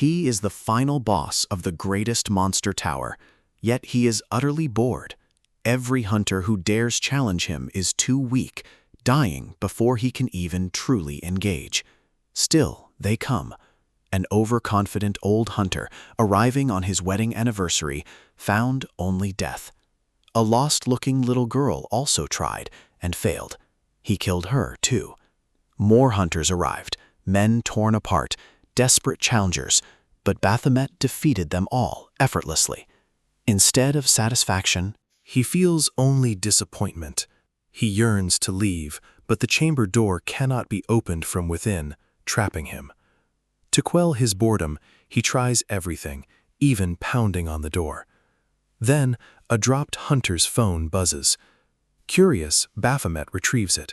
He is the final boss of the greatest monster tower, yet he is utterly bored. Every hunter who dares challenge him is too weak, dying before he can even truly engage. Still, they come. An overconfident old hunter, arriving on his wedding anniversary, found only death. A lost-looking little girl also tried and failed. He killed her, too. More hunters arrived, men torn apart, desperate challengers, but Baphomet defeated them all effortlessly. Instead of satisfaction, he feels only disappointment. He yearns to leave, but the chamber door cannot be opened from within, trapping him. To quell his boredom, he tries everything, even pounding on the door. Then, a dropped hunter's phone buzzes. Curious, Baphomet retrieves it.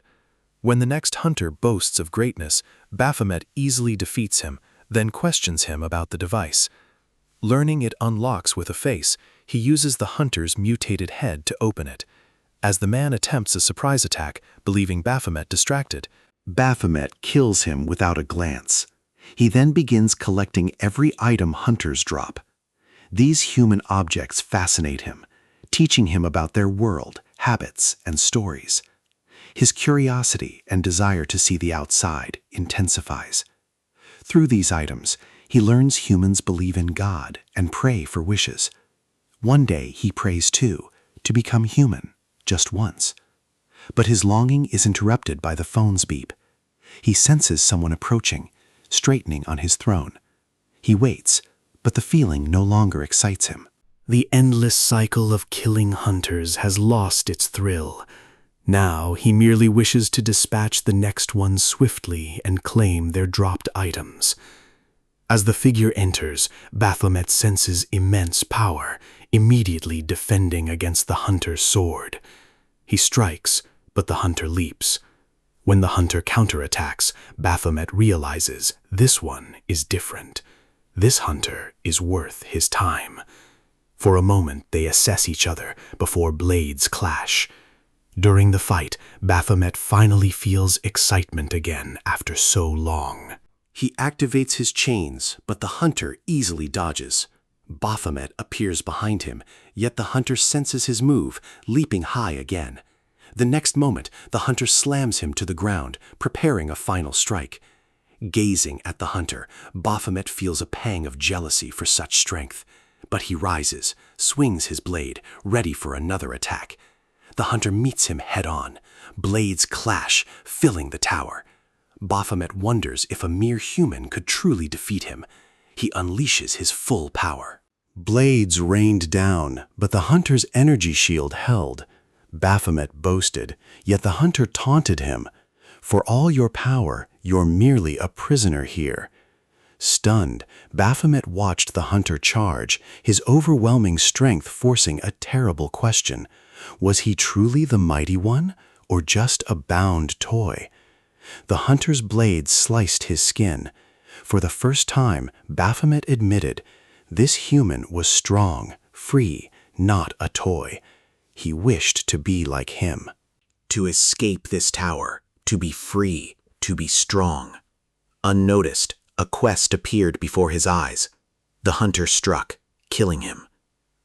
When the next hunter boasts of greatness, Baphomet easily defeats him, then questions him about the device. Learning it unlocks with a face, he uses the hunter's mutated head to open it. As the man attempts a surprise attack, believing Baphomet distracted, Baphomet kills him without a glance. He then begins collecting every item hunters drop. These human objects fascinate him, teaching him about their world, habits, and stories. His curiosity and desire to see the outside intensifies. Through these items, he learns humans believe in God and pray for wishes. One day he prays too, to become human, just once. But his longing is interrupted by the phone's beep. He senses someone approaching, straightening on his throne. He waits, but the feeling no longer excites him. The endless cycle of killing hunters has lost its thrill. Now he merely wishes to dispatch the next one swiftly and claim their dropped items. As the figure enters, Baphomet senses immense power, immediately defending against the hunter's sword. He strikes, but the hunter leaps. When the hunter counterattacks, Baphomet realizes this one is different. This hunter is worth his time. For a moment they assess each other before blades clash. During the fight, Baphomet finally feels excitement again after so long. He activates his chains, but the hunter easily dodges. Baphomet appears behind him, yet the hunter senses his move, leaping high again. The next moment, the hunter slams him to the ground, preparing a final strike. Gazing at the hunter, Baphomet feels a pang of jealousy for such strength. But he rises, swings his blade, ready for another attack. The hunter meets him head-on. Blades clash, filling the tower. Baphomet wonders if a mere human could truly defeat him. He unleashes his full power. Blades rained down, but the hunter's energy shield held. Baphomet boasted, yet the hunter taunted him. For all your power, you're merely a prisoner here. Stunned, Baphomet watched the hunter charge, his overwhelming strength forcing a terrible question. Was he truly the mighty one, or just a bound toy? The hunter's blade sliced his skin. For the first time, Baphomet admitted, this human was strong, free, not a toy. He wished to be like him. to escape this tower, to be free, to be strong. Unnoticed, a quest appeared before his eyes. The hunter struck, killing him.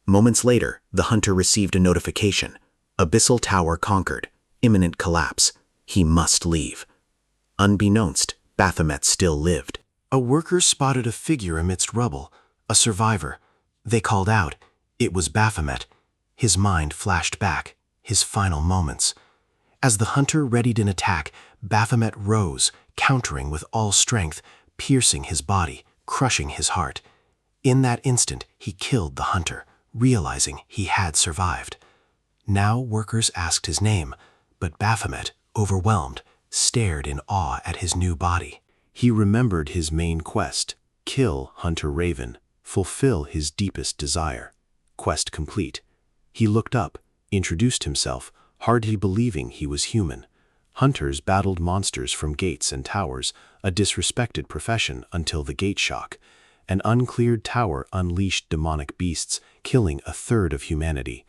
Moments later, the hunter received a notification. Abyssal Tower conquered. Imminent collapse. He must leave. Unbeknownst, Baphomet still lived. A worker spotted a figure amidst rubble, a survivor. They called out. It was Baphomet. His mind flashed back, his final moments. As the hunter readied an attack, Baphomet rose, countering with all strength, piercing his body, crushing his heart. In that instant, he killed the hunter, realizing he had survived. Now workers asked his name, but Baphomet, overwhelmed, stared in awe at his new body. He remembered his main quest, kill Hunter Raven, fulfill his deepest desire. Quest complete. He looked up, introduced himself, hardly believing he was human. Hunters battled monsters from gates and towers, a disrespected profession until the gate shock. An uncleared tower unleashed demonic beasts, killing a third of humanity.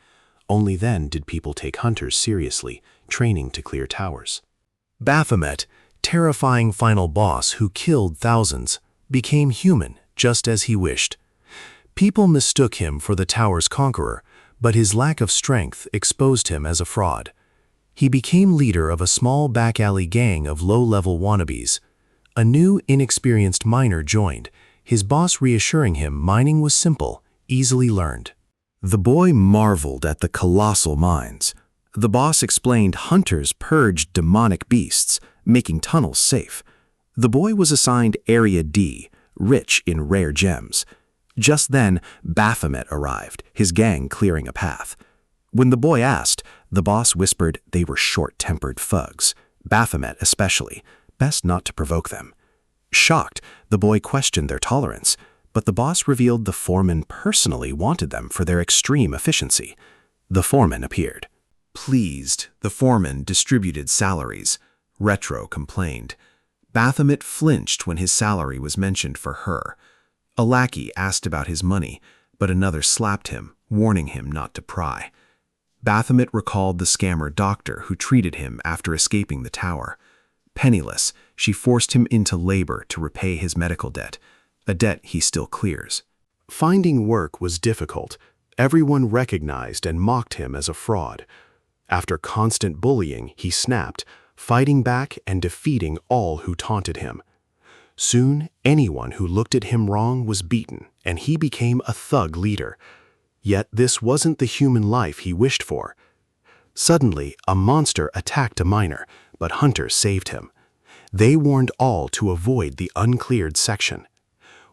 Only then did people take hunters seriously, training to clear towers. Baphomet, terrifying final boss who killed thousands, became human, just as he wished. People mistook him for the tower's conqueror, but his lack of strength exposed him as a fraud. He became leader of a small back-alley gang of low-level wannabes. A new, inexperienced miner joined, his boss reassuring him mining was simple, easily learned. The boy marveled at the colossal mines. The boss explained hunters purged demonic beasts, making tunnels safe. The boy was assigned Area D, rich in rare gems. Just then, Baphomet arrived, his gang clearing a path. When the boy asked, the boss whispered they were short-tempered thugs, Baphomet especially, best not to provoke them. Shocked, the boy questioned their tolerance, but the boss revealed the foreman personally wanted them for their extreme efficiency. The foreman appeared. Pleased, the foreman distributed salaries. Retro complained. Baphomet flinched when his salary was mentioned for her. A lackey asked about his money, but another slapped him, warning him not to pry. Baphomet recalled the scammer doctor who treated him after escaping the tower. Penniless, she forced him into labor to repay his medical debt, a debt he still clears. Finding work was difficult. Everyone recognized and mocked him as a fraud. After constant bullying, he snapped, fighting back and defeating all who taunted him. Soon, anyone who looked at him wrong was beaten, and he became a thug leader. Yet this wasn't the human life he wished for. Suddenly, a monster attacked a miner, but hunters saved him. They warned all to avoid the uncleared section.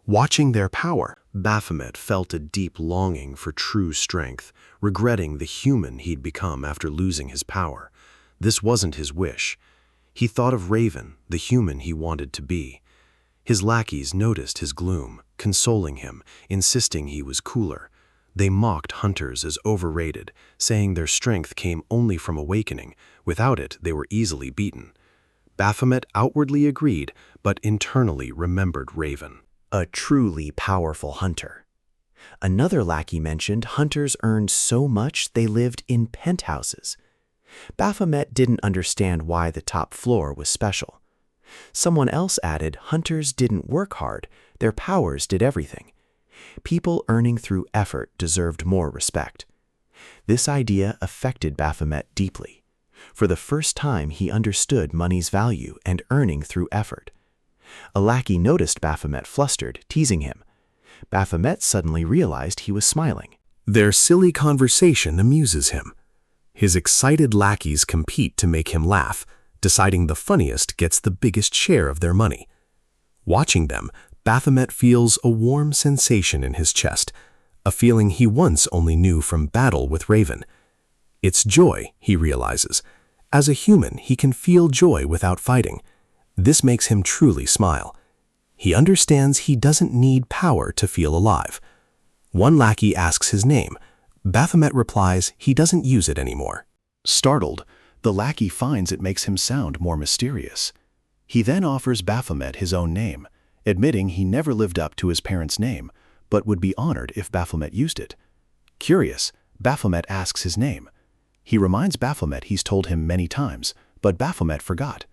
Watching their power, Baphomet felt a deep longing for true strength, regretting the human he'd become after losing his power. This wasn't his wish. He thought of Raven, the human he wanted to be. His lackeys noticed his gloom, consoling him, insisting he was cooler. They mocked hunters as overrated, saying their strength came only from awakening. Without it, they were easily beaten. Baphomet outwardly agreed, but internally remembered Raven. A truly powerful hunter. Another lackey mentioned hunters earned so much they lived in penthouses. Baphomet didn't understand why the top floor was special. Someone else added hunters didn't work hard, their powers did everything. People earning through effort deserved more respect. This idea affected Baphomet deeply. For the first time, he understood money's value and earning through effort. A lackey noticed Baphomet flustered, teasing him. Baphomet suddenly realized he was smiling. Their silly conversation amuses him. His excited lackeys compete to make him laugh, deciding the funniest gets the biggest share of their money. Watching them, Baphomet feels a warm sensation in his chest, a feeling he once only knew from battle with Raven. It's joy, he realizes. As a human, he can feel joy without fighting. This makes him truly smile. He understands he doesn't need power to feel alive. One lackey asks his name. Baphomet replies he doesn't use it anymore. Startled, the lackey finds it makes him sound more mysterious. He then offers Baphomet his own name, admitting he never lived up to his parents' name, but would be honored if Baphomet used it. Curious, Baphomet asks his name. He reminds Baphomet he's told him many times, but Baphomet forgot.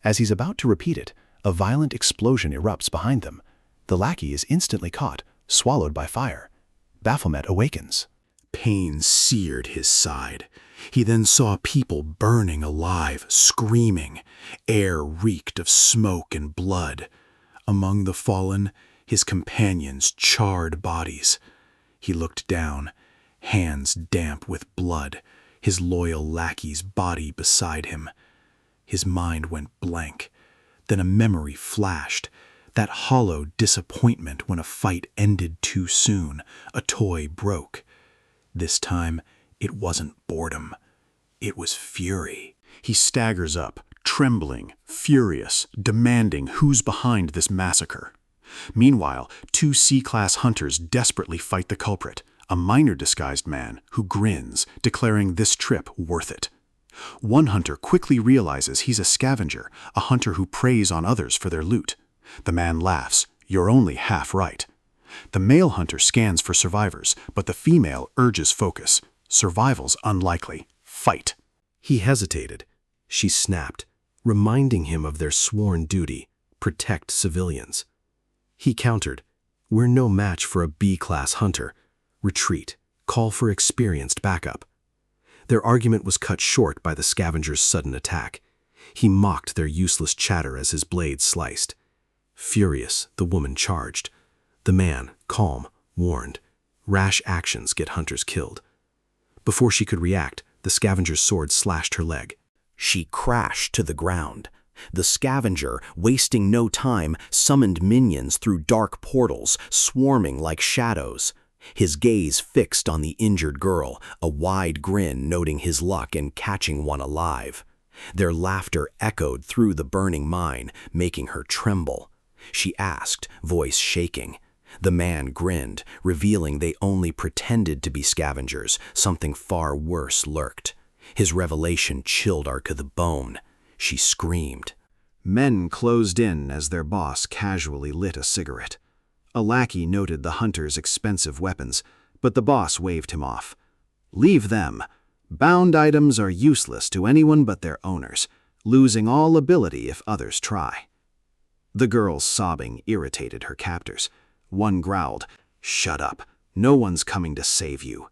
As he's about to repeat it, a violent explosion erupts behind them. The lackey is instantly caught, swallowed by fire. Baphomet awakens. Pain seared his side. He then saw people burning alive, screaming. Air reeked of smoke and blood. Among the fallen, his companions' charred bodies. He looked down, hands damp with blood, his loyal lackey's body beside him. His mind went blank. Then a memory flashed, that hollow disappointment when a fight ended too soon, a toy broke. This time, it wasn't boredom. It was fury. He staggers up, trembling, furious, demanding who's behind this massacre. Meanwhile, two C-class hunters desperately fight the culprit, a minor-disguised man who grins, declaring this trip worth it. One hunter quickly realizes he's a scavenger, a hunter who preys on others for their loot. The man laughs, "You're only half right." The male hunter scans for survivors, but the female urges focus. Survival's unlikely. Fight. He hesitated. She snapped, reminding him of their sworn duty, protect civilians. He countered, We're no match for a B-class hunter. Retreat. Call for experienced backup. Their argument was cut short by the scavenger's sudden attack. He mocked their useless chatter as his blade sliced. Furious, the woman charged. The man, calm, warned. Rash actions get hunters killed. Before she could react, the scavenger's sword slashed her leg. She crashed to the ground. The scavenger, wasting no time, summoned minions through dark portals, swarming like shadows. His gaze fixed on the injured girl, a wide grin noting his luck in catching one alive. Their laughter echoed through the burning mine, making her tremble. She asked, voice shaking. The man grinned, revealing they only pretended to be scavengers. Something far worse lurked. His revelation chilled her to the bone. She screamed. Men closed in as their boss casually lit a cigarette. A lackey noted the hunter's expensive weapons, but the boss waved him off. Leave them. Bound items are useless to anyone but their owners, losing all ability if others try. The girl's sobbing irritated her captors. One growled, "Shut up. No one's coming to save you."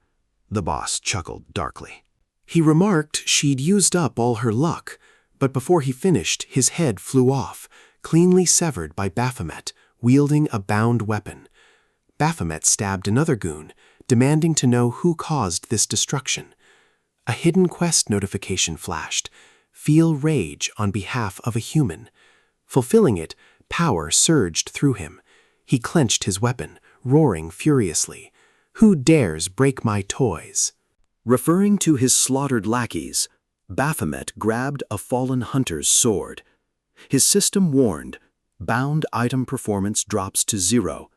The boss chuckled darkly. He remarked she'd used up all her luck, but before he finished, his head flew off, cleanly severed by Baphomet, wielding a bound weapon. Baphomet stabbed another goon, demanding to know who caused this destruction. A hidden quest notification flashed. Feel rage on behalf of a human. Fulfilling it, power surged through him. He clenched his weapon, roaring furiously. "Who dares break my toys?" Referring to his slaughtered lackeys, Baphomet grabbed a fallen hunter's sword. His system warned, bound item performance drops to 0,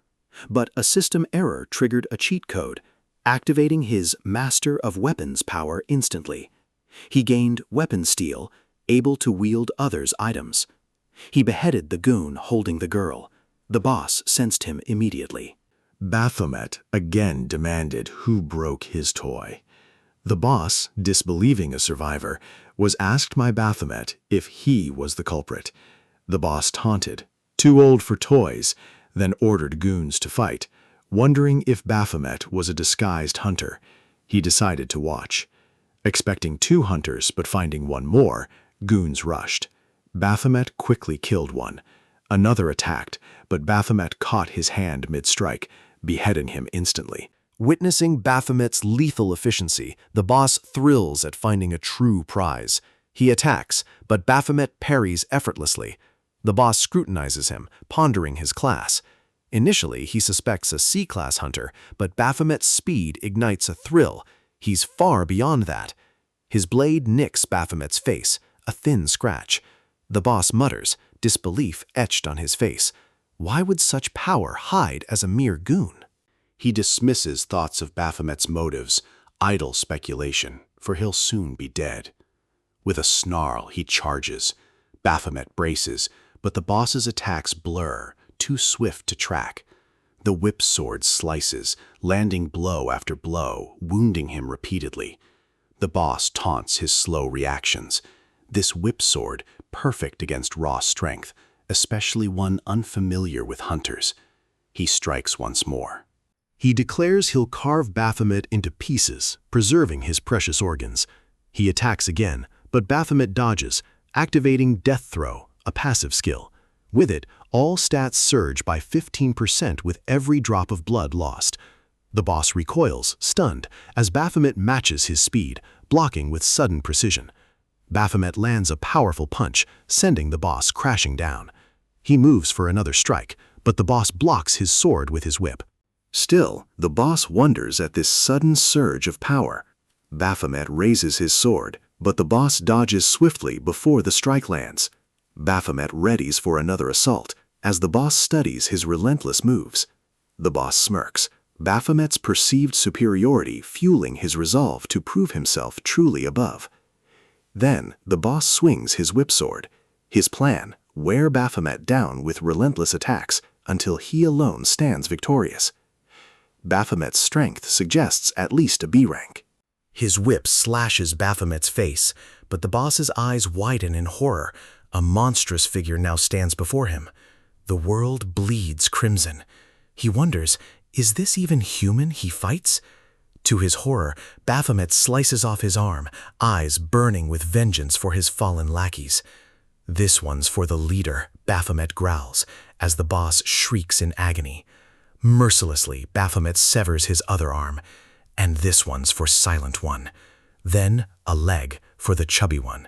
but a system error triggered a cheat code, activating his Master of Weapons power instantly. He gained weapon steel, able to wield others' items. He beheaded the goon holding the girl. The boss sensed him immediately. Baphomet again demanded who broke his toy. The boss, disbelieving a survivor, was asked by Baphomet if he was the culprit. The boss taunted, "Too old for toys," then ordered goons to fight. Wondering if Baphomet was a disguised hunter, he decided to watch. Expecting 2 hunters but finding one more, goons rushed. Baphomet quickly killed one. Another attacked, but Baphomet caught his hand mid-strike, beheading him instantly. Witnessing Baphomet's lethal efficiency, the boss thrills at finding a true prize. He attacks, but Baphomet parries effortlessly. The boss scrutinizes him, pondering his class. Initially, he suspects a C-class hunter, but Baphomet's speed ignites a thrill. He's far beyond that. His blade nicks Baphomet's face, a thin scratch. The boss mutters, disbelief etched on his face. Why would such power hide as a mere goon? He dismisses thoughts of Baphomet's motives, idle speculation, for he'll soon be dead. With a snarl, he charges. Baphomet braces, but the boss's attacks blur, too swift to track. The whip sword slices, landing blow after blow, wounding him repeatedly. The boss taunts his slow reactions. This whip sword, perfect against raw strength, especially one unfamiliar with hunters. He strikes once more. He declares he'll carve Baphomet into pieces, preserving his precious organs. He attacks again, but Baphomet dodges, activating Death Throw, a passive skill. With it, all stats surge by 15% with every drop of blood lost. The boss recoils, stunned, as Baphomet matches his speed, blocking with sudden precision. Baphomet lands a powerful punch, sending the boss crashing down. He moves for another strike, but the boss blocks his sword with his whip. Still, the boss wonders at this sudden surge of power. Baphomet raises his sword, but the boss dodges swiftly before the strike lands. Baphomet readies for another assault, as the boss studies his relentless moves. The boss smirks, Baphomet's perceived superiority fueling his resolve to prove himself truly above. Then, the boss swings his whip sword. His plan, wear Baphomet down with relentless attacks until he alone stands victorious. Baphomet's strength suggests at least a B rank. His whip slashes Baphomet's face, but the boss's eyes widen in horror. A monstrous figure now stands before him. The world bleeds crimson. He wonders, is this even human he fights? To his horror, Baphomet slices off his arm, eyes burning with vengeance for his fallen lackeys. This one's for the leader, Baphomet growls, as the boss shrieks in agony. Mercilessly, Baphomet severs his other arm, and this one's for Silent One. Then a leg for the chubby one.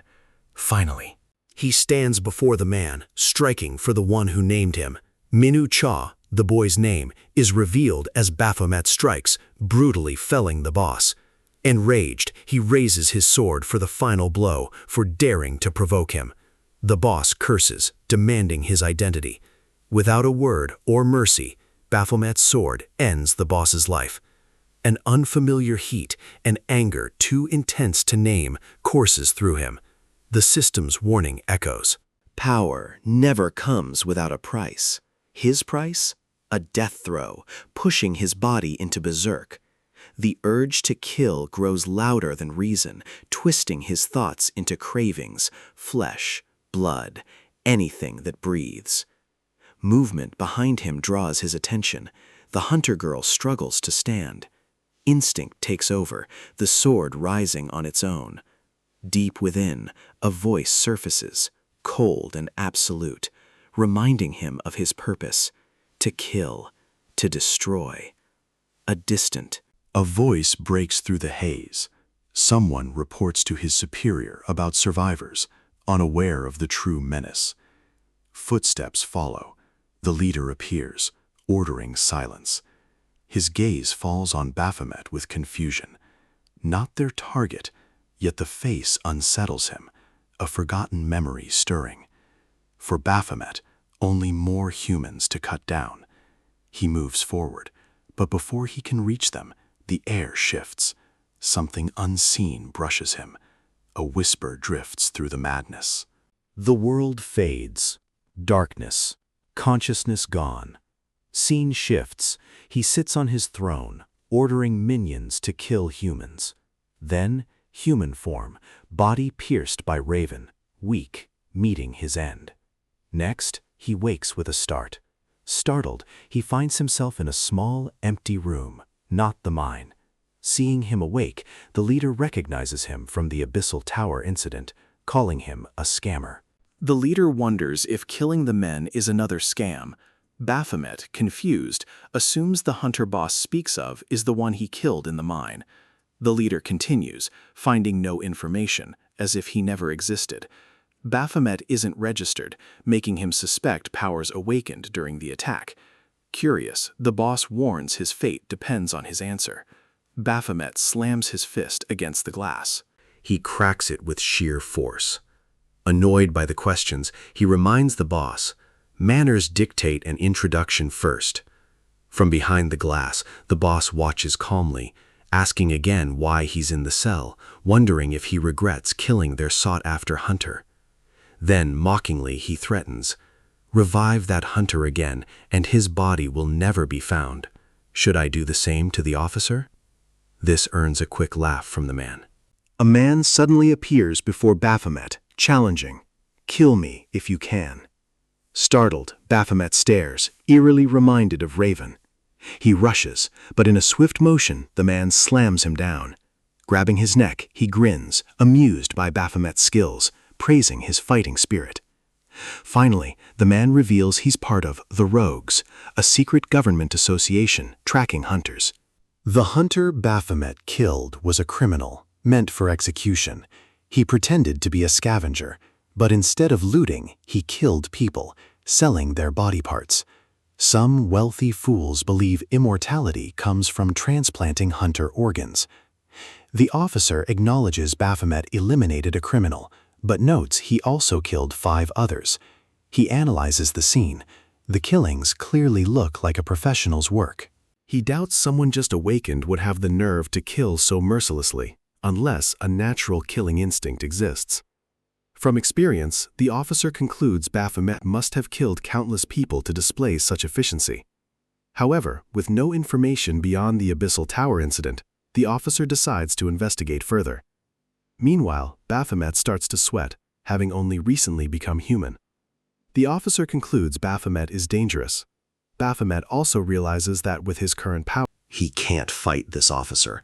Finally, he stands before the man, striking for the one who named him. Minu Cha, the boy's name, is revealed as Baphomet strikes, brutally felling the boss. Enraged, he raises his sword for the final blow for daring to provoke him. The boss curses, demanding his identity. Without a word or mercy, Baphomet's sword ends the boss's life. An unfamiliar heat and anger too intense to name courses through him. The system's warning echoes. Power never comes without a price. His price? A death throw, pushing his body into berserk. The urge to kill grows louder than reason, twisting his thoughts into cravings, flesh, blood, anything that breathes. Movement behind him draws his attention. The hunter girl struggles to stand. Instinct takes over, the sword rising on its own. Deep within, a voice surfaces, cold and absolute, reminding him of his purpose: to kill, to destroy. A voice breaks through the haze. Someone reports to his superior about survivors, unaware of the true menace. Footsteps follow. The leader appears, ordering silence. His gaze falls on Baphomet with confusion. Not their target, yet the face unsettles him, a forgotten memory stirring. For Baphomet, only more humans to cut down. He moves forward, but before he can reach them, the air shifts. Something unseen brushes him. A whisper drifts through the madness. The world fades. Darkness. Consciousness gone. Scene shifts. He sits on his throne, ordering minions to kill humans. Then, human form, body pierced by Raven, weak, meeting his end. Next, he wakes with a start. Startled, he finds himself in a small, empty room, not the mine. Seeing him awake, the leader recognizes him from the Abyssal Tower incident, calling him a scammer. The leader wonders if killing the men is another scam. Baphomet, confused, assumes the hunter boss speaks of is the one he killed in the mine. The leader continues, finding no information, as if he never existed. Baphomet isn't registered, making him suspect powers awakened during the attack. Curious, the boss warns his fate depends on his answer. Baphomet slams his fist against the glass. He cracks it with sheer force. Annoyed by the questions, he reminds the boss, manners dictate an introduction first. From behind the glass, the boss watches calmly, asking again why he's in the cell, wondering if he regrets killing their sought-after hunter. Then, mockingly, he threatens, revive that hunter again, and his body will never be found. Should I do the same to the officer? This earns a quick laugh from the man. A man suddenly appears before Baphomet, challenging, kill me if you can. Startled, Baphomet stares, eerily reminded of Raven. He rushes, but in a swift motion, the man slams him down. Grabbing his neck, he grins, amused by Baphomet's skills, praising his fighting spirit. Finally, the man reveals he's part of the Rogues, a secret government association tracking hunters. The hunter Baphomet killed was a criminal, meant for execution. He pretended to be a scavenger, but instead of looting, he killed people, selling their body parts. Some wealthy fools believe immortality comes from transplanting hunter organs. The officer acknowledges Baphomet eliminated a criminal, but notes he also killed 5 others. He analyzes the scene. The killings clearly look like a professional's work. He doubts someone just awakened would have the nerve to kill so mercilessly, unless a natural killing instinct exists. From experience, the officer concludes Baphomet must have killed countless people to display such efficiency. However, with no information beyond the Abyssal Tower incident, the officer decides to investigate further. Meanwhile, Baphomet starts to sweat, having only recently become human. The officer concludes Baphomet is dangerous. Baphomet also realizes that with his current power, He can't fight this officer.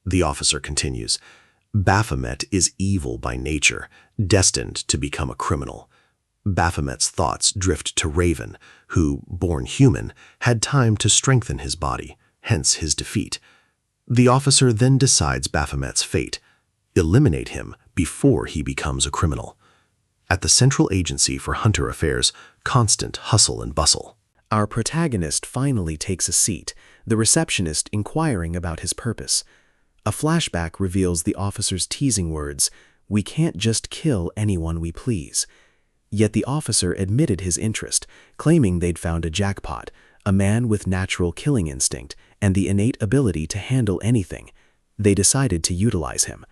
The officer continues, Baphomet is evil by nature, destined to become a criminal. Baphomet's thoughts drift to Raven, who, born human, had time to strengthen his body, hence his defeat. The officer then decides Baphomet's fate. Eliminate him before he becomes a criminal. At the Central Agency for Hunter Affairs, constant hustle and bustle. Our protagonist finally takes a seat, the receptionist inquiring about his purpose. A flashback reveals the officer's teasing words, "We can't just kill anyone we please." Yet the officer admitted his interest, claiming they'd found a jackpot, a man with natural killing instinct and the innate ability to handle anything. They decided to utilize him.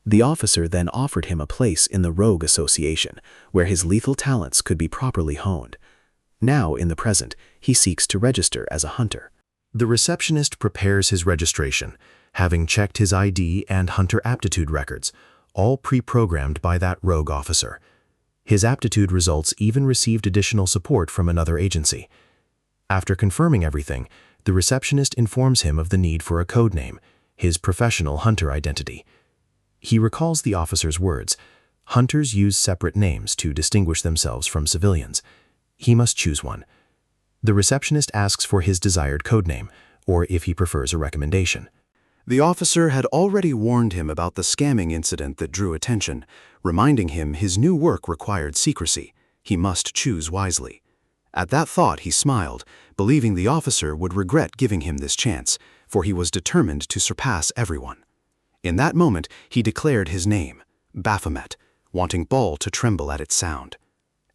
The officer then offered him a place in the Rogue Association, where his lethal talents could be properly honed. Now, in the present, he seeks to register as a hunter. the receptionist prepares his registration, having checked his ID and hunter aptitude records, all pre-programmed by that rogue officer. His aptitude results even received additional support from another agency. After confirming everything, the receptionist informs him of the need for a code name, his professional hunter identity. He recalls the officer's words, "Hunters use separate names to distinguish themselves from civilians. He must choose one." The receptionist asks for his desired code name, or if he prefers a recommendation. The officer had already warned him about the scamming incident that drew attention, reminding him his new work required secrecy. He must choose wisely. At that thought, he smiled, believing the officer would regret giving him this chance, for he was determined to surpass everyone. In that moment, he declared his name, Baphomet, wanting Ball to tremble at its sound.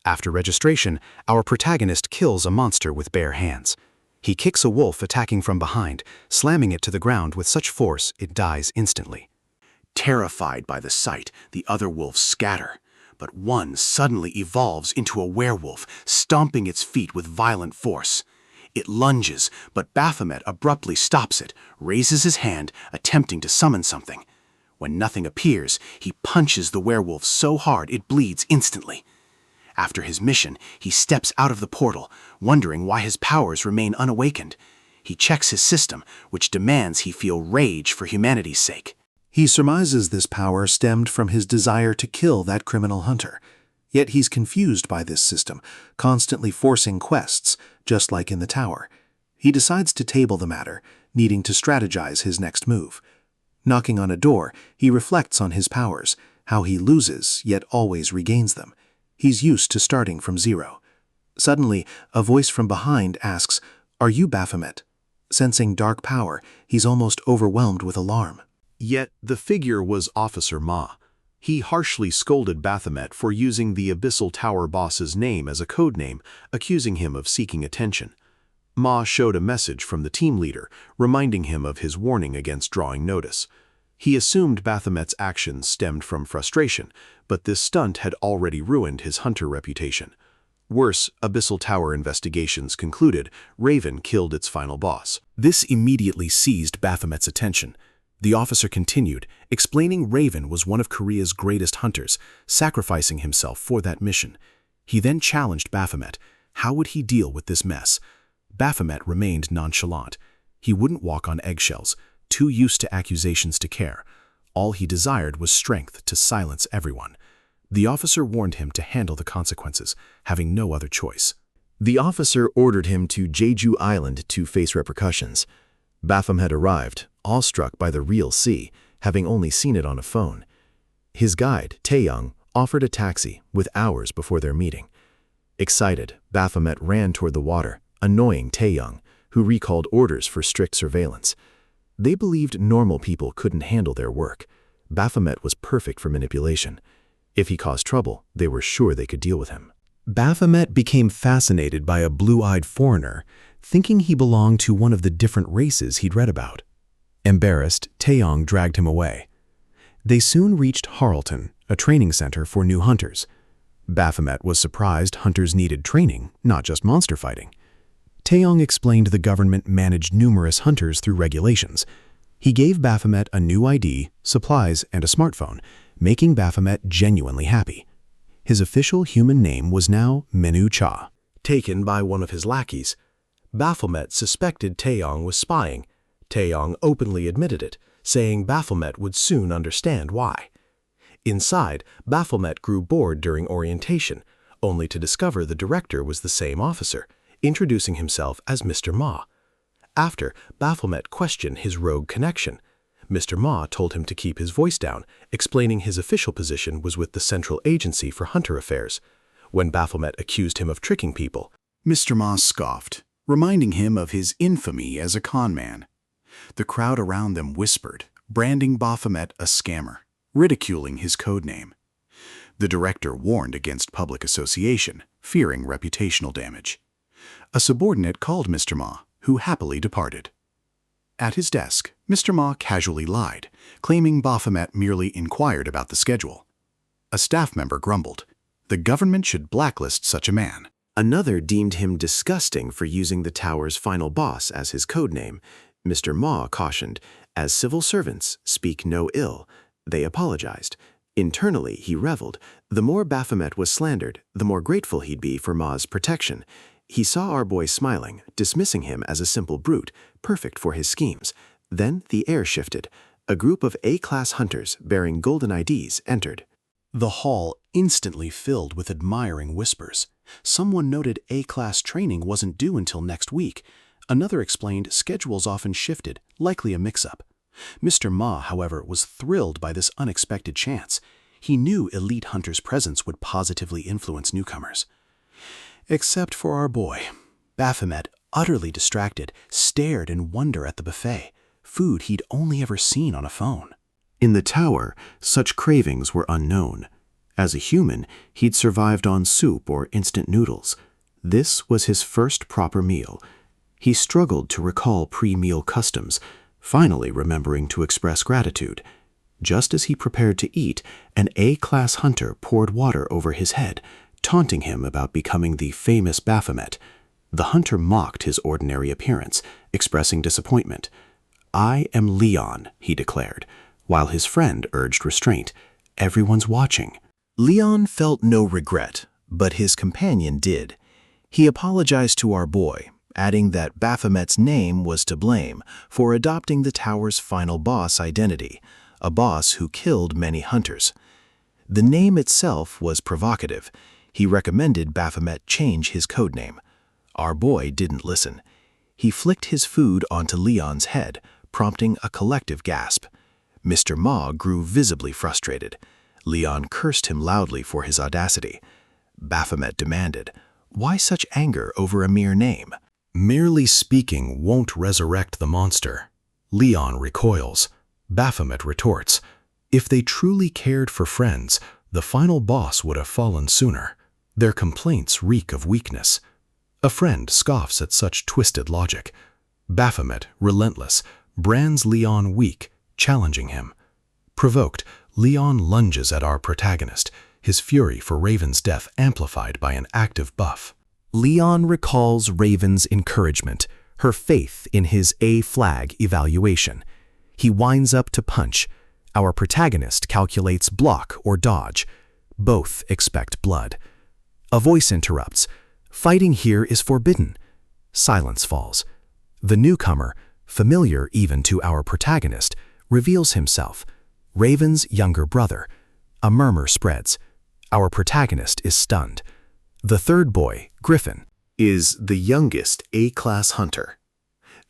After registration, our protagonist kills a monster with bare hands. He kicks a wolf attacking from behind, slamming it to the ground with such force it dies instantly. Terrified by the sight, the other wolves scatter, but one suddenly evolves into a werewolf, stomping its feet with violent force. It lunges, but Baphomet abruptly stops it, raises his hand, attempting to summon something. When nothing appears, he punches the werewolf so hard it bleeds instantly. After his mission, he steps out of the portal, wondering why his powers remain unawakened. He checks his system, which demands he feel rage for humanity's sake. He surmises this power stemmed from his desire to kill that criminal hunter. Yet he's confused by this system, constantly forcing quests, just like in the tower. He decides to table the matter, needing to strategize his next move. Knocking on a door, he reflects on his powers, how he loses, yet always regains them. He's used to starting from zero. Suddenly, a voice from behind asks, "Are you Baphomet?" Sensing dark power, he's almost overwhelmed with alarm. Yet the figure was Officer Ma. He harshly scolded Baphomet for using the Abyssal Tower boss's name as a code name, accusing him of seeking attention. Ma showed a message from the team leader, reminding him of his warning against drawing notice. He assumed Baphomet's actions stemmed from frustration, but this stunt had already ruined his hunter reputation. Worse, Abyssal Tower investigations concluded Raven killed its final boss. This immediately seized Baphomet's attention. The officer continued, explaining Raven was one of Korea's greatest hunters, sacrificing himself for that mission. He then challenged Baphomet. How would he deal with this mess? Baphomet remained nonchalant. He wouldn't walk on eggshells, too used to accusations to care. All he desired was strength to silence everyone. The officer warned him to handle the consequences, having no other choice. The officer ordered him to Jeju Island to face repercussions. Baphomet arrived, awestruck by the real sea, having only seen it on a phone. His guide, Taeyong, offered a taxi with hours before their meeting. Excited, Baphomet ran toward the water, annoying Taeyong, who recalled orders for strict surveillance. They believed normal people couldn't handle their work. Baphomet was perfect for manipulation. If he caused trouble, they were sure they could deal with him. Baphomet became fascinated by a blue-eyed foreigner, thinking he belonged to one of the different races he'd read about. Embarrassed, Taeyong dragged him away. They soon reached Harleton, a training center for new hunters. Baphomet was surprised hunters needed training, not just monster fighting. Taeyong explained the government managed numerous hunters through regulations. He gave Baphomet a new ID, supplies, and a smartphone, making Baphomet genuinely happy. His official human name was now Menu Cha, taken by one of his lackeys. Baphomet suspected Taeyong was spying. Taeyong openly admitted it, saying Baphomet would soon understand why. Inside, Baphomet grew bored during orientation, only to discover the director was the same officer, introducing himself as Mr. Ma. After, Baphomet questioned his rogue connection. Mr. Ma told him to keep his voice down, explaining his official position was with the Central Agency for Hunter Affairs. When Baphomet accused him of tricking people, Mr. Ma scoffed, reminding him of his infamy as a con man. The crowd around them whispered, branding Baphomet a scammer, ridiculing his code name. The director warned against public association, fearing reputational damage. A subordinate called Mr. Ma, who happily departed. At his desk, Mr. Ma casually lied, claiming Baphomet merely inquired about the schedule. A staff member grumbled, the government should blacklist such a man. Another deemed him disgusting for using the tower's final boss as his codename. Mr. Ma cautioned, as civil servants speak no ill. They apologized. Internally, he reveled. The more Baphomet was slandered, the more grateful he'd be for Ma's protection. He saw our boy smiling, dismissing him as a simple brute, perfect for his schemes. Then the air shifted. A group of A-class hunters bearing golden IDs entered. The hall instantly filled with admiring whispers. Someone noted A-class training wasn't due until next week. Another explained schedules often shifted, likely a mix-up. Mr. Ma, however, was thrilled by this unexpected chance. He knew elite hunters' presence would positively influence newcomers. Except for our boy. Baphomet, utterly distracted, stared in wonder at the buffet, food he'd only ever seen on a phone. In the tower, such cravings were unknown. As a human, he'd survived on soup or instant noodles. This was his first proper meal. He struggled to recall pre-meal customs, finally remembering to express gratitude. Just as he prepared to eat, an A-class hunter poured water over his head, taunting him about becoming the famous Baphomet. The hunter mocked his ordinary appearance, expressing disappointment. "I am Leon," he declared, while his friend urged restraint. "Everyone's watching." Leon felt no regret, but his companion did. He apologized to our boy, adding that Baphomet's name was to blame for adopting the tower's final boss identity, a boss who killed many hunters. The name itself was provocative. He recommended Baphomet change his codename. Our boy didn't listen. He flicked his food onto Leon's head, prompting a collective gasp. Mr. Ma grew visibly frustrated. Leon cursed him loudly for his audacity. Baphomet demanded, "Why such anger over a mere name?" Merely speaking won't resurrect the monster. Leon recoils. Baphomet retorts, if they truly cared for friends, the final boss would have fallen sooner. Their complaints reek of weakness. A friend scoffs at such twisted logic. Baphomet, relentless, brands Leon weak, challenging him. Provoked, Leon lunges at our protagonist, his fury for Raven's death amplified by an active buff. Leon recalls Raven's encouragement, her faith in his A-flag evaluation. He winds up to punch. Our protagonist calculates block or dodge. Both expect blood. A voice interrupts. Fighting here is forbidden. Silence falls. The newcomer, familiar even to our protagonist, reveals himself. Raven's younger brother. A murmur spreads. Our protagonist is stunned. The third boy, Griffin, is the youngest A-class hunter.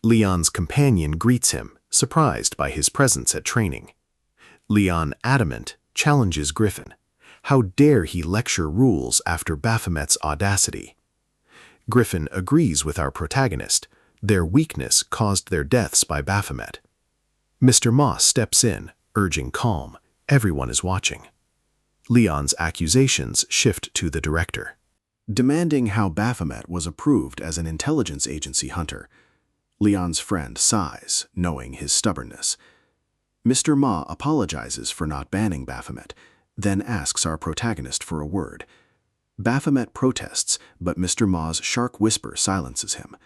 Leon's companion greets him, surprised by his presence at training. Leon, adamant, challenges Griffin. How dare he lecture rules after Baphomet's audacity? Griffin agrees with our protagonist. Their weakness caused their deaths by Baphomet. Mr. Moss steps in, urging calm. Everyone is watching. Leon's accusations shift to the director, demanding how Baphomet was approved as an intelligence agency hunter. Leon's friend sighs, knowing his stubbornness. Mr. Ma apologizes for not banning Baphomet, then asks our protagonist for a word. Baphomet protests, but Mr. Ma's sharp whisper silences him.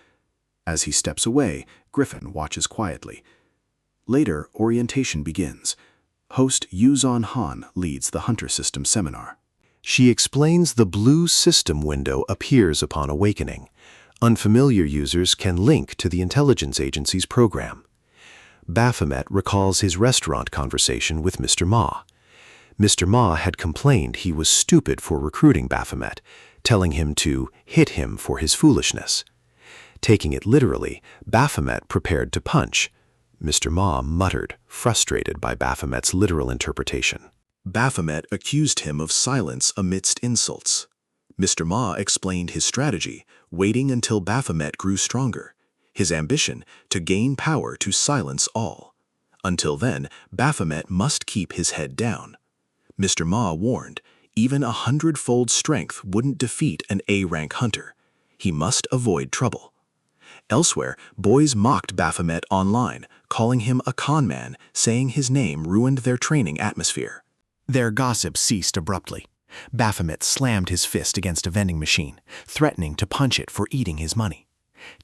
As he steps away, Griffin watches quietly. Later, orientation begins. Host Yuzon Han leads the Hunter System seminar. She explains the blue system window appears upon awakening. Unfamiliar users can link to the intelligence agency's program. Baphomet recalls his restaurant conversation with Mr. Ma. Mr. Ma had complained he was stupid for recruiting Baphomet, telling him to hit him for his foolishness. Taking it literally, Baphomet prepared to punch. Mr. Ma muttered, frustrated by Baphomet's literal interpretation. Baphomet accused him of silence amidst insults. Mr. Ma explained his strategy, waiting until Baphomet grew stronger, his ambition to gain power to silence all. Until then, Baphomet must keep his head down. Mr. Ma warned, even 100-fold strength wouldn't defeat an A-rank hunter. He must avoid trouble. Elsewhere, boys mocked Baphomet online, calling him a con man, saying his name ruined their training atmosphere. Their gossip ceased abruptly. Baphomet slammed his fist against a vending machine, threatening to punch it for eating his money.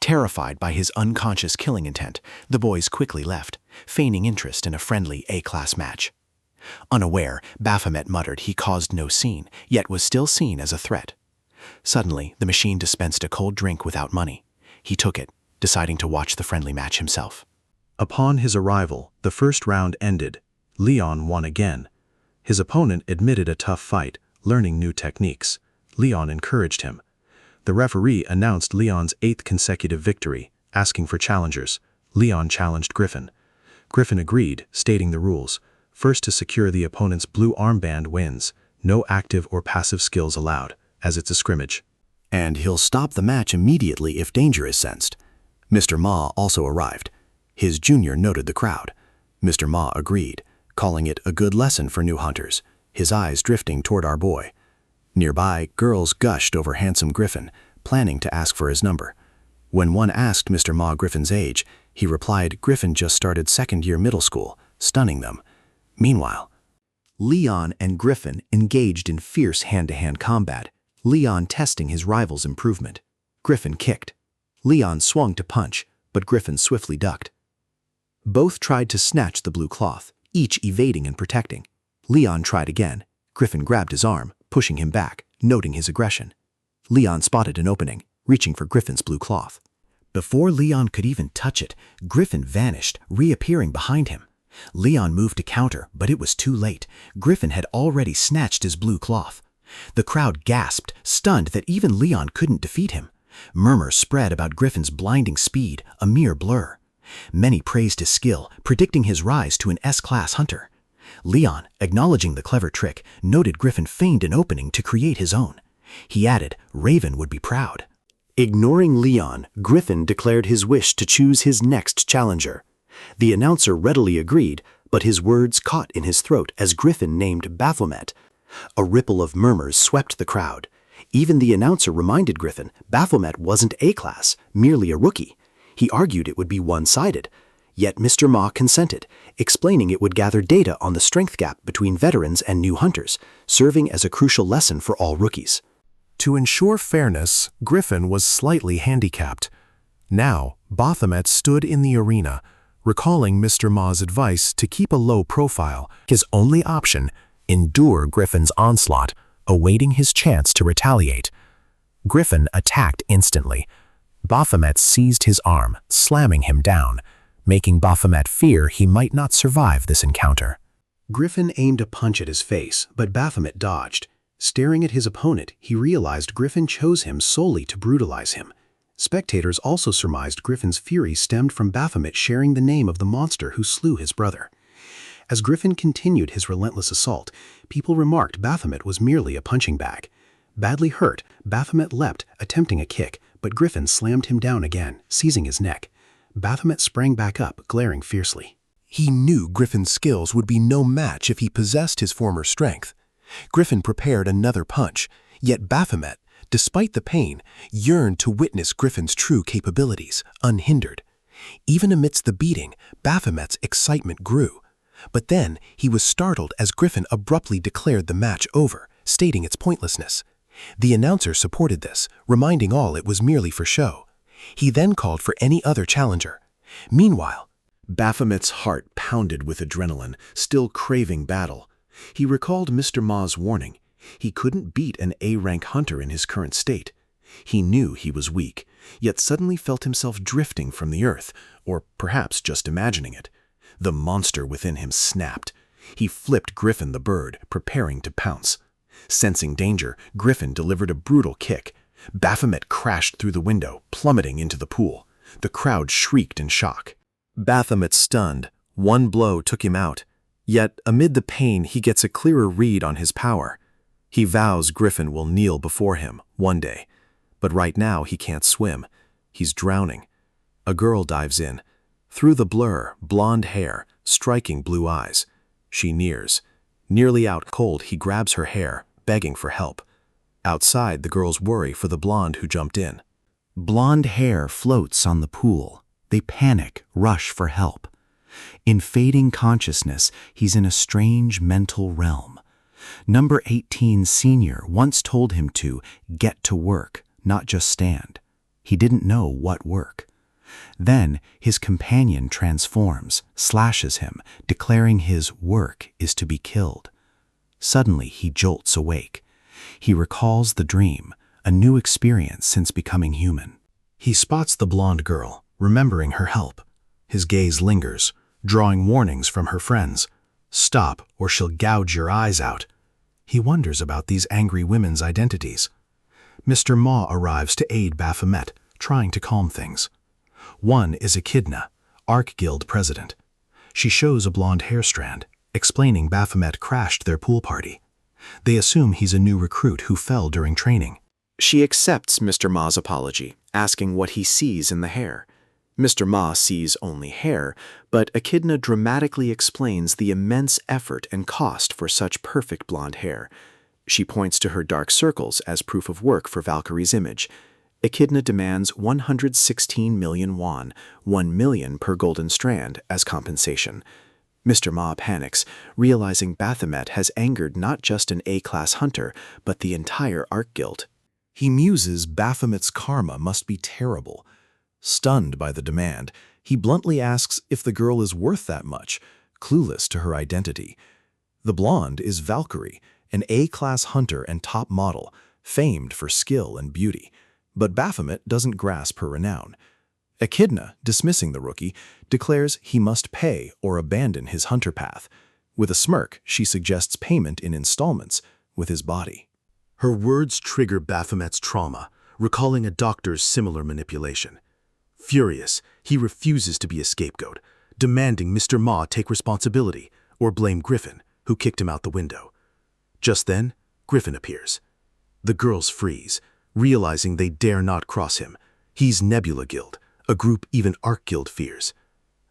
Terrified by his unconscious killing intent, the boys quickly left, feigning interest in a friendly A-class match. Unaware, Baphomet muttered he caused no scene, yet was still seen as a threat. Suddenly, the machine dispensed a cold drink without money. He took it, deciding to watch the friendly match himself. Upon his arrival, the first round ended. Leon won again. His opponent admitted a tough fight, learning new techniques. Leon encouraged him. The referee announced Leon's 8th consecutive victory, asking for challengers. Leon challenged Griffin. Griffin agreed, stating the rules. First to secure the opponent's blue armband wins. No active or passive skills allowed, as it's a scrimmage. And he'll stop the match immediately if danger is sensed. Mr. Ma also arrived. His junior noted the crowd. Mr. Ma agreed, calling it a good lesson for new hunters, his eyes drifting toward our boy. Nearby, girls gushed over handsome Griffin, planning to ask for his number. When one asked Mr. Ma Griffin's age, he replied Griffin just started second-year middle school, stunning them. Meanwhile, Leon and Griffin engaged in fierce hand-to-hand combat, Leon testing his rival's improvement. Griffin kicked. Leon swung to punch, but Griffin swiftly ducked. Both tried to snatch the blue cloth, each evading and protecting. Leon tried again. Griffin grabbed his arm, pushing him back, noting his aggression. Leon spotted an opening, reaching for Griffin's blue cloth. Before Leon could even touch it, Griffin vanished, reappearing behind him. Leon moved to counter, but it was too late. Griffin had already snatched his blue cloth. The crowd gasped, stunned that even Leon couldn't defeat him. Murmurs spread about Griffin's blinding speed, a mere blur. Many praised his skill, predicting his rise to an S-class hunter. Leon, acknowledging the clever trick, noted Griffin feigned an opening to create his own. He added, Raven would be proud. Ignoring Leon, Griffin declared his wish to choose his next challenger. The announcer readily agreed, but his words caught in his throat as Griffin named Baphomet. A ripple of murmurs swept the crowd. Even the announcer reminded Griffin Baphomet wasn't A-class, merely a rookie. He argued it would be one-sided. Yet Mr. Ma consented, explaining it would gather data on the strength gap between veterans and new hunters, serving as a crucial lesson for all rookies. To ensure fairness, Griffin was slightly handicapped. Now, Baphomet stood in the arena, recalling Mr. Ma's advice to keep a low profile. His only option, endure Griffin's onslaught, awaiting his chance to retaliate. Griffin attacked instantly. Baphomet seized his arm, slamming him down, making Baphomet fear he might not survive this encounter. Griffin aimed a punch at his face, but Baphomet dodged. Staring at his opponent, he realized Griffin chose him solely to brutalize him. Spectators also surmised Griffin's fury stemmed from Baphomet sharing the name of the monster who slew his brother. As Griffin continued his relentless assault, people remarked Baphomet was merely a punching bag. Badly hurt, Baphomet leapt, attempting a kick, but Griffin slammed him down again, seizing his neck. Baphomet sprang back up, glaring fiercely. He knew Griffin's skills would be no match if he possessed his former strength. Griffin prepared another punch, yet Baphomet, despite the pain, yearned to witness Griffin's true capabilities, unhindered. Even amidst the beating, Baphomet's excitement grew. But then he was startled as Griffin abruptly declared the match over, stating its pointlessness. The announcer supported this, reminding all it was merely for show. He then called for any other challenger. Meanwhile, Baphomet's heart pounded with adrenaline, still craving battle. He recalled Mr. Ma's warning. He couldn't beat an A-rank hunter in his current state. He knew he was weak, yet suddenly felt himself drifting from the earth, or perhaps just imagining it. The monster within him snapped. He flipped Griffin the bird, preparing to pounce. Sensing danger, Griffin delivered a brutal kick. Baphomet crashed through the window, plummeting into the pool. The crowd shrieked in shock. Baphomet stunned. One blow took him out. Yet, amid the pain, he gets a clearer read on his power. He vows Griffin will kneel before him one day. But right now he can't swim. He's drowning. A girl dives in. Through the blur, blonde hair, striking blue eyes. She nears. Nearly out cold, he grabs her hair, begging for help. Outside, the girls worry for the blonde who jumped in. Blonde hair floats on the pool. They panic, rush for help. In fading consciousness, he's in a strange mental realm. Number 18 Senior once told him to get to work, not just stand. He didn't know what work. Then his companion transforms, slashes him, declaring his work is to be killed. Suddenly he jolts awake. He recalls the dream, a new experience since becoming human. He spots the blonde girl, remembering her help. His gaze lingers, drawing warnings from her friends. Stop, or she'll gouge your eyes out. He wonders about these angry women's identities. Mr. Ma arrives to aid Baphomet, trying to calm things. One is Echidna, Arc Guild president. She shows a blonde hair strand, explaining Baphomet crashed their pool party. They assume he's a new recruit who fell during training. She accepts Mr. Ma's apology, asking what he sees in the hair. Mr. Ma sees only hair, but Echidna dramatically explains the immense effort and cost for such perfect blonde hair. She points to her dark circles as proof of work for Valkyrie's image. Echidna demands 116 million won, 1 million per golden strand, as compensation. Mr. Ma panics, realizing Baphomet has angered not just an A-class hunter, but the entire Arc Guild. He muses Baphomet's karma must be terrible. Stunned by the demand, he bluntly asks if the girl is worth that much, clueless to her identity. The blonde is Valkyrie, an A-class hunter and top model, famed for skill and beauty. But Baphomet doesn't grasp her renown. Echidna, dismissing the rookie, declares he must pay or abandon his hunter path. With a smirk, she suggests payment in installments with his body. Her words trigger Baphomet's trauma, recalling a doctor's similar manipulation. Furious, he refuses to be a scapegoat, demanding Mr. Ma take responsibility or blame Griffin, who kicked him out the window. Just then, Griffin appears. The girls freeze, realizing they dare not cross him. He's Nebula Guild, a group even Arc Guild fears.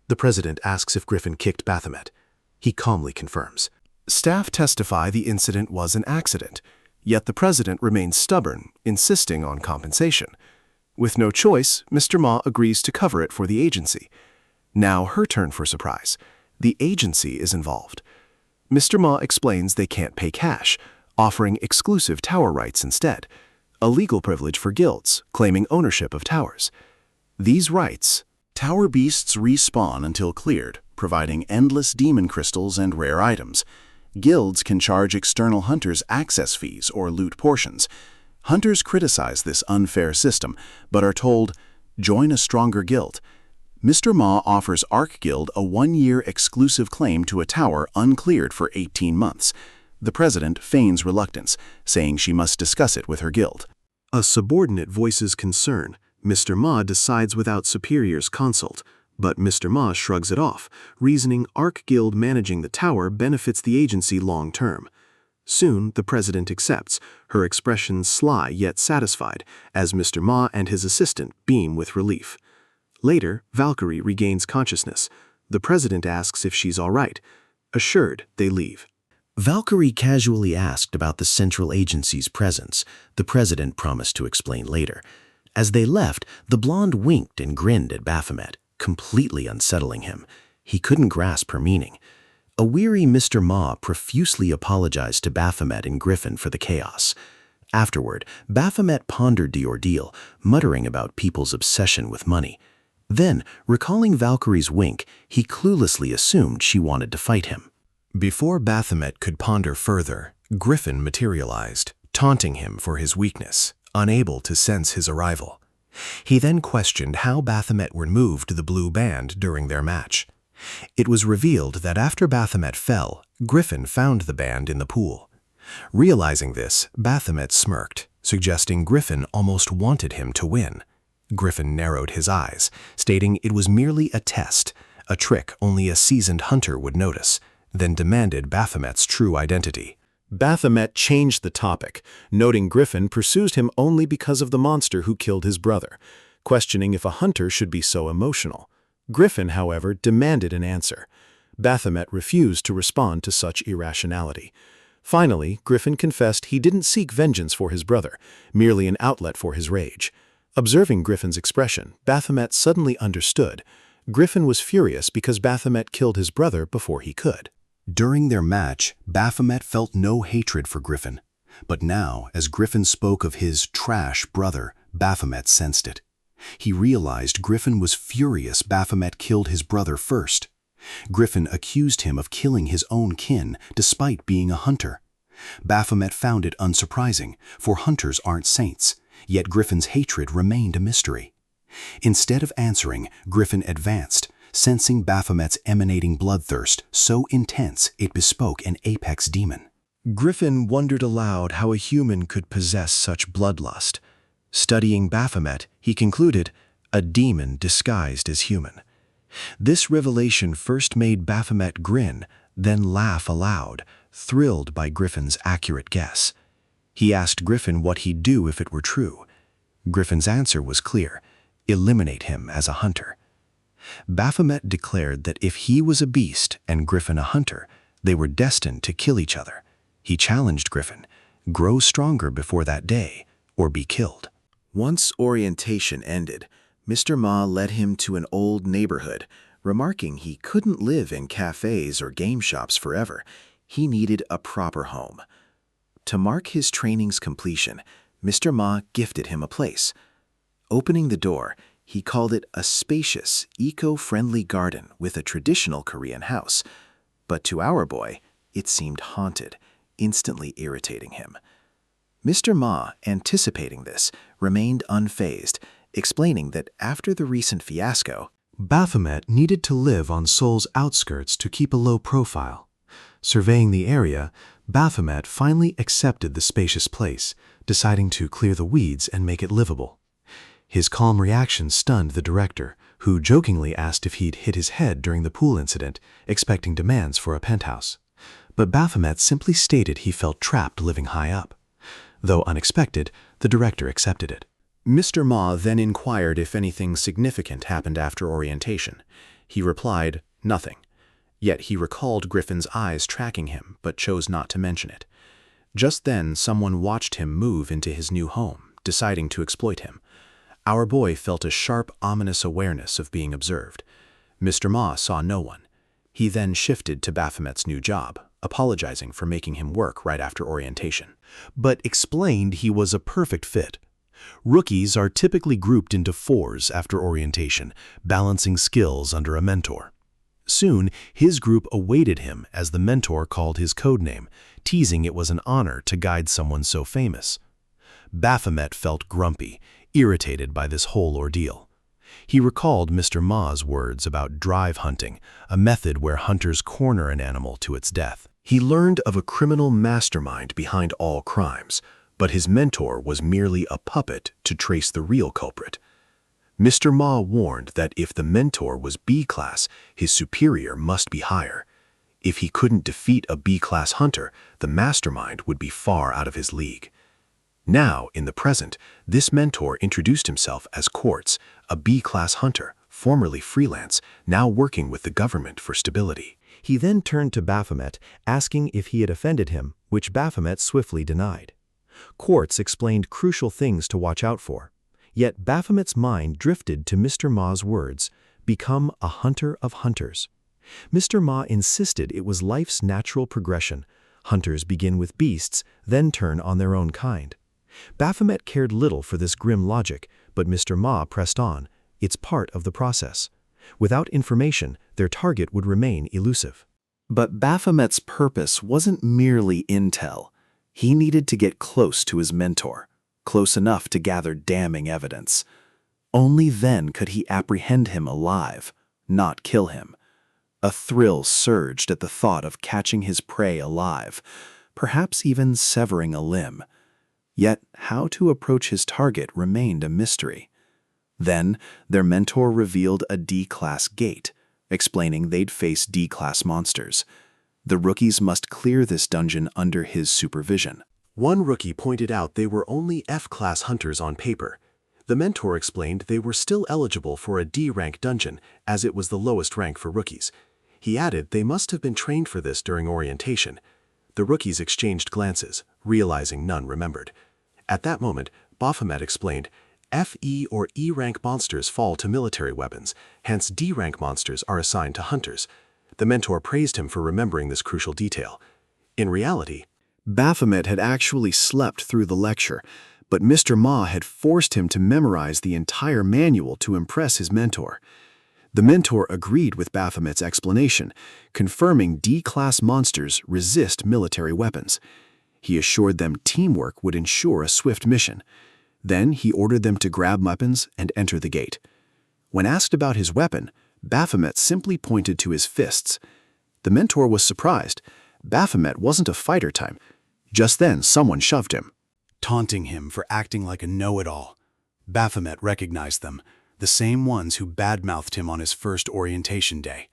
The president asks if Griffin kicked Baphomet. He calmly confirms. Staff testify the incident was an accident, yet the president remains stubborn, insisting on compensation. With no choice, Mr. Ma agrees to cover it for the agency. Now her turn for surprise. The agency is involved. Mr. Ma explains they can't pay cash, offering exclusive tower rights instead, a legal privilege for guilds, claiming ownership of towers. These rights, Tower beasts respawn until cleared, providing endless demon crystals and rare items. Guilds can charge external hunters access fees or loot portions. Hunters criticize this unfair system, but are told, join a stronger guild. Mr. Ma offers Arc Guild a 1-year exclusive claim to a tower uncleared for 18 months. The president feigns reluctance, saying she must discuss it with her guild. A subordinate voices concern. Mr. Ma decides without superior's consult, but Mr. Ma shrugs it off, reasoning Arc Guild managing the tower benefits the agency long-term. Soon, the president accepts, her expression sly yet satisfied, as Mr. Ma and his assistant beam with relief. Later, Valkyrie regains consciousness. The president asks if she's all right. Assured, they leave. Valkyrie casually asked about the central agency's presence. The president promised to explain later. As they left, the blonde winked and grinned at Baphomet, completely unsettling him. He couldn't grasp her meaning. A weary Mr. Ma profusely apologized to Baphomet and Griffin for the chaos. Afterward, Baphomet pondered the ordeal, muttering about people's obsession with money. Then, recalling Valkyrie's wink, he cluelessly assumed she wanted to fight him. Before Baphomet could ponder further, Griffin materialized, taunting him for his weakness, unable to sense his arrival. He then questioned how Baphomet removed the blue band during their match. It was revealed that after Baphomet fell, Griffin found the band in the pool. Realizing this, Baphomet smirked, suggesting Griffin almost wanted him to win. Griffin narrowed his eyes, stating it was merely a test, a trick only a seasoned hunter would notice, then demanded Baphomet's true identity. Baphomet changed the topic, noting Griffin pursues him only because of the monster who killed his brother, questioning if a hunter should be so emotional. Griffin, however, demanded an answer. Baphomet refused to respond to such irrationality. Finally, Griffin confessed he didn't seek vengeance for his brother, merely an outlet for his rage. Observing Griffin's expression, Baphomet suddenly understood. Griffin was furious because Baphomet killed his brother before he could. During their match, Baphomet felt no hatred for Griffin. But now, as Griffin spoke of his trash brother, Baphomet sensed it. He realized Griffin was furious Baphomet killed his brother first. Griffin accused him of killing his own kin despite being a hunter. Baphomet found it unsurprising, for hunters aren't saints, yet Griffin's hatred remained a mystery. Instead of answering, Griffin advanced, sensing Baphomet's emanating bloodthirst so intense it bespoke an apex demon. Griffin wondered aloud how a human could possess such bloodlust. Studying Baphomet, he concluded, a demon disguised as human. This revelation first made Baphomet grin, then laugh aloud, thrilled by Griffin's accurate guess. He asked Griffin what he'd do if it were true. Griffin's answer was clear: eliminate him as a hunter. Baphomet declared that if he was a beast and Griffin a hunter, they were destined to kill each other. He challenged Griffin, grow stronger before that day, or be killed. Once orientation ended, Mr. Ma led him to an old neighborhood, remarking he couldn't live in cafes or game shops forever. He needed a proper home. To mark his training's completion, Mr. Ma gifted him a place. Opening the door, he called it a spacious, eco-friendly garden with a traditional Korean house. But to our boy, it seemed haunted, instantly irritating him. Mr. Ma, anticipating this, remained unfazed, explaining that after the recent fiasco, Baphomet needed to live on Seoul's outskirts to keep a low profile. Surveying the area, Baphomet finally accepted the spacious place, deciding to clear the weeds and make it livable. His calm reaction stunned the director, who jokingly asked if he'd hit his head during the pool incident, expecting demands for a penthouse. But Baphomet simply stated he felt trapped living high up. Though unexpected, the director accepted it. Mr. Ma then inquired if anything significant happened after orientation. He replied, nothing. Yet he recalled Griffin's eyes tracking him, but chose not to mention it. Just then, someone watched him move into his new home, deciding to exploit him. Our boy felt a sharp, ominous awareness of being observed. Mr. Ma saw no one. He then shifted to Baphomet's new job, apologizing for making him work right after orientation, but explained he was a perfect fit. Rookies are typically grouped into fours after orientation, balancing skills under a mentor. Soon, his group awaited him as the mentor called his codename, teasing it was an honor to guide someone so famous. Baphomet felt grumpy, irritated by this whole ordeal. He recalled Mr. Ma's words about drive hunting, a method where hunters corner an animal to its death. He learned of a criminal mastermind behind all crimes, but his mentor was merely a puppet to trace the real culprit. Mr. Ma warned that if the mentor was B-class, his superior must be higher. If he couldn't defeat a B-class hunter, the mastermind would be far out of his league. Now, in the present, this mentor introduced himself as Quartz, a B-class hunter, formerly freelance, now working with the government for stability. He then turned to Baphomet, asking if he had offended him, which Baphomet swiftly denied. Quartz explained crucial things to watch out for. Yet Baphomet's mind drifted to Mr. Ma's words, become a hunter of hunters. Mr. Ma insisted it was life's natural progression. Hunters begin with beasts, then turn on their own kind. Baphomet cared little for this grim logic, but Mr. Ma pressed on. It's part of the process. Without information, their target would remain elusive. But Baphomet's purpose wasn't merely intel. He needed to get close to his mentor. close enough to gather damning evidence. Only then could he apprehend him alive, not kill him. A thrill surged at the thought of catching his prey alive, perhaps even severing a limb. Yet how to approach his target remained a mystery. Then their mentor revealed a D-class gate, explaining they'd face D-class monsters. The rookies must clear this dungeon under his supervision. One rookie pointed out they were only F-class hunters on paper. The mentor explained they were still eligible for a D-rank dungeon, as it was the lowest rank for rookies. He added they must have been trained for this during orientation. The rookies exchanged glances, realizing none remembered. At that moment, Baphomet explained, FE or E-rank monsters fall to military weapons, hence D-rank monsters are assigned to hunters. The mentor praised him for remembering this crucial detail. In reality, Baphomet had actually slept through the lecture, but Mr. Ma had forced him to memorize the entire manual to impress his mentor. The mentor agreed with Baphomet's explanation, confirming D-class monsters resist military weapons. He assured them teamwork would ensure a swift mission. Then he ordered them to grab weapons and enter the gate. When asked about his weapon, Baphomet simply pointed to his fists. The mentor was surprised. Baphomet wasn't a fighter type. Just then, someone shoved him, taunting him for acting like a know-it-all. Baphomet recognized them, the same ones who badmouthed him on his first orientation day.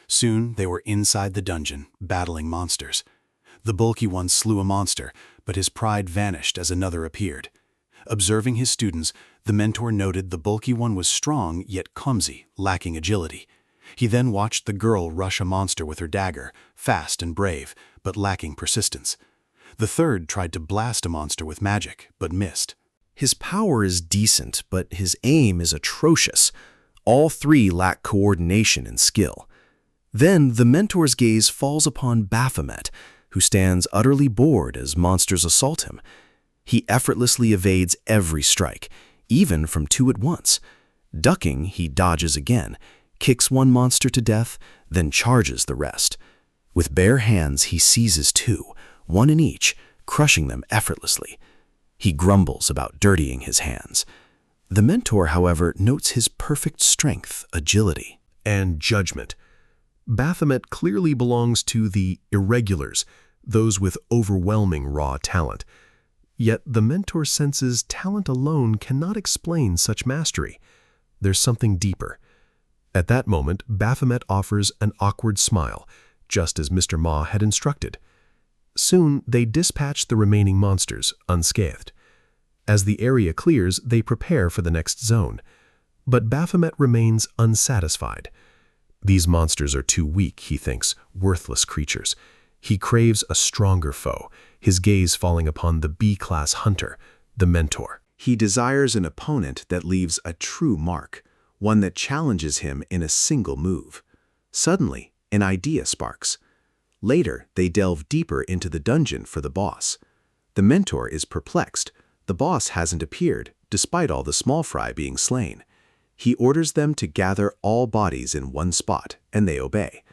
Soon they were inside the dungeon, battling monsters. The bulky one slew a monster, but his pride vanished as another appeared. Observing his students, the mentor noted the bulky one was strong yet clumsy, lacking agility. He then watched the girl rush a monster with her dagger, fast and brave, but lacking persistence. The third tried to blast a monster with magic, but missed. His power is decent, but his aim is atrocious. All three lack coordination and skill. Then the mentor's gaze falls upon Baphomet, who stands utterly bored as monsters assault him. He effortlessly evades every strike, even from two at once. Ducking, he dodges again, kicks one monster to death, then charges the rest. With bare hands, he seizes two, one in each, crushing them effortlessly. He grumbles about dirtying his hands. The mentor, however, notes his perfect strength, agility, and judgment. Baphomet clearly belongs to the irregulars, those with overwhelming raw talent. Yet the mentor senses talent alone cannot explain such mastery. There's something deeper. At that moment, Baphomet offers an awkward smile, just as Mr. Ma had instructed. Soon, they dispatch the remaining monsters, unscathed. As the area clears, they prepare for the next zone. But Baphomet remains unsatisfied. These monsters are too weak, he thinks, worthless creatures. He craves a stronger foe, his gaze falling upon the B-class hunter, the mentor. He desires an opponent that leaves a true mark, one that challenges him in a single move. Suddenly, an idea sparks. Later, they delve deeper into the dungeon for the boss. The mentor is perplexed. The boss hasn't appeared, despite all the small fry being slain. He orders them to gather all bodies in one spot, and they obey.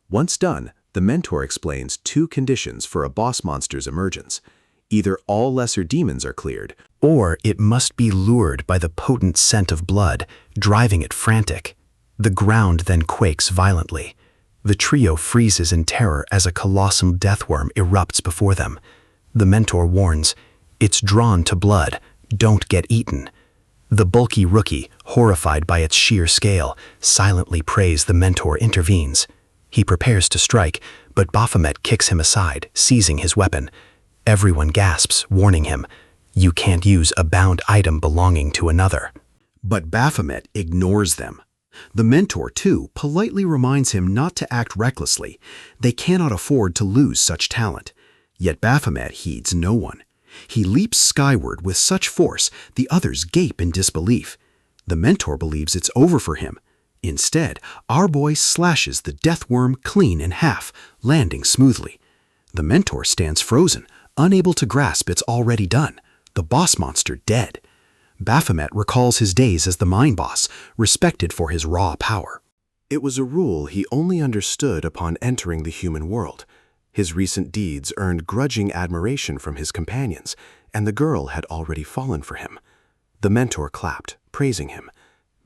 Once done, the mentor explains two conditions for a boss monster's emergence. Either all lesser demons are cleared, or it must be lured by the potent scent of blood, driving it frantic. The ground then quakes violently. The trio freezes in terror as a colossal deathworm erupts before them. The mentor warns, "It's drawn to blood. Don't get eaten." The bulky rookie, horrified by its sheer scale, silently prays the mentor intervenes. He prepares to strike, but Baphomet kicks him aside, seizing his weapon. Everyone gasps, warning him, "You can't use a bound item belonging to another." But Baphomet ignores them. The mentor, too, politely reminds him not to act recklessly. They cannot afford to lose such talent. Yet Baphomet heeds no one. He leaps skyward with such force, the others gape in disbelief. The mentor believes it's over for him. Instead, our boy slashes the death worm clean in half, landing smoothly. The mentor stands frozen, unable to grasp it's already done. The boss monster dead. Baphomet recalls his days as the mine boss, respected for his raw power. It was a rule he only understood upon entering the human world. His recent deeds earned grudging admiration from his companions, and the girl had already fallen for him. The mentor clapped, praising him.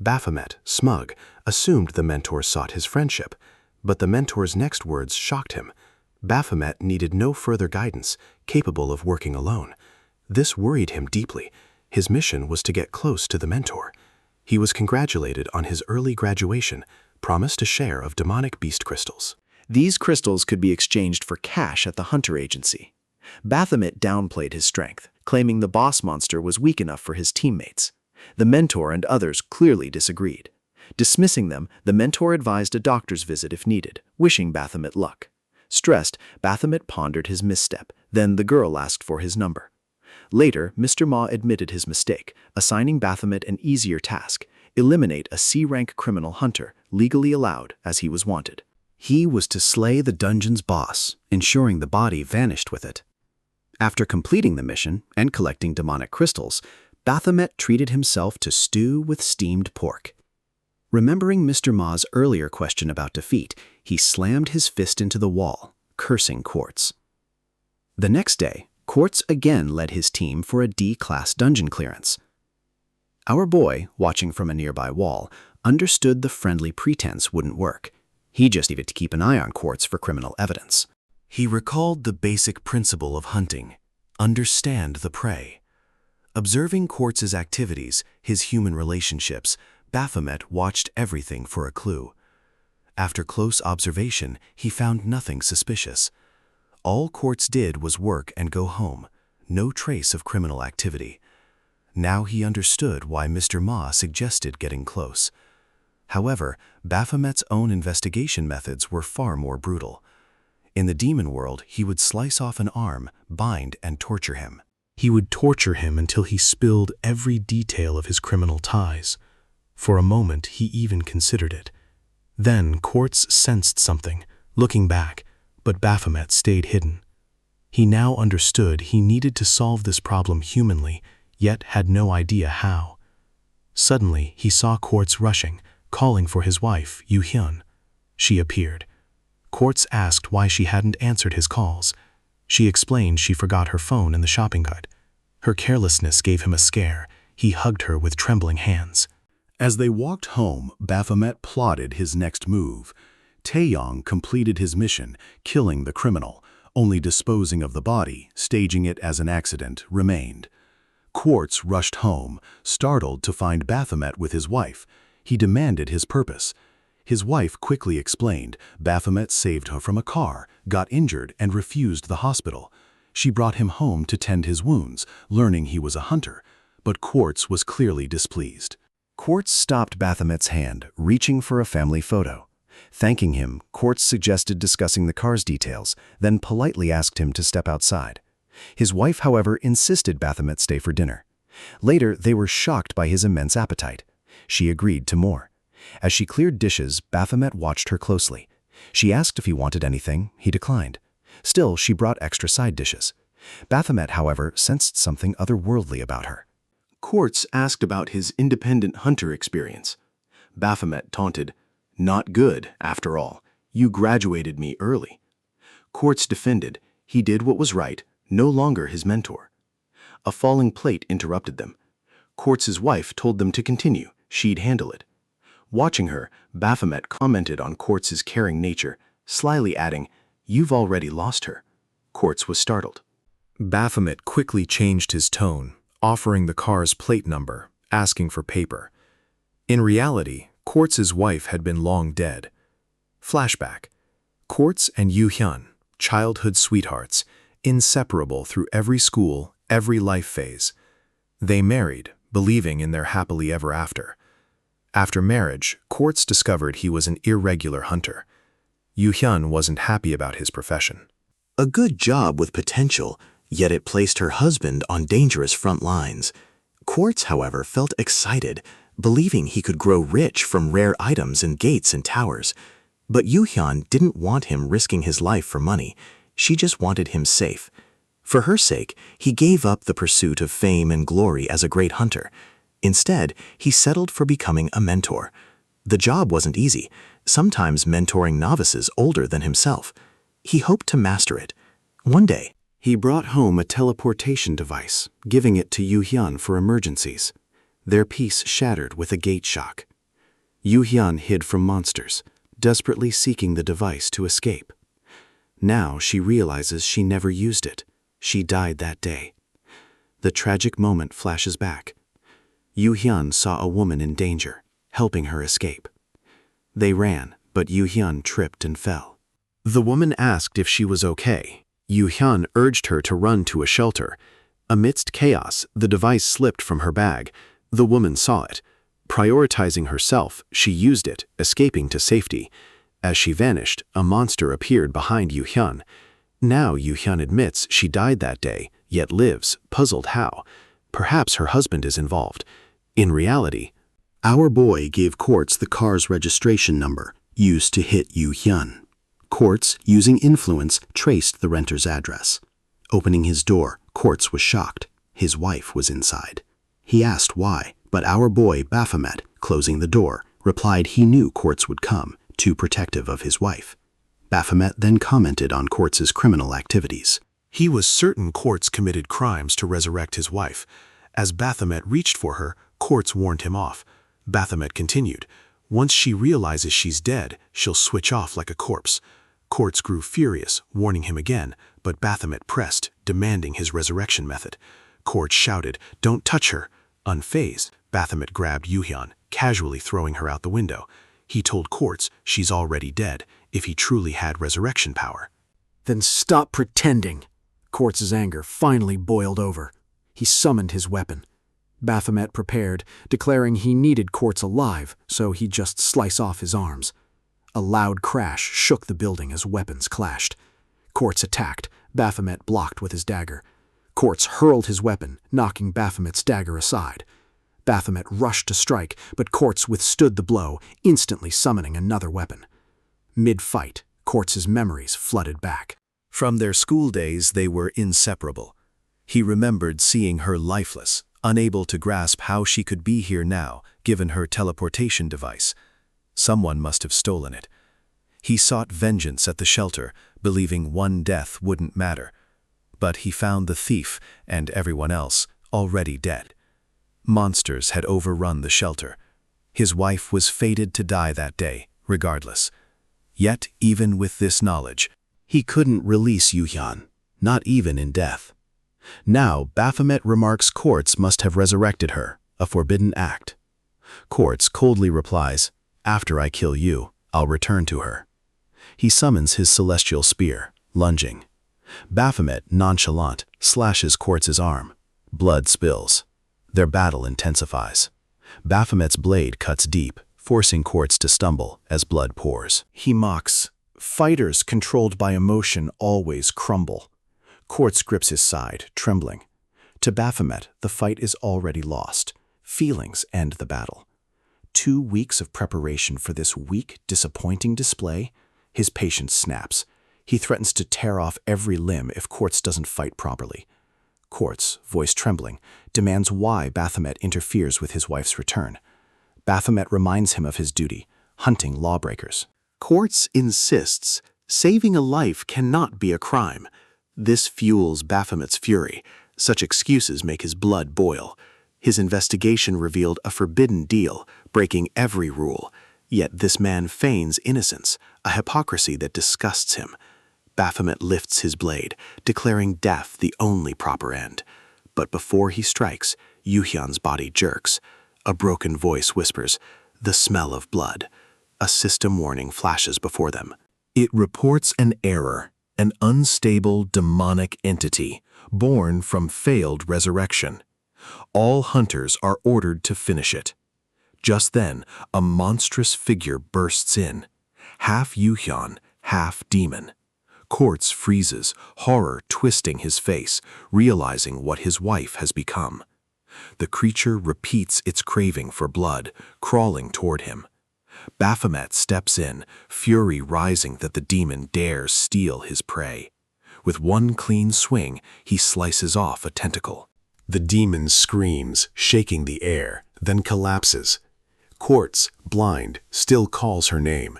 Baphomet, smug, assumed the mentor sought his friendship, but the mentor's next words shocked him. Baphomet needed no further guidance, capable of working alone. This worried him deeply. His mission was to get close to the mentor. He was congratulated on his early graduation, promised a share of demonic beast crystals. These crystals could be exchanged for cash at the hunter agency. Baphomet downplayed his strength, claiming the boss monster was weak enough for his teammates. The mentor and others clearly disagreed. Dismissing them, the mentor advised a doctor's visit if needed, wishing Baphomet luck. Stressed, Baphomet pondered his misstep. Then the girl asked for his number. Later, Mr. Ma admitted his mistake, assigning Baphomet an easier task: eliminate a C-rank criminal hunter, legally allowed as he was wanted. He was to slay the dungeon's boss, ensuring the body vanished with it. After completing the mission and collecting demonic crystals, Baphomet treated himself to stew with steamed pork. Remembering Mr. Ma's earlier question about defeat, he slammed his fist into the wall, cursing Quartz. The next day, Quartz again led his team for a D-class dungeon clearance. Our boy, watching from a nearby wall, understood the friendly pretense wouldn't work. He just needed to keep an eye on Quartz for criminal evidence. He recalled the basic principle of hunting: understand the prey. Observing Quartz's activities, his human relationships, Baphomet watched everything for a clue. After close observation, he found nothing suspicious. All Quartz did was work and go home, no trace of criminal activity. Now he understood why Mr. Ma suggested getting close. However, Baphomet's own investigation methods were far more brutal. In the demon world, he would slice off an arm, bind, and torture him. He would torture him until he spilled every detail of his criminal ties. For a moment, he even considered it. Then Quartz sensed something, looking back, but Baphomet stayed hidden. He now understood he needed to solve this problem humanly, yet had no idea how. Suddenly, he saw Quartz rushing, calling for his wife, Yu-hyun. She appeared. Quartz asked why she hadn't answered his calls. She explained she forgot her phone in the shopping cart. Her carelessness gave him a scare. He hugged her with trembling hands. As they walked home, Baphomet plotted his next move. Taeyong completed his mission, killing the criminal. Only disposing of the body, staging it as an accident, remained. Quartz rushed home, startled to find Baphomet with his wife. He demanded his purpose. His wife quickly explained Baphomet saved her from a car, got injured, and refused the hospital. She brought him home to tend his wounds, learning he was a hunter, but Quartz was clearly displeased. Quartz stopped Baphomet's hand, reaching for a family photo. Thanking him, Quartz suggested discussing the car's details, then politely asked him to step outside. His wife, however, insisted Baphomet stay for dinner. Later, they were shocked by his immense appetite. She agreed to more. As she cleared dishes, Baphomet watched her closely. She asked if he wanted anything. He declined. Still, she brought extra side dishes. Baphomet, however, sensed something otherworldly about her. Quartz asked about his independent hunter experience. Baphomet taunted, "Not good, after all. You graduated me early." Quartz defended, he did what was right, no longer his mentor. A falling plate interrupted them. Quartz's wife told them to continue, she'd handle it. Watching her, Baphomet commented on Quartz's caring nature, slyly adding, "You've already lost her." Quartz was startled. Baphomet quickly changed his tone, offering the car's plate number, asking for paper. In reality, Quartz's wife had been long dead. Flashback. Quartz and Yu-hyun, childhood sweethearts, inseparable through every school, every life phase. They married, believing in their happily ever after. After marriage, Quartz discovered he was an irregular hunter. Yu-hyun wasn't happy about his profession. A good job with potential, yet it placed her husband on dangerous front lines. Quartz, however, felt excited, believing he could grow rich from rare items and gates and towers. But Yu-hyun didn't want him risking his life for money. She just wanted him safe. For her sake, he gave up the pursuit of fame and glory as a great hunter. Instead, he settled for becoming a mentor. The job wasn't easy, sometimes mentoring novices older than himself. He hoped to master it. One day, He brought home a teleportation device, giving it to Yu Hyun for emergencies. Their peace shattered with a gate shock. Yu Hyun hid from monsters, desperately seeking the device to escape. Now she realizes she never used it. She died that day. The tragic moment flashes back. Yu Hyun saw a woman in danger, helping her escape. They ran, but Yu Hyun tripped and fell. The woman asked if she was okay. Yu Hyun urged her to run to a shelter. Amidst chaos, the device slipped from her bag. The woman saw it. Prioritizing herself, she used it, escaping to safety. As she vanished, a monster appeared behind Yu Hyun. Now Yu Hyun admits she died that day, yet lives, puzzled how. Perhaps her husband is involved. In reality, our boy gave Quartz the car's registration number, used to hit Yu Hyun. Quartz, using influence, traced the renter's address. Opening his door, Quartz was shocked. His wife was inside. He asked why, but our boy Baphomet, closing the door, replied he knew Quartz would come, too protective of his wife. Baphomet then commented on Quartz's criminal activities. He was certain Quartz committed crimes to resurrect his wife. As Baphomet reached for her, Quartz warned him off. Baphomet continued, "Once she realizes she's dead, she'll switch off like a corpse." Quartz grew furious, warning him again, but Baphomet pressed, demanding his resurrection method. Quartz shouted, "Don't touch her!" Unfazed, Baphomet grabbed Yu Hyun, casually throwing her out the window. He told Quartz she's already dead, if he truly had resurrection power. Then stop pretending. Quartz's anger finally boiled over. He summoned his weapon. Baphomet prepared, declaring he needed Quartz alive, so he'd just slice off his arms. A loud crash shook the building as weapons clashed. Quartz attacked, Baphomet blocked with his dagger. Quartz hurled his weapon, knocking Baphomet's dagger aside. Baphomet rushed to strike, but Quartz withstood the blow, instantly summoning another weapon. Mid-fight, Quartz's memories flooded back. From their school days, they were inseparable. He remembered seeing her lifeless, unable to grasp how she could be here now, given her teleportation device. Someone must have stolen it. He sought vengeance at the shelter, believing one death wouldn't matter. But he found the thief, and everyone else, already dead. Monsters had overrun the shelter. His wife was fated to die that day, regardless. Yet, even with this knowledge, he couldn't release Yu Hyun, not even in death. Now, Baphomet remarks Quartz must have resurrected her, a forbidden act. Quartz coldly replies, "After I kill you, I'll return to her." He summons his celestial spear, lunging. Baphomet, nonchalant, slashes Quartz's arm. Blood spills. Their battle intensifies. Baphomet's blade cuts deep, forcing Quartz to stumble as blood pours. He mocks, "Fighters controlled by emotion always crumble." Quartz grips his side, trembling. To Baphomet, the fight is already lost. Feelings end the battle. 2 weeks of preparation for this weak, disappointing display? His patience snaps. He threatens to tear off every limb if Quartz doesn't fight properly. Quartz, voice trembling, demands why Baphomet interferes with his wife's return. Baphomet reminds him of his duty, hunting lawbreakers. Quartz insists, saving a life cannot be a crime. This fuels Baphomet's fury. Such excuses make his blood boil. His investigation revealed a forbidden deal, breaking every rule. Yet this man feigns innocence, a hypocrisy that disgusts him. Baphomet lifts his blade, declaring death the only proper end. But before he strikes, Yu Hyun's body jerks. A broken voice whispers, "The smell of blood." A system warning flashes before them. It reports an error, an unstable demonic entity, born from failed resurrection. All hunters are ordered to finish it. Just then, a monstrous figure bursts in, half Yu Hyun, half demon. Quartz freezes, horror twisting his face, realizing what his wife has become. The creature repeats its craving for blood, crawling toward him. Baphomet steps in, fury rising that the demon dares steal his prey. With one clean swing, he slices off a tentacle. The demon screams, shaking the air, then collapses. Quartz, blind, still calls her name.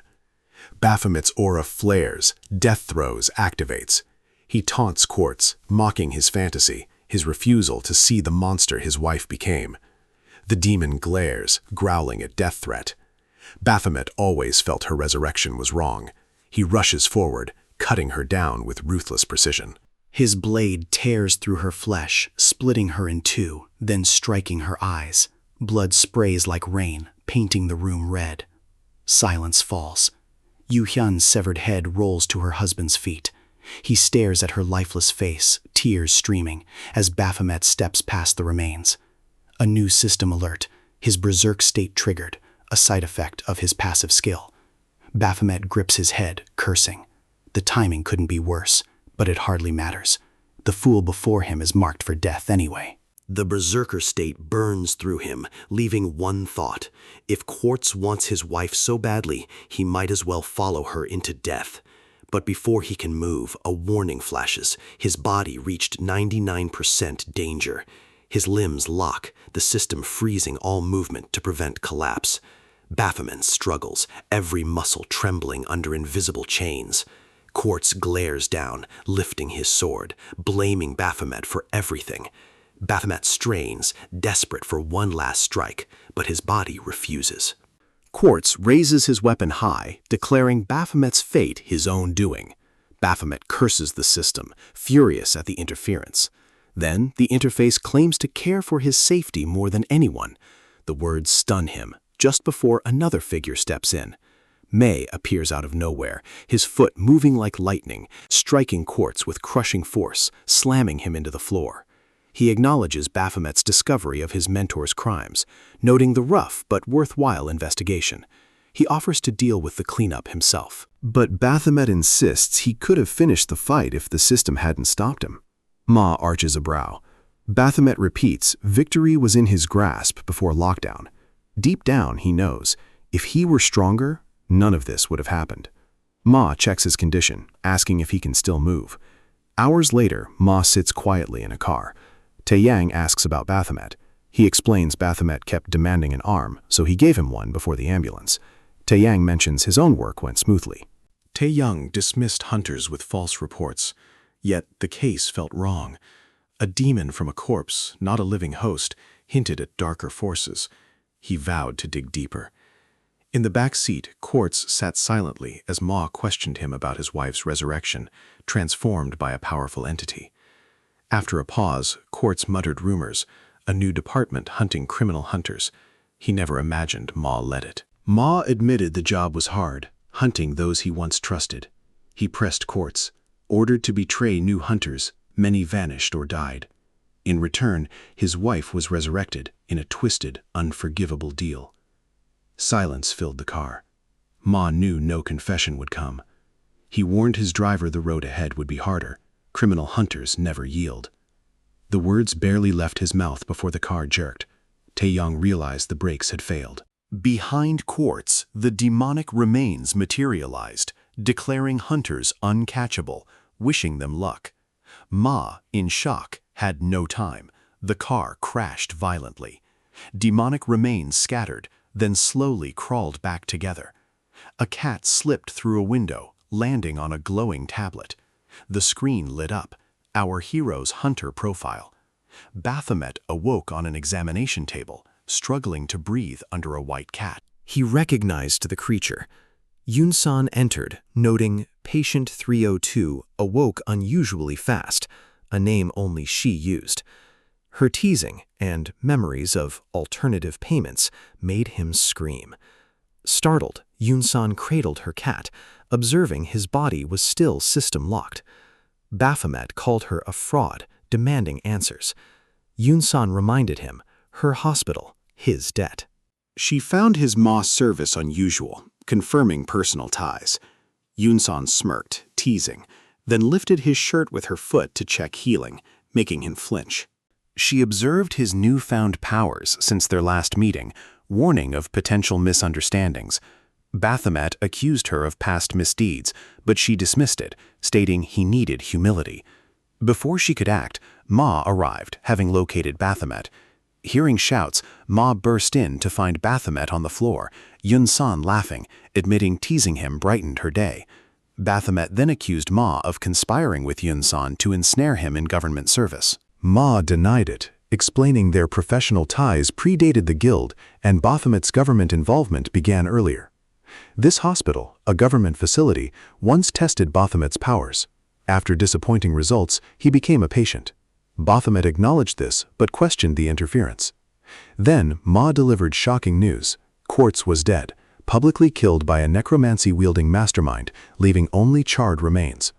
Baphomet's aura flares, death throes activates. He taunts Quartz, mocking his fantasy, his refusal to see the monster his wife became. The demon glares, growling at death threat. Baphomet always felt her resurrection was wrong. He rushes forward, cutting her down with ruthless precision. His blade tears through her flesh, splitting her in two, then striking her eyes. Blood sprays like rain, painting the room red. Silence falls. Yu Hyun's severed head rolls to her husband's feet. He stares at her lifeless face, tears streaming, as Baphomet steps past the remains. A new system alert, his berserk state triggered, a side effect of his passive skill. Baphomet grips his head, cursing. The timing couldn't be worse, but it hardly matters. The fool before him is marked for death anyway. The berserker state burns through him, leaving one thought. If Quartz wants his wife so badly, he might as well follow her into death. But before he can move, a warning flashes. His body reached 99% danger. His limbs lock, the system freezing all movement to prevent collapse. Baphomet struggles, every muscle trembling under invisible chains. Quartz glares down, lifting his sword, blaming Baphomet for everything. Baphomet strains, desperate for one last strike, but his body refuses. Quartz raises his weapon high, declaring Baphomet's fate his own doing. Baphomet curses the system, furious at the interference. Then, the interface claims to care for his safety more than anyone. The words stun him, just before another figure steps in. Mei appears out of nowhere, his foot moving like lightning, striking Quartz with crushing force, slamming him into the floor. He acknowledges Baphomet's discovery of his mentor's crimes, noting the rough but worthwhile investigation. He offers to deal with the cleanup himself. But Baphomet insists he could have finished the fight if the system hadn't stopped him. Ma arches a brow. Baphomet repeats victory was in his grasp before lockdown. Deep down, he knows, if he were stronger, none of this would have happened. Ma checks his condition, asking if he can still move. Hours later, Ma sits quietly in a car. Taeyang asks about Baphomet. He explains Baphomet kept demanding an arm, so he gave him one before the ambulance. Taeyang mentions his own work went smoothly. Taeyang dismissed hunters with false reports, yet the case felt wrong. A demon from a corpse, not a living host, hinted at darker forces. He vowed to dig deeper. In the back seat, Quartz sat silently as Ma questioned him about his wife's resurrection, transformed by a powerful entity. After a pause, Quartz muttered rumors, a new department hunting criminal hunters. He never imagined Ma led it. Ma admitted the job was hard, hunting those he once trusted. He pressed Quartz. Ordered to betray new hunters, many vanished or died. In return, his wife was resurrected in a twisted, unforgivable deal. Silence filled the car. Ma knew no confession would come. He warned his driver the road ahead would be harder. Criminal hunters never yield. The words barely left his mouth before the car jerked. Taeyang realized the brakes had failed. Behind Quartz, the demonic remains materialized, declaring hunters uncatchable, wishing them luck. Ma, in shock, had no time. The car crashed violently. Demonic remains scattered, then slowly crawled back together. A cat slipped through a window, landing on a glowing tablet. The screen lit up, our hero's hunter profile. Baphomet awoke on an examination table, struggling to breathe under a white cat. He recognized the creature. Yunsan entered, noting Patient 302 awoke unusually fast, a name only she used. Her teasing and memories of alternative payments made him scream. Startled, Yunsan cradled her cat, observing his body was still system-locked. Baphomet called her a fraud, demanding answers. Yunsan reminded him, her hospital, his debt. She found his Ma service unusual, confirming personal ties. Yunsan smirked, teasing, then lifted his shirt with her foot to check healing, making him flinch. She observed his newfound powers since their last meeting, warning of potential misunderstandings. Baphomet accused her of past misdeeds, but she dismissed it, stating he needed humility. Before she could act, Ma arrived, having located Baphomet. Hearing shouts, Ma burst in to find Baphomet on the floor, Yunsan laughing, admitting teasing him brightened her day. Baphomet then accused Ma of conspiring with Yun-san to ensnare him in government service. Ma denied it, explaining their professional ties predated the guild and Baphomet's government involvement began earlier. This hospital, a government facility, once tested Baphomet's powers. After disappointing results, he became a patient. Baphomet acknowledged this but questioned the interference. Then Ma delivered shocking news. Quartz was dead, publicly killed by a necromancy-wielding mastermind, leaving only charred remains.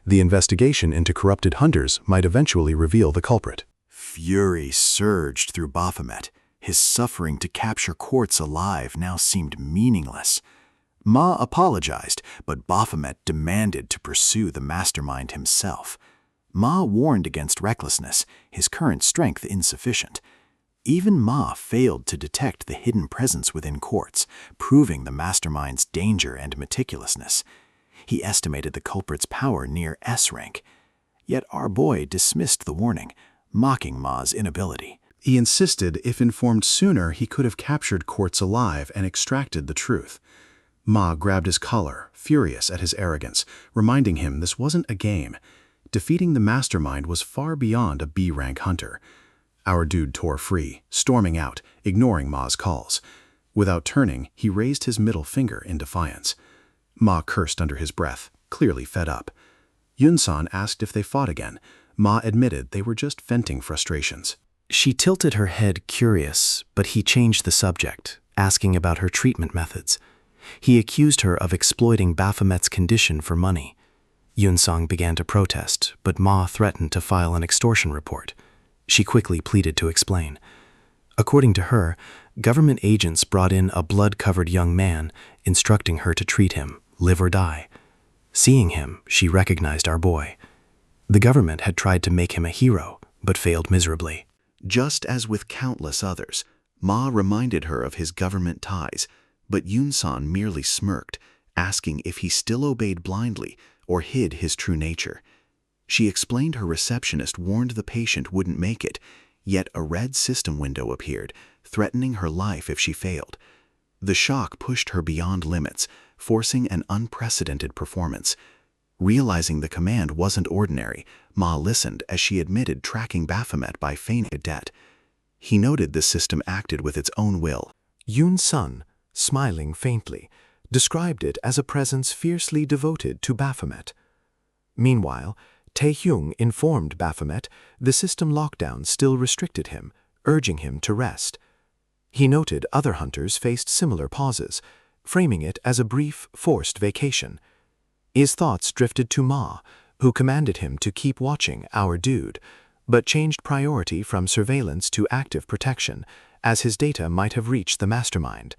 The investigation into corrupted hunters might eventually reveal the culprit. Fury surged through Baphomet. His suffering to capture Quartz alive now seemed meaningless. Ma apologized, but Baphomet demanded to pursue the mastermind himself. Ma warned against recklessness, his current strength insufficient. Even Ma failed to detect the hidden presence within Quartz, proving the mastermind's danger and meticulousness. He estimated the culprit's power near S rank. Yet our boy dismissed the warning, mocking Ma's inability. He insisted if informed sooner he could have captured Quartz alive and extracted the truth. Ma grabbed his collar, furious at his arrogance, reminding him this wasn't a game. Defeating the mastermind was far beyond a B-rank hunter. Our dude tore free, storming out, ignoring Ma's calls. Without turning, he raised his middle finger in defiance. Ma cursed under his breath, clearly fed up. Yun-san asked if they fought again. Ma admitted they were just venting frustrations. She tilted her head, curious, but he changed the subject, asking about her treatment methods. He accused her of exploiting Baphomet's condition for money. Yun-sang began to protest, but Ma threatened to file an extortion report. She quickly pleaded to explain. According to her, government agents brought in a blood-covered young man, instructing her to treat him, live or die. Seeing him, she recognized our boy. The government had tried to make him a hero, but failed miserably. Just as with countless others, Ma reminded her of his government ties, but Yun-san merely smirked, asking if he still obeyed blindly or hid his true nature. She explained her receptionist warned the patient wouldn't make it, yet a red system window appeared, threatening her life if she failed. The shock pushed her beyond limits, forcing an unprecedented performance. Realizing the command wasn't ordinary, Ma listened as she admitted tracking Baphomet by feigning debt. He noted the system acted with its own will. Yun-sun, smiling faintly, described it as a presence fiercely devoted to Baphomet. Meanwhile, Tae-hyung informed Baphomet the system lockdown still restricted him, urging him to rest. He noted other hunters faced similar pauses, framing it as a brief, forced vacation. His thoughts drifted to Ma, who commanded him to keep watching our dude, but changed priority from surveillance to active protection, as his data might have reached the mastermind.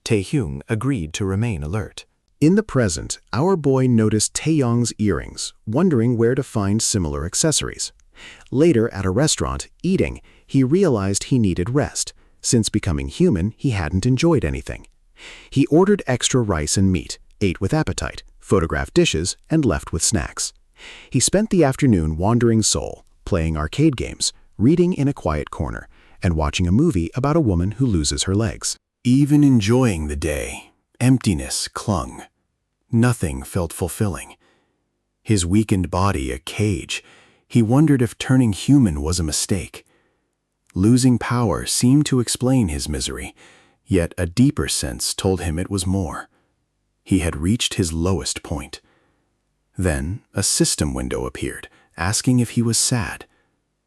Tae-hyung agreed to remain alert. In the present, our boy noticed Taeyong's earrings, wondering where to find similar accessories. Later, at a restaurant, eating, he realized he needed rest. Since becoming human, he hadn't enjoyed anything. He ordered extra rice and meat, ate with appetite, photographed dishes, and left with snacks. He spent the afternoon wandering Seoul, playing arcade games, reading in a quiet corner, and watching a movie about a woman who loses her legs. Even enjoying the day, emptiness clung. Nothing felt fulfilling. His weakened body a cage, he wondered if turning human was a mistake. Losing power seemed to explain his misery, yet a deeper sense told him it was more. He had reached his lowest point. Then a system window appeared, asking if he was sad.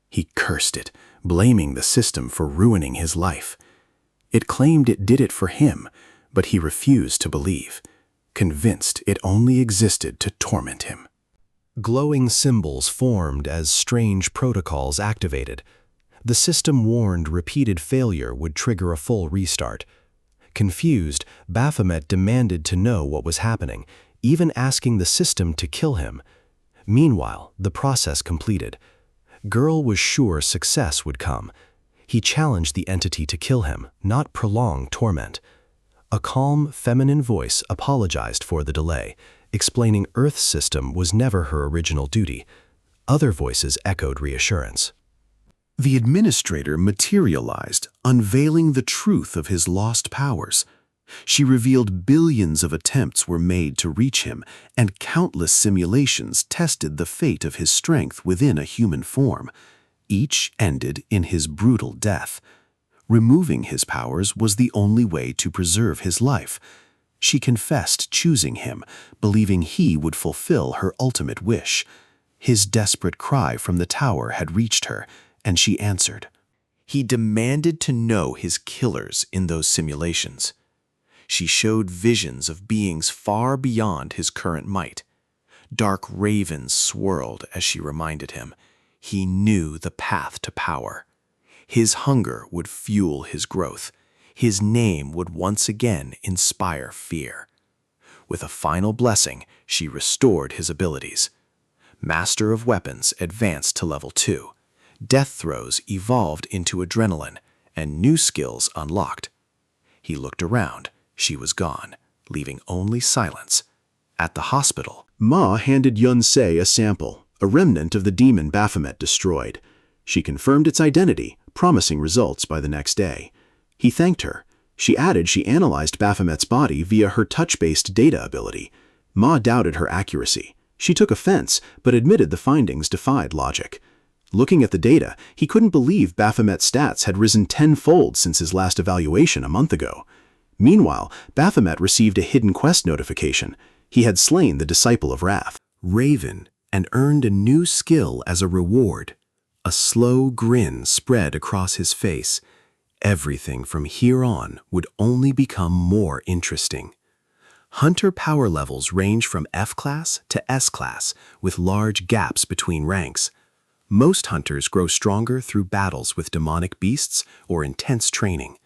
He cursed it, blaming the system for ruining his life. It claimed it did it for him, but he refused to believe, convinced it only existed to torment him. Glowing symbols formed as strange protocols activated. The system warned repeated failure would trigger a full restart. Confused, Baphomet demanded to know what was happening, even asking the system to kill him. Meanwhile, the process completed. Girl was sure success would come. He challenged the entity to kill him, not prolong torment. A calm, feminine voice apologized for the delay, explaining Earth's system was never her original duty. Other voices echoed reassurance. The administrator materialized, unveiling the truth of his lost powers. She revealed billions of attempts were made to reach him, and countless simulations tested the fate of his strength within a human form. Each ended in his brutal death. Removing his powers was the only way to preserve his life. She confessed choosing him, believing he would fulfill her ultimate wish. His desperate cry from the tower had reached her, and she answered. He demanded to know his killers in those simulations. She showed visions of beings far beyond his current might. Dark ravens swirled as she reminded him. He knew the path to power. His hunger would fuel his growth. His name would once again inspire fear. With a final blessing, she restored his abilities. Master of Weapons advanced to level 2. Death throws evolved into adrenaline, and new skills unlocked. He looked around. She was gone, leaving only silence. At the hospital, Ma handed Yun-Se a sample, a remnant of the demon Baphomet destroyed. She confirmed its identity, promising results by the next day. He thanked her. She added she analyzed Baphomet's body via her touch-based data ability. Ma doubted her accuracy. She took offense, but admitted the findings defied logic. Looking at the data, he couldn't believe Baphomet's stats had risen tenfold since his last evaluation a month ago. Meanwhile, Baphomet received a hidden quest notification. He had slain the Disciple of Wrath, Raven, and earned a new skill as a reward. A slow grin spread across his face. Everything from here on would only become more interesting. Hunter power levels range from F-class to S-class, with large gaps between ranks. Most hunters grow stronger through battles with demonic beasts or intense training.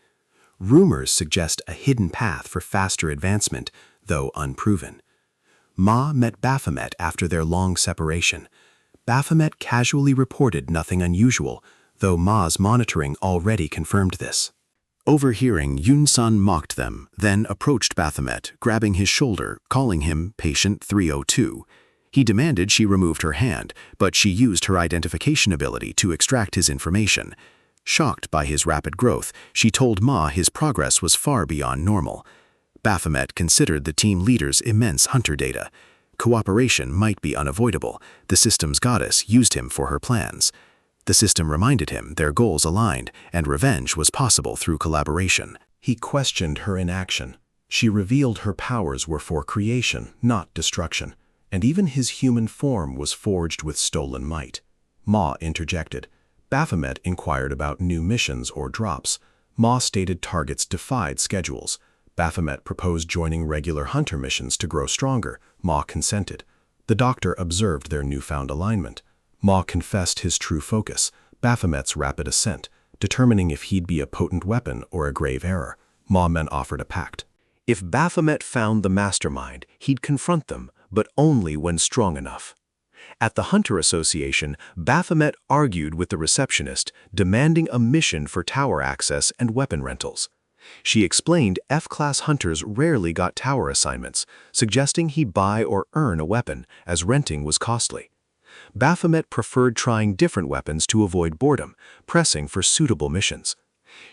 Rumors suggest a hidden path for faster advancement, though unproven. Ma met Baphomet after their long separation. Baphomet casually reported nothing unusual, though Ma's monitoring already confirmed this. Overhearing, Yun-Sun mocked them, then approached Baphomet, grabbing his shoulder, calling him Patient 302. He demanded she removed her hand, but she used her identification ability to extract his information. Shocked by his rapid growth, she told Ma his progress was far beyond normal. Baphomet considered the team leader's immense hunter data. Cooperation might be unavoidable. The system's goddess used him for her plans. The system reminded him their goals aligned, and revenge was possible through collaboration. He questioned her inaction. She revealed her powers were for creation, not destruction, and even his human form was forged with stolen might. Ma interjected. Baphomet inquired about new missions or drops. Ma stated targets defied schedules. Baphomet proposed joining regular hunter missions to grow stronger. Ma consented. The doctor observed their newfound alignment. Ma confessed his true focus, Baphomet's rapid ascent, determining if he'd be a potent weapon or a grave error. Ma men offered a pact. If Baphomet found the mastermind, he'd confront them, but only when strong enough. At the Hunter Association, Baphomet argued with the receptionist, demanding a mission for tower access and weapon rentals. She explained F-class hunters rarely got tower assignments, suggesting he buy or earn a weapon, as renting was costly. Baphomet preferred trying different weapons to avoid boredom, pressing for suitable missions.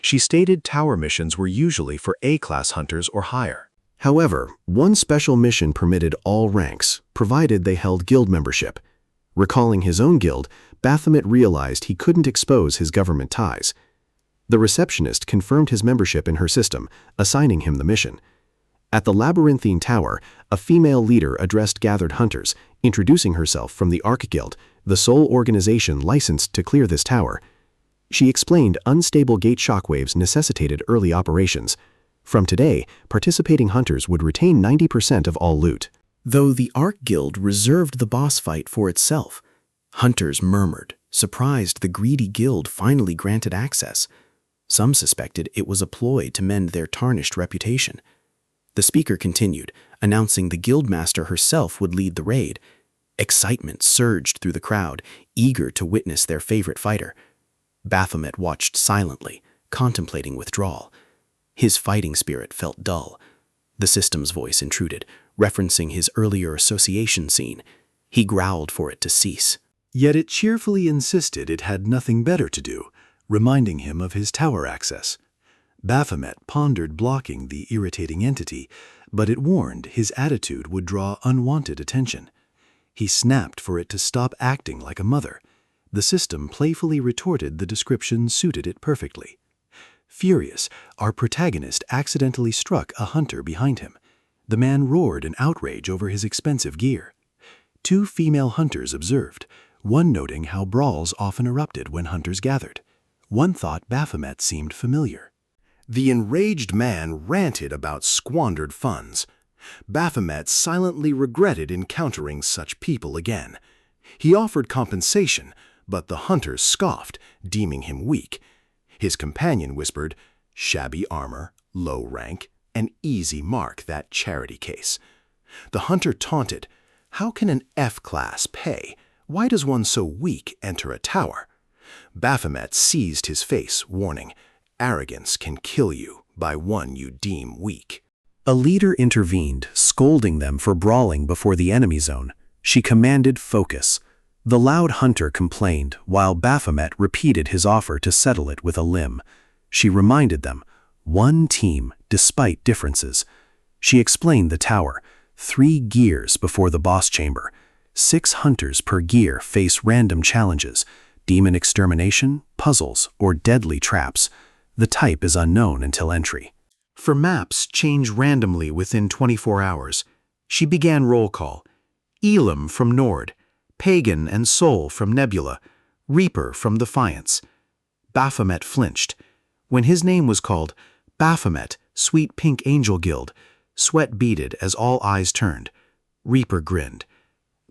She stated tower missions were usually for A-class hunters or higher. However, one special mission permitted all ranks, provided they held guild membership. Recalling his own guild, Baphomet realized he couldn't expose his government ties. The receptionist confirmed his membership in her system, assigning him the mission. At the Labyrinthine Tower, a female leader addressed gathered hunters, introducing herself from the Arc Guild, the sole organization licensed to clear this tower. She explained unstable gate shockwaves necessitated early operations. From today, participating hunters would retain 90% of all loot. Though the Arc Guild reserved the boss fight for itself, hunters murmured, surprised the greedy guild finally granted access. Some suspected it was a ploy to mend their tarnished reputation. The speaker continued, announcing the guildmaster herself would lead the raid. Excitement surged through the crowd, eager to witness their favorite fighter. Baphomet watched silently, contemplating withdrawal. His fighting spirit felt dull. The system's voice intruded, referencing his earlier association scene. He growled for it to cease. Yet it cheerfully insisted it had nothing better to do, reminding him of his tower access. Baphomet pondered blocking the irritating entity, but it warned his attitude would draw unwanted attention. He snapped for it to stop acting like a mother. The system playfully retorted the description suited it perfectly. Furious, our protagonist accidentally struck a hunter behind him. The man roared in outrage over his expensive gear. Two female hunters observed, one noting how brawls often erupted when hunters gathered. One thought Baphomet seemed familiar. The enraged man ranted about squandered funds. Baphomet silently regretted encountering such people again. He offered compensation, but the hunters scoffed, deeming him weak. His companion whispered, "Shabby armor, low rank, an easy mark, that charity case." The hunter taunted, "How can an F-class pay? Why does one so weak enter a tower?" Baphomet seized his face, warning, "Arrogance can kill you by one you deem weak." A leader intervened, scolding them for brawling before the enemy zone. She commanded focus. The loud hunter complained, while Baphomet repeated his offer to settle it with a limb. She reminded them, one team, despite differences. She explained the tower, 3 gears before the boss chamber. 6 hunters per gear face random challenges, demon extermination, puzzles, or deadly traps. The type is unknown until entry. For maps change randomly within 24 hours. She began roll call. Elam from Nord, Pagan and Sol from Nebula, Reaper from Defiance. Baphomet flinched. When his name was called, Baphomet, Sweet Pink Angel Guild, sweat beaded as all eyes turned. Reaper grinned.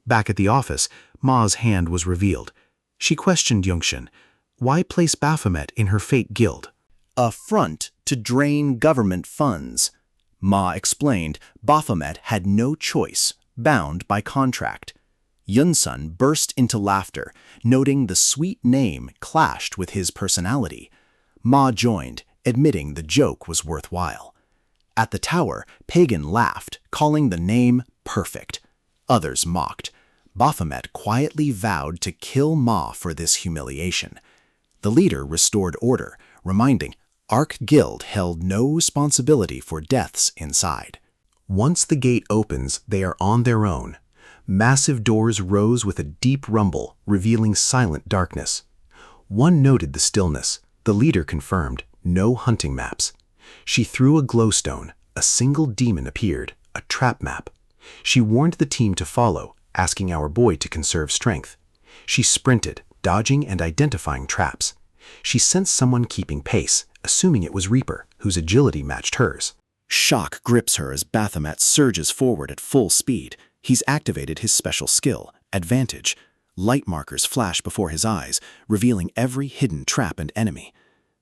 Back at the office, Ma's hand was revealed. She questioned Yongxin. Why place Baphomet in her fate guild? A front to drain government funds. Ma explained Baphomet had no choice, bound by contract. Yunsun burst into laughter, noting the sweet name clashed with his personality. Ma joined, admitting the joke was worthwhile. At the tower, Pagan laughed, calling the name perfect. Others mocked. Baphomet quietly vowed to kill Ma for this humiliation. The leader restored order, reminding Ark Guild held no responsibility for deaths inside. Once the gate opens, they are on their own. Massive doors rose with a deep rumble, revealing silent darkness. One noted the stillness. The leader confirmed, no hunting maps. She threw a glowstone. A single demon appeared, a trap map. She warned the team to follow, asking our boy to conserve strength. She sprinted, dodging and identifying traps. She sensed someone keeping pace, assuming it was Reaper, whose agility matched hers. Shock grips her as Baphomet surges forward at full speed. He's activated his special skill, Advantage. Light markers flash before his eyes, revealing every hidden trap and enemy.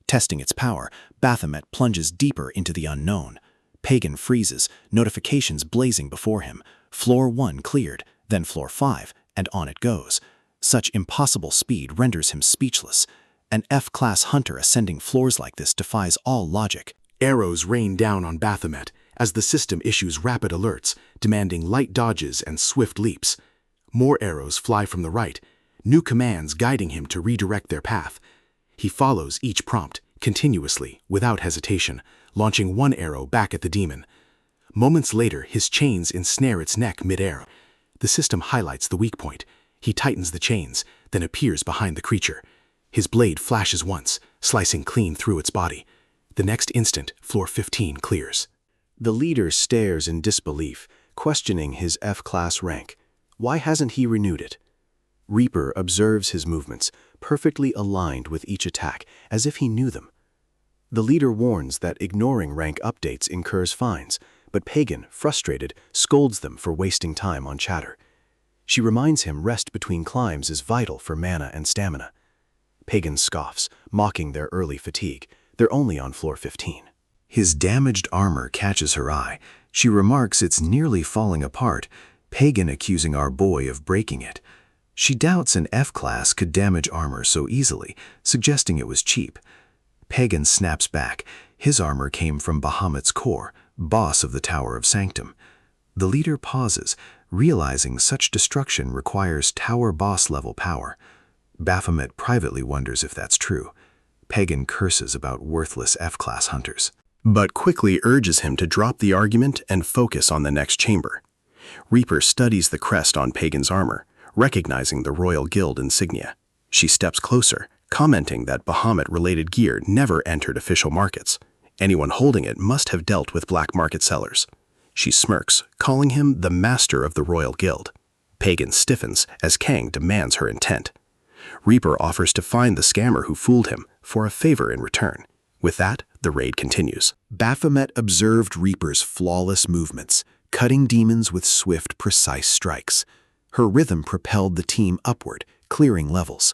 Testing its power, Baphomet plunges deeper into the unknown. Pagan freezes, notifications blazing before him. Floor 1 cleared, then floor 5, and on it goes. Such impossible speed renders him speechless. An F-class hunter ascending floors like this defies all logic. Arrows rain down on Baphomet as the system issues rapid alerts, demanding light dodges and swift leaps. More arrows fly from the right, new commands guiding him to redirect their path. He follows each prompt, continuously, without hesitation, launching one arrow back at the demon. Moments later, his chains ensnare its neck mid-air. The system highlights the weak point. He tightens the chains, then appears behind the creature. His blade flashes once, slicing clean through its body. The next instant, floor 15 clears. The leader stares in disbelief, questioning his F-class rank. Why hasn't he renewed it? Reaper observes his movements, perfectly aligned with each attack, as if he knew them. The leader warns that ignoring rank updates incurs fines, but Pagan, frustrated, scolds them for wasting time on chatter. She reminds him rest between climbs is vital for mana and stamina. Pagan scoffs, mocking their early fatigue. They're only on floor 15. His damaged armor catches her eye. She remarks it's nearly falling apart, Pagan accusing our boy of breaking it. She doubts an F-class could damage armor so easily, suggesting it was cheap. Pagan snaps back. His armor came from Bahamut's core, boss of the Tower of Sanctum. The leader pauses, realizing such destruction requires tower boss-level power. Baphomet privately wonders if that's true. Pagan curses about worthless F-class hunters, but quickly urges him to drop the argument and focus on the next chamber. Reaper studies the crest on Pagan's armor, recognizing the Royal Guild insignia. She steps closer, commenting that Bahamut-related gear never entered official markets. Anyone holding it must have dealt with black market sellers. She smirks, calling him the master of the Royal Guild. Pagan stiffens as Kang demands her intent. Reaper offers to find the scammer who fooled him for a favor in return. With that, the raid continues. Baphomet observed Reaper's flawless movements, cutting demons with swift, precise strikes. Her rhythm propelled the team upward, clearing levels.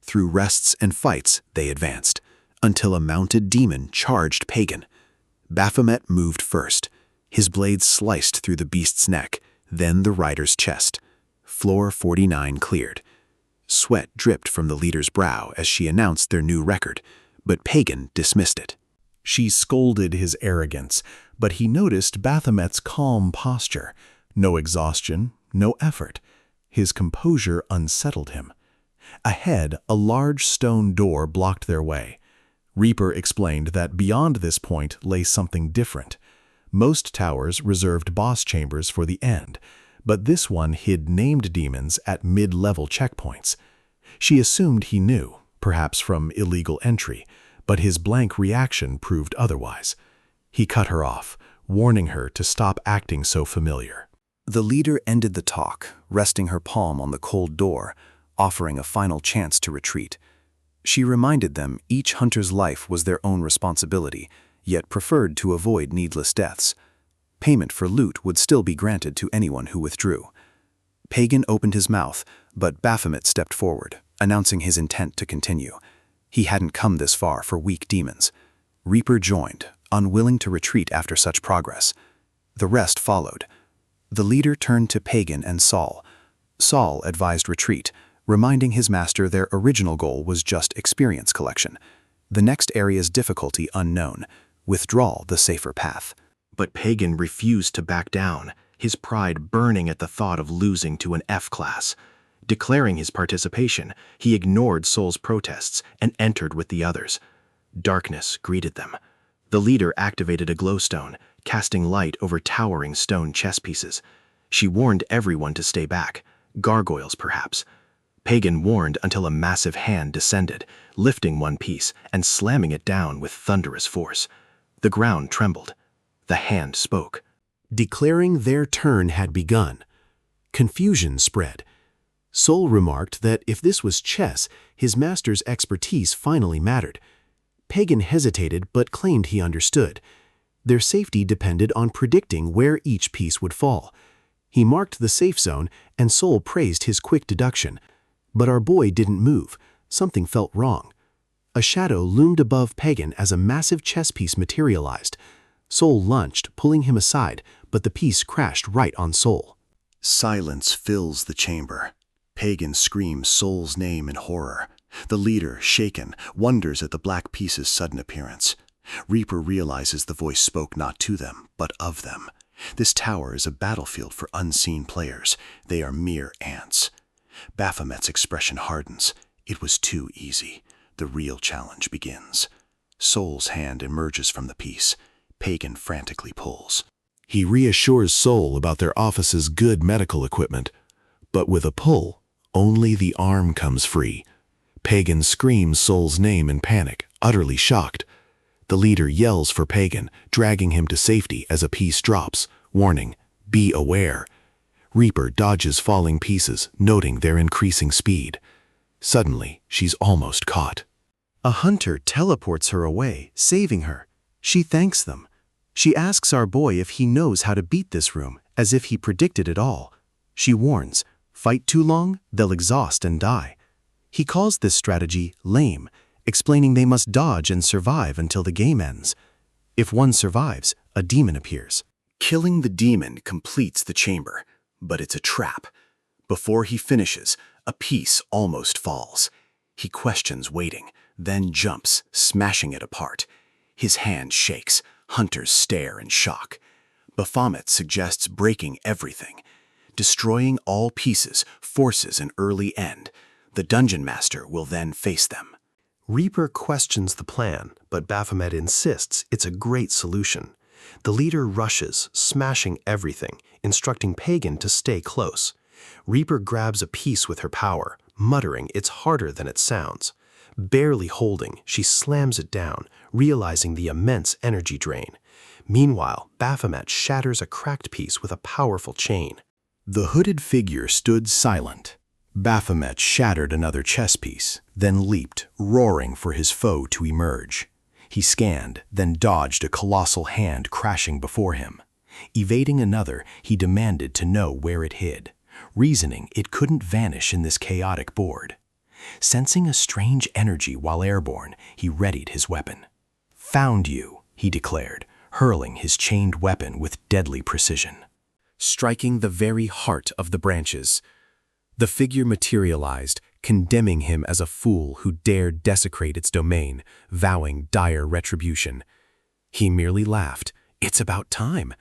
Through rests and fights, they advanced, until a mounted demon charged Pagan. Baphomet moved first. His blade sliced through the beast's neck, then the rider's chest. Floor 49 cleared. Sweat dripped from the leader's brow as she announced their new record, but Pagan dismissed it. She scolded his arrogance, but he noticed Baphomet's calm posture. No exhaustion, no effort. His composure unsettled him. Ahead, a large stone door blocked their way. Reaper explained that beyond this point lay something different. Most towers reserved boss chambers for the end, but this one hid named demons at mid-level checkpoints. She assumed he knew, perhaps from illegal entry, but his blank reaction proved otherwise. He cut her off, warning her to stop acting so familiar. The leader ended the talk, resting her palm on the cold door, offering a final chance to retreat. She reminded them each hunter's life was their own responsibility, yet preferred to avoid needless deaths. Payment for loot would still be granted to anyone who withdrew. Pagan opened his mouth, but Baphomet stepped forward, announcing his intent to continue. He hadn't come this far for weak demons. Reaper joined, unwilling to retreat after such progress. The rest followed. The leader turned to Pagan and Saul. Saul advised retreat, reminding his master their original goal was just experience collection. The next area's difficulty unknown, withdrawal the safer path. But Pagan refused to back down, his pride burning at the thought of losing to an F-class. Declaring his participation, he ignored Soul's protests and entered with the others. Darkness greeted them. The leader activated a glowstone, casting light over towering stone chess pieces. She warned everyone to stay back, gargoyles perhaps. Pagan warned until a massive hand descended, lifting one piece and slamming it down with thunderous force. The ground trembled. The hand spoke, declaring their turn had begun. Confusion spread. Soul remarked that if this was chess, his master's expertise finally mattered. Pagan hesitated but claimed he understood. Their safety depended on predicting where each piece would fall. He marked the safe zone, and Soul praised his quick deduction. But our boy didn't move. Something felt wrong. A shadow loomed above Pagan as a massive chess piece materialized. Soul lunged, pulling him aside, but the piece crashed right on Soul. Silence fills the chamber. Pagan screams Soul's name in horror. The leader, shaken, wonders at the black piece's sudden appearance. Reaper realizes the voice spoke not to them, but of them. This tower is a battlefield for unseen players. They are mere ants. Baphomet's expression hardens. It was too easy. The real challenge begins. Soul's hand emerges from the piece. Pagan frantically pulls. He reassures Soul about their office's good medical equipment, but with a pull, only the arm comes free. Pagan screams Soul's name in panic, utterly shocked. The leader yells for Pagan, dragging him to safety as a piece drops, warning, "Be aware." Reaper dodges falling pieces, noting their increasing speed. Suddenly, she's almost caught. A hunter teleports her away, saving her. She thanks them. She asks our boy if he knows how to beat this room, as if he predicted it all. She warns, fight too long, they'll exhaust and die. He calls this strategy lame, explaining they must dodge and survive until the game ends. If one survives, a demon appears. Killing the demon completes the chamber, but it's a trap. Before he finishes, a piece almost falls. He questions waiting, then jumps, smashing it apart. His hand shakes. Hunters stare in shock. Baphomet suggests breaking everything. Destroying all pieces forces an early end. The dungeon master will then face them. Reaper questions the plan, but Baphomet insists it's a great solution. The leader rushes, smashing everything, instructing Pagan to stay close. Reaper grabs a piece with her power, muttering it's harder than it sounds. Barely holding, she slams it down, realizing the immense energy drain. Meanwhile, Baphomet shatters a cracked piece with a powerful chain. The hooded figure stood silent. Baphomet shattered another chess piece, then leaped, roaring for his foe to emerge. He scanned, then dodged a colossal hand crashing before him. Evading another, he demanded to know where it hid, reasoning it couldn't vanish in this chaotic board. Sensing a strange energy while airborne, he readied his weapon. "Found you," he declared, hurling his chained weapon with deadly precision. Striking the very heart of the branches. The figure materialized, condemning him as a fool who dared desecrate its domain, vowing dire retribution. He merely laughed, "It's about time,"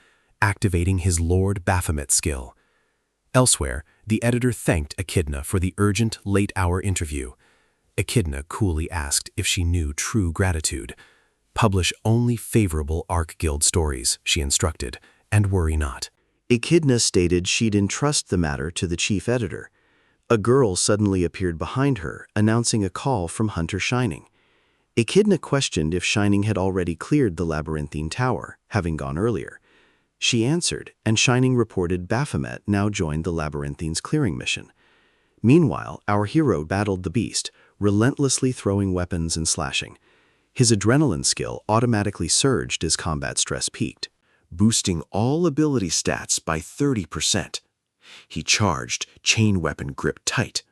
activating his Lord Baphomet skill. Elsewhere, the editor thanked Echidna for the urgent, late-hour interview. Echidna coolly asked if she knew true gratitude. "Publish only favorable Arc Guild stories," she instructed, "and worry not." Echidna stated she'd entrust the matter to the chief editor. A girl suddenly appeared behind her, announcing a call from Hunter Shining. Echidna questioned if Shining had already cleared the labyrinthine tower, having gone earlier. She answered, and Shining reported Baphomet now joined the labyrinthine's clearing mission. Meanwhile, our hero battled the beast, relentlessly throwing weapons and slashing. His adrenaline skill automatically surged as combat stress peaked, boosting all ability stats by 30%. He charged, chain weapon gripped tight.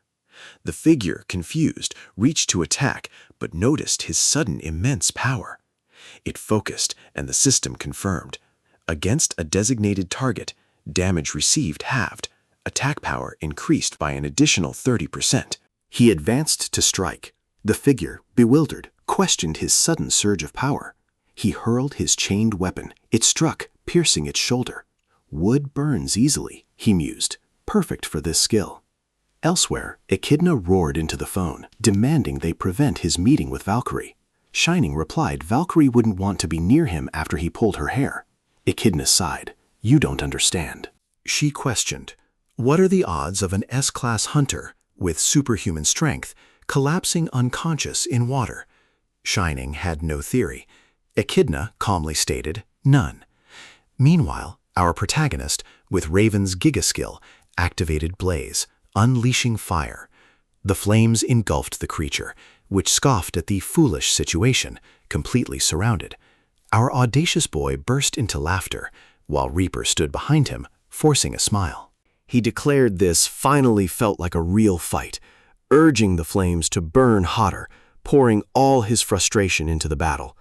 The figure, confused, reached to attack, but noticed his sudden immense power. It focused, and the system confirmed. Against a designated target, damage received halved. Attack power increased by an additional 30%. He advanced to strike. The figure, bewildered, questioned his sudden surge of power. He hurled his chained weapon. It struck, piercing its shoulder. Wood burns easily, he mused, perfect for this skill. Elsewhere, Echidna roared into the phone, demanding they prevent his meeting with Valkyrie. Shining replied Valkyrie wouldn't want to be near him after he pulled her hair. Echidna sighed. "You don't understand." She questioned, "What are the odds of an S-class hunter, with superhuman strength, collapsing unconscious in water?" Shining had no theory. Echidna calmly stated, "None." Meanwhile, our protagonist, with Raven's gigaskill, activated Blaze, unleashing fire. The flames engulfed the creature, which scoffed at the foolish situation, completely surrounded. Our audacious boy burst into laughter, while Reaper stood behind him, forcing a smile. He declared this finally felt like a real fight, urging the flames to burn hotter, pouring all his frustration into the battle.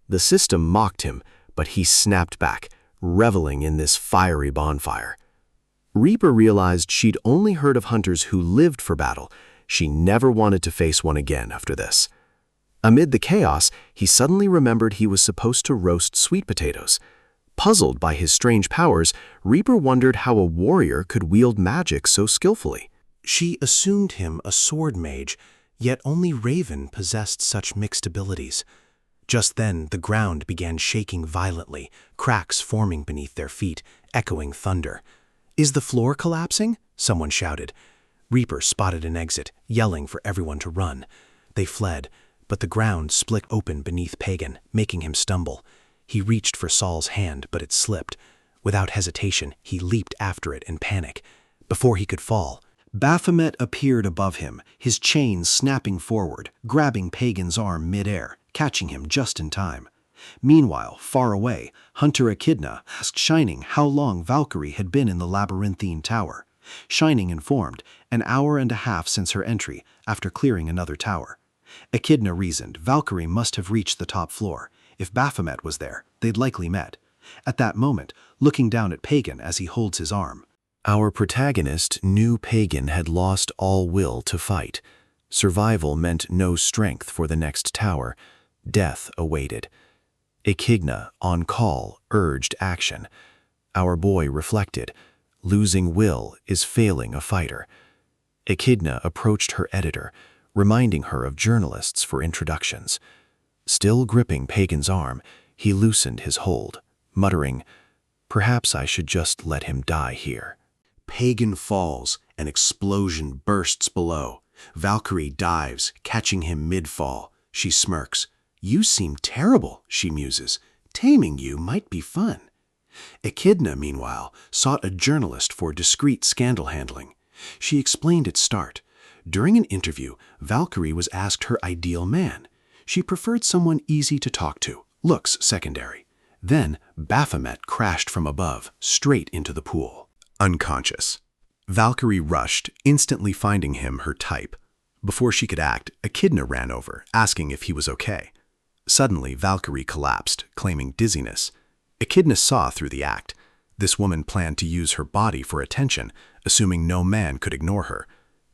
The system mocked him, but he snapped back, reveling in this fiery bonfire. Reaper realized she'd only heard of hunters who lived for battle. She never wanted to face one again after this. Amid the chaos, he suddenly remembered he was supposed to roast sweet potatoes. Puzzled by his strange powers, Reaper wondered how a warrior could wield magic so skillfully. She assumed him a sword mage, yet only Raven possessed such mixed abilities. Just then, the ground began shaking violently, cracks forming beneath their feet, echoing thunder. "Is the floor collapsing?" someone shouted. Reaper spotted an exit, yelling for everyone to run. They fled, but the ground split open beneath Pagan, making him stumble. He reached for Saul's hand, but it slipped. Without hesitation, he leaped after it in panic. Before he could fall, Baphomet appeared above him, his chains snapping forward, grabbing Pagan's arm midair, catching him just in time. Meanwhile, far away, Hunter Echidna asked Shining how long Valkyrie had been in the labyrinthine tower. Shining informed, an hour and a half since her entry, after clearing another tower. Echidna reasoned Valkyrie must have reached the top floor. If Baphomet was there, they'd likely met. At that moment, looking down at Pagan as he holds his arm. Our protagonist knew Pagan had lost all will to fight. Survival meant no strength for the next tower. Death awaited. Echidna, on call, urged action. Our boy reflected. Losing will is failing a fighter. Echidna approached her editor. reminding her of journalists for introductions. Still gripping Pagan's arm, he loosened his hold, muttering, "Perhaps I should just let him die here." Pagan falls, an explosion bursts below. Valkyrie dives, catching him mid-fall. She smirks. "You seem terrible," she muses. "Taming you might be fun." Echidna, meanwhile, sought a journalist for discreet scandal handling. She explained its start. During an interview, Valkyrie was asked her ideal man. She preferred someone easy to talk to, looks secondary. Then Baphomet crashed from above, straight into the pool. Unconscious. Valkyrie rushed, instantly finding him her type. Before she could act, Echidna ran over, asking if he was okay. Suddenly, Valkyrie collapsed, claiming dizziness. Echidna saw through the act. This woman planned to use her body for attention, assuming no man could ignore her.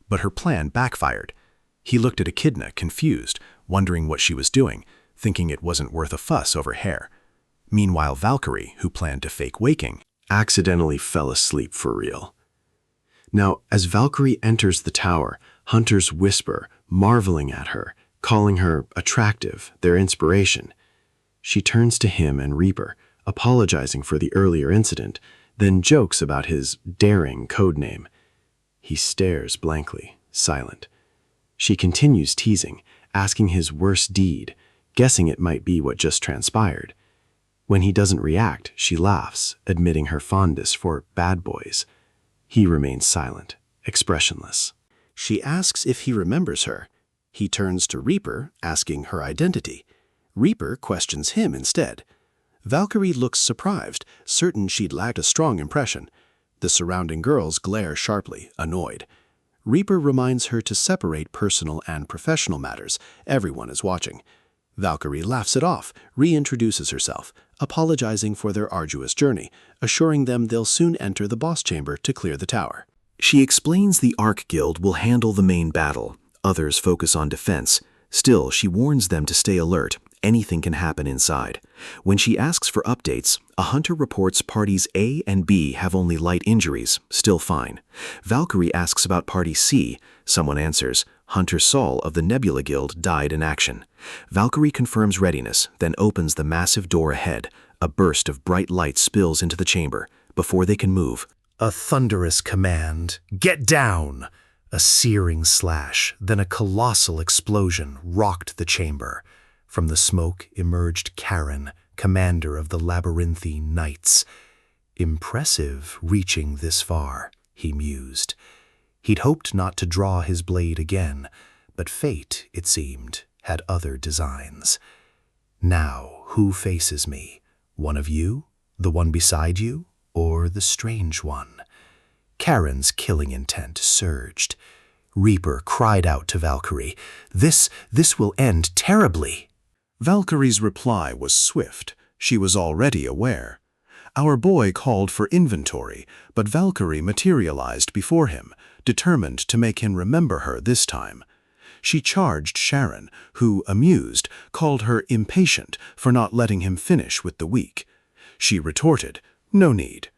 But her plan backfired. He looked at Echidna, confused, wondering what she was doing, thinking it wasn't worth a fuss over hair. Meanwhile, Valkyrie, who planned to fake waking, accidentally fell asleep for real. Now, as Valkyrie enters the tower, hunters whisper, marveling at her, calling her attractive, their inspiration. She turns to him and Reaper, apologizing for the earlier incident, then jokes about his daring codename. He stares blankly, silent. She continues teasing, asking his worst deed, guessing it might be what just transpired. When he doesn't react, she laughs, admitting her fondness for bad boys. He remains silent, expressionless. She asks if he remembers her. He turns to Reaper, asking her identity. Reaper questions him instead. Valkyrie looks surprised, certain she'd lacked a strong impression. The surrounding girls glare sharply, annoyed. Reaper reminds her to separate personal and professional matters. Everyone is watching. Valkyrie laughs it off, reintroduces herself, apologizing for their arduous journey, assuring them they'll soon enter the boss chamber to clear the tower. She explains the Ark Guild will handle the main battle. Others focus on defense. Still, she warns them to stay alert. Anything can happen inside. When she asks for updates, a hunter reports parties A and B have only light injuries, still fine. Valkyrie asks about party C. Someone answers, Hunter Saul of the Nebula Guild died in action. Valkyrie confirms readiness, then opens the massive door ahead. A burst of bright light spills into the chamber. Before they can move, A thunderous command, "Get down!" A searing slash, then a colossal explosion rocked the chamber. From the smoke emerged Karen, commander of the Labyrinthine Knights. Impressive reaching this far, he mused. He'd hoped not to draw his blade again, but fate, it seemed, had other designs. Now, who faces me? One of you? The one beside you? Or the strange one? Karen's killing intent surged. Reaper cried out to Valkyrie, This will end terribly." Valkyrie's reply was swift. She was already aware. Our boy called for inventory, but Valkyrie materialized before him, determined to make him remember her this time. She charged Sharon, who, amused, called her impatient for not letting him finish with the weak. She retorted, "No need."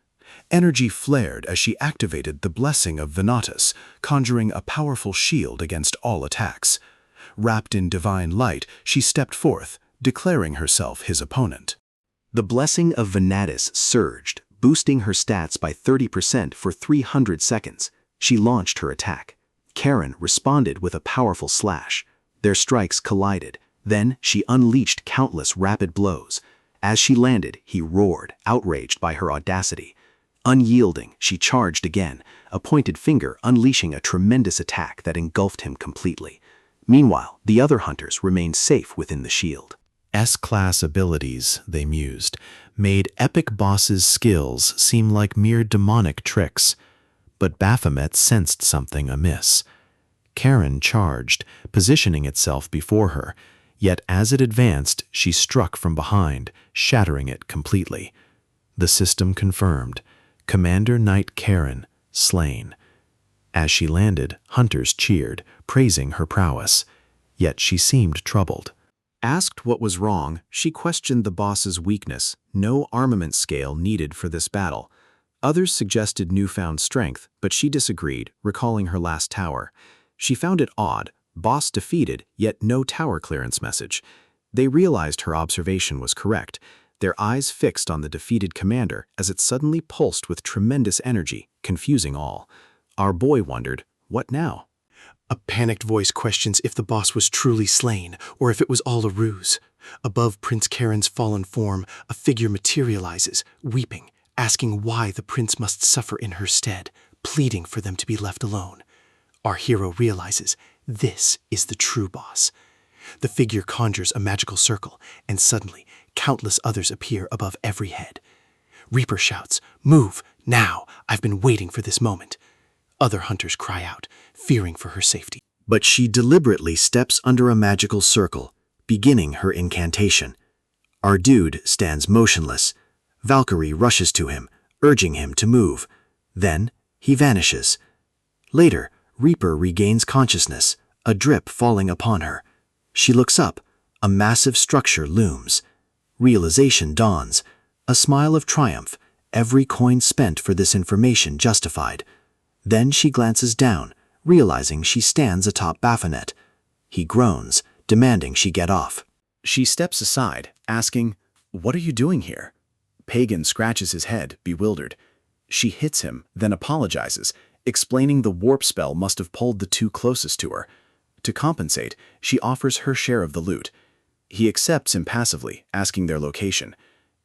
Energy flared as she activated the blessing of Venatus, conjuring a powerful shield against all attacks. Wrapped in divine light, she stepped forth, declaring herself his opponent. The blessing of Venatus surged, boosting her stats by 30% for 300 seconds. She launched her attack. Karen responded with a powerful slash. Their strikes collided. Then she unleashed countless rapid blows. As she landed, he roared, outraged by her audacity. Unyielding, she charged again, a pointed finger unleashing a tremendous attack that engulfed him completely. Meanwhile, the other hunters remained safe within the shield. S-class abilities, they mused, made epic bosses' skills seem like mere demonic tricks. But Baphomet sensed something amiss. Karen charged, positioning itself before her, yet as it advanced, she struck from behind, shattering it completely. The system confirmed. Commander Knight Karen, slain. As she landed, hunters cheered, praising her prowess. Yet she seemed troubled. Asked what was wrong, she questioned the boss's weakness, no armament scale needed for this battle. Others suggested newfound strength, but she disagreed, recalling her last tower. She found it odd. Boss defeated, yet no tower clearance message. They realized her observation was correct, their eyes fixed on the defeated commander as it suddenly pulsed with tremendous energy, confusing all. Our boy wondered, what now? A panicked voice questions if the boss was truly slain, or if it was all a ruse. Above Prince Karen's fallen form, a figure materializes, weeping, asking why the prince must suffer in her stead, pleading for them to be left alone. Our hero realizes this is the true boss. The figure conjures a magical circle, and suddenly, countless others appear above every head. Reaper shouts, "Move, now! I've been waiting for this moment." Other hunters cry out, fearing for her safety. But she deliberately steps under a magical circle, beginning her incantation. Our dude stands motionless. Valkyrie rushes to him, urging him to move. Then, he vanishes. Later, Reaper regains consciousness, a drip falling upon her. She looks up. A massive structure looms. Realization dawns. A smile of triumph, every coin spent for this information justified. Then she glances down, realizing she stands atop Baphomet. He groans, demanding she get off. She steps aside, asking, "What are you doing here?" Pagan scratches his head, bewildered. She hits him, then apologizes, explaining the warp spell must have pulled the two closest to her. To compensate, she offers her share of the loot. He accepts impassively, asking their location.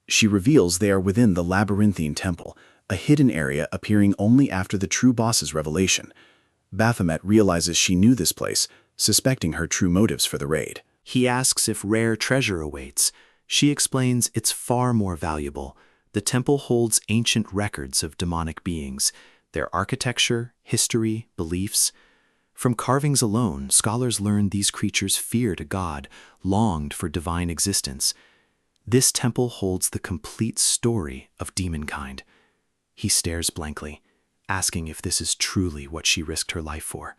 She reveals they are within the labyrinthine temple, a hidden area appearing only after the true boss's revelation. Baphomet realizes she knew this place, suspecting her true motives for the raid. He asks if rare treasure awaits. She explains it's far more valuable. The temple holds ancient records of demonic beings, their architecture, history, beliefs. From carvings alone, scholars learn these creatures feared a god, longed for divine existence. This temple holds the complete story of demonkind. He stares blankly, asking if this is truly what she risked her life for.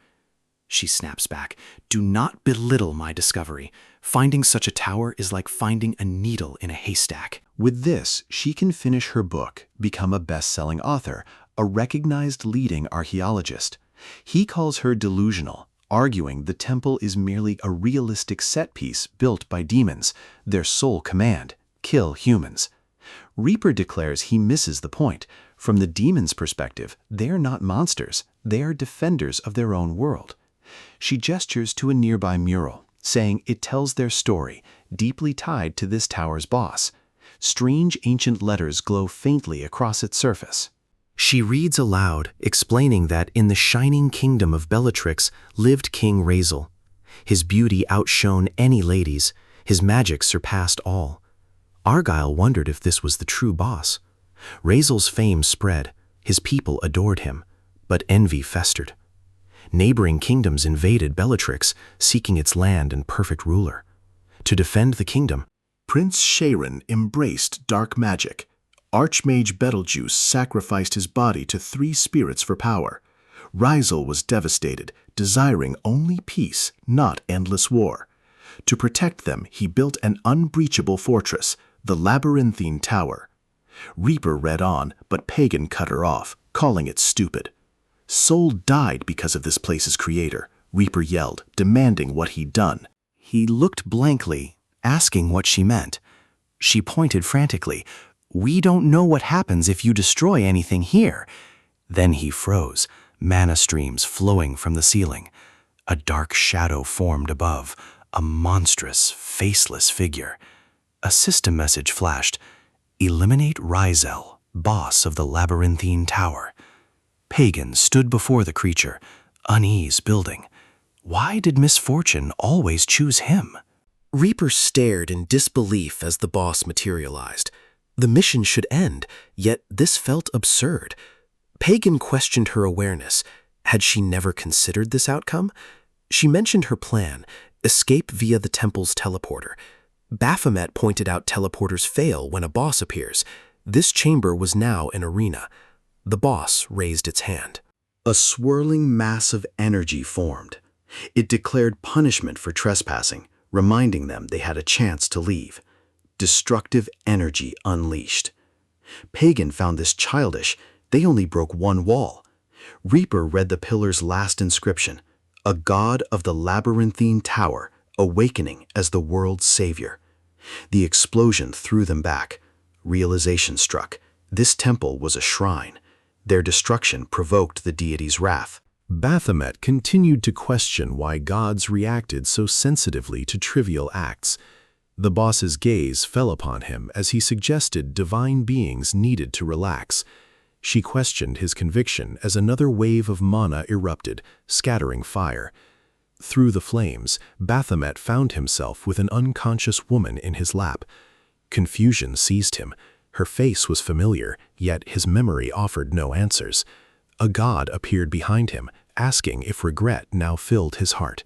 She snaps back, "Do not belittle my discovery. Finding such a tower is like finding a needle in a haystack." With this, she can finish her book, become a best-selling author, a recognized leading archaeologist. He calls her delusional, arguing the temple is merely a realistic set piece built by demons, their sole command, kill humans. Reaper declares he misses the point. From the demons' perspective, they are not monsters, they are defenders of their own world. She gestures to a nearby mural, saying it tells their story, deeply tied to this tower's boss. Strange ancient letters glow faintly across its surface. She reads aloud, explaining that in the shining kingdom of Bellatrix lived King Razel. His beauty outshone any lady's, his magic surpassed all. Argyle wondered if this was the true boss. Razel's fame spread, his people adored him, but envy festered. Neighboring kingdoms invaded Bellatrix, seeking its land and perfect ruler. To defend the kingdom, Prince Sharon embraced dark magic. Archmage Betelgeuse sacrificed his body to 3 spirits for power. Razel was devastated, desiring only peace, not endless war. To protect them, he built an unbreachable fortress, the Labyrinthine Tower. Reaper read on, but Pagan cut her off, calling it stupid. Soul died because of this place's creator, Reaper yelled, demanding what he'd done. he looked blankly, asking what she meant. She pointed frantically, "We don't know what happens if you destroy anything here." Then he froze, mana streams flowing from the ceiling. A dark shadow formed above, a monstrous, faceless figure. A system message flashed, "Eliminate Razel, boss of the Labyrinthine Tower." Pagan stood before the creature, unease building. Why did misfortune always choose him? Reaper stared in disbelief as the boss materialized. The mission should end, yet this felt absurd. Pagan questioned her awareness. Had she never considered this outcome? She mentioned her plan, escape via the temple's teleporter. Baphomet pointed out teleporters fail when a boss appears. This chamber was now an arena. The boss raised its hand. A swirling mass of energy formed. It declared punishment for trespassing, reminding them they had a chance to leave. Destructive energy unleashed. Pagan found this childish. They only broke one wall. Reaper read the pillar's last inscription, a god of the labyrinthine tower, awakening as the world's savior. The explosion threw them back. Realization struck. This temple was a shrine. Their destruction provoked the deity's wrath. Baphomet continued to question why gods reacted so sensitively to trivial acts. The boss's gaze fell upon him as he suggested divine beings needed to relax. She questioned his conviction as another wave of mana erupted, scattering fire. Through the flames, Baphomet found himself with an unconscious woman in his lap. Confusion seized him. Her face was familiar, yet his memory offered no answers. A god appeared behind him, asking if regret now filled his heart.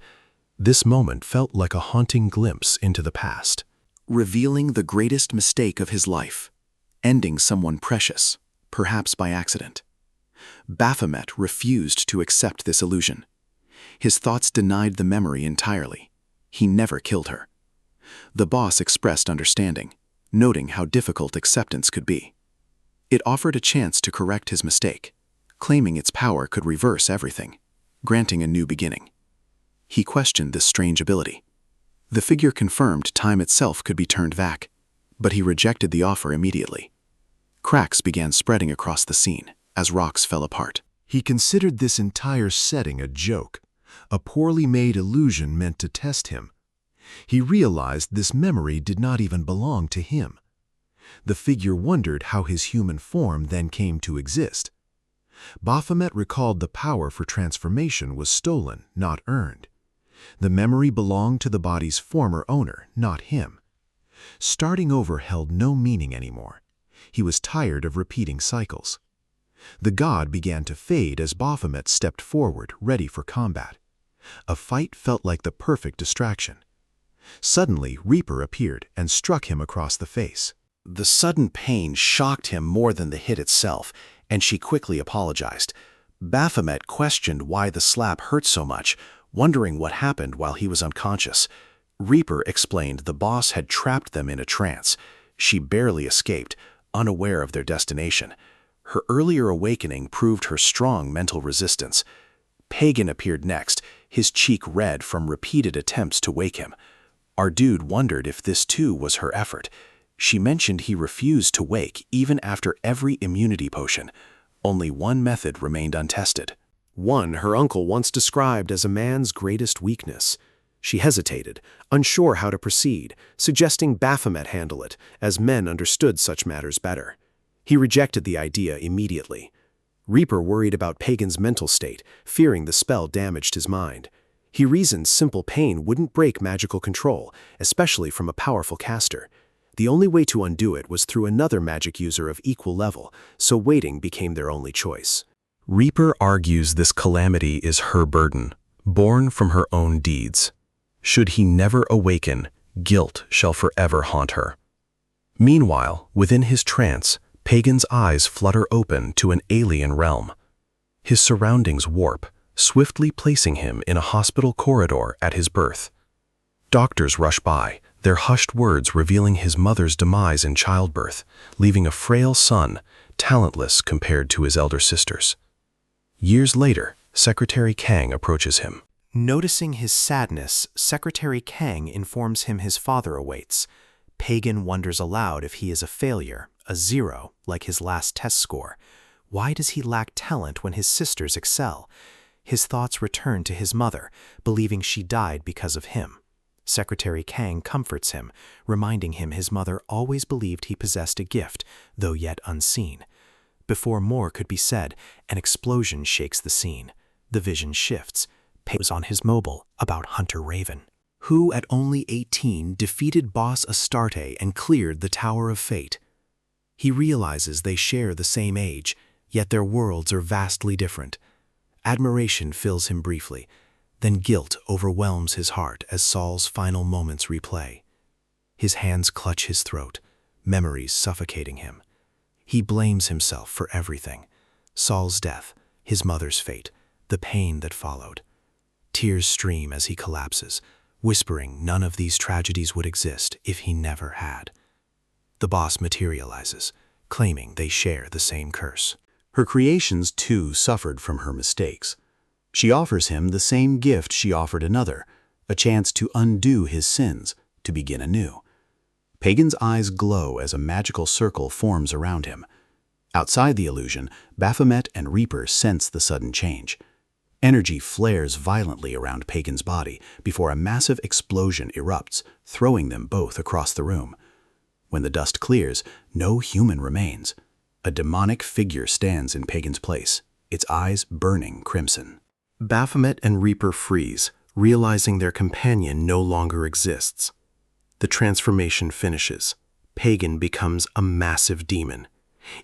This moment felt like a haunting glimpse into the past. Revealing the greatest mistake of his life, ending someone precious, perhaps by accident. Baphomet refused to accept this illusion. His thoughts denied the memory entirely. He never killed her. The boss expressed understanding, noting how difficult acceptance could be. It offered a chance to correct his mistake, claiming its power could reverse everything, granting a new beginning. He questioned this strange ability. The figure confirmed time itself could be turned back, but he rejected the offer immediately. Cracks began spreading across the scene as rocks fell apart. He considered this entire setting a joke, a poorly made illusion meant to test him. He realized this memory did not even belong to him. The figure wondered how his human form then came to exist. Baphomet recalled the power for transformation was stolen, not earned. The memory belonged to the body's former owner, not him. Starting over held no meaning anymore. He was tired of repeating cycles. The god began to fade as Baphomet stepped forward, ready for combat. A fight felt like the perfect distraction. Suddenly, Reaper appeared and struck him across the face. The sudden pain shocked him more than the hit itself, and she quickly apologized. Baphomet questioned why the slap hurt so much, wondering what happened while he was unconscious. Reaper explained the boss had trapped them in a trance. She barely escaped, unaware of their destination. Her earlier awakening proved her strong mental resistance. Pagan appeared next, his cheek red from repeated attempts to wake him. Our dude wondered if this too was her effort. She mentioned he refused to wake even after every immunity potion. Only one method remained untested. One her uncle once described as a man's greatest weakness. She hesitated, unsure how to proceed, suggesting Baphomet handle it, as men understood such matters better. He rejected the idea immediately. Reaper worried about Pagan's mental state, fearing the spell damaged his mind. He reasoned simple pain wouldn't break magical control, especially from a powerful caster. The only way to undo it was through another magic user of equal level, so waiting became their only choice. Reaper argues this calamity is her burden, born from her own deeds. Should he never awaken, guilt shall forever haunt her. Meanwhile, within his trance, Pagan's eyes flutter open to an alien realm. His surroundings warp, swiftly placing him in a hospital corridor at his birth. Doctors rush by, their hushed words revealing his mother's demise in childbirth, leaving a frail son, talentless compared to his elder sisters. Years later, Secretary Kang approaches him. Noticing his sadness, Secretary Kang informs him his father awaits. Pagan wonders aloud if he is a failure, a zero, like his last test score. Why does he lack talent when his sisters excel? His thoughts return to his mother, believing she died because of him. Secretary Kang comforts him, reminding him his mother always believed he possessed a gift, though yet unseen. Before more could be said, an explosion shakes the scene. The vision shifts. Pagan was on his mobile about Hunter Raven, who at only 18 defeated boss Astarte and cleared the Tower of Fate. He realizes they share the same age, yet their worlds are vastly different. Admiration fills him briefly, then guilt overwhelms his heart as Saul's final moments replay. His hands clutch his throat, memories suffocating him. He blames himself for everything: Saul's death, his mother's fate, the pain that followed. Tears stream as he collapses, whispering none of these tragedies would exist if he never had. The boss materializes, claiming they share the same curse. Her creations, too, suffered from her mistakes. She offers him the same gift she offered another, a chance to undo his sins, to begin anew. Pagan's eyes glow as a magical circle forms around him. Outside the illusion, Baphomet and Reaper sense the sudden change. Energy flares violently around Pagan's body before a massive explosion erupts, throwing them both across the room. When the dust clears, no human remains. A demonic figure stands in Pagan's place, its eyes burning crimson. Baphomet and Reaper freeze, realizing their companion no longer exists. The transformation finishes. Pagan becomes a massive demon.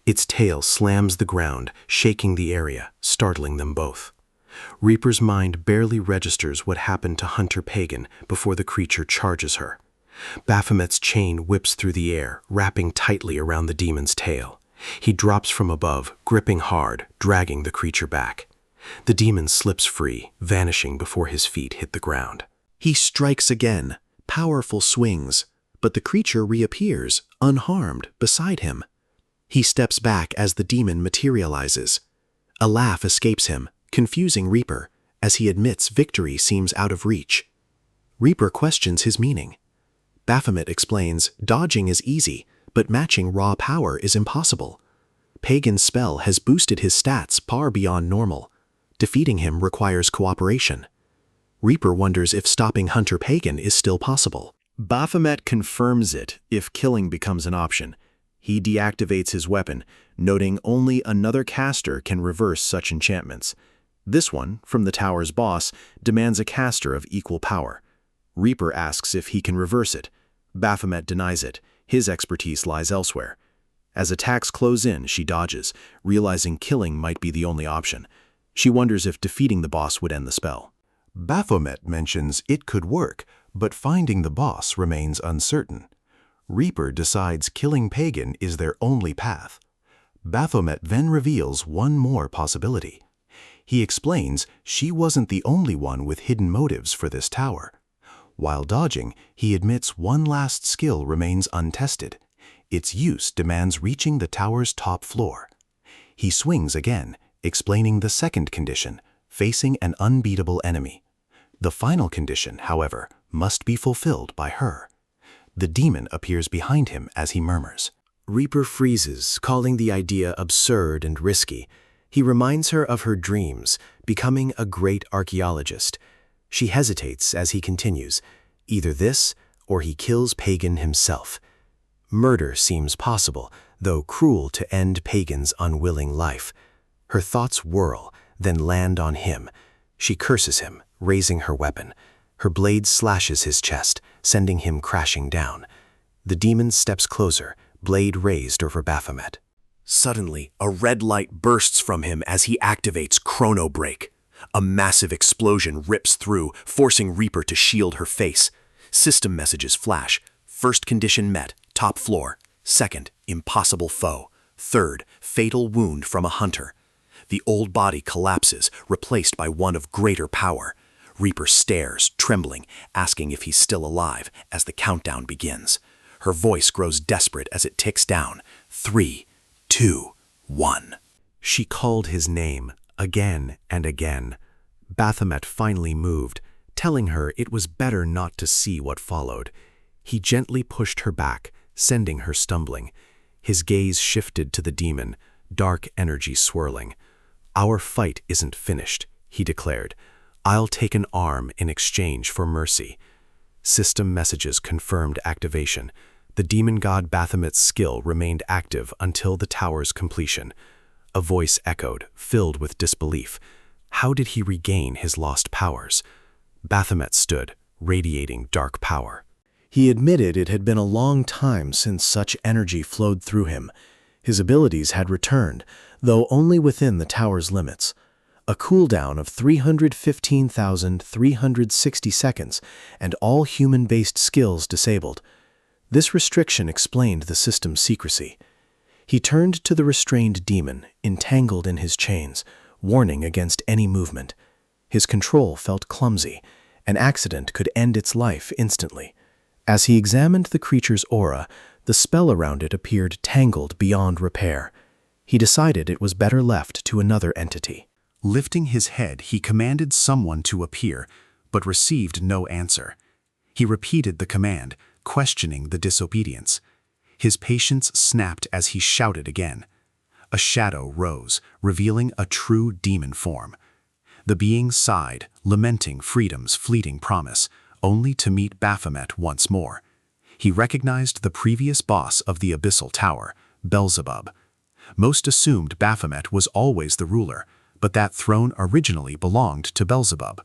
Its tail slams the ground, shaking the area, startling them both. Reaper's mind barely registers what happened to Hunter Pagan before the creature charges her. Baphomet's chain whips through the air, wrapping tightly around the demon's tail. He drops from above, gripping hard, dragging the creature back. The demon slips free, vanishing before his feet hit the ground. He strikes again, powerful swings, but the creature reappears, unharmed, beside him. He steps back as the demon materializes. A laugh escapes him, confusing Reaper, as he admits victory seems out of reach. Reaper questions his meaning. Baphomet explains dodging is easy, but matching raw power is impossible. Pagan's spell has boosted his stats far beyond normal. Defeating him requires cooperation. Reaper wonders if stopping Hunter Pagan is still possible. Baphomet confirms it if killing becomes an option. He deactivates his weapon, noting only another caster can reverse such enchantments. This one, from the tower's boss, demands a caster of equal power. Reaper asks if he can reverse it. Baphomet denies it. His expertise lies elsewhere. As attacks close in, she dodges, realizing killing might be the only option. She wonders if defeating the boss would end the spell. Baphomet mentions it could work, but finding the boss remains uncertain. Reaper decides killing Pagan is their only path. Baphomet then reveals one more possibility. He explains she wasn't the only one with hidden motives for this tower. While dodging, he admits one last skill remains untested. Its use demands reaching the tower's top floor. He swings again, explaining the second condition, facing an unbeatable enemy. The final condition, however, must be fulfilled by her. The demon appears behind him as he murmurs. Reaper freezes, calling the idea absurd and risky. He reminds her of her dreams, becoming a great archaeologist. She hesitates as he continues. Either this, or he kills Pagan himself. Murder seems possible, though cruel to end Pagan's unwilling life. Her thoughts whirl, then land on him. She curses him, raising her weapon. Her blade slashes his chest, sending him crashing down. The demon steps closer, blade raised over Baphomet. Suddenly, a red light bursts from him as he activates Chrono Break. A massive explosion rips through, forcing Reaper to shield her face. System messages flash. First condition met, top floor. Second, impossible foe. Third, fatal wound from a hunter. The old body collapses, replaced by one of greater power. Reaper stares, trembling, asking if he's still alive as the countdown begins. Her voice grows desperate as it ticks down. 3, 2, 1. She called his name again and again. Baphomet finally moved, telling her it was better not to see what followed. He gently pushed her back, sending her stumbling. His gaze shifted to the demon, dark energy swirling. "Our fight isn't finished," he declared. "I'll take an arm in exchange for mercy." System messages confirmed activation. The demon god Baphomet's skill remained active until the tower's completion. A voice echoed, filled with disbelief. How did he regain his lost powers? Baphomet stood, radiating dark power. He admitted it had been a long time since such energy flowed through him. His abilities had returned, though only within the tower's limits. A cooldown of 315,360 seconds, and all human-based skills disabled. This restriction explained the system's secrecy. He turned to the restrained demon, entangled in his chains, warning against any movement. His control felt clumsy. An accident could end its life instantly. As he examined the creature's aura, the spell around it appeared tangled beyond repair. He decided it was better left to another entity. Lifting his head, he commanded someone to appear, but received no answer. He repeated the command, questioning the disobedience. His patience snapped as he shouted again. A shadow rose, revealing a true demon form. The being sighed, lamenting freedom's fleeting promise, only to meet Baphomet once more. He recognized the previous boss of the Abyssal Tower, Beelzebub. Most assumed Baphomet was always the ruler, but that throne originally belonged to Beelzebub.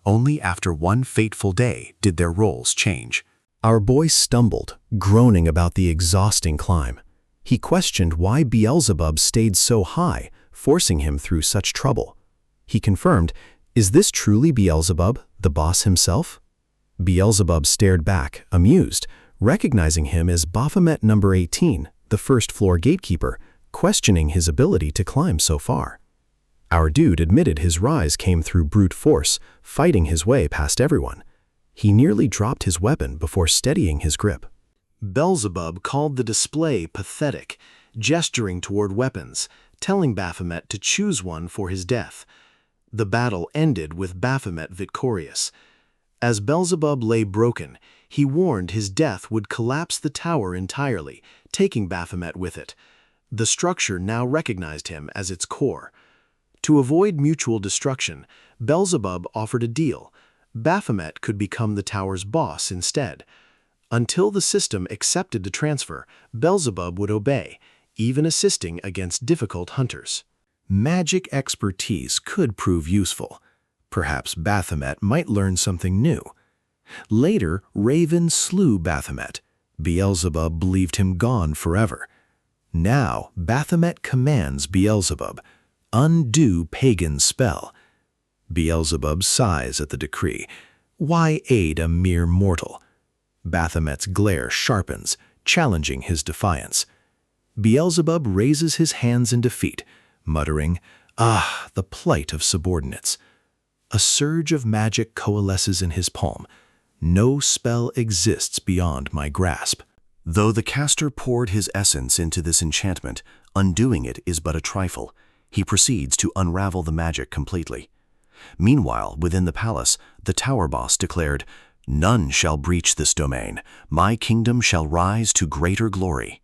Only after one fateful day did their roles change. Our boy stumbled, groaning about the exhausting climb. He questioned why Beelzebub stayed so high, forcing him through such trouble. He confirmed, "Is this truly Beelzebub, the boss himself?" Beelzebub stared back, amused, recognizing him as Baphomet number 18, the first-floor gatekeeper, questioning his ability to climb so far. Our dude admitted his rise came through brute force, fighting his way past everyone. He nearly dropped his weapon before steadying his grip. Beelzebub called the display pathetic, gesturing toward weapons, telling Baphomet to choose one for his death. The battle ended with Baphomet victorious. As Beelzebub lay broken, he warned his death would collapse the tower entirely, taking Baphomet with it. The structure now recognized him as its core. To avoid mutual destruction, Beelzebub offered a deal. Baphomet could become the tower's boss instead. Until the system accepted the transfer, Beelzebub would obey, even assisting against difficult hunters. Magic expertise could prove useful. Perhaps Baphomet might learn something new. Later, Raven slew Baphomet. Beelzebub believed him gone forever. Now, Baphomet commands Beelzebub, "Undo pagan spell." Beelzebub sighs at the decree. Why aid a mere mortal? Baphomet's glare sharpens, challenging his defiance. Beelzebub raises his hands in defeat, muttering, "Ah, the plight of subordinates." A surge of magic coalesces in his palm. No spell exists beyond my grasp. Though the caster poured his essence into this enchantment, undoing it is but a trifle. He proceeds to unravel the magic completely. Meanwhile, within the palace, the tower boss declared, "None shall breach this domain. My kingdom shall rise to greater glory."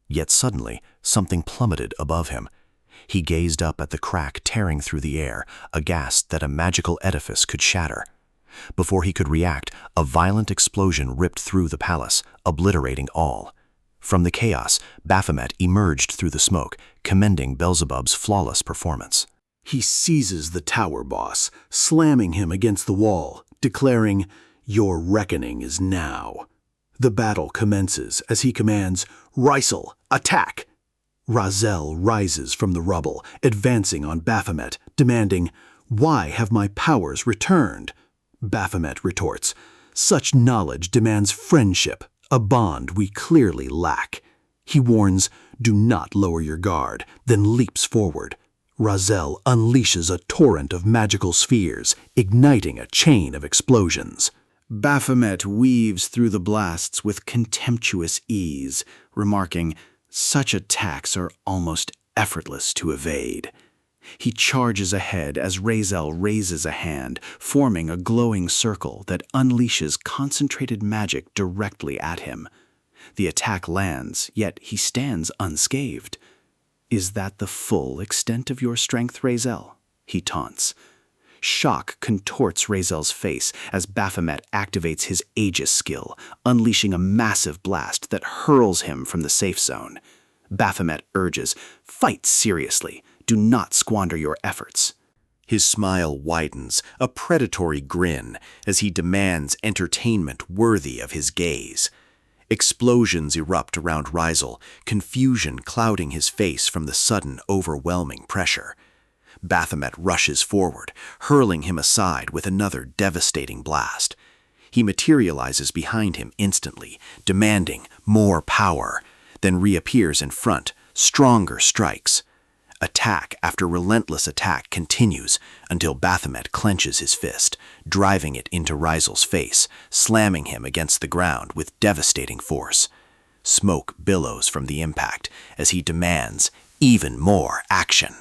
Yet suddenly, something plummeted above him. He gazed up at the crack tearing through the air, aghast that a magical edifice could shatter. Before he could react, a violent explosion ripped through the palace, obliterating all. From the chaos, Baphomet emerged through the smoke, commending Beelzebub's flawless performance. He seizes the tower boss, slamming him against the wall, declaring, "Your reckoning is now." The battle commences as he commands, "Rysel, attack!" Razel rises from the rubble, advancing on Baphomet, demanding, "Why have my powers returned?" Baphomet retorts, "Such knowledge demands friendship, a bond we clearly lack." He warns, "Do not lower your guard," then leaps forward. Razel unleashes a torrent of magical spheres, igniting a chain of explosions. Baphomet weaves through the blasts with contemptuous ease, remarking, "Such attacks are almost effortless to evade." He charges ahead as Razel raises a hand, forming a glowing circle that unleashes concentrated magic directly at him. The attack lands, yet he stands unscathed. "Is that the full extent of your strength, Razel?" he taunts. Shock contorts Razel's face as Baphomet activates his Aegis skill, unleashing a massive blast that hurls him from the safe zone. Baphomet urges, "Fight seriously. Do not squander your efforts." His smile widens, a predatory grin, as he demands entertainment worthy of his gaze. Explosions erupt around Razel, confusion clouding his face from the sudden, overwhelming pressure. Baphomet rushes forward, hurling him aside with another devastating blast. He materializes behind him instantly, demanding more power, then reappears in front, stronger strikes. Attack after relentless attack continues until Baphomet clenches his fist, driving it into Razel's face, slamming him against the ground with devastating force. Smoke billows from the impact as he demands even more action.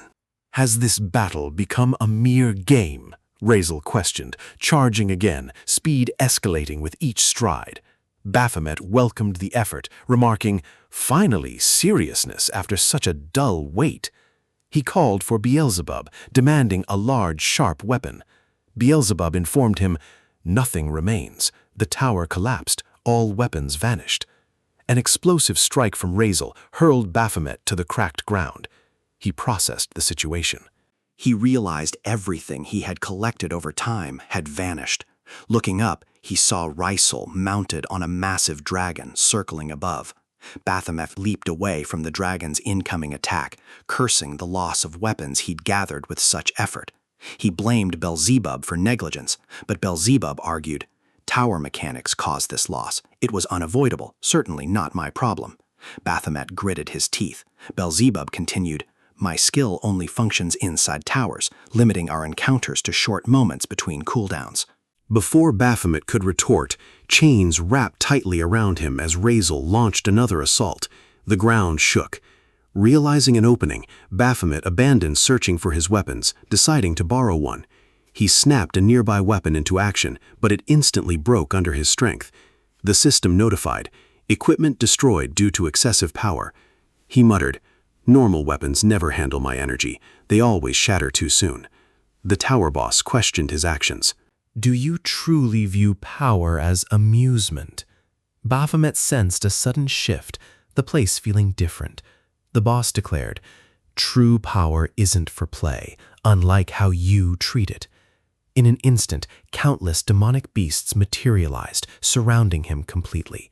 Has this battle become a mere game? Razel questioned, charging again, speed escalating with each stride. Baphomet welcomed the effort, remarking, "Finally, seriousness after such a dull wait." He called for Beelzebub, demanding a large, sharp weapon. Beelzebub informed him, "Nothing remains. The tower collapsed. All weapons vanished." An explosive strike from Razel hurled Baphomet to the cracked ground. He processed the situation. He realized everything he had collected over time had vanished. Looking up, he saw Raisel mounted on a massive dragon circling above. Baphomet leaped away from the dragon's incoming attack, cursing the loss of weapons he'd gathered with such effort. He blamed Beelzebub for negligence, but Beelzebub argued, "Tower mechanics caused this loss. It was unavoidable, certainly not my problem." Baphomet gritted his teeth. Beelzebub continued, "My skill only functions inside towers, limiting our encounters to short moments between cooldowns." Before Baphomet could retort, chains wrapped tightly around him as Razel launched another assault. The ground shook. Realizing an opening, Baphomet abandoned searching for his weapons, deciding to borrow one. He snapped a nearby weapon into action, but it instantly broke under his strength. The system notified, "Equipment destroyed due to excessive power." He muttered, "Normal weapons never handle my energy. They always shatter too soon." The tower boss questioned his actions. Do you truly view power as amusement? Baphomet sensed a sudden shift, the place feeling different. The boss declared, "True power isn't for play, unlike how you treat it." In an instant, countless demonic beasts materialized, surrounding him completely.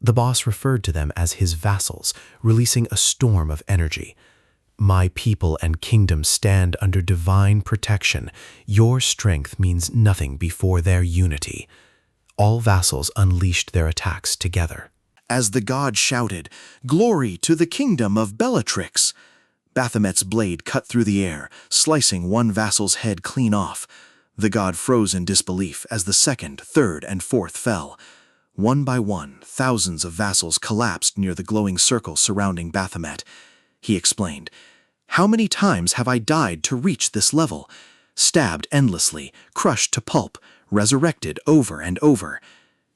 The boss referred to them as his vassals, releasing a storm of energy. "My people and kingdom stand under divine protection. Your strength means nothing before their unity." All vassals unleashed their attacks together. As the god shouted, "Glory to the kingdom of Bellatrix!" Baphomet's blade cut through the air, slicing one vassal's head clean off. The god froze in disbelief as the second, third, and fourth fell. One by one, thousands of vassals collapsed near the glowing circle surrounding Baphomet. He explained, "How many times have I died to reach this level? Stabbed endlessly, crushed to pulp, resurrected over and over."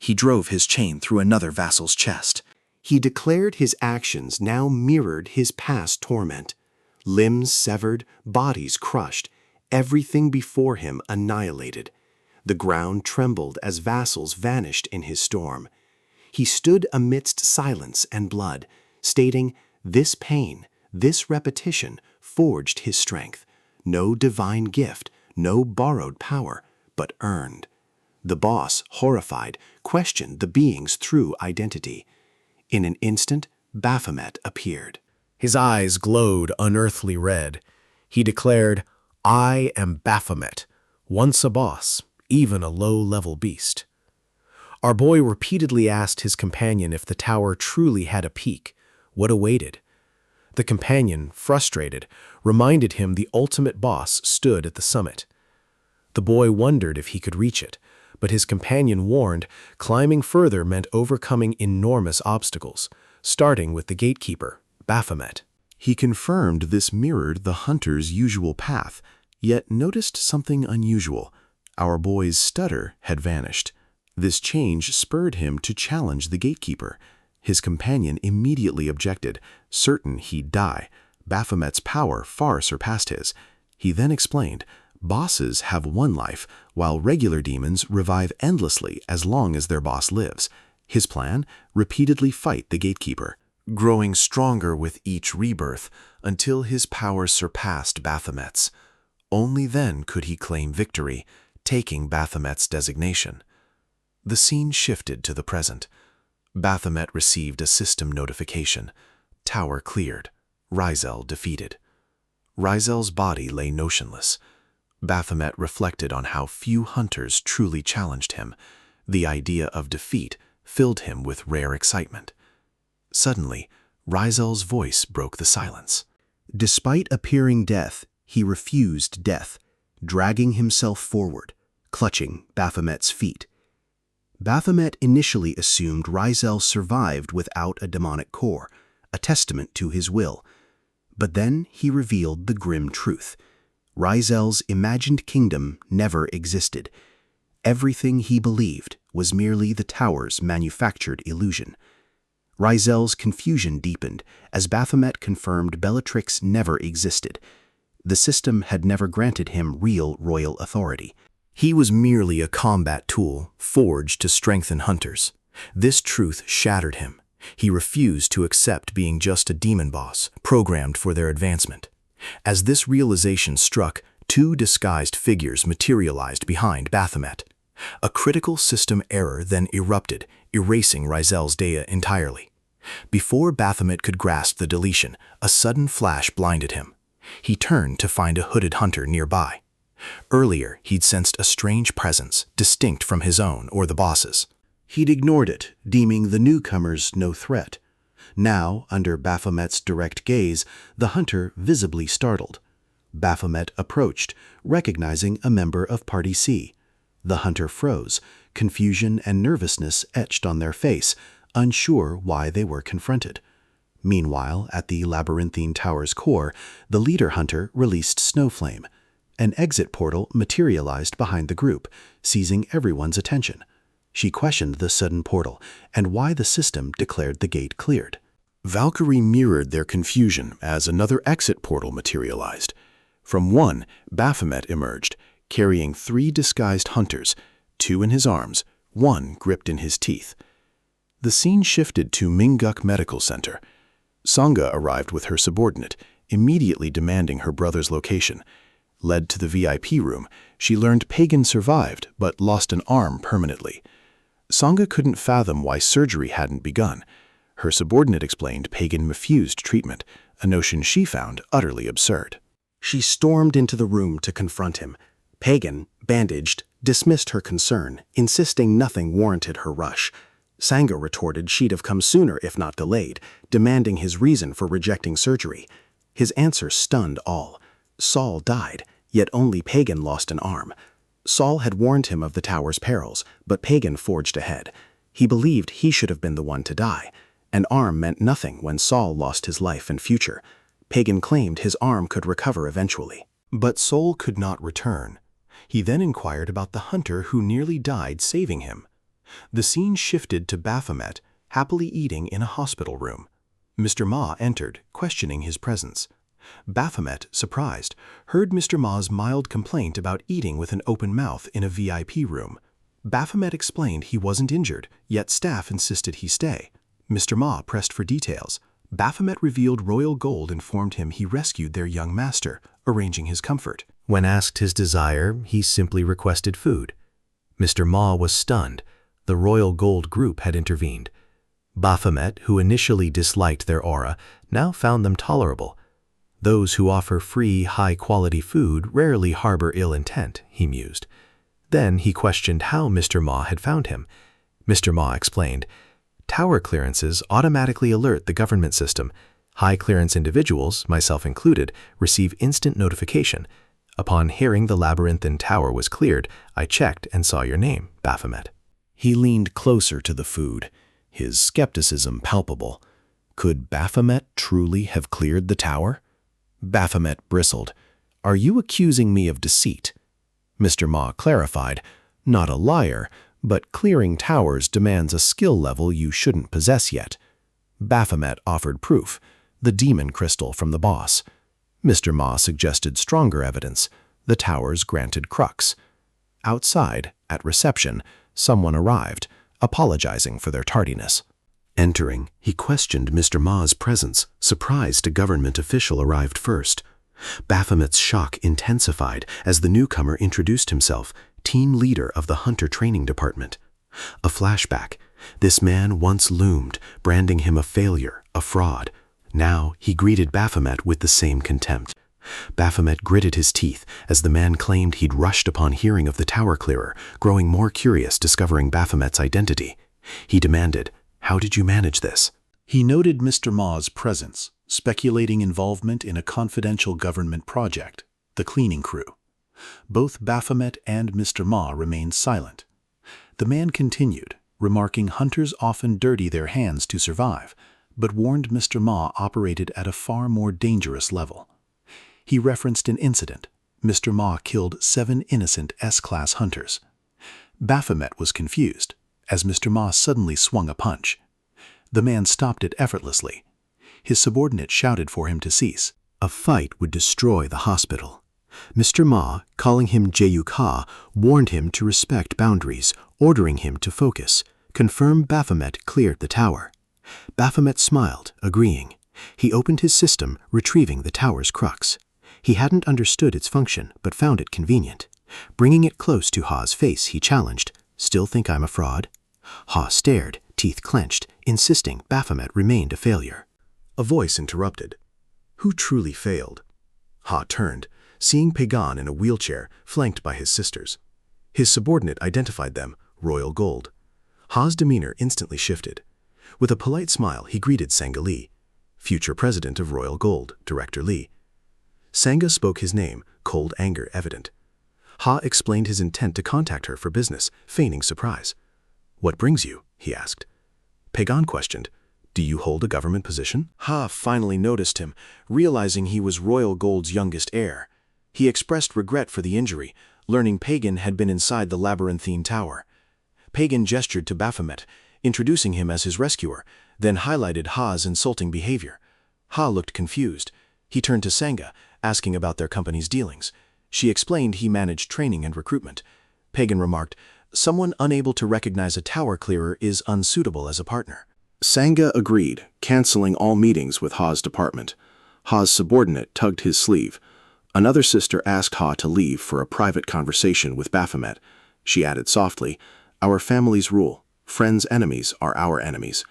He drove his chain through another vassal's chest. He declared his actions now mirrored his past torment. Limbs severed, bodies crushed, everything before him annihilated. The ground trembled as vassals vanished in his storm. He stood amidst silence and blood, stating, "This pain, this repetition forged his strength. No divine gift, no borrowed power, but earned." The boss, horrified, questioned the being's true identity. In an instant, Baphomet appeared. His eyes glowed unearthly red. He declared, "I am Baphomet, once a boss, even a low-level beast." Our boy repeatedly asked his companion if the tower truly had a peak. What awaited? The companion, frustrated, reminded him the ultimate boss stood at the summit. The boy wondered if he could reach it, but his companion warned climbing further meant overcoming enormous obstacles, starting with the gatekeeper, Baphomet. He confirmed this mirrored the hunter's usual path, yet noticed something unusual. Our boy's stutter had vanished. This change spurred him to challenge the gatekeeper. His companion immediately objected, certain he'd die. Baphomet's power far surpassed his. He then explained, bosses have one life, while regular demons revive endlessly as long as their boss lives. His plan? Repeatedly fight the gatekeeper, growing stronger with each rebirth until his power surpassed Baphomet's. Only then could he claim victory, taking Baphomet's designation. The scene shifted to the present. Baphomet received a system notification. Tower cleared. Raisel defeated. Raisel's body lay motionless. Baphomet reflected on how few hunters truly challenged him. The idea of defeat filled him with rare excitement. Suddenly, Raisel's voice broke the silence. Despite appearing death, he refused death, dragging himself forward, clutching Baphomet's feet. Baphomet initially assumed Raisel survived without a demonic core, a testament to his will. But then he revealed the grim truth. Reizel's imagined kingdom never existed. Everything he believed was merely the tower's manufactured illusion. Reizel's confusion deepened as Baphomet confirmed Bellatrix never existed. The system had never granted him real royal authority. He was merely a combat tool forged to strengthen hunters. This truth shattered him. He refused to accept being just a demon boss, programmed for their advancement. As this realization struck, two disguised figures materialized behind Baphomet. A critical system error then erupted, erasing Reizel's data entirely. Before Baphomet could grasp the deletion, a sudden flash blinded him. He turned to find a hooded hunter nearby. Earlier, he'd sensed a strange presence, distinct from his own or the boss's. He'd ignored it, deeming the newcomers no threat. Now, under Baphomet's direct gaze, the hunter visibly startled. Baphomet approached, recognizing a member of Party C. The hunter froze, confusion and nervousness etched on their face, unsure why they were confronted. Meanwhile, at the labyrinthine tower's core, the leader hunter released Snowflame. An exit portal materialized behind the group, seizing everyone's attention. She questioned the sudden portal and why the system declared the gate cleared. Valkyrie mirrored their confusion as another exit portal materialized. From one, Baphomet emerged, carrying 3 disguised hunters, 2 in his arms, 1 gripped in his teeth. The scene shifted to Minguk Medical Center. Sangha arrived with her subordinate, immediately demanding her brother's location. Led to the VIP room, she learned Pagan survived but lost an arm permanently. Sangha couldn't fathom why surgery hadn't begun. Her subordinate explained Pagan refused treatment, a notion she found utterly absurd. She stormed into the room to confront him. Pagan, bandaged, dismissed her concern, insisting nothing warranted her rush. Sangha retorted she'd have come sooner if not delayed, demanding his reason for rejecting surgery. His answer stunned all. Saul died, yet only Pagan lost an arm. Saul had warned him of the tower's perils, but Pagan forged ahead. He believed he should have been the one to die. An arm meant nothing when Saul lost his life and future. Pagan claimed his arm could recover eventually. But Saul could not return. He then inquired about the hunter who nearly died saving him. The scene shifted to Baphomet, happily eating in a hospital room. Mr. Ma entered, questioning his presence. Baphomet, surprised, heard Mr. Ma's mild complaint about eating with an open mouth in a VIP room. Baphomet explained he wasn't injured, yet staff insisted he stay. Mr. Ma pressed for details. Baphomet revealed royal gold informed him he rescued their young master, arranging his comfort. When asked his desire, he simply requested food. Mr. Ma was stunned. The royal gold group had intervened. Baphomet, who initially disliked their aura, now found them tolerable. Those who offer free, high-quality food rarely harbor ill intent, he mused. Then he questioned how Mr. Ma had found him. Mr. Ma explained, "Tower clearances automatically alert the government system. High-clearance individuals, myself included, receive instant notification. Upon hearing the labyrinthine tower was cleared, I checked and saw your name, Baphomet." He leaned closer to the food, his skepticism palpable. Could Baphomet truly have cleared the tower? Baphomet bristled. "Are you accusing me of deceit?" Mr. Ma clarified, "Not a liar, but clearing towers demands a skill level you shouldn't possess yet." Baphomet offered proof, the demon crystal from the boss. Mr. Ma suggested stronger evidence, the tower's granted crux. Outside, at reception, someone arrived, apologizing for their tardiness. Entering, he questioned Mr. Ma's presence, surprised a government official arrived first. Baphomet's shock intensified as the newcomer introduced himself, team leader of the Hunter Training Department. A flashback. This man once loomed, branding him a failure, a fraud. Now he greeted Baphomet with the same contempt. Baphomet gritted his teeth as the man claimed he'd rushed upon hearing of the tower clearer, growing more curious discovering Baphomet's identity. He demanded, "How did you manage this?" He noted Mr. Ma's presence, speculating involvement in a confidential government project, the cleaning crew. Both Baphomet and Mr. Ma remained silent. The man continued, remarking hunters often dirty their hands to survive, but warned Mr. Ma operated at a far more dangerous level. He referenced an incident. Mr. Ma killed 7 innocent S-class hunters. Baphomet was confused, as Mr. Ma suddenly swung a punch. The man stopped it effortlessly. His subordinate shouted for him to cease. A fight would destroy the hospital. Mr. Ma, calling him Jeyuk-ha, warned him to respect boundaries, ordering him to focus. Confirm Baphomet cleared the tower. Baphomet smiled, agreeing. He opened his system, retrieving the tower's crux. He hadn't understood its function, but found it convenient. Bringing it close to Ha's face, he challenged, "Still think I'm a fraud?" Ha stared, teeth clenched, insisting Baphomet remained a failure. A voice interrupted. Who truly failed? Ha turned, seeing Pagan in a wheelchair, flanked by his sisters. His subordinate identified them, Royal Gold. Ha's demeanor instantly shifted. With a polite smile, he greeted Sangha Lee, future president of Royal Gold, Director Lee. Sangha spoke his name, cold anger evident. Ha explained his intent to contact her for business, feigning surprise. What brings you? He asked. Pagan questioned, Do you hold a government position? Ha finally noticed him, realizing he was Royal Gold's youngest heir. He expressed regret for the injury, learning Pagan had been inside the labyrinthine tower. Pagan gestured to Baphomet, introducing him as his rescuer, then highlighted Ha's insulting behavior. Ha looked confused. He turned to Sangha, asking about their company's dealings. She explained he managed training and recruitment. Pagan remarked, Someone unable to recognize a tower clearer is unsuitable as a partner. Sangha agreed, canceling all meetings with Ha's department. Ha's subordinate tugged his sleeve. Another sister asked Ha to leave for a private conversation with Baphomet. She added softly, Our family's rule. Friends' enemies are our enemies.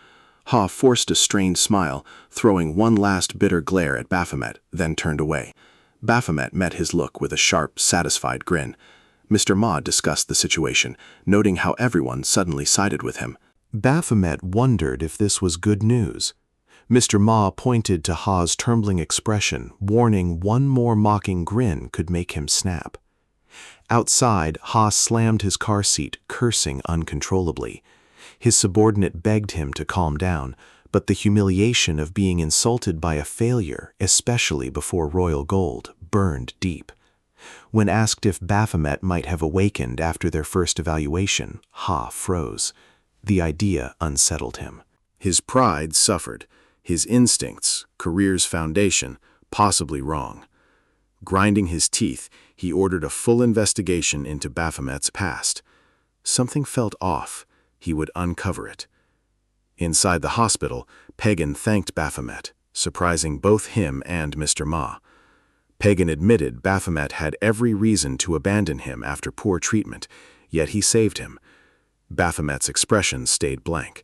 Ha forced a strained smile, throwing one last bitter glare at Baphomet, then turned away. Baphomet met his look with a sharp, satisfied grin. Mr. Ma discussed the situation, noting how everyone suddenly sided with him. Baphomet wondered if this was good news. Mr. Ma pointed to Ha's trembling expression, warning one more mocking grin could make him snap. Outside, Ha slammed his car seat, cursing uncontrollably. His subordinate begged him to calm down, but the humiliation of being insulted by a failure, especially before Royal Gold, burned deep. When asked if Baphomet might have awakened after their first evaluation, Ha froze. The idea unsettled him. His pride suffered, his instincts, career's foundation, possibly wrong. Grinding his teeth, he ordered a full investigation into Baphomet's past. Something felt off. He would uncover it. Inside the hospital, Pagan thanked Baphomet, surprising both him and Mr. Ma. Pagan admitted Baphomet had every reason to abandon him after poor treatment, yet he saved him. Baphomet's expression stayed blank.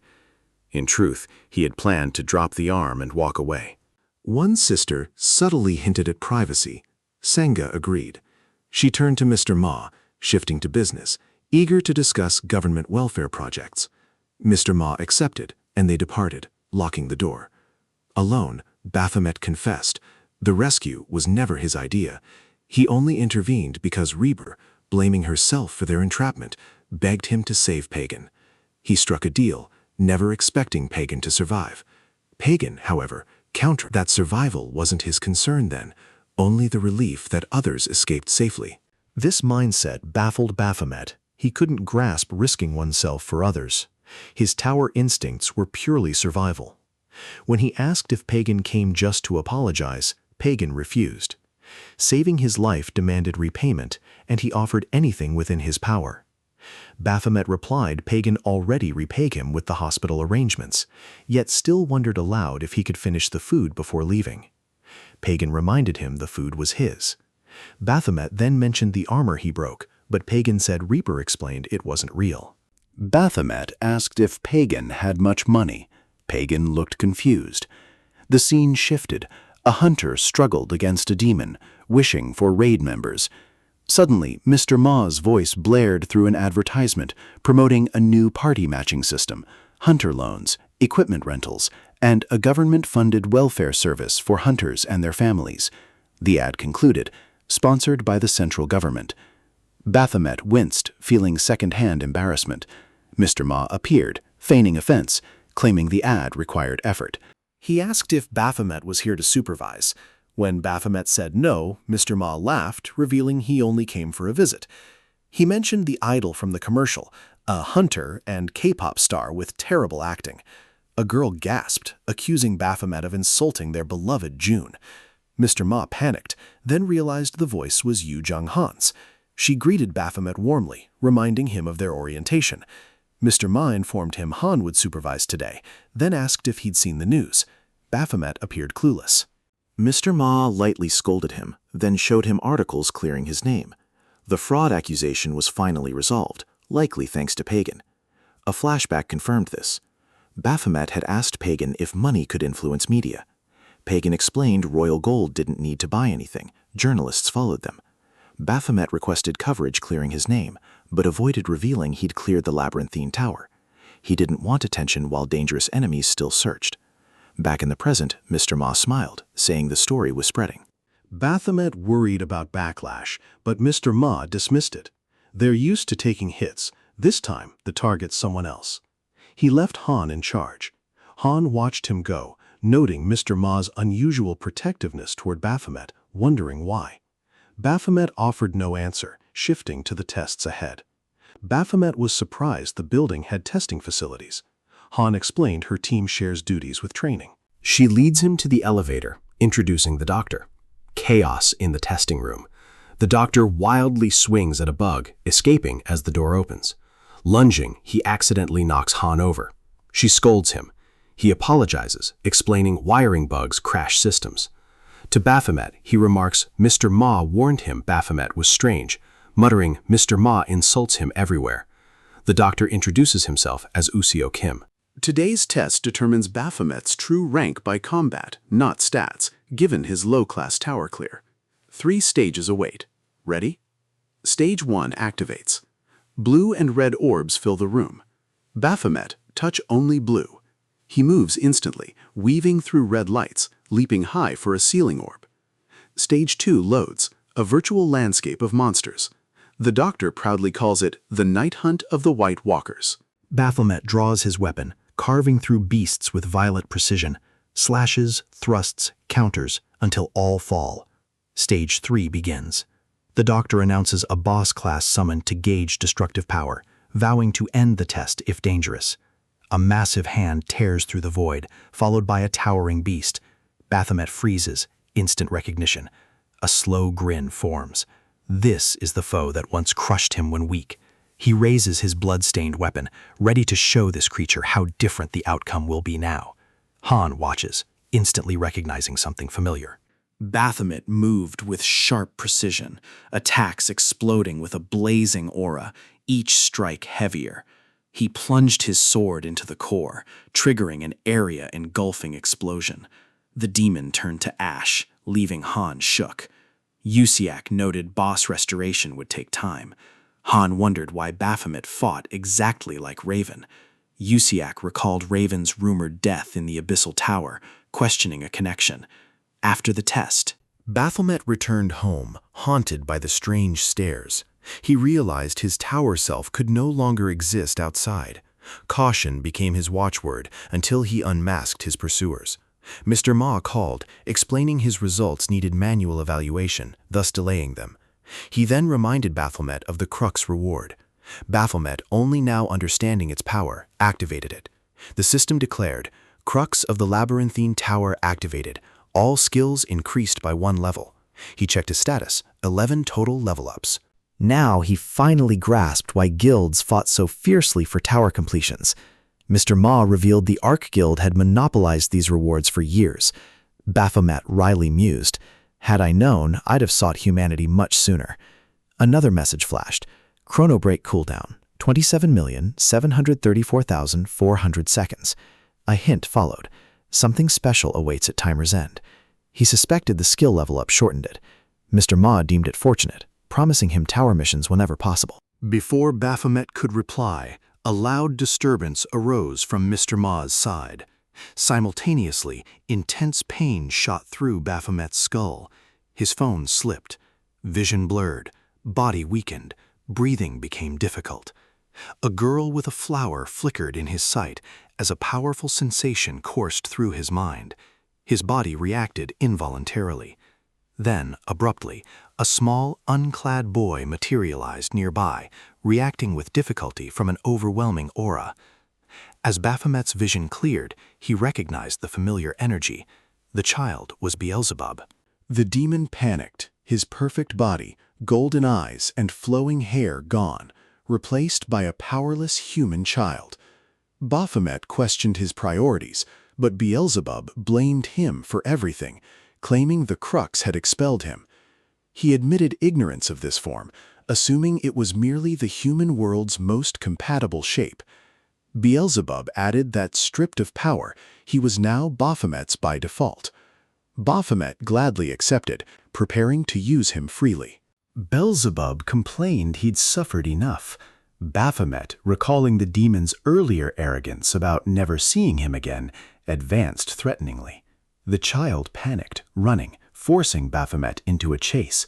In truth, he had planned to drop the arm and walk away. One sister subtly hinted at privacy. Sangha agreed. She turned to Mr. Ma, shifting to business, eager to discuss government welfare projects. Mr. Ma accepted, and they departed, locking the door. Alone, Baphomet confessed. The rescue was never his idea. He only intervened because Reber, blaming herself for their entrapment, begged him to save Pagan. He struck a deal, never expecting Pagan to survive. Pagan, however, countered that survival wasn't his concern then, only the relief that others escaped safely. This mindset baffled Baphomet. He couldn't grasp risking oneself for others. His tower instincts were purely survival. When he asked if Pagan came just to apologize, Pagan refused. Saving his life demanded repayment, and he offered anything within his power. Baphomet replied Pagan already repaid him with the hospital arrangements, yet still wondered aloud if he could finish the food before leaving. Pagan reminded him the food was his. Baphomet then mentioned the armor he broke, but Pagan said Reaper explained it wasn't real. Baphomet asked if Pagan had much money. Pagan looked confused. The scene shifted. A hunter struggled against a demon, wishing for raid members. Suddenly, Mr. Ma's voice blared through an advertisement promoting a new party matching system, hunter loans, equipment rentals, and a government-funded welfare service for hunters and their families. The ad concluded, sponsored by the central government. Baphomet winced, feeling second-hand embarrassment. Mr. Ma appeared, feigning offense, claiming the ad required effort. He asked if Baphomet was here to supervise. When Baphomet said no, Mr. Ma laughed, revealing he only came for a visit. He mentioned the idol from the commercial, a hunter and K-pop star with terrible acting. A girl gasped, accusing Baphomet of insulting their beloved June. Mr. Ma panicked, then realized the voice was Yu Jung-han's. She greeted Baphomet warmly, reminding him of their orientation. Mr. Ma informed him Han would supervise today, then asked if he'd seen the news. Baphomet appeared clueless. Mr. Ma lightly scolded him, then showed him articles clearing his name. The fraud accusation was finally resolved, likely thanks to Pagan. A flashback confirmed this. Baphomet had asked Pagan if money could influence media. Pagan explained royal gold didn't need to buy anything, journalists followed them. Baphomet requested coverage clearing his name, but avoided revealing he'd cleared the labyrinthine tower. He didn't want attention while dangerous enemies still searched. Back in the present, Mr. Ma smiled, saying the story was spreading. Baphomet worried about backlash, but Mr. Ma dismissed it. They're used to taking hits. This time, the target's someone else. He left Han in charge. Han watched him go, noting Mr. Ma's unusual protectiveness toward Baphomet, wondering why. Baphomet offered no answer, shifting to the tests ahead. Baphomet was surprised the building had testing facilities. Han explained her team shares duties with training. She leads him to the elevator, introducing the doctor. Chaos in the testing room. The doctor wildly swings at a bug, escaping as the door opens. Lunging, he accidentally knocks Han over. She scolds him. He apologizes, explaining wiring bugs crash systems. To Baphomet, he remarks Mr. Ma warned him Baphomet was strange, muttering Mr. Ma insults him everywhere. The doctor introduces himself as Usio Kim. Today's test determines Baphomet's true rank by combat, not stats, given his low-class tower clear. 3 stages await. Ready? Stage 1 activates. Blue and red orbs fill the room. Baphomet, touch only blue. He moves instantly, weaving through red lights, leaping high for a ceiling orb. Stage 2 loads, a virtual landscape of monsters. The doctor proudly calls it the Night Hunt of the White Walkers. Baphomet draws his weapon, carving through beasts with violent precision, slashes, thrusts, counters, until all fall. Stage 3 begins. The doctor announces a boss class summoned to gauge destructive power, vowing to end the test if dangerous. A massive hand tears through the void, followed by a towering beast. Baphomet freezes, instant recognition. A slow grin forms. This is the foe that once crushed him when weak. He raises his blood-stained weapon, ready to show this creature how different the outcome will be now. Han watches, instantly recognizing something familiar. Baphomet moved with sharp precision, attacks exploding with a blazing aura, each strike heavier. He plunged his sword into the core, triggering an area-engulfing explosion. The demon turned to ash, leaving Han shook. Yusiak noted boss restoration would take time. Han wondered why Baphomet fought exactly like Raven. Yusiak recalled Raven's rumored death in the Abyssal Tower, questioning a connection. After the test, Baphomet returned home, haunted by the strange stares. He realized his tower self could no longer exist outside. Caution became his watchword until he unmasked his pursuers. Mr. Ma called, explaining his results needed manual evaluation, thus delaying them. He then reminded Baphomet of the Crux reward. Baphomet, only now understanding its power, activated it. The system declared, Crux of the Labyrinthine Tower activated. All skills increased by 1 level. He checked his status, 11 total level-ups. now he finally grasped why guilds fought so fiercely for tower completions. Mr. Ma revealed the Arc Guild had monopolized these rewards for years. Baphomet wryly mused, "Had I known, I'd have sought humanity much sooner." Another message flashed. Chronobreak cooldown, 27,734,400 seconds. A hint followed. Something special awaits at timer's end. He suspected the skill level up shortened it. Mr. Ma deemed it fortunate, promising him tower missions whenever possible. Before Baphomet could reply, a loud disturbance arose from Mr. Ma's side. Simultaneously, intense pain shot through Baphomet's skull. His phone slipped. Vision blurred. Body weakened. Breathing became difficult. A girl with a flower flickered in his sight, as a powerful sensation coursed through his mind. His body reacted involuntarily. Then, abruptly, a small, unclad boy materialized nearby, reacting with difficulty from an overwhelming aura. As Baphomet's vision cleared, he recognized the familiar energy. The child was Beelzebub. The demon panicked, his perfect body, golden eyes, and flowing hair gone, replaced by a powerless human child. Baphomet questioned his priorities, but Beelzebub blamed him for everything, claiming the crux had expelled him. He admitted ignorance of this form, assuming it was merely the human world's most compatible shape. Beelzebub added that, stripped of power, he was now Baphomet's by default. Baphomet gladly accepted, preparing to use him freely. Beelzebub complained he'd suffered enough. Baphomet, recalling the demon's earlier arrogance about never seeing him again, advanced threateningly. The child panicked, running, forcing Baphomet into a chase.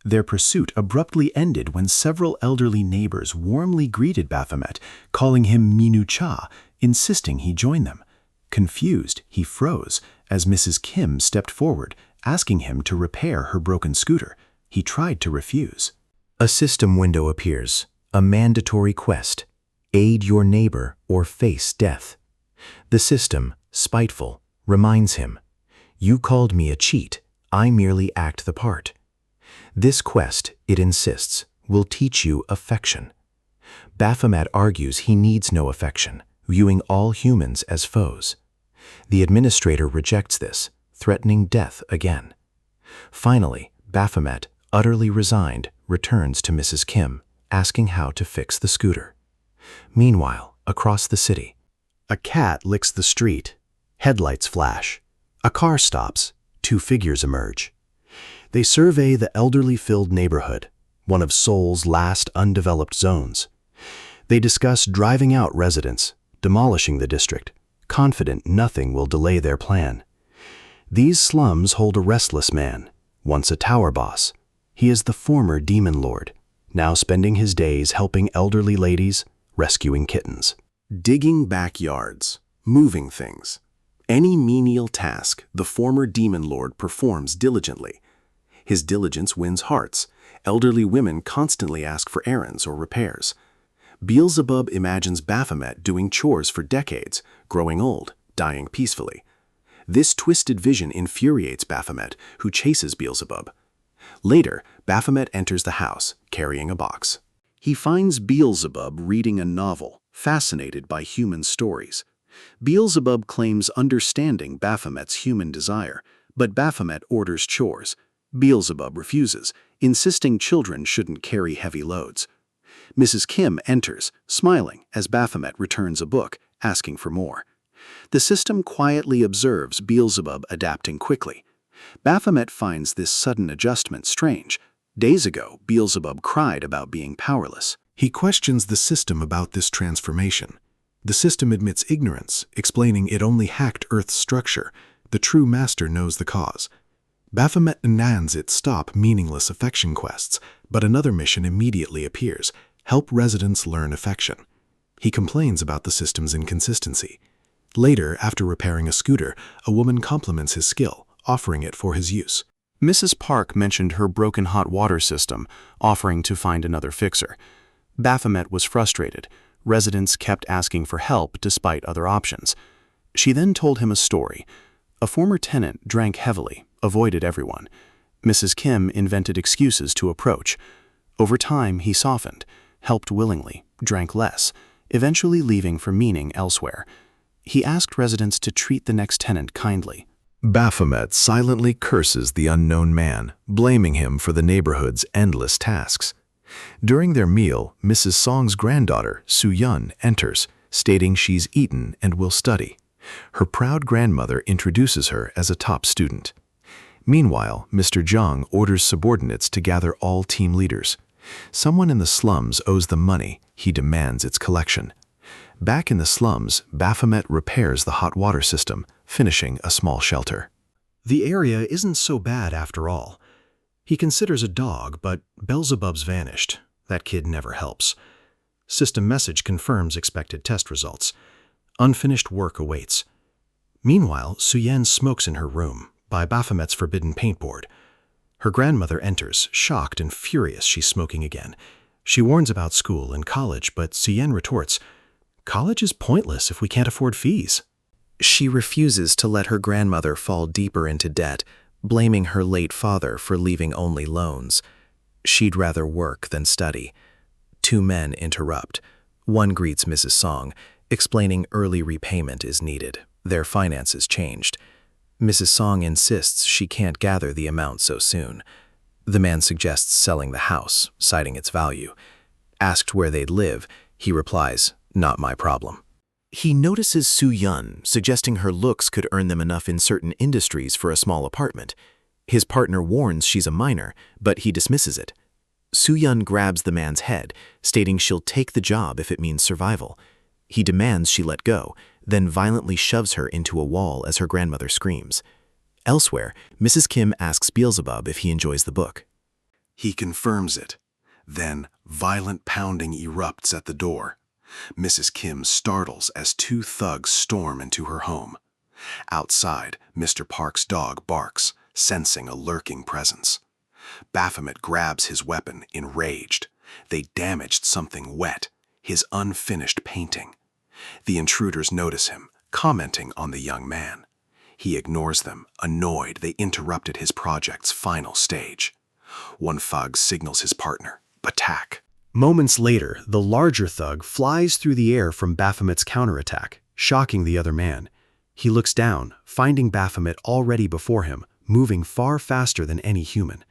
Their pursuit abruptly ended when several elderly neighbors warmly greeted Baphomet, calling him Minu-cha, insisting he join them. Confused, he froze as Mrs. Kim stepped forward, asking him to repair her broken scooter. He tried to refuse. A system window appears, a mandatory quest: aid your neighbor or face death. The system, spiteful, reminds him, "You called me a cheat, I merely act the part." This quest, it insists, will teach you affection. Baphomet argues he needs no affection, viewing all humans as foes. The administrator rejects this, threatening death again. Finally, Baphomet, utterly resigned, returns to Mrs. Kim, asking how to fix the scooter. Meanwhile, across the city, a cat licks the street. Headlights flash. A car stops. Two figures emerge. They survey the elderly-filled neighborhood, one of Seoul's last undeveloped zones. They discuss driving out residents, demolishing the district, confident nothing will delay their plan. These slums hold a restless man, once a tower boss. He is the former demon lord, now spending his days helping elderly ladies, rescuing kittens. Digging backyards, moving things. Any menial task the former demon lord performs diligently. His diligence wins hearts. Elderly women constantly ask for errands or repairs. Beelzebub imagines Baphomet doing chores for decades, growing old, dying peacefully. This twisted vision infuriates Baphomet, who chases Beelzebub. Later, Baphomet enters the house, carrying a box. He finds Beelzebub reading a novel, fascinated by human stories. Beelzebub claims understanding Baphomet's human desire, but Baphomet orders chores. Beelzebub refuses, insisting children shouldn't carry heavy loads. Mrs. Kim enters, smiling as Baphomet returns a book, asking for more. The system quietly observes Beelzebub adapting quickly. Baphomet finds this sudden adjustment strange. Days ago, Beelzebub cried about being powerless. He questions the system about this transformation. The system admits ignorance, explaining it only hacked Earth's structure. The true master knows the cause. Baphomet demands it stop meaningless affection quests, but another mission immediately appears: help residents learn affection. He complains about the system's inconsistency. Later, after repairing a scooter, a woman compliments his skill, offering it for his use. Mrs. Park mentioned her broken hot water system, offering to find another fixer. Baphomet was frustrated. Residents kept asking for help despite other options. She then told him a story. A former tenant drank heavily, avoided everyone. Mrs. Kim invented excuses to approach. Over time, he softened, helped willingly, drank less, eventually leaving for meaning elsewhere. He asked residents to treat the next tenant kindly. Baphomet silently curses the unknown man, blaming him for the neighborhood's endless tasks. During their meal, Mrs. Song's granddaughter, Soo-yun, enters, stating she's eaten and will study. Her proud grandmother introduces her as a top student. Meanwhile, Mr. Jung orders subordinates to gather all team leaders. Someone in the slums owes them money. He demands its collection. Back in the slums, Baphomet repairs the hot water system, finishing a small shelter. The area isn't so bad after all. He considers a dog, but Beelzebub's vanished. That kid never helps. System message confirms expected test results. Unfinished work awaits. Meanwhile, Suyen smokes in her room, by Baphomet's forbidden paintboard. Her grandmother enters, shocked and furious she's smoking again. She warns about school and college, but Suyen retorts, "College is pointless if we can't afford fees." She refuses to let her grandmother fall deeper into debt, blaming her late father for leaving only loans. She'd rather work than study. Two men interrupt. One greets Mrs. Song, explaining early repayment is needed. Their finances changed. Mrs. Song insists she can't gather the amount so soon. The man suggests selling the house, citing its value. Asked where they'd live, he replies, "Not my problem." He notices Su Yun, suggesting her looks could earn them enough in certain industries for a small apartment. His partner warns she's a minor, but he dismisses it. Su Yun grabs the man's head, stating she'll take the job if it means survival. He demands she let go, then violently shoves her into a wall as her grandmother screams. Elsewhere, Mrs. Kim asks Beelzebub if he enjoys the book. He confirms it. Then, violent pounding erupts at the door. Mrs. Kim startles as two thugs storm into her home. Outside, Mr. Park's dog barks, sensing a lurking presence. Baphomet grabs his weapon, enraged. They damaged something wet, his unfinished painting. The intruders notice him, commenting on the young man. He ignores them, annoyed they interrupted his project's final stage. One thug signals his partner, "Attack." Moments later, the larger thug flies through the air from Baphomet's counterattack, shocking the other man. He looks down, finding Baphomet already before him, moving far faster than any human.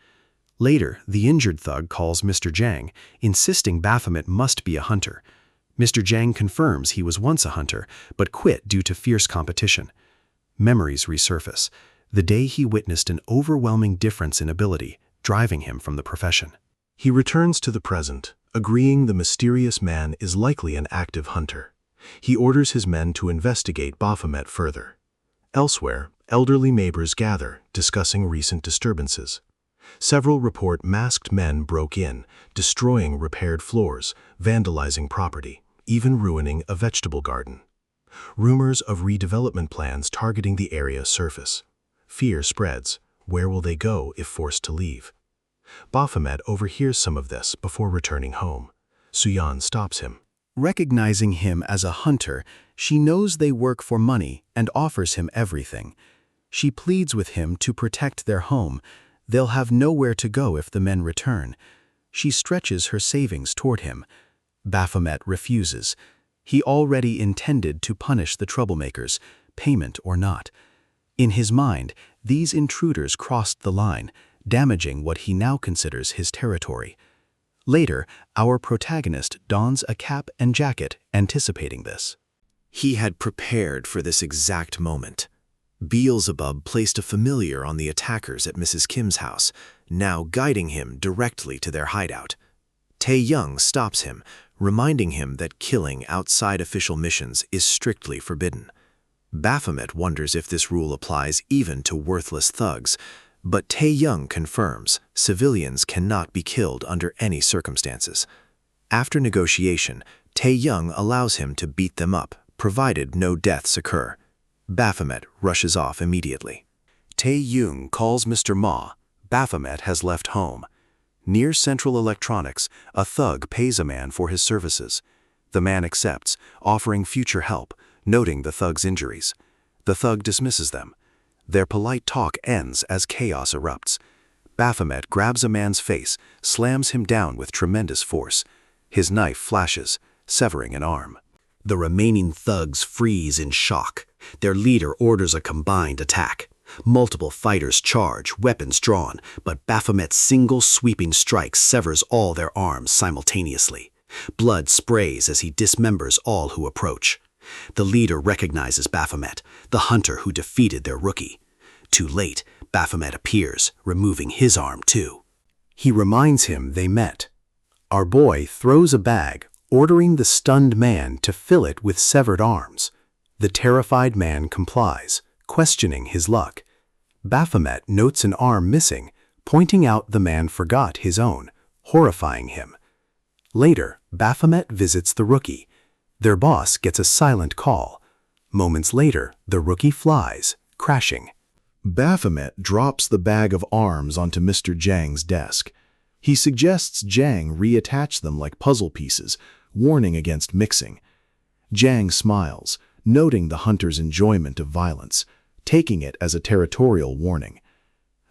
Later, the injured thug calls Mr. Jang, insisting Baphomet must be a hunter. Mr. Jang confirms he was once a hunter, but quit due to fierce competition. Memories resurface, the day he witnessed an overwhelming difference in ability, driving him from the profession. He returns to the present, agreeing the mysterious man is likely an active hunter. He orders his men to investigate Baphomet further. Elsewhere, elderly neighbors gather, discussing recent disturbances. Several report masked men broke in, destroying repaired floors, vandalizing property, even ruining a vegetable garden. Rumors of redevelopment plans targeting the area surface. Fear spreads. Where will they go if forced to leave? Baphomet overhears some of this before returning home. Suyan stops him. Recognizing him as a hunter, she knows they work for money and offers him everything. She pleads with him to protect their home. They'll have nowhere to go if the men return. She stretches her savings toward him. Baphomet refuses. He already intended to punish the troublemakers, payment or not. In his mind, these intruders crossed the line, damaging what he now considers his territory. Later, our protagonist dons a cap and jacket, anticipating this. He had prepared for this exact moment. Beelzebub placed a familiar on the attackers at Mrs. Kim's house, now guiding him directly to their hideout. Tae-young stops him, reminding him that killing outside official missions is strictly forbidden. Baphomet wonders if this rule applies even to worthless thugs, but Tae-young confirms civilians cannot be killed under any circumstances. After negotiation, Tae-young allows him to beat them up, provided no deaths occur. Baphomet rushes off immediately. Tae-young calls Mr. Ma. Baphomet has left home. Near Central Electronics, a thug pays a man for his services. The man accepts, offering future help, noting the thug's injuries. The thug dismisses them. Their polite talk ends as chaos erupts. Baphomet grabs a man's face, slams him down with tremendous force. His knife flashes, severing an arm. The remaining thugs freeze in shock. Their leader orders a combined attack. Multiple fighters charge, weapons drawn, but Baphomet's single sweeping strike severs all their arms simultaneously. Blood sprays as he dismembers all who approach. The leader recognizes Baphomet, the hunter who defeated their rookie. Too late, Baphomet appears, removing his arm too. He reminds him they met. Our boy throws a bag, ordering the stunned man to fill it with severed arms. The terrified man complies, questioning his luck. Baphomet notes an arm missing, pointing out the man forgot his own, horrifying him. Later, Baphomet visits the rookie. Their boss gets a silent call. Moments later, the rookie flies, crashing. Baphomet drops the bag of arms onto Mr. Zhang's desk. He suggests Zhang reattach them like puzzle pieces, warning against mixing. Zhang smiles, noting the hunter's enjoyment of violence, taking it as a territorial warning.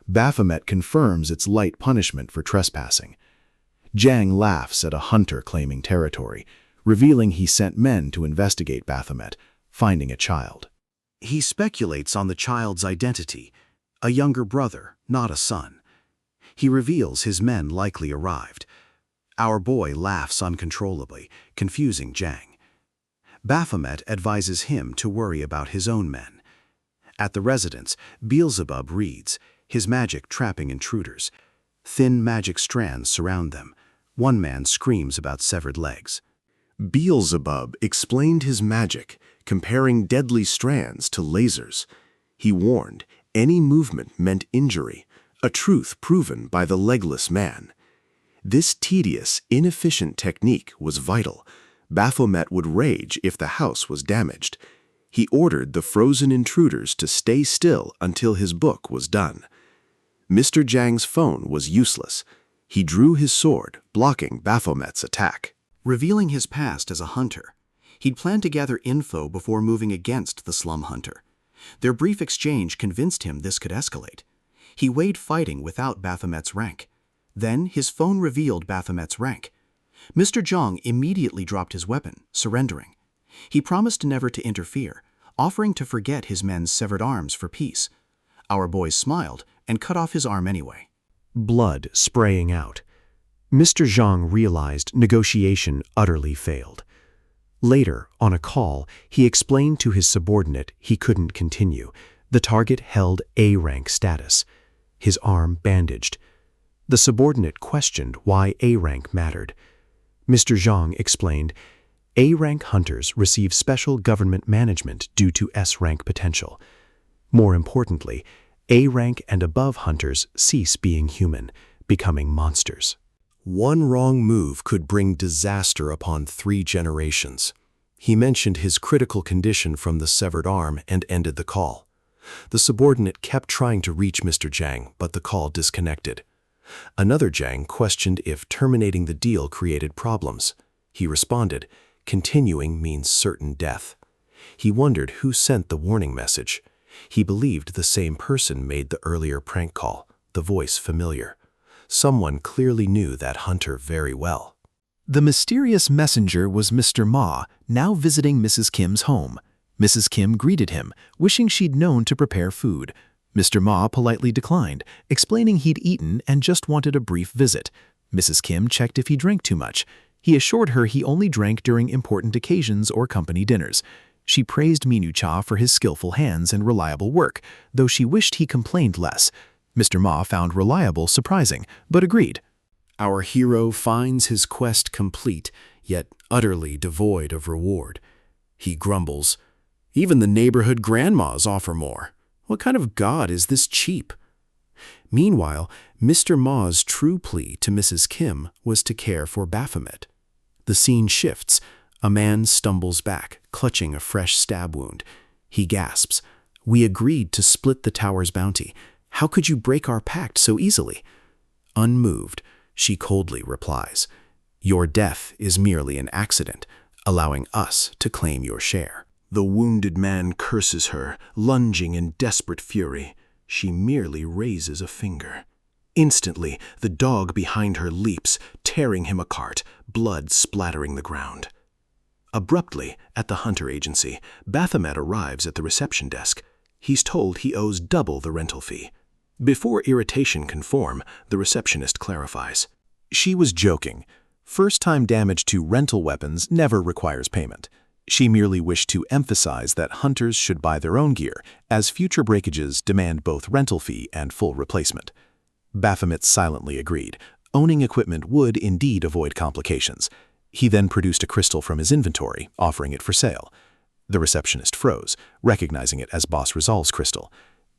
Baphomet confirms it's light punishment for trespassing. Zhang laughs at a hunter claiming territory, revealing he sent men to investigate Baphomet, finding a child. He speculates on the child's identity, a younger brother, not a son. He reveals his men likely arrived. Our boy laughs uncontrollably, confusing Zhang. Baphomet advises him to worry about his own men. At the residence, Beelzebub reads, his magic trapping intruders. Thin magic strands surround them. One man screams about severed legs. Beelzebub explained his magic, comparing deadly strands to lasers. He warned any movement meant injury, a truth proven by the legless man. This tedious, inefficient technique was vital. Baphomet would rage if the house was damaged. He ordered the frozen intruders to stay still until his book was done. Mr. Zhang's phone was useless. He drew his sword, blocking Baphomet's attack. Revealing his past as a hunter, he'd planned to gather info before moving against the slum hunter. Their brief exchange convinced him this could escalate. He weighed fighting without Baphomet's rank. Then his phone revealed Baphomet's rank. Mr. Zhang immediately dropped his weapon, surrendering. He promised never to interfere, offering to forget his men's severed arms for peace. Our boy smiled and cut off his arm anyway. Blood spraying out. Mr. Zhang realized negotiation utterly failed. Later, on a call, he explained to his subordinate he couldn't continue. The target held A-rank status. His arm bandaged. The subordinate questioned why A-rank mattered. Mr. Zhang explained, A-rank hunters receive special government management due to S-rank potential. More importantly, A-rank and above hunters cease being human, becoming monsters. One wrong move could bring disaster upon 3 generations. He mentioned his critical condition from the severed arm and ended the call. The subordinate kept trying to reach Mr. Zhang, but the call disconnected. Another Zhang questioned if terminating the deal created problems. He responded, continuing means certain death. He wondered who sent the warning message. He believed the same person made the earlier prank call, the voice familiar. Someone clearly knew that hunter very well. The mysterious messenger was Mr. Ma, now visiting Mrs. Kim's home. Mrs. Kim greeted him, wishing she'd known to prepare food. Mr. Ma politely declined, explaining he'd eaten and just wanted a brief visit. Mrs. Kim checked if he drank too much. He assured her he only drank during important occasions or company dinners. She praised Minu Cha for his skillful hands and reliable work, though she wished he complained less. Mr. Ma found reliable surprising, but agreed. Our hero finds his quest complete, yet utterly devoid of reward. He grumbles, "Even the neighborhood grandmas offer more. What kind of god is this cheap?" Meanwhile, Mr. Ma's true plea to Mrs. Kim was to care for Baphomet. The scene shifts. A man stumbles back, clutching a fresh stab wound. He gasps, "We agreed to split the tower's bounty. How could you break our pact so easily?" Unmoved, she coldly replies, "Your death is merely an accident, allowing us to claim your share." The wounded man curses her, lunging in desperate fury. She merely raises a finger. Instantly, the dog behind her leaps, tearing him apart, blood splattering the ground. Abruptly, at the Hunter Agency, Baphomet arrives at the reception desk. He's told he owes double the rental fee. Before irritation can form, the receptionist clarifies. She was joking. First-time damage to rental weapons never requires payment. She merely wished to emphasize that hunters should buy their own gear, as future breakages demand both rental fee and full replacement. Baphomet silently agreed. Owning equipment would indeed avoid complications. He then produced a crystal from his inventory, offering it for sale. The receptionist froze, recognizing it as Boss Resolve's crystal.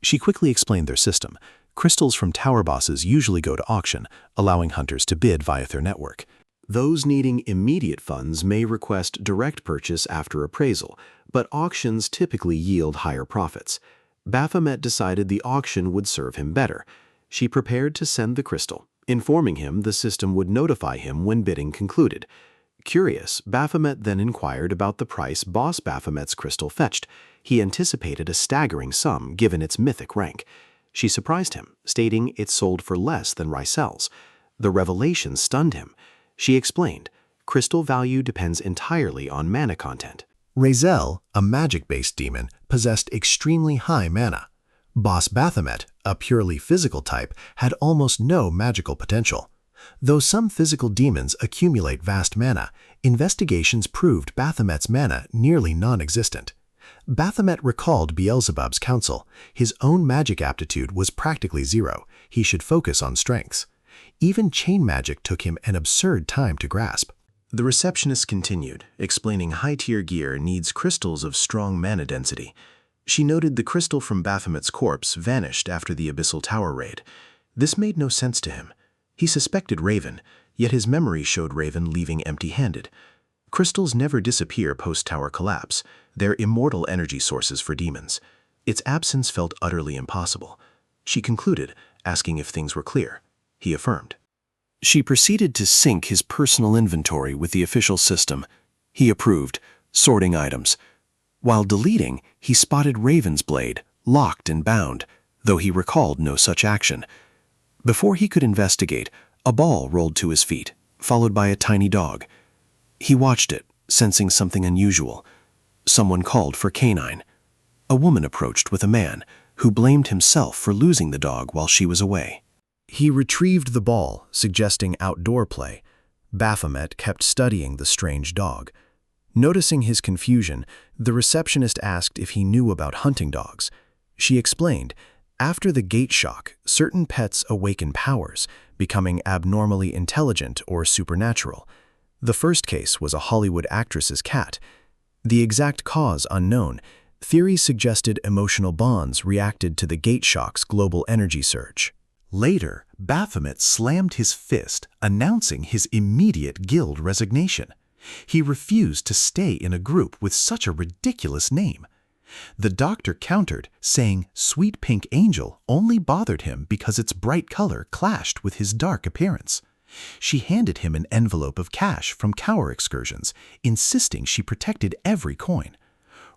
She quickly explained their system. Crystals from tower bosses usually go to auction, allowing hunters to bid via their network. Those needing immediate funds may request direct purchase after appraisal, but auctions typically yield higher profits. Baphomet decided the auction would serve him better. She prepared to send the crystal, informing him the system would notify him when bidding concluded. Curious, Baphomet then inquired about the price Boss Baphomet's crystal fetched. He anticipated a staggering sum given its mythic rank. She surprised him, stating it sold for less than Rysel's. The revelation stunned him. She explained, crystal value depends entirely on mana content. Razel, a magic-based demon, possessed extremely high mana. Boss Baphomet, a purely physical type, had almost no magical potential. Though some physical demons accumulate vast mana, investigations proved Baphomet's mana nearly non-existent. Baphomet recalled Beelzebub's counsel. His own magic aptitude was practically zero. He should focus on strengths. Even chain magic took him an absurd time to grasp. The receptionist continued, explaining high-tier gear needs crystals of strong mana density. She noted the crystal from Baphomet's corpse vanished after the Abyssal Tower raid. This made no sense to him. He suspected Raven, yet his memory showed Raven leaving empty-handed. Crystals never disappear post-tower collapse. They're immortal energy sources for demons. Its absence felt utterly impossible. She concluded, asking if things were clear. He affirmed. She proceeded to sync his personal inventory with the official system. He approved, sorting items. While deleting, he spotted Raven's blade, locked and bound, though he recalled no such action. Before he could investigate, a ball rolled to his feet, followed by a tiny dog. He watched it, sensing something unusual. Someone called for canine. A woman approached with a man, who blamed himself for losing the dog while she was away. He retrieved the ball, suggesting outdoor play. Baphomet kept studying the strange dog. Noticing his confusion, the receptionist asked if he knew about hunting dogs. She explained, after the gate shock, certain pets awaken powers, becoming abnormally intelligent or supernatural. The first case was a Hollywood actress's cat. The exact cause unknown. Theories suggested emotional bonds reacted to the gate shock's global energy surge. Later, Baphomet slammed his fist, announcing his immediate guild resignation. He refused to stay in a group with such a ridiculous name. The doctor countered, saying Sweet Pink Angel only bothered him because its bright color clashed with his dark appearance. She handed him an envelope of cash from Cower excursions, insisting she protected every coin.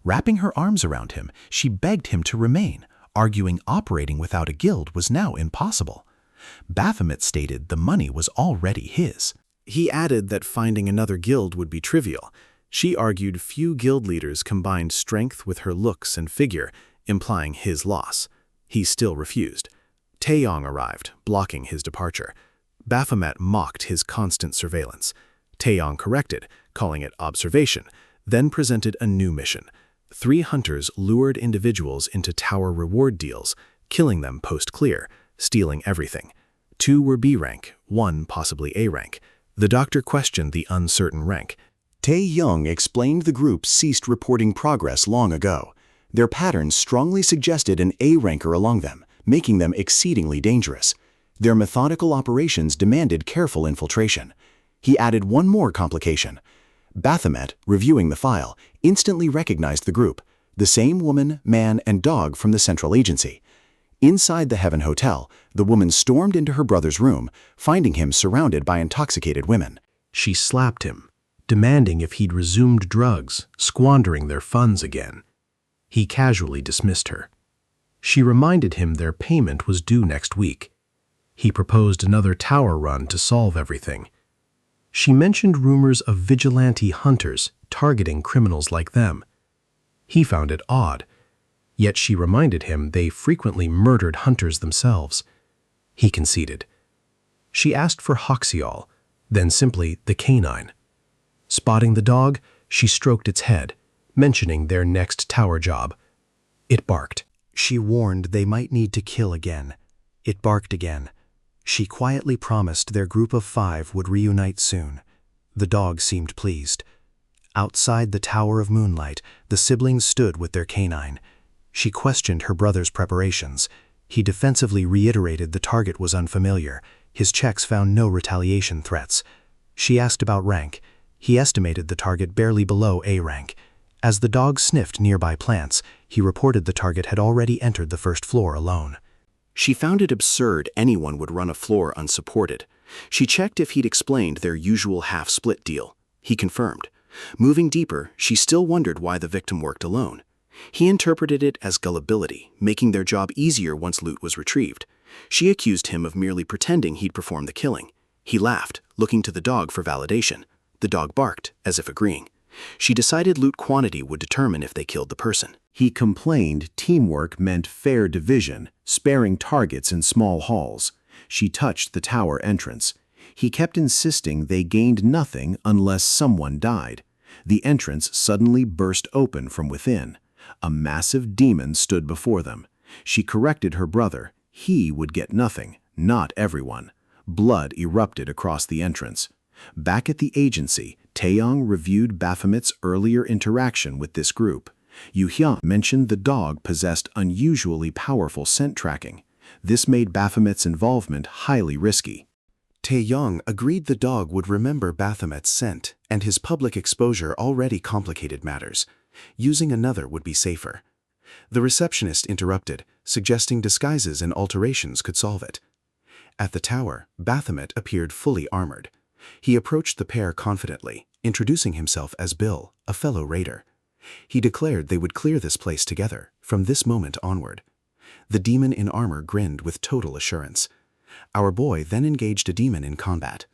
Wrapping her arms around him, she begged him to remain, arguing operating without a guild was now impossible. Baphomet stated the money was already his. He added that finding another guild would be trivial. She argued few guild leaders combined strength with her looks and figure, implying his loss. He still refused. Taeyong arrived, blocking his departure. Baphomet mocked his constant surveillance. Taeyong corrected, calling it observation, then presented a new mission. 3 hunters lured individuals into tower reward deals, killing them post-clear, stealing everything. 2 were B rank, 1 possibly A rank. The doctor questioned the uncertain rank. Taeyong explained the group ceased reporting progress long ago. Their patterns strongly suggested an A ranker along them, making them exceedingly dangerous. Their methodical operations demanded careful infiltration. He added one more complication. Baphomet, reviewing the file, instantly recognized the group, the same woman, man, and dog from the central agency. Inside the Heaven Hotel, the woman stormed into her brother's room, finding him surrounded by intoxicated women. She slapped him, demanding if he'd resumed drugs, squandering their funds again. He casually dismissed her. She reminded him their payment was due next week. He proposed another tower run to solve everything. She mentioned rumors of vigilante hunters targeting criminals like them. He found it odd, yet she reminded him they frequently murdered hunters themselves. He conceded. She asked for Hoxiol, then simply the canine. Spotting the dog, she stroked its head, mentioning their next tower job. It barked. She warned they might need to kill again. It barked again. She quietly promised their group of 5 would reunite soon. The dog seemed pleased. Outside the Tower of Moonlight, the siblings stood with their canine. She questioned her brother's preparations. He defensively reiterated the target was unfamiliar. His checks found no retaliation threats. She asked about rank. He estimated the target barely below A rank. As the dog sniffed nearby plants, he reported the target had already entered the first floor alone. She found it absurd anyone would run a floor unsupported. She checked if he'd explained their usual half-split deal. He confirmed. Moving deeper, she still wondered why the victim worked alone. He interpreted it as gullibility, making their job easier once loot was retrieved. She accused him of merely pretending he'd performed the killing. He laughed, looking to the dog for validation. The dog barked, as if agreeing. She decided loot quantity would determine if they killed the person. He complained teamwork meant fair division, sparing targets in small halls. She touched the tower entrance. He kept insisting they gained nothing unless someone died. The entrance suddenly burst open from within. A massive demon stood before them. She corrected her brother. He would get nothing, not everyone. Blood erupted across the entrance. Back at the agency, Taeyong reviewed Baphomet's earlier interaction with this group. Yu Hyun mentioned the dog possessed unusually powerful scent tracking. This made Baphomet's involvement highly risky. Taeyong agreed the dog would remember Baphomet's scent, and his public exposure already complicated matters. Using another would be safer. The receptionist interrupted, suggesting disguises and alterations could solve it. At the tower, Baphomet appeared fully armored. He approached the pair confidently, introducing himself as Bill, a fellow raider. He declared they would clear this place together, from this moment onward. The demon in armor grinned with total assurance. Our boy then engaged a demon in combat.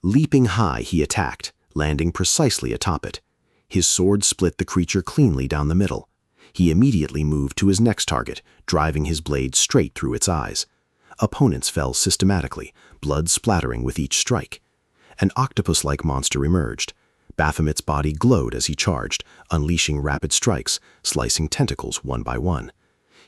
Leaping high, he attacked, landing precisely atop it. His sword split the creature cleanly down the middle. He immediately moved to his next target, driving his blade straight through its eyes. Opponents fell systematically, blood splattering with each strike. An octopus-like monster emerged. Baphomet's body glowed as he charged, unleashing rapid strikes, slicing tentacles one by one.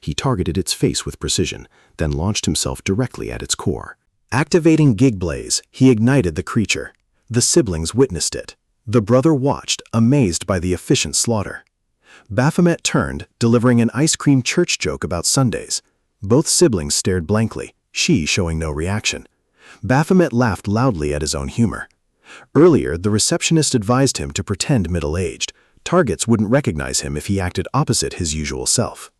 He targeted its face with precision, then launched himself directly at its core. Activating Gig Blaze, he ignited the creature. The siblings witnessed it. The brother watched, amazed by the efficient slaughter. Baphomet turned, delivering an ice cream church joke about Sundays. Both siblings stared blankly, she showing no reaction. Baphomet laughed loudly at his own humor. Earlier, the receptionist advised him to pretend middle-aged. Targets wouldn't recognize him if he acted opposite his usual self.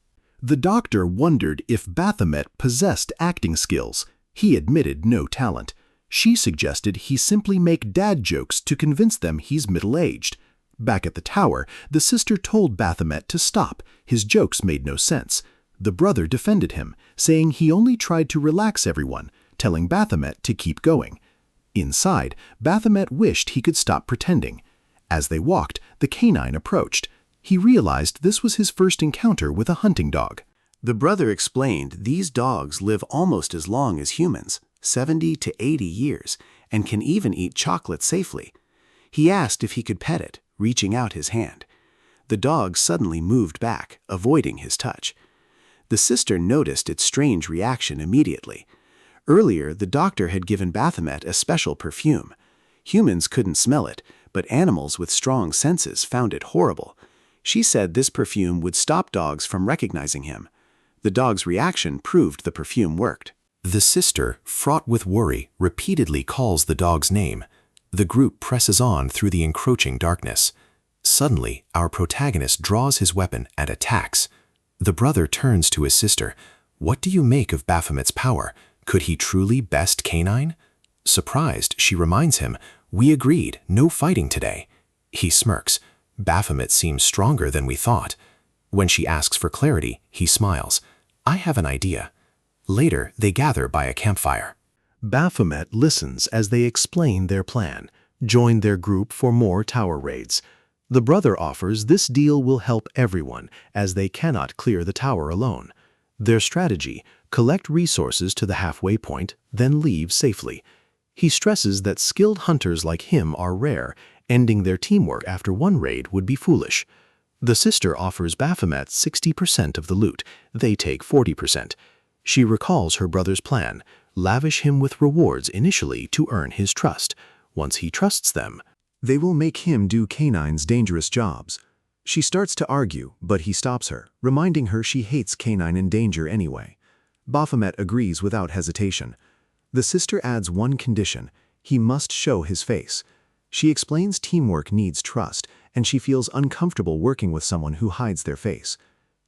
The doctor wondered if Baphomet possessed acting skills. He admitted no talent. She suggested he simply make dad jokes to convince them he's middle-aged. Back at the tower, the sister told Baphomet to stop. His jokes made no sense. The brother defended him, saying he only tried to relax everyone, telling Baphomet to keep going. Inside, Baphomet wished he could stop pretending. As they walked, the canine approached. He realized this was his first encounter with a hunting dog. The brother explained these dogs live almost as long as humans, 70 to 80 years, and can even eat chocolate safely. He asked if he could pet it, reaching out his hand. The dog suddenly moved back, avoiding his touch. The sister noticed its strange reaction immediately. Earlier, the doctor had given Baphomet a special perfume. Humans couldn't smell it, but animals with strong senses found it horrible. She said this perfume would stop dogs from recognizing him. The dog's reaction proved the perfume worked. The sister, fraught with worry, repeatedly calls the dog's name. The group presses on through the encroaching darkness. Suddenly, our protagonist draws his weapon and attacks. The brother turns to his sister. What do you make of Baphomet's power? Could he truly best canine? Surprised, she reminds him, "We agreed, no fighting today." He smirks. Baphomet seems stronger than we thought. When she asks for clarity, he smiles. I have an idea. Later, they gather by a campfire. Baphomet listens as they explain their plan, join their group for more tower raids. The brother offers this deal will help everyone, as they cannot clear the tower alone. Their strategy, collect resources to the halfway point, then leave safely. He stresses that skilled hunters like him are rare. Ending their teamwork after one raid would be foolish. The sister offers Baphomet 60% of the loot. They take 40%. She recalls her brother's plan, lavish him with rewards initially to earn his trust. Once he trusts them, they will make him do K9's dangerous jobs. She starts to argue, but he stops her, reminding her she hates K9 in danger anyway. Baphomet agrees without hesitation. The sister adds one condition: he must show his face. She explains teamwork needs trust, and she feels uncomfortable working with someone who hides their face.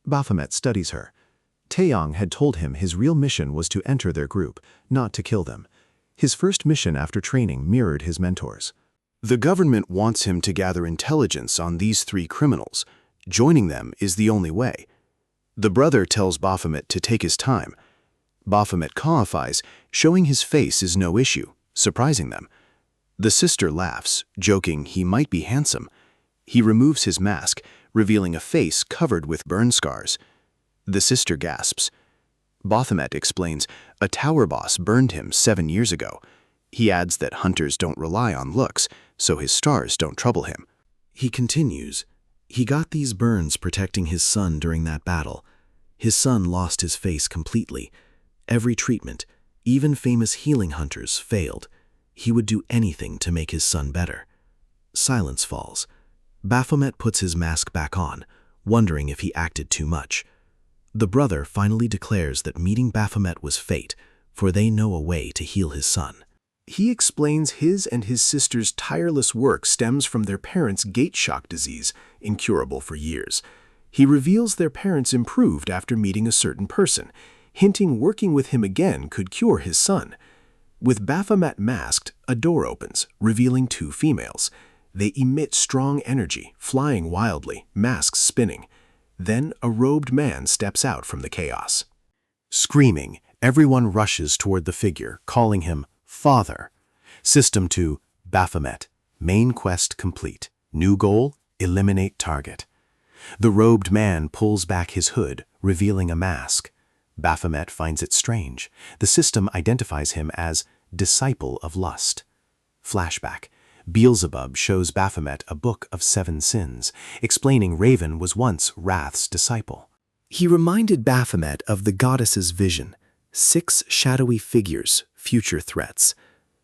Baphomet studies her. Taeyong had told him his real mission was to enter their group, not to kill them. His first mission after training mirrored his mentor's. The government wants him to gather intelligence on these 3 criminals. Joining them is the only way. The brother tells Baphomet to take his time. Baphomet coifies, showing his face is no issue, surprising them. The sister laughs, joking he might be handsome. He removes his mask, revealing a face covered with burn scars. The sister gasps. Baphomet explains a tower boss burned him 7 years ago. He adds that hunters don't rely on looks, so his stars don't trouble him. He continues, he got these burns protecting his son during that battle. His son lost his face completely. Every treatment, even famous healing hunters, failed. He would do anything to make his son better. Silence falls. Baphomet puts his mask back on, wondering if he acted too much. The brother finally declares that meeting Baphomet was fate, for they know a way to heal his son. He explains his and his sister's tireless work stems from their parents' gate shock disease, incurable for years. He reveals their parents improved after meeting a certain person, hinting working with him again could cure his son. With Baphomet masked, a door opens, revealing 2 females. They emit strong energy, flying wildly, masks spinning. Then a robed man steps out from the chaos. Screaming, everyone rushes toward the figure, calling him Father. System 2, Baphomet. Main quest complete. New goal, eliminate target. The robed man pulls back his hood, revealing a mask. Baphomet finds it strange. The system identifies him as Disciple of Lust. Flashback. Beelzebub shows Baphomet a book of 7 sins, explaining Raven was once Wrath's disciple. He reminded Baphomet of the goddess's vision, 6 shadowy figures, future threats.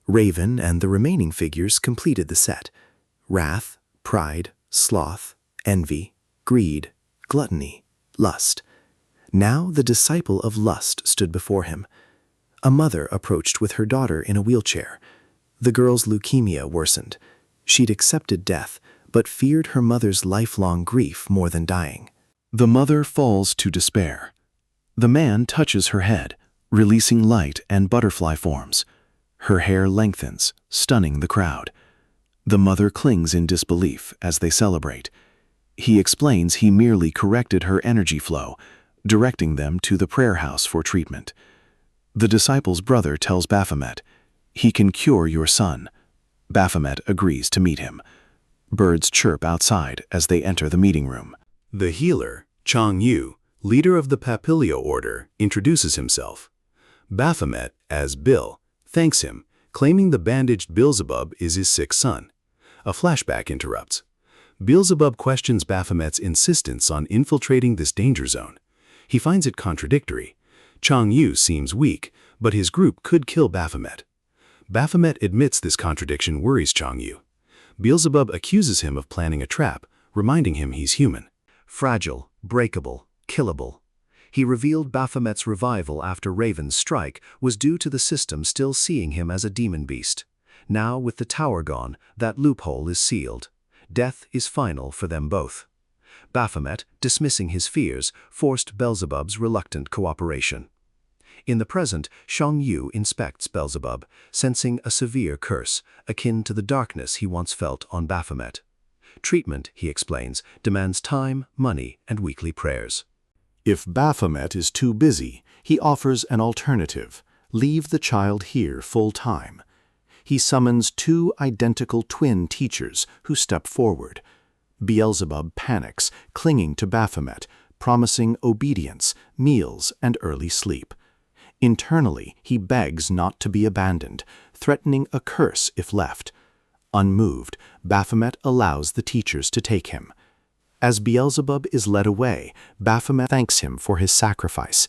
Raven and the remaining figures completed the set. Wrath, pride, sloth, envy, greed, gluttony, lust. Now the disciple of lust stood before him. A mother approached with her daughter in a wheelchair. The girl's leukemia worsened. She'd accepted death, but feared her mother's lifelong grief more than dying. The mother falls to despair. The man touches her head, releasing light and butterfly forms. Her hair lengthens, stunning the crowd. The mother clings in disbelief as they celebrate. He explains he merely corrected her energy flow, directing them to the prayer house for treatment. The disciple's brother tells Baphomet, he can cure your son. Baphomet agrees to meet him. Birds chirp outside as they enter the meeting room. The healer, Chang Yu, leader of the Papilio order, introduces himself. Baphomet, as Bill, thanks him, claiming the bandaged Beelzebub is his sick son. A flashback interrupts. Beelzebub questions Baphomet's insistence on infiltrating this danger zone. He finds it contradictory. Chang Yu seems weak, but his group could kill Baphomet. Baphomet admits this contradiction worries Chang Yu. Beelzebub accuses him of planning a trap, reminding him he's human. Fragile, breakable, killable. He revealed Baphomet's revival after Raven's strike was due to the system still seeing him as a demon beast. Now, with the tower gone, that loophole is sealed. Death is final for them both. Baphomet, dismissing his fears, forced Beelzebub's reluctant cooperation. In the present, Chang Yu inspects Beelzebub, sensing a severe curse, akin to the darkness he once felt on Baphomet. Treatment, he explains, demands time, money, and weekly prayers. If Baphomet is too busy, he offers an alternative. Leave the child here full-time. He summons 2 identical twin teachers who step forward. Beelzebub panics, clinging to Baphomet, promising obedience, meals, and early sleep. Internally, he begs not to be abandoned, threatening a curse if left. Unmoved, Baphomet allows the teachers to take him. As Beelzebub is led away, Baphomet thanks him for his sacrifice.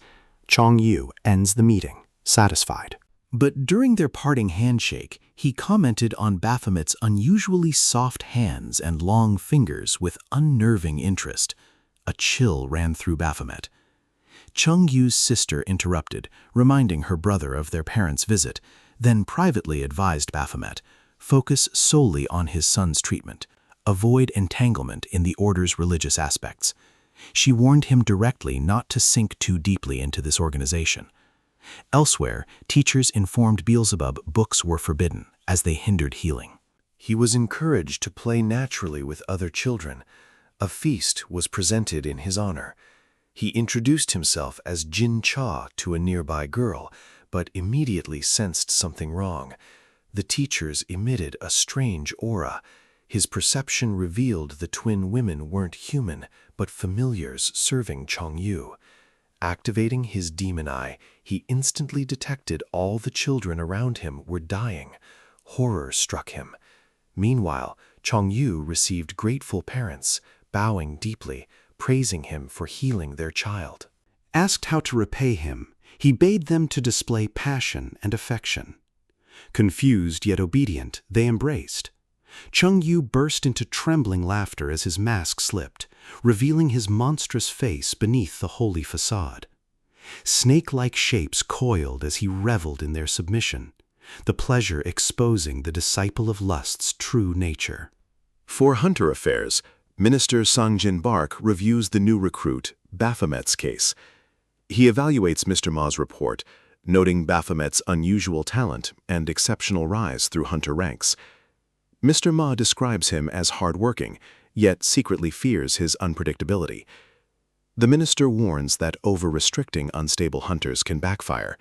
Chang Yu ends the meeting, satisfied. But during their parting handshake, he commented on Baphomet's unusually soft hands and long fingers with unnerving interest. A chill ran through Baphomet. Chang Yu's sister interrupted, reminding her brother of their parents' visit, then privately advised Baphomet, focus solely on his son's treatment, avoid entanglement in the order's religious aspects. She warned him directly not to sink too deeply into this organization. Elsewhere, teachers informed Beelzebub books were forbidden, as they hindered healing. He was encouraged to play naturally with other children. A feast was presented in his honor. He introduced himself as Jin Cha to a nearby girl, but immediately sensed something wrong. The teachers emitted a strange aura. His perception revealed the twin women weren't human, but familiars serving Changyu. Activating his demon eye, he instantly detected all the children around him were dying. Horror struck him. Meanwhile, Changyu received grateful parents, bowing deeply, praising him for healing their child. Asked how to repay him, he bade them to display passion and affection. Confused yet obedient, they embraced. Changyu burst into trembling laughter as his mask slipped, revealing his monstrous face beneath the holy facade. Snake-like shapes coiled as he reveled in their submission, the pleasure exposing the disciple of lust's true nature. For Hunter Affairs, Minister Sangjin Bark reviews the new recruit, Baphomet's case. He evaluates Mr. Ma's report, noting Baphomet's unusual talent and exceptional rise through Hunter ranks. Mr. Ma describes him as hardworking, yet secretly fears his unpredictability. The minister warns that over-restricting unstable hunters can backfire.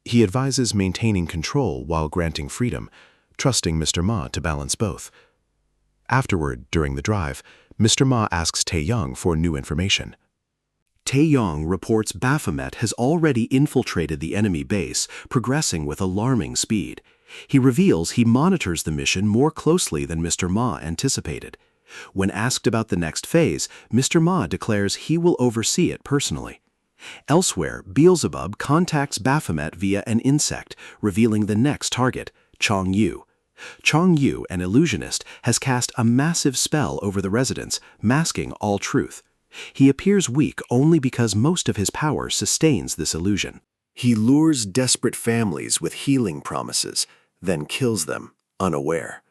He advises maintaining control while granting freedom, trusting Mr. Ma to balance both. Afterward, during the drive, Mr. Ma asks Taeyong for new information. Taeyong reports Baphomet has already infiltrated the enemy base, progressing with alarming speed. He reveals he monitors the mission more closely than Mr. Ma anticipated. When asked about the next phase, Mr. Ma declares he will oversee it personally. Elsewhere, Beelzebub contacts Baphomet via an insect, revealing the next target, Changyu. Changyu, an illusionist, has cast a massive spell over the residents, masking all truth. He appears weak only because most of his power sustains this illusion. He lures desperate families with healing promises, then kills them, unaware.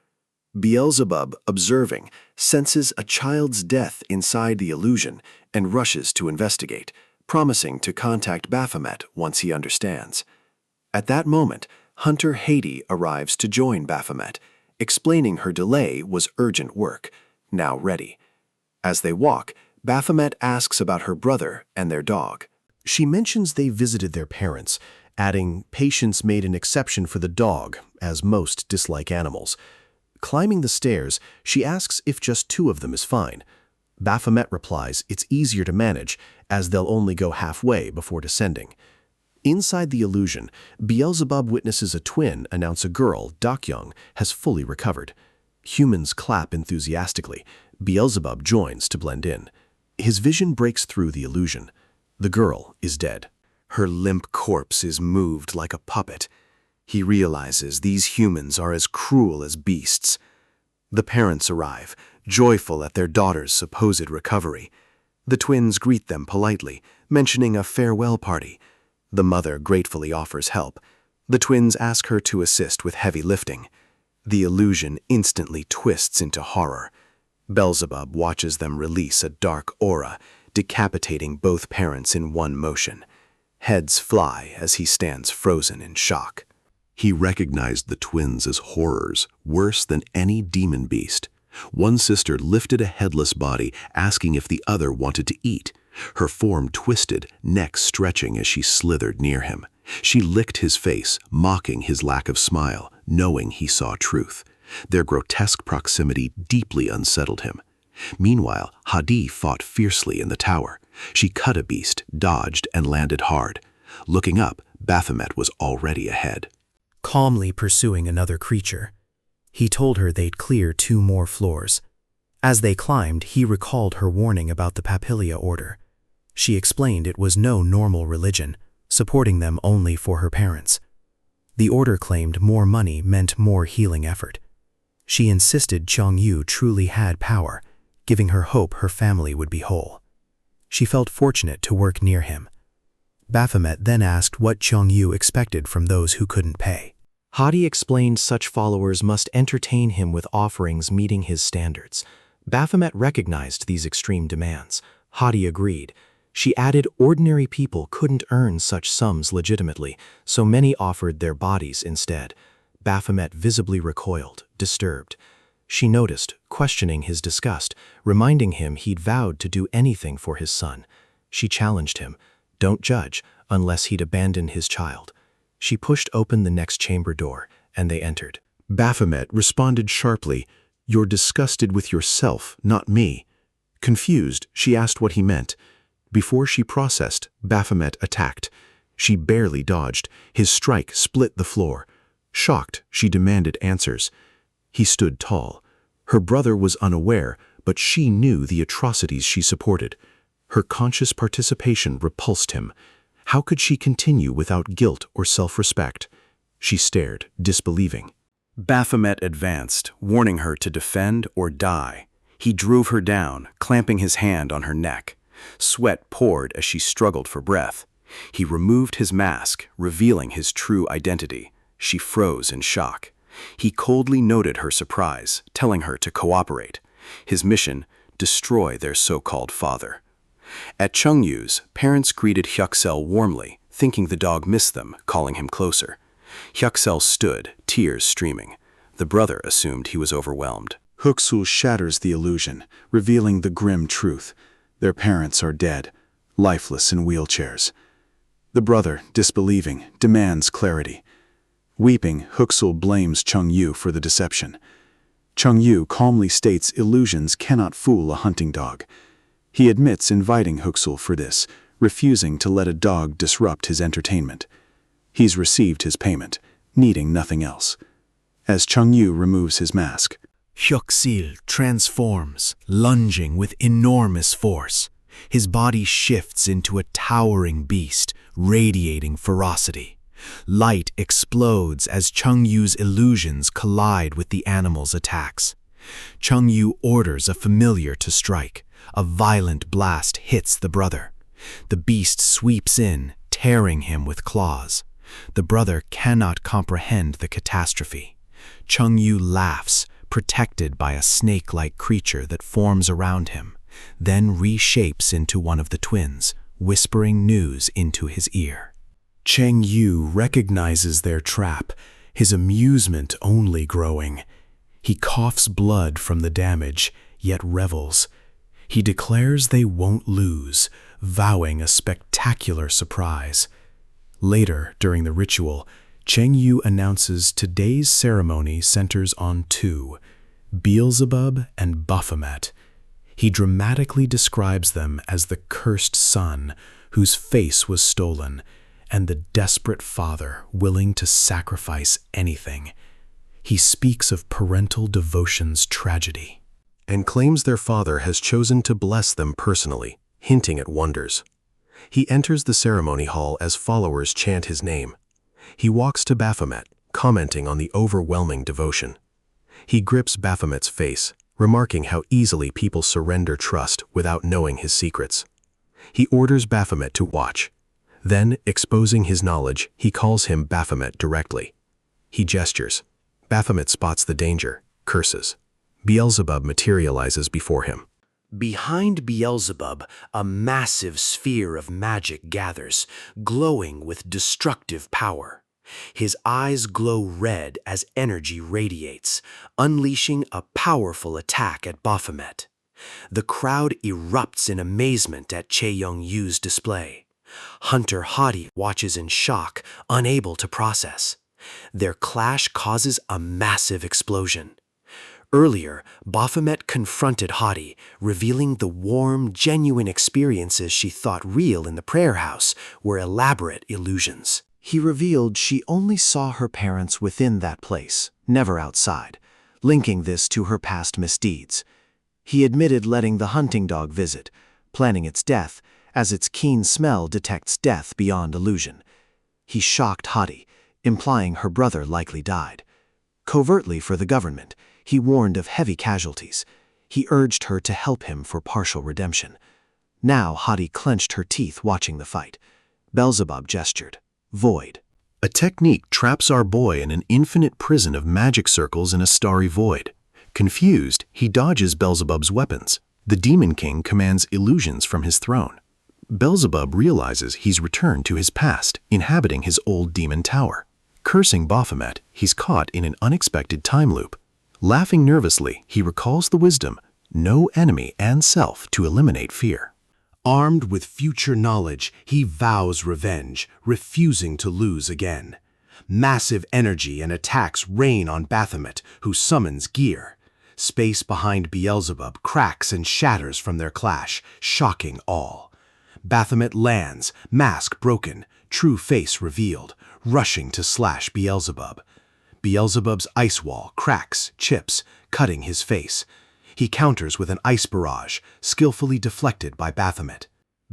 Beelzebub, observing, senses a child's death inside the illusion and rushes to investigate, promising to contact Baphomet once he understands. At that moment, Hunter Haiti arrives to join Baphomet, explaining her delay was urgent work, now ready. As they walk, Baphomet asks about her brother and their dog. She mentions they visited their parents, adding patience made an exception for the dog, as most dislike animals. Climbing the stairs, she asks if just 2 of them is fine. Baphomet replies it's easier to manage, as they'll only go halfway before descending. Inside the illusion, Beelzebub witnesses a twin announce a girl, Dokyoung, has fully recovered. Humans clap enthusiastically. Beelzebub joins to blend in. His vision breaks through the illusion. The girl is dead. Her limp corpse is moved like a puppet. He realizes these humans are as cruel as beasts. The parents arrive, joyful at their daughter's supposed recovery. The twins greet them politely, mentioning a farewell party. The mother gratefully offers help. The twins ask her to assist with heavy lifting. The illusion instantly twists into horror. Beelzebub watches them release a dark aura, decapitating both parents in one motion. Heads fly as he stands frozen in shock. He recognized the twins as horrors, worse than any demon beast. One sister lifted a headless body, asking if the other wanted to eat. Her form twisted, neck stretching as she slithered near him. She licked his face, mocking his lack of smile, knowing he saw truth. Their grotesque proximity deeply unsettled him. Meanwhile, Hadi fought fiercely in the tower. She cut a beast, dodged, and landed hard. Looking up, Baphomet was already ahead. Calmly pursuing another creature. He told her they'd clear 2 more floors. As they climbed, he recalled her warning about the Papilia order. She explained it was no normal religion, supporting them only for her parents. The order claimed more money meant more healing effort. She insisted Changyu truly had power, giving her hope her family would be whole. She felt fortunate to work near him. Baphomet then asked what Changyu expected from those who couldn't pay. Hadi explained such followers must entertain him with offerings meeting his standards. Baphomet recognized these extreme demands. Hadi agreed. She added ordinary people couldn't earn such sums legitimately, so many offered their bodies instead. Baphomet visibly recoiled, disturbed. She noticed, questioning his disgust, reminding him he'd vowed to do anything for his son. She challenged him, don't judge, unless he'd abandon his child. She pushed open the next chamber door, and they entered. Baphomet responded sharply, "You're disgusted with yourself, not me." Confused, she asked what he meant. Before she processed, Baphomet attacked. She barely dodged. His strike split the floor. Shocked, she demanded answers. He stood tall. Her brother was unaware, but she knew the atrocities she supported. Her conscious participation repulsed him. How could she continue without guilt or self-respect? She stared, disbelieving. Baphomet advanced, warning her to defend or die. He drove her down, clamping his hand on her neck. Sweat poured as she struggled for breath. He removed his mask, revealing his true identity. She froze in shock. He coldly noted her surprise, telling her to cooperate. His mission, destroy their so-called father. At Chungyu's, parents greeted Hyuksel warmly, thinking the dog missed them, calling him closer. Hyuksel stood, tears streaming. The brother assumed he was overwhelmed. Hyuksel shatters the illusion, revealing the grim truth. Their parents are dead, lifeless in wheelchairs. The brother, disbelieving, demands clarity. Weeping, Hyuksel blames Chungyu for the deception. Chungyu calmly states illusions cannot fool a hunting dog. He admits inviting Hyuksel for this, refusing to let a dog disrupt his entertainment. He's received his payment, needing nothing else. As Chungyu removes his mask, Hyuksel transforms, lunging with enormous force. His body shifts into a towering beast, radiating ferocity. Light explodes as Chungyu's illusions collide with the animal's attacks. Chungyu orders a familiar to strike. A violent blast hits the brother. The beast sweeps in, tearing him with claws. The brother cannot comprehend the catastrophe. Chungyu laughs, protected by a snake-like creature that forms around him, then reshapes into one of the twins, whispering news into his ear. Cheng Yu recognizes their trap, his amusement only growing. He coughs blood from the damage, yet revels. He declares they won't lose, vowing a spectacular surprise. Later, during the ritual, Cheng Yu announces today's ceremony centers on two, Beelzebub and Baphomet. He dramatically describes them as the cursed son whose face was stolen, and the desperate father willing to sacrifice anything. He speaks of parental devotion's tragedy, and claims their father has chosen to bless them personally, hinting at wonders. He enters the ceremony hall as followers chant his name. He walks to Baphomet, commenting on the overwhelming devotion. He grips Baphomet's face, remarking how easily people surrender trust without knowing his secrets. He orders Baphomet to watch. Then, exposing his knowledge, he calls him Baphomet directly. He gestures. Baphomet spots the danger, curses. Beelzebub materializes before him. Behind Beelzebub, a massive sphere of magic gathers, glowing with destructive power. His eyes glow red as energy radiates, unleashing a powerful attack at Baphomet. The crowd erupts in amazement at Chae-Young-Yu's display. Hunter Hadi watches in shock, unable to process. Their clash causes a massive explosion. Earlier, Baphomet confronted Hadi, revealing the warm, genuine experiences she thought real in the prayer house were elaborate illusions. He revealed she only saw her parents within that place, never outside, linking this to her past misdeeds. He admitted letting the hunting dog visit, planning its death, as its keen smell detects death beyond illusion. He shocked Hadi, implying her brother likely died. Covertly for the government, he warned of heavy casualties. He urged her to help him for partial redemption. Now Hadi clenched her teeth watching the fight. Beelzebub gestured. Void. A A technique traps our boy in an infinite prison of magic circles in a starry void. Confused, he dodges Beelzebub's weapons. The Demon King commands illusions from his throne. Beelzebub realizes he's returned to his past, inhabiting his old demon tower. Cursing Baphomet, he's caught in an unexpected time loop. Laughing nervously, he recalls the wisdom, know enemy and self to eliminate fear. Armed with future knowledge, he vows revenge, refusing to lose again. Massive energy and attacks rain on Baphomet, who summons Gear. Space behind Beelzebub cracks and shatters from their clash, shocking all. Baphomet lands, mask broken, true face revealed, rushing to slash Beelzebub. Beelzebub's ice wall cracks, chips, cutting his face. He counters with an ice barrage, skillfully deflected by Baphomet.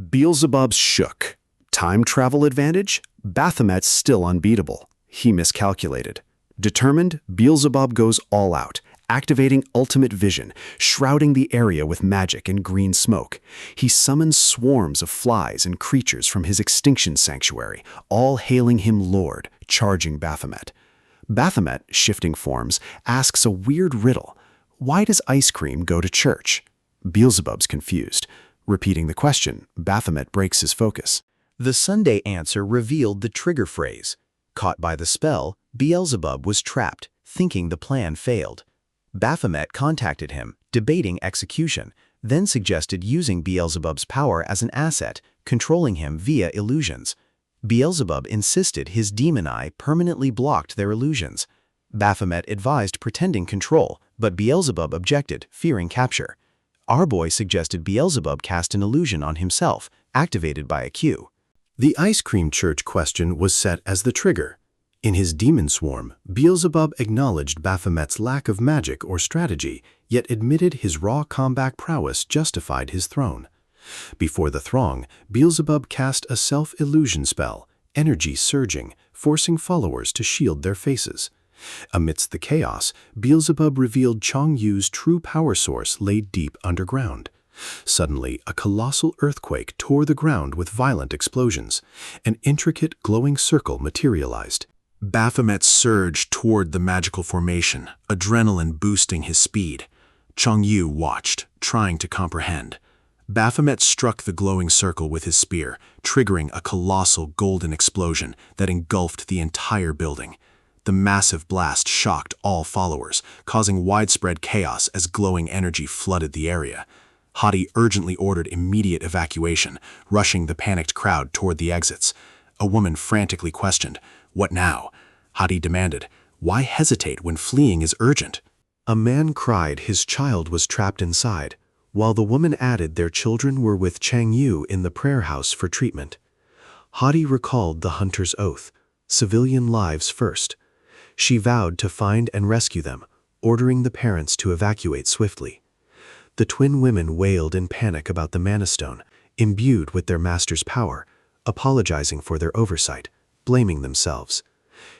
Beelzebub shook. Time travel advantage? Baphomet's still unbeatable. He miscalculated. Determined, Beelzebub goes all out, activating ultimate vision, shrouding the area with magic and green smoke. He summons swarms of flies and creatures from his extinction sanctuary, all hailing him Lord, charging Baphomet. Baphomet, shifting forms, asks a weird riddle. Why does ice cream go to church? Beelzebub's confused. Repeating the question, Baphomet breaks his focus. The Sunday answer revealed the trigger phrase. Caught by the spell, Beelzebub was trapped, thinking the plan failed. Baphomet contacted him, debating execution, then suggested using Beelzebub's power as an asset, controlling him via illusions. Beelzebub insisted his demon eye permanently blocked their illusions. Baphomet advised pretending control, but Beelzebub objected, fearing capture. Our boy suggested Beelzebub cast an illusion on himself, activated by a cue. The ice cream church question was set as the trigger. In his demon swarm, Beelzebub acknowledged Baphomet's lack of magic or strategy, yet admitted his raw combat prowess justified his throne. Before the throng, Beelzebub cast a self-illusion spell, energy surging, forcing followers to shield their faces. Amidst the chaos, Beelzebub revealed Chong Yu's true power source lay deep underground. Suddenly, a colossal earthquake tore the ground with violent explosions. An intricate, glowing circle materialized. Baphomet surged toward the magical formation, adrenaline boosting his speed. Chong Yu watched, trying to comprehend. Baphomet struck the glowing circle with his spear, triggering a colossal golden explosion that engulfed the entire building. The massive blast shocked all followers, causing widespread chaos as glowing energy flooded the area. Hadi urgently ordered immediate evacuation, rushing the panicked crowd toward the exits. A woman frantically questioned, "What now?" Hadi demanded, "Why hesitate when fleeing is urgent?" A man cried his child was trapped inside, while the woman added their children were with Chang Yu in the prayer house for treatment. Hadi recalled the hunter's oath, civilian lives first. She vowed to find and rescue them, ordering the parents to evacuate swiftly. The twin women wailed in panic about the Mana Stone, imbued with their master's power, apologizing for their oversight, blaming themselves.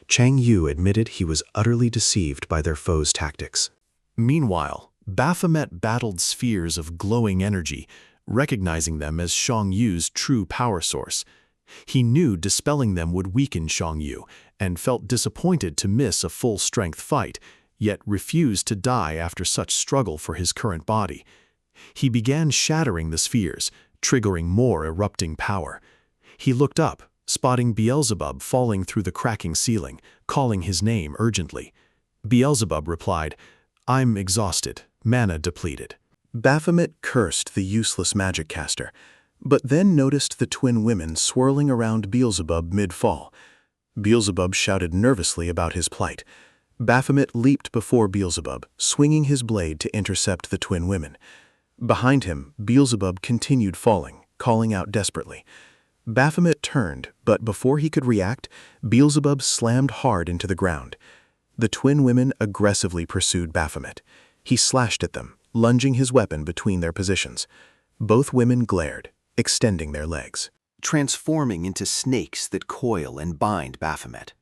Chang Yu admitted he was utterly deceived by their foes' tactics. Meanwhile, Baphomet battled spheres of glowing energy, recognizing them as Chong Yu's true power source. He knew dispelling them would weaken Chong Yu, and felt disappointed to miss a full-strength fight, yet refused to die after such struggle for his current body. He began shattering the spheres, triggering more erupting power. He looked up, spotting Beelzebub falling through the cracking ceiling, calling his name urgently. Beelzebub replied, "I'm exhausted, mana depleted." Baphomet cursed the useless magic caster, but then noticed the twin women swirling around Beelzebub mid-fall. Beelzebub shouted nervously about his plight. Baphomet leaped before Beelzebub, swinging his blade to intercept the twin women. Behind him, Beelzebub continued falling, calling out desperately. Baphomet turned, but before he could react, Beelzebub slammed hard into the ground. The twin women aggressively pursued Baphomet. He slashed at them, lunging his weapon between their positions. Both women glared, extending their legs, transforming into snakes that coil and bind Baphomet.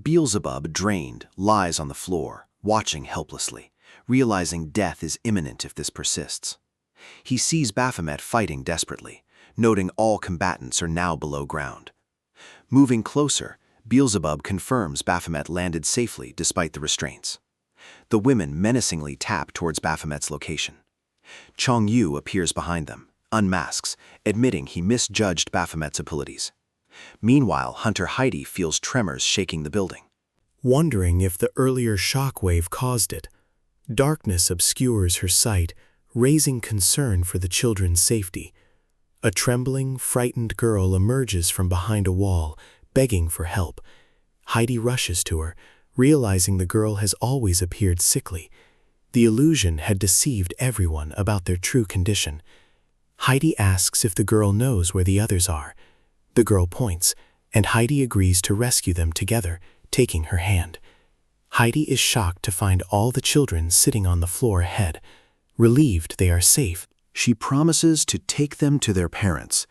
Beelzebub, drained, lies on the floor, watching helplessly, realizing death is imminent if this persists. He sees Baphomet fighting desperately, noting all combatants are now below ground. Moving closer, Beelzebub confirms Baphomet landed safely despite the restraints. The women menacingly tap towards Baphomet's location. Chong Yu appears behind them, unmasks, admitting he misjudged Baphomet's abilities. Meanwhile, Hunter Heidi feels tremors shaking the building. Wondering if the earlier shockwave caused it, darkness obscures her sight, raising concern for the children's safety. A trembling, frightened girl emerges from behind a wall, begging for help. Heidi rushes to her, realizing the girl has always appeared sickly. The illusion had deceived everyone about their true condition. Heidi asks if the girl knows where the others are. The girl points, and Heidi agrees to rescue them together, taking her hand. Heidi is shocked to find all the children sitting on the floor ahead. Relieved they are safe, she promises to take them to their parents.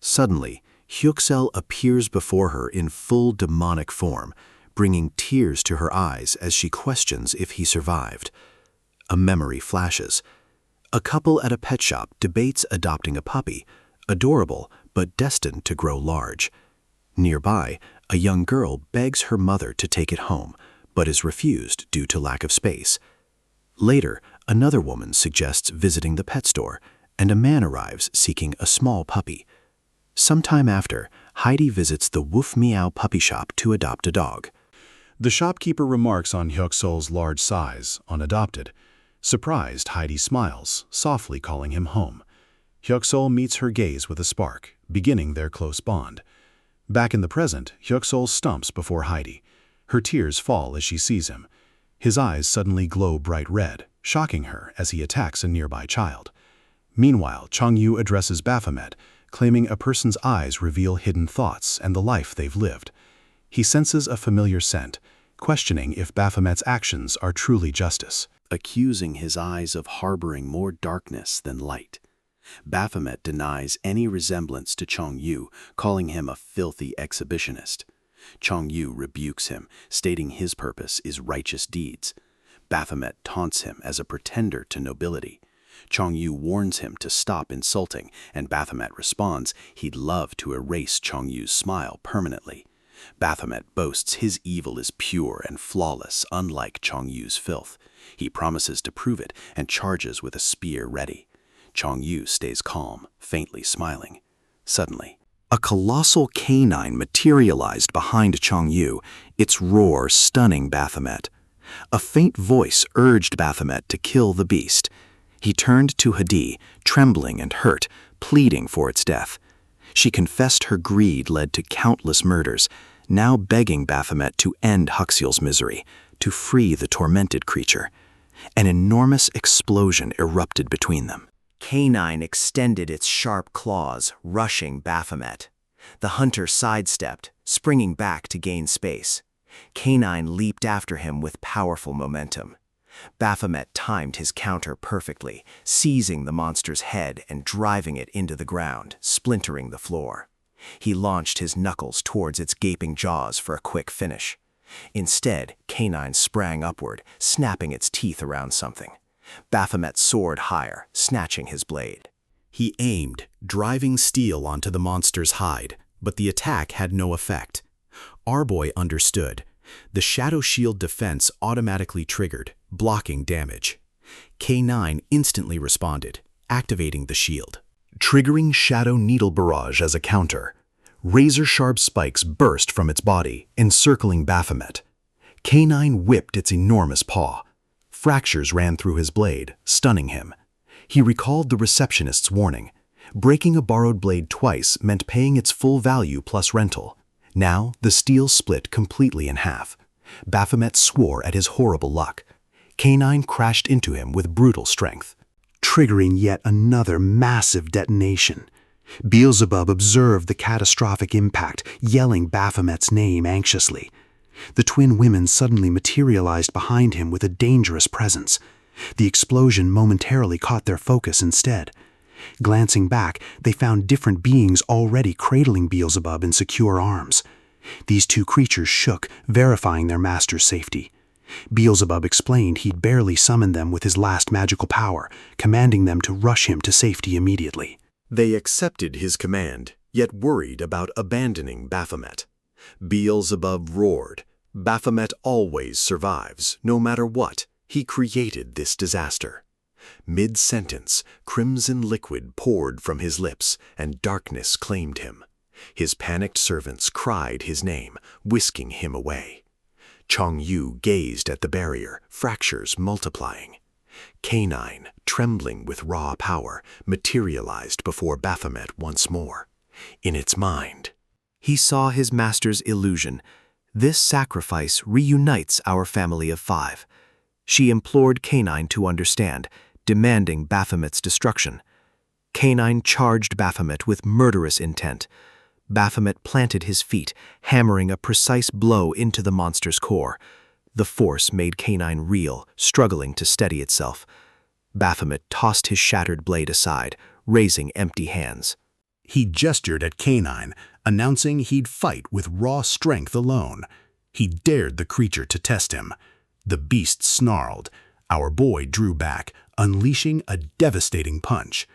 Suddenly, Hyuksel appears before her in full demonic form, bringing tears to her eyes as she questions if he survived. A memory flashes. A couple at a pet shop debates adopting a puppy, adorable but destined to grow large. Nearby, a young girl begs her mother to take it home, but is refused due to lack of space. Later, another woman suggests visiting the pet store, and a man arrives seeking a small puppy. Sometime after, Heidi visits the Woof Meow puppy shop to adopt a dog. The shopkeeper remarks on Hyuksol's large size, unadopted. Surprised, Heidi smiles, softly calling him home. Hyuksol meets her gaze with a spark, beginning their close bond. Back in the present, Hyuksol stumps before Heidi. Her tears fall as she sees him. His eyes suddenly glow bright red, shocking her as he attacks a nearby child. Meanwhile, Chong Yu addresses Baphomet, claiming a person's eyes reveal hidden thoughts and the life they've lived. He senses a familiar scent, questioning if Baphomet's actions are truly justice. Accusing his eyes of harboring more darkness than light. Baphomet denies any resemblance to Chong Yu, calling him a filthy exhibitionist. Chong Yu rebukes him, stating his purpose is righteous deeds. Baphomet taunts him as a pretender to nobility. Chong Yu warns him to stop insulting, and Baphomet responds he'd love to erase Chong Yu's smile permanently. Baphomet boasts his evil is pure and flawless, unlike Chong Yu's filth. He promises to prove it and charges with a spear ready. Chong Yu stays calm, faintly smiling. Suddenly, a colossal canine materialized behind Chong Yu, its roar stunning Baphomet. A faint voice urged Baphomet to kill the beast. He turned to Hadi, trembling and hurt, pleading for its death. She confessed her greed led to countless murders, now begging Baphomet to end Huxiel's misery, to free the tormented creature. An enormous explosion erupted between them. Canine extended its sharp claws, rushing Baphomet. The hunter sidestepped, springing back to gain space. Canine leaped after him with powerful momentum. Baphomet timed his counter perfectly, seizing the monster's head and driving it into the ground, splintering the floor. He launched his knuckles towards its gaping jaws for a quick finish. Instead, Canine sprang upward, snapping its teeth around something. Baphomet soared higher, snatching his blade. he aimed, driving steel onto the monster's hide, but the attack had no effect. Arboy understood. The Shadow Shield defense automatically triggered, blocking damage. K9 instantly responded, activating the shield. Triggering Shadow Needle Barrage as a counter. Razor-sharp spikes burst from its body, encircling Baphomet. K9 whipped its enormous paw. Fractures ran through his blade, stunning him. He recalled the receptionist's warning. Breaking a borrowed blade twice meant paying its full value plus rental. Now, the steel split completely in half. Baphomet swore at his horrible luck. K9 crashed into him with brutal strength, triggering yet another massive detonation. Beelzebub observed the catastrophic impact, yelling Baphomet's name anxiously. The twin women suddenly materialized behind him with a dangerous presence. The explosion momentarily caught their focus instead. Glancing back, they found different beings already cradling Beelzebub in secure arms. These two creatures shook, verifying their master's safety. Beelzebub explained he'd barely summoned them with his last magical power, commanding them to rush him to safety immediately. They accepted his command, yet worried about abandoning Baphomet. Beelzebub roared. Baphomet always survives, no matter what. He created this disaster. Mid-sentence, crimson liquid poured from his lips, and darkness claimed him. His panicked servants cried his name, whisking him away. Chong Yu gazed at the barrier, fractures multiplying. Canine, trembling with raw power, materialized before Baphomet once more. In its mind, He saw his master's illusion. This sacrifice reunites our family of 5. She implored Canine to understand, demanding Baphomet's destruction. Canine charged Baphomet with murderous intent. Baphomet planted his feet, hammering a precise blow into the monster's core. The force made Canine reel, struggling to steady itself. Baphomet tossed his shattered blade aside, raising empty hands. He gestured at Canine, announcing he'd fight with raw strength alone. He dared the creature to test him. The beast snarled. Our boy drew back, unleashing a devastating punch.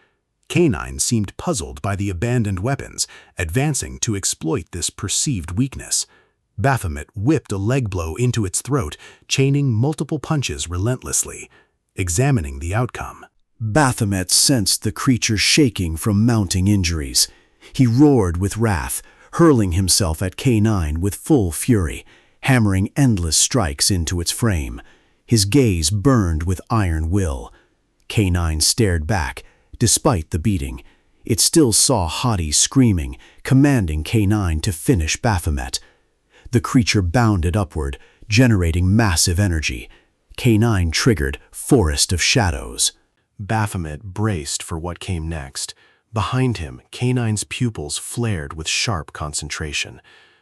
Canine seemed puzzled by the abandoned weapons, advancing to exploit this perceived weakness. Baphomet whipped a leg blow into its throat, chaining multiple punches relentlessly. Examining the outcome, Baphomet sensed the creature shaking from mounting injuries. He roared with wrath, hurling himself at Canine with full fury, hammering endless strikes into its frame. His gaze burned with iron will. Canine stared back. Despite the beating, it still saw Hadi screaming, commanding Canine to finish Baphomet. The creature bounded upward, generating massive energy. Canine triggered Forest of Shadows. Baphomet braced for what came next. Behind him, Canine's pupils flared with sharp concentration.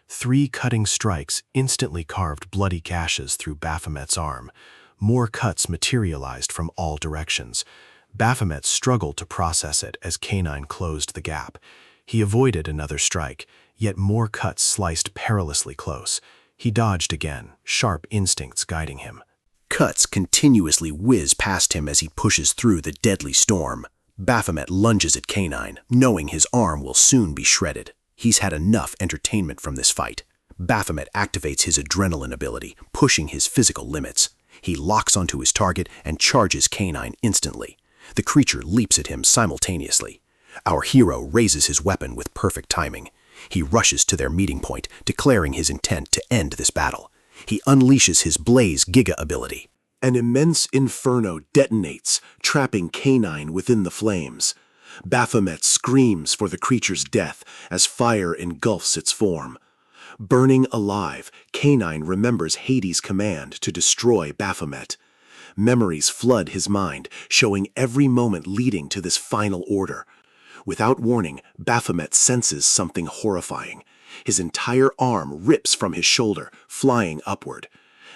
3 cutting strikes instantly carved bloody gashes through Baphomet's arm. More cuts materialized from all directions. Baphomet struggled to process it as Canine closed the gap. He avoided another strike, yet more cuts sliced perilously close. He dodged again, sharp instincts guiding him. cuts continuously whiz past him as he pushes through the deadly storm. Baphomet lunges at Canine, knowing his arm will soon be shredded. He's had enough entertainment from this fight. Baphomet activates his adrenaline ability, pushing his physical limits. He locks onto his target and charges Canine instantly. The creature leaps at him simultaneously. Our hero raises his weapon with perfect timing. He rushes to their meeting point, declaring his intent to end this battle. He unleashes his Blaze Giga ability. An immense inferno detonates, trapping Canine within the flames. Baphomet screams for the creature's death as fire engulfs its form. Burning alive, Canine remembers Hades' command to destroy Baphomet. Memories flood his mind, showing every moment leading to this final order. Without warning, Baphomet senses something horrifying. His entire arm rips from his shoulder, flying upward.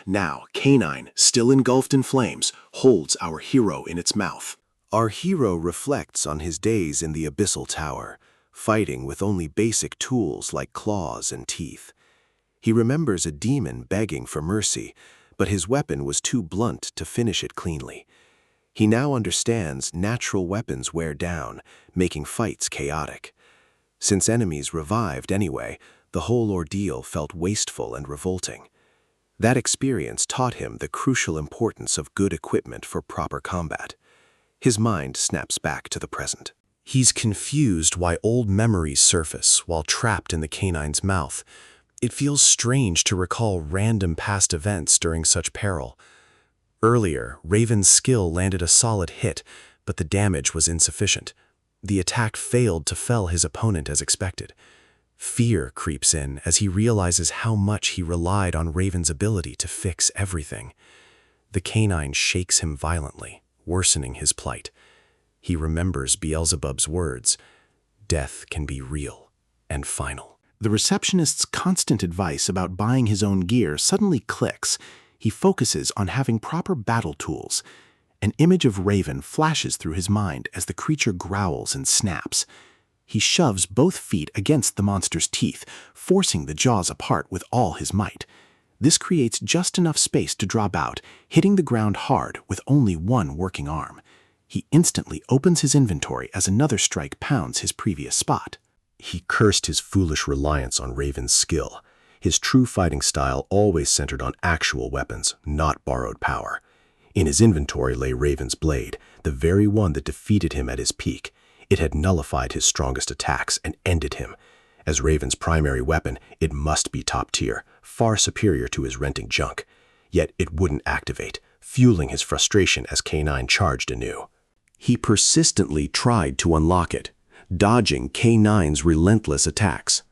Now, Canine, still engulfed in flames, holds our hero in its mouth. Our hero reflects on his days in the Abyssal Tower, fighting with only basic tools like claws and teeth. He remembers a demon begging for mercy, but his weapon was too blunt to finish it cleanly. He now understands natural weapons wear down, making fights chaotic. Since enemies revived anyway, the whole ordeal felt wasteful and revolting. That experience taught him the crucial importance of good equipment for proper combat. His mind snaps back to the present. He's confused why old memories surface while trapped in the canine's mouth. It feels strange to recall random past events during such peril. Earlier, Raven's skill landed a solid hit, but the damage was insufficient. The attack failed to fell his opponent as expected. Fear creeps in as he realizes how much he relied on Raven's ability to fix everything. The canine shakes him violently, worsening his plight. He remembers Beelzebub's words, "Death can be real and final." The receptionist's constant advice about buying his own gear suddenly clicks. He focuses on having proper battle tools. An image of Raven flashes through his mind as the creature growls and snaps. He shoves both feet against the monster's teeth, forcing the jaws apart with all his might. This creates just enough space to drop out, hitting the ground hard with only one working arm. He instantly opens his inventory as another strike pounds his previous spot. He cursed his foolish reliance on Raven's skill. His true fighting style always centered on actual weapons, not borrowed power. In his inventory lay Raven's blade, the very one that defeated him at his peak. It had nullified his strongest attacks and ended him. As Raven's primary weapon, it must be top tier, far superior to his renting junk. Yet it wouldn't activate, fueling his frustration as K9 charged anew. He persistently tried to unlock it, dodging K9's relentless attacks.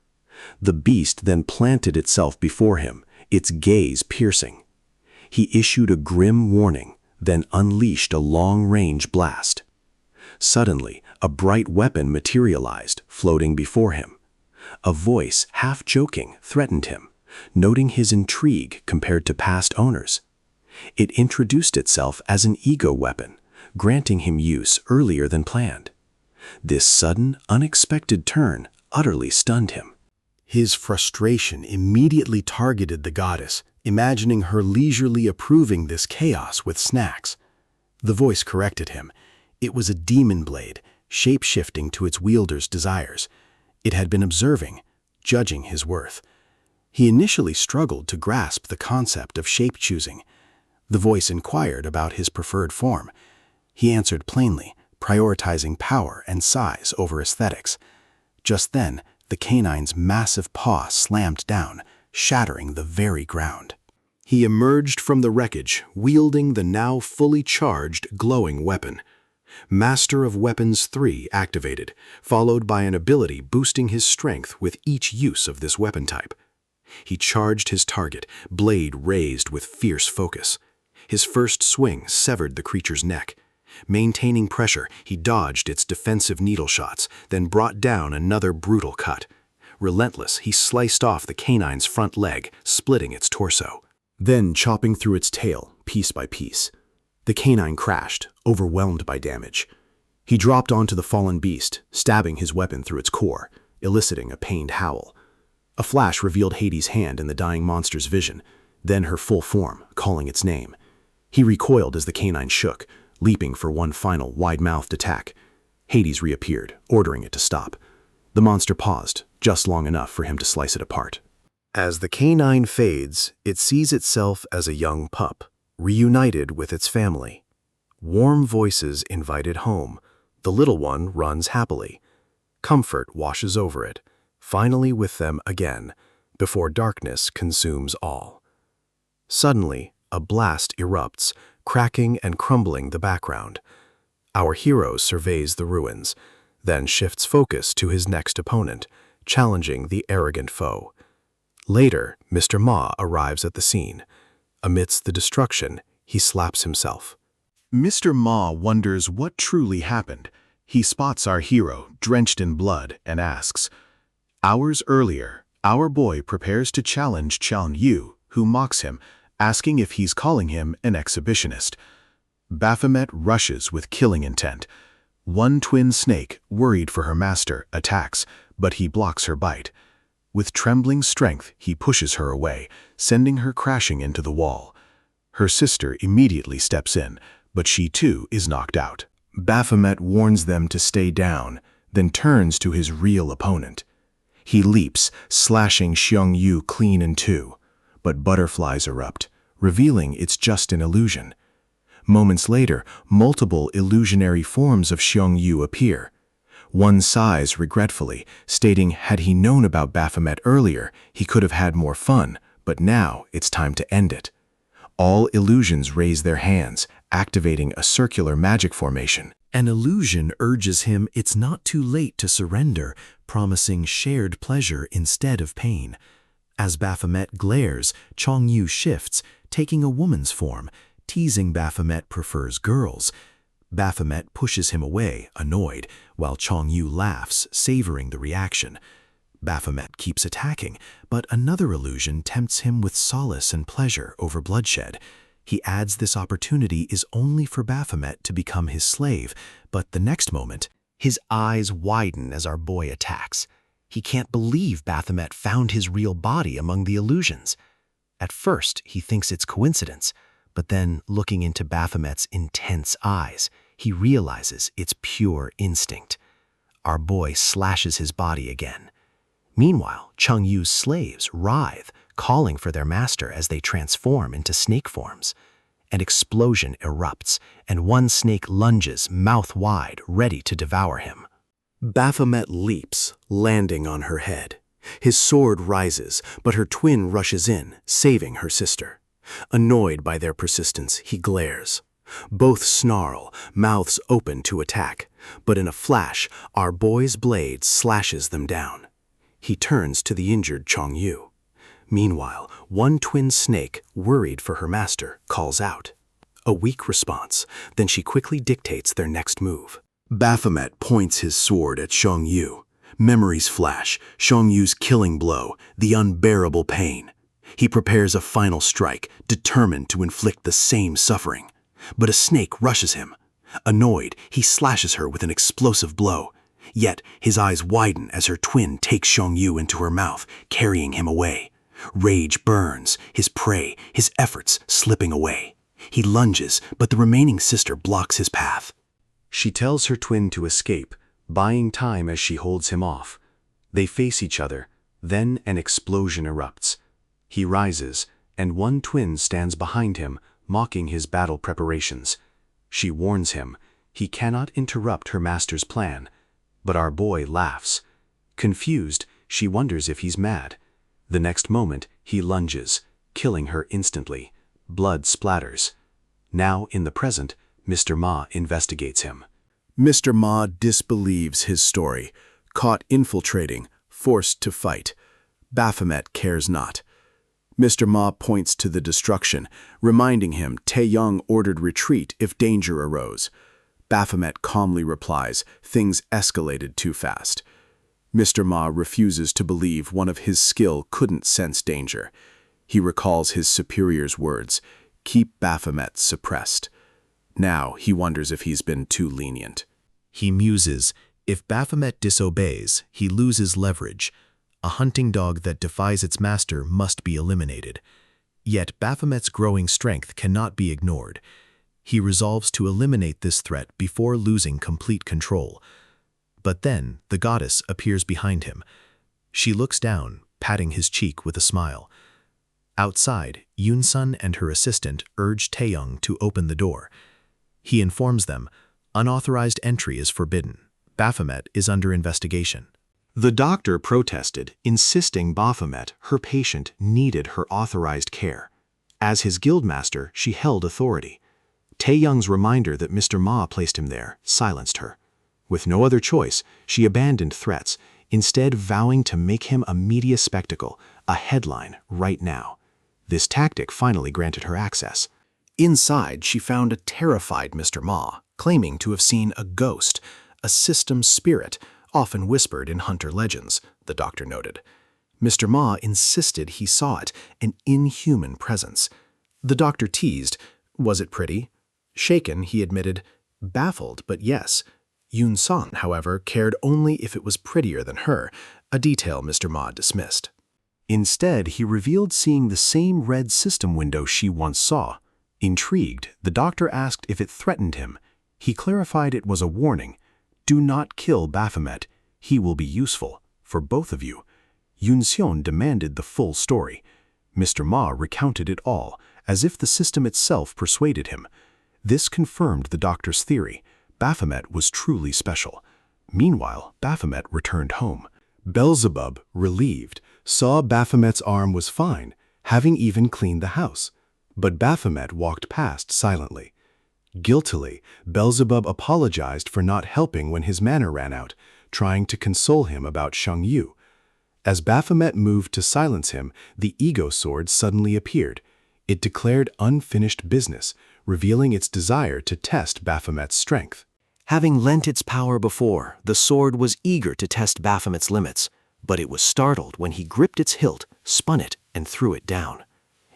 The beast then planted itself before him, its gaze piercing. He issued a grim warning, then unleashed a long-range blast. Suddenly, a bright weapon materialized, floating before him. A voice, half joking, threatened him, noting his intrigue compared to past owners. It introduced itself as an ego weapon, granting him use earlier than planned. This sudden, unexpected turn utterly stunned him. His frustration immediately targeted the goddess, imagining her leisurely approving this chaos with snacks. The voice corrected him. It was a demon blade, shape-shifting to its wielder's desires. It had been observing, judging his worth. He initially struggled to grasp the concept of shape-choosing. The voice inquired about his preferred form. He answered plainly, prioritizing power and size over aesthetics. Just then, the canine's massive paw slammed down, shattering the very ground. He emerged from the wreckage, wielding the now fully charged, glowing weapon. Master of Weapons 3 activated, followed by an ability boosting his strength with each use of this weapon type. He charged his target, blade raised with fierce focus. His first swing severed the creature's neck. Maintaining pressure, he dodged its defensive needle shots, then brought down another brutal cut. Relentless, he sliced off the canine's front leg, splitting its torso. Then chopping through its tail, piece by piece. The canine crashed, overwhelmed by damage. He dropped onto the fallen beast, stabbing his weapon through its core, eliciting a pained howl. A flash revealed Hades' hand in the dying monster's vision, then her full form, calling its name. He recoiled as the canine shook, leaping for one final wide-mouthed attack. Hades reappeared, ordering it to stop. The monster paused, just long enough for him to slice it apart. As the canine fades, it sees itself as a young pup, reunited with its family. Warm voices invited home. The little one runs happily. Comfort washes over it, finally with them again, before darkness consumes all. Suddenly, a blast erupts, cracking and crumbling the background. Our hero surveys the ruins, then shifts focus to his next opponent, challenging the arrogant foe. Later, Mr. Ma arrives at the scene. Amidst the destruction, he slaps himself. Mr. Ma wonders what truly happened. He spots our hero, drenched in blood, and asks, "Hours earlier, our boy prepares to challenge Chang Yu, who mocks him, asking if he's calling him an exhibitionist. Baphomet rushes with killing intent. One twin snake, worried for her master, attacks, but he blocks her bite. With trembling strength, he pushes her away, sending her crashing into the wall. Her sister immediately steps in, but she too is knocked out. Baphomet warns them to stay down, then turns to his real opponent. He leaps, slashing Xiong Yu clean in two, but butterflies erupt, revealing it's just an illusion. Moments later, multiple illusionary forms of Xiong Yu appear. One sighs regretfully, stating had he known about Baphomet earlier, he could have had more fun, but now it's time to end it. All illusions raise their hands, activating a circular magic formation. An illusion urges him it's not too late to surrender, promising shared pleasure instead of pain. As Baphomet glares, Chang Yu shifts, taking a woman's form, teasing Baphomet prefers girls. Baphomet pushes him away, annoyed, while Chang Yu laughs, savoring the reaction. Baphomet keeps attacking, but another illusion tempts him with solace and pleasure over bloodshed. He adds this opportunity is only for Baphomet to become his slave, but the next moment, his eyes widen as our boy attacks. He can't believe Baphomet found his real body among the illusions. At first, he thinks it's coincidence, but then, looking into Baphomet's intense eyes, he realizes it's pure instinct. Our boy slashes his body again. Meanwhile, Chang Yu's slaves writhe, calling for their master as they transform into snake forms. An explosion erupts, and one snake lunges, mouth wide, ready to devour him. Baphomet leaps, landing on her head. His sword rises, but her twin rushes in, saving her sister. Annoyed by their persistence, he glares. Both snarl, mouths open to attack, but in a flash, our boy's blade slashes them down. He turns to the injured Chongyu. Meanwhile, one twin snake, worried for her master, calls out. A weak response, then she quickly dictates their next move. Baphomet points his sword at Chongyu. Memories flash, Chongyu's killing blow, the unbearable pain. He prepares a final strike, determined to inflict the same suffering. But a snake rushes him. Annoyed, he slashes her with an explosive blow. Yet his eyes widen as her twin takes Chongyu into her mouth, carrying him away. Rage burns, his prey, his efforts slipping away. He lunges, but the remaining sister blocks his path. She tells her twin to escape, buying time as she holds him off. They face each other, then an explosion erupts. He rises, and one twin stands behind him, mocking his battle preparations. She warns him he cannot interrupt her master's plan, but our boy laughs. Confused, she wonders if he's mad. The next moment, he lunges, killing her instantly. Blood splatters. Now, in the present, Mr. Ma investigates him. Mr. Ma disbelieves his story, caught infiltrating, forced to fight. Baphomet cares not. Mr. Ma points to the destruction, reminding him Taeyong ordered retreat if danger arose. Baphomet calmly replies, things escalated too fast. Mr. Ma refuses to believe one of his skill couldn't sense danger. He recalls his superior's words, keep Baphomet suppressed. Now he wonders if he's been too lenient. He muses, if Baphomet disobeys, he loses leverage. A hunting dog that defies its master must be eliminated. Yet Baphomet's growing strength cannot be ignored. He resolves to eliminate this threat before losing complete control. But then the goddess appears behind him. She looks down, patting his cheek with a smile. Outside, Yun-sun and her assistant urge Taeyong to open the door. He informs them, unauthorized entry is forbidden. Baphomet is under investigation. The doctor protested, insisting Baphomet, her patient, needed her authorized care. As his guildmaster, she held authority. Taeyong's reminder that Mr. Ma placed him there silenced her. With no other choice, she abandoned threats, instead vowing to make him a media spectacle, a headline right now. This tactic finally granted her access. Inside, she found a terrified Mr. Ma, claiming to have seen a ghost, a system spirit, often whispered in hunter legends, the doctor noted. Mr. Ma insisted he saw it, an inhuman presence. The doctor teased, was it pretty? Shaken, he admitted, baffled, but yes. Yun-sun, however, cared only if it was prettier than her, a detail Mr. Ma dismissed. Instead, he revealed seeing the same red system window she once saw. Intrigued, the doctor asked if it threatened him. He clarified it was a warning. Do not kill Baphomet. He will be useful, for both of you. Yun-sun demanded the full story. Mr. Ma recounted it all, as if the system itself persuaded him. This confirmed the doctor's theory. Baphomet was truly special. Meanwhile, Baphomet returned home. Beelzebub, relieved, saw Baphomet's arm was fine, having even cleaned the house. But Baphomet walked past silently. Guiltily, Beelzebub apologized for not helping when his mana ran out, trying to console him about Chongyu. As Baphomet moved to silence him, the ego sword suddenly appeared. It declared unfinished business, revealing its desire to test Baphomet's strength. Having lent its power before, the sword was eager to test Baphomet's limits, but it was startled when he gripped its hilt, spun it, and threw it down.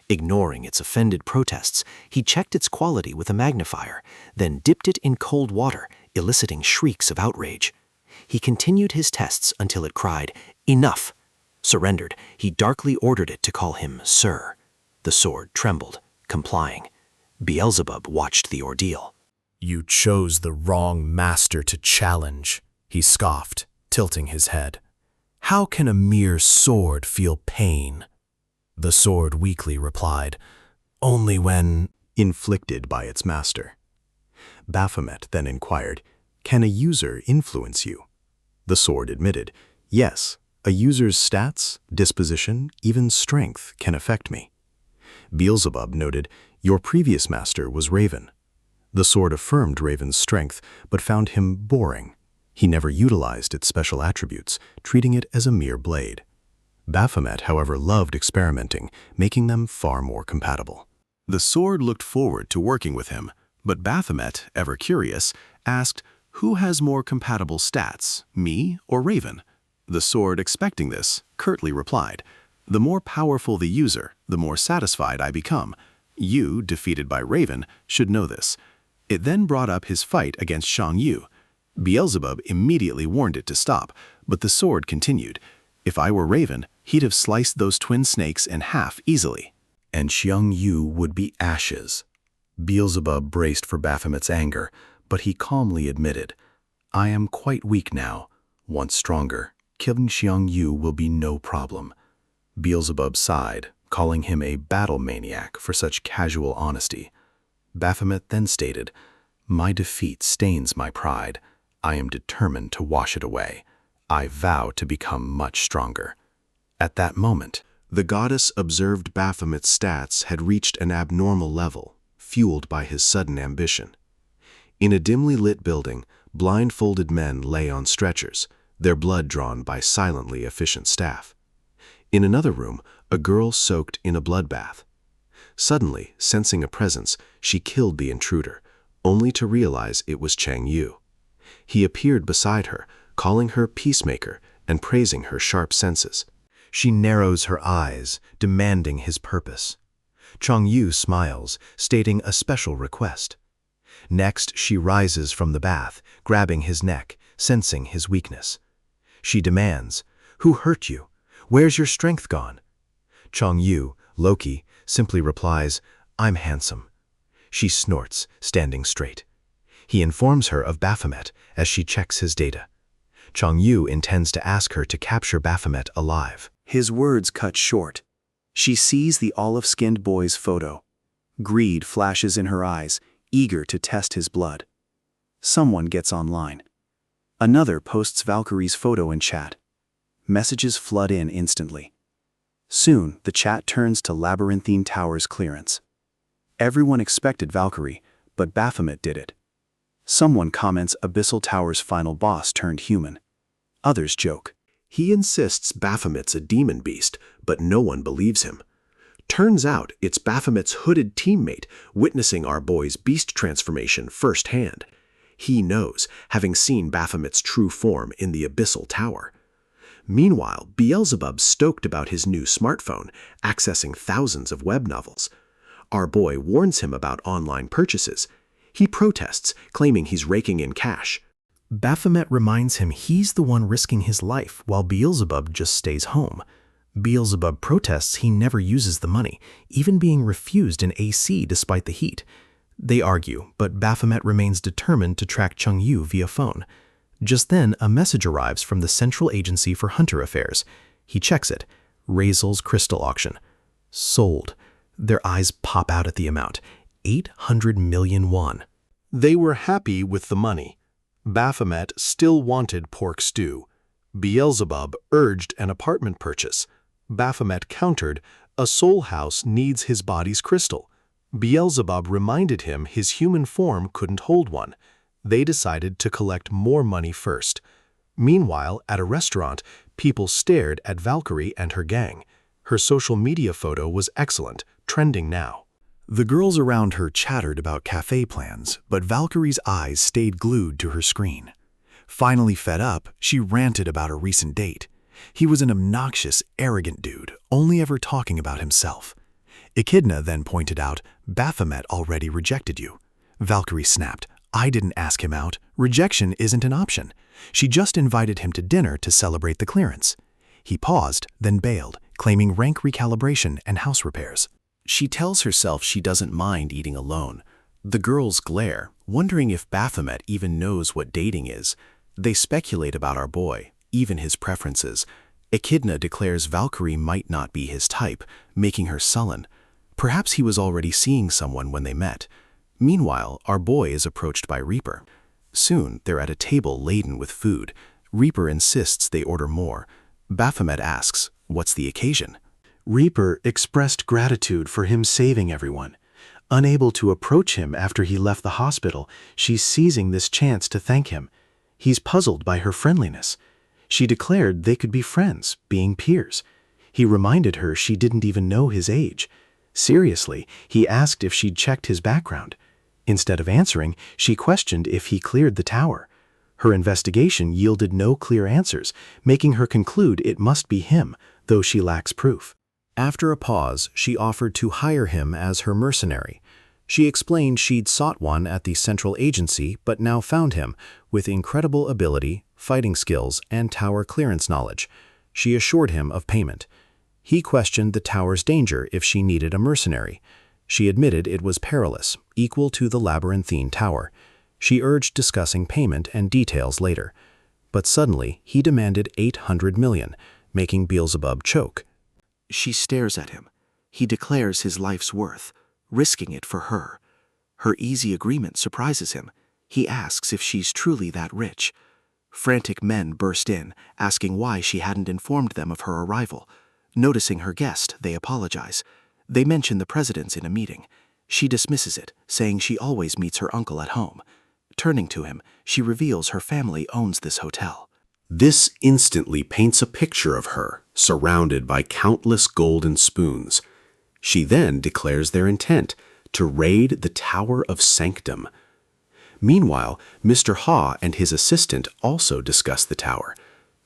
Ignoring its offended protests, he checked its quality with a magnifier, then dipped it in cold water, eliciting shrieks of outrage. He continued his tests until it cried, "Enough!" Surrendered, he darkly ordered it to call him Sir. The sword trembled, complying. Beelzebub watched the ordeal. You chose the wrong master to challenge, he scoffed, tilting his head. How can a mere sword feel pain? The sword weakly replied, "Only when—" inflicted by its master. Baphomet then inquired, "Can a user influence you?" The sword admitted, "Yes, a user's stats, disposition, even strength can affect me." Beelzebub noted, "Your previous master was Raven." The sword affirmed Raven's strength, but found him boring. He never utilized its special attributes, treating it as a mere blade. Baphomet, however, loved experimenting, making them far more compatible. The sword looked forward to working with him, but Baphomet, ever curious, asked, "Who has more compatible stats, me or Raven?" The sword, expecting this, curtly replied, "The more powerful the user, the more satisfied I become. You, defeated by Raven, should know this." It then brought up his fight against Xiang Yu. Beelzebub immediately warned it to stop, but the sword continued, "If I were Raven, he'd have sliced those twin snakes in half easily." And Xiang Yu would be ashes. Beelzebub braced for Baphomet's anger, but he calmly admitted, "I am quite weak now. Once stronger, killing Xiang Yu will be no problem." Beelzebub sighed, calling him a battle maniac for such casual honesty. Baphomet then stated, "My defeat stains my pride. I am determined to wash it away. I vow to become much stronger." At that moment, the goddess observed Baphomet's stats had reached an abnormal level, fueled by his sudden ambition. In a dimly lit building, blindfolded men lay on stretchers, their blood drawn by silently efficient staff. In another room, a girl soaked in a bloodbath. Suddenly, sensing a presence, she killed the intruder, only to realize it was Chang Yu. He appeared beside her, calling her peacemaker and praising her sharp senses. She narrows her eyes, demanding his purpose. Chang Yu smiles, stating a special request. Next, she rises from the bath, grabbing his neck, sensing his weakness. She demands, "Who hurt you? Where's your strength gone?" Chang Yu, Loki, simply replies, "I'm handsome." She snorts, standing straight. He informs her of Baphomet as she checks his data. Chang Yu intends to ask her to capture Baphomet alive. His words cut short. She sees the olive-skinned boy's photo. Greed flashes in her eyes, eager to test his blood. Someone gets online. Another posts Valkyrie's photo in chat. Messages flood in instantly. Soon, the chat turns to Labyrinthine Tower's clearance. Everyone expected Valkyrie, but Baphomet did it. Someone comments Abyssal Tower's final boss turned human. Others joke. He insists Baphomet's a demon beast, but no one believes him. Turns out it's Baphomet's hooded teammate witnessing our boy's beast transformation firsthand. He knows, having seen Baphomet's true form in the Abyssal Tower. Meanwhile, Beelzebub's stoked about his new smartphone, accessing thousands of web novels. Our boy warns him about online purchases. He protests, claiming he's raking in cash. Baphomet reminds him he's the one risking his life while Beelzebub just stays home. Beelzebub protests he never uses the money, even being refused an AC despite the heat. They argue, but Baphomet remains determined to track Chang Yu via phone. Just then, a message arrives from the Central Agency for Hunter Affairs. He checks it. Razel's crystal auction. Sold. Their eyes pop out at the amount. 800 million won. They were happy with the money. Baphomet still wanted pork stew. Beelzebub urged an apartment purchase. Baphomet countered, "A soul house needs his body's crystal." Beelzebub reminded him his human form couldn't hold one. They decided to collect more money first. Meanwhile, at a restaurant, people stared at Valkyrie and her gang. Her social media photo was excellent, trending now. The girls around her chattered about cafe plans, but Valkyrie's eyes stayed glued to her screen. Finally fed up, she ranted about a recent date. He was an obnoxious, arrogant dude, only ever talking about himself. Echidna then pointed out, "Baphomet already rejected you." Valkyrie snapped, "I didn't ask him out. Rejection isn't an option. She just invited him to dinner to celebrate the clearance." He paused, then bailed, claiming rank recalibration and house repairs. She tells herself she doesn't mind eating alone. The girls glare, wondering if Baphomet even knows what dating is. They speculate about our boy, even his preferences. Echidna declares Valkyrie might not be his type, making her sullen. Perhaps he was already seeing someone when they met. Meanwhile, our boy is approached by Reaper. Soon, they're at a table laden with food. Reaper insists they order more. Baphomet asks, "What's the occasion?" Reaper expressed gratitude for him saving everyone. Unable to approach him after he left the hospital, she's seizing this chance to thank him. He's puzzled by her friendliness. She declared they could be friends, being peers. He reminded her she didn't even know his age. Seriously, he asked if she'd checked his background. Instead of answering, she questioned if he cleared the tower. Her investigation yielded no clear answers, making her conclude it must be him, though she lacks proof. After a pause, she offered to hire him as her mercenary. She explained she'd sought one at the central agency but now found him, with incredible ability, fighting skills, and tower clearance knowledge. She assured him of payment. He questioned the tower's danger if she needed a mercenary. She admitted it was perilous, equal to the labyrinthine tower. She urged discussing payment and details later. But suddenly, he demanded 800 million, making Beelzebub choke. She stares at him. He declares his life's worth, risking it for her. Her easy agreement surprises him. He asks if she's truly that rich. Frantic men burst in, asking why she hadn't informed them of her arrival. Noticing her guest, they apologize. They mention the president's in a meeting. She dismisses it, saying she always meets her uncle at home. Turning to him, she reveals her family owns this hotel. This instantly paints a picture of her, surrounded by countless golden spoons. She then declares their intent to raid the Tower of Sanctum. Meanwhile, Mr. Ha and his assistant also discuss the tower.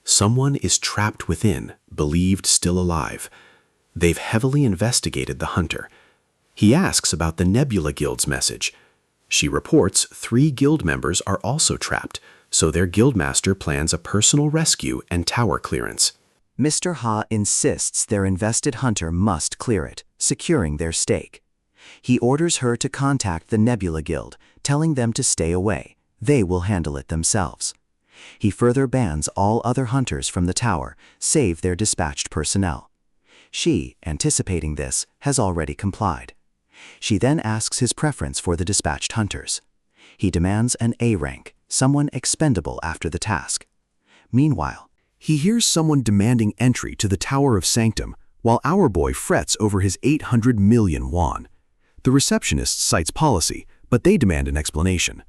Someone is trapped within, believed still alive. They've heavily investigated the hunter. He asks about the Nebula Guild's message. She reports 3 guild members are also trapped, so their guildmaster plans a personal rescue and tower clearance. Mr. Ha insists their invested hunter must clear it, securing their stake. He orders her to contact the Nebula Guild, telling them to stay away. They will handle it themselves. He further bans all other hunters from the tower, save their dispatched personnel. She, anticipating this, has already complied. She then asks his preference for the dispatched hunters. He demands an A rank, someone expendable after the task. Meanwhile, he hears someone demanding entry to the Tower of Sanctum, while our boy frets over his 800 million won. The receptionist cites policy, but they demand an explanation.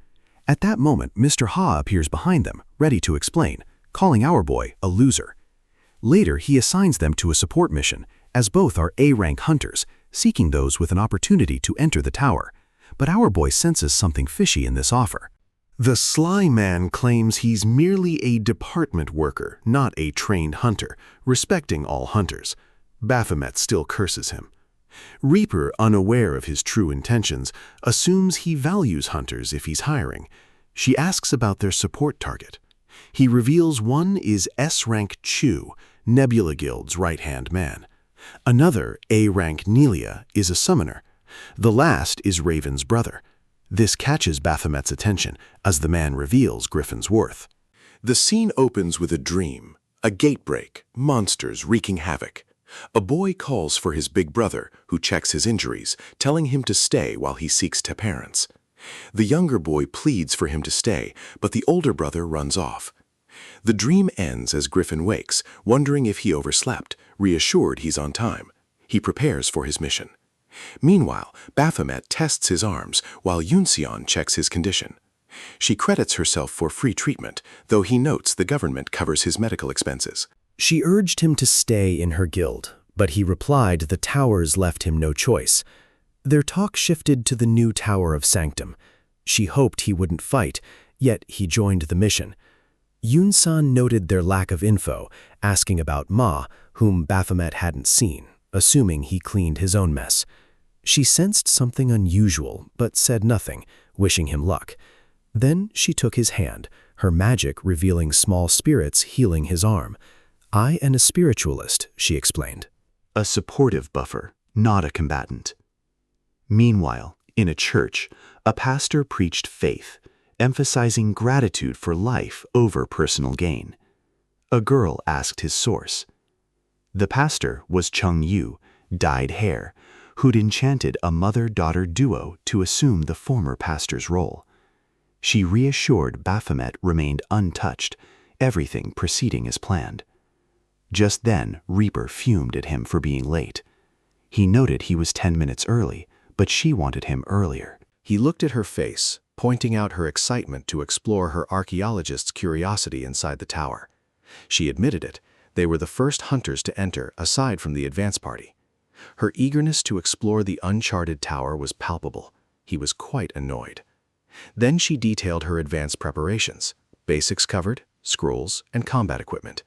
At that moment, Mr. Ha appears behind them, ready to explain, calling our boy a loser. Later, he assigns them to a support mission, as both are A-rank hunters, seeking those with an opportunity to enter the tower. But our boy senses something fishy in this offer. The sly man claims he's merely a department worker, not a trained hunter, respecting all hunters. Baphomet still curses him. Reaper, unaware of his true intentions, assumes he values hunters if he's hiring. She asks about their support target. He reveals one is S-rank Chu, Nebula Guild's right-hand man. Another, A-rank Nelia, is a summoner. The last is Raven's brother. This catches Baphomet's attention, as the man reveals Griffin's worth. The scene opens with a dream, a gate break, monsters wreaking havoc. A boy calls for his big brother, who checks his injuries, telling him to stay while he seeks parents. The younger boy pleads for him to stay, but the older brother runs off. The dream ends as Griffin wakes, wondering if he overslept, reassured he's on time. He prepares for his mission. Meanwhile, Baphomet tests his arms, while Yunseon checks his condition. She credits herself for free treatment, though he notes the government covers his medical expenses. She urged him to stay in her guild, but he replied the towers left him no choice. Their talk shifted to the new Tower of Sanctum. She hoped he wouldn't fight, yet he joined the mission. Yunsan noted their lack of info, asking about Ma, whom Baphomet hadn't seen, assuming he cleaned his own mess. She sensed something unusual, but said nothing, wishing him luck. Then she took his hand, her magic revealing small spirits healing his arm. "I am a spiritualist," she explained. A supportive buffer, not a combatant. Meanwhile, in a church, a pastor preached faith, emphasizing gratitude for life over personal gain. A girl asked his source. The pastor was Chung Yu, dyed hair, who'd enchanted a mother-daughter duo to assume the former pastor's role. She reassured Baphomet remained untouched, everything proceeding as planned. Just then, Reaper fumed at him for being late. He noted he was 10 minutes early, but she wanted him earlier. He looked at her face, pointing out her excitement to explore her archaeologist's curiosity inside the tower. She admitted it. They were the first hunters to enter, aside from the advance party. Her eagerness to explore the uncharted tower was palpable. He was quite annoyed. Then she detailed her advance preparations. Basics covered, scrolls, and combat equipment.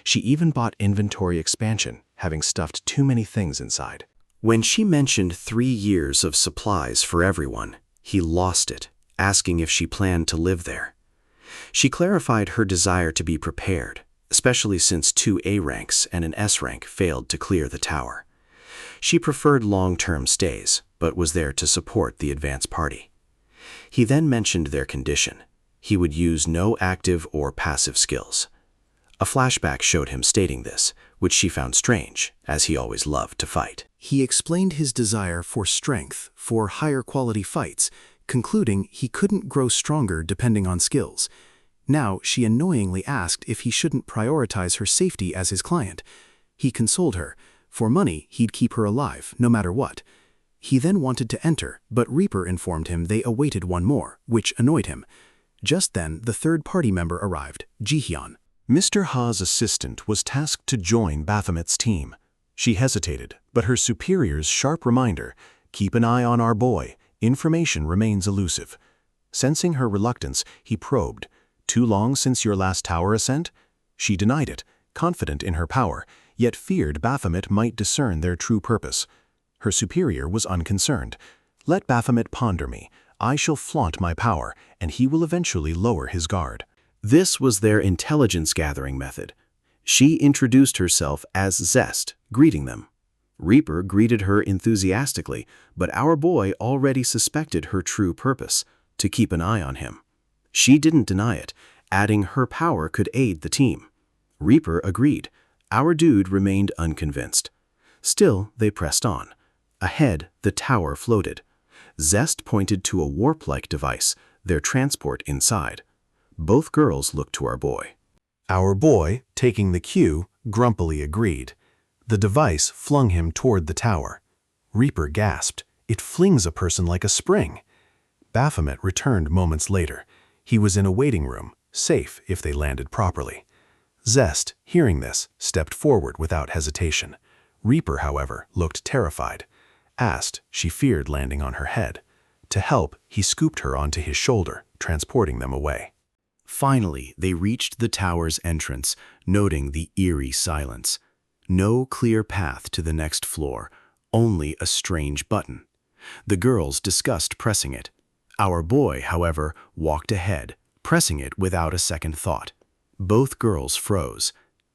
She even bought inventory expansion, having stuffed too many things inside. When she mentioned 3 years of supplies for everyone, he lost it, asking if she planned to live there. She clarified her desire to be prepared, especially since 2 A ranks and an S rank failed to clear the tower. She preferred long-term stays, but was there to support the advance party. He then mentioned their condition. He would use no active or passive skills. A flashback showed him stating this, which she found strange, as he always loved to fight. He explained his desire for strength, for higher quality fights, concluding he couldn't grow stronger depending on skills. Now, she annoyingly asked if he shouldn't prioritize her safety as his client. He consoled her. For money, he'd keep her alive, no matter what. He then wanted to enter, but Reaper informed him they awaited one more, which annoyed him. Just then, the third party member arrived, Jihyun. Mr. Ha's assistant was tasked to join Baphomet's team. She hesitated, but her superior's sharp reminder, "Keep an eye on our boy, information remains elusive." Sensing her reluctance, he probed, "Too long since your last tower ascent?" She denied it, confident in her power, yet feared Baphomet might discern their true purpose. Her superior was unconcerned. "Let Baphomet ponder me. I shall flaunt my power, and he will eventually lower his guard." This was their intelligence-gathering method. She introduced herself as Zest, greeting them. Reaper greeted her enthusiastically, but our boy already suspected her true purpose, to keep an eye on him. She didn't deny it, adding her power could aid the team. Reaper agreed. Our dude remained unconvinced. Still, they pressed on. Ahead, the tower floated. Zest pointed to a warp-like device, their transport inside. Both girls looked to our boy. Our boy, taking the cue, grumpily agreed. The device flung him toward the tower. Reaper gasped. "It flings a person like a spring." Baphomet returned moments later. He was in a waiting room, safe if they landed properly. Zest, hearing this, stepped forward without hesitation. Reaper, however, looked terrified. Asked, she feared landing on her head. To help, he scooped her onto his shoulder, transporting them away. Finally, they reached the tower's entrance, noting the eerie silence. No clear path to the next floor, only a strange button. The girls discussed pressing it. Our boy, however, walked ahead, pressing it without a second thought. Both girls froze.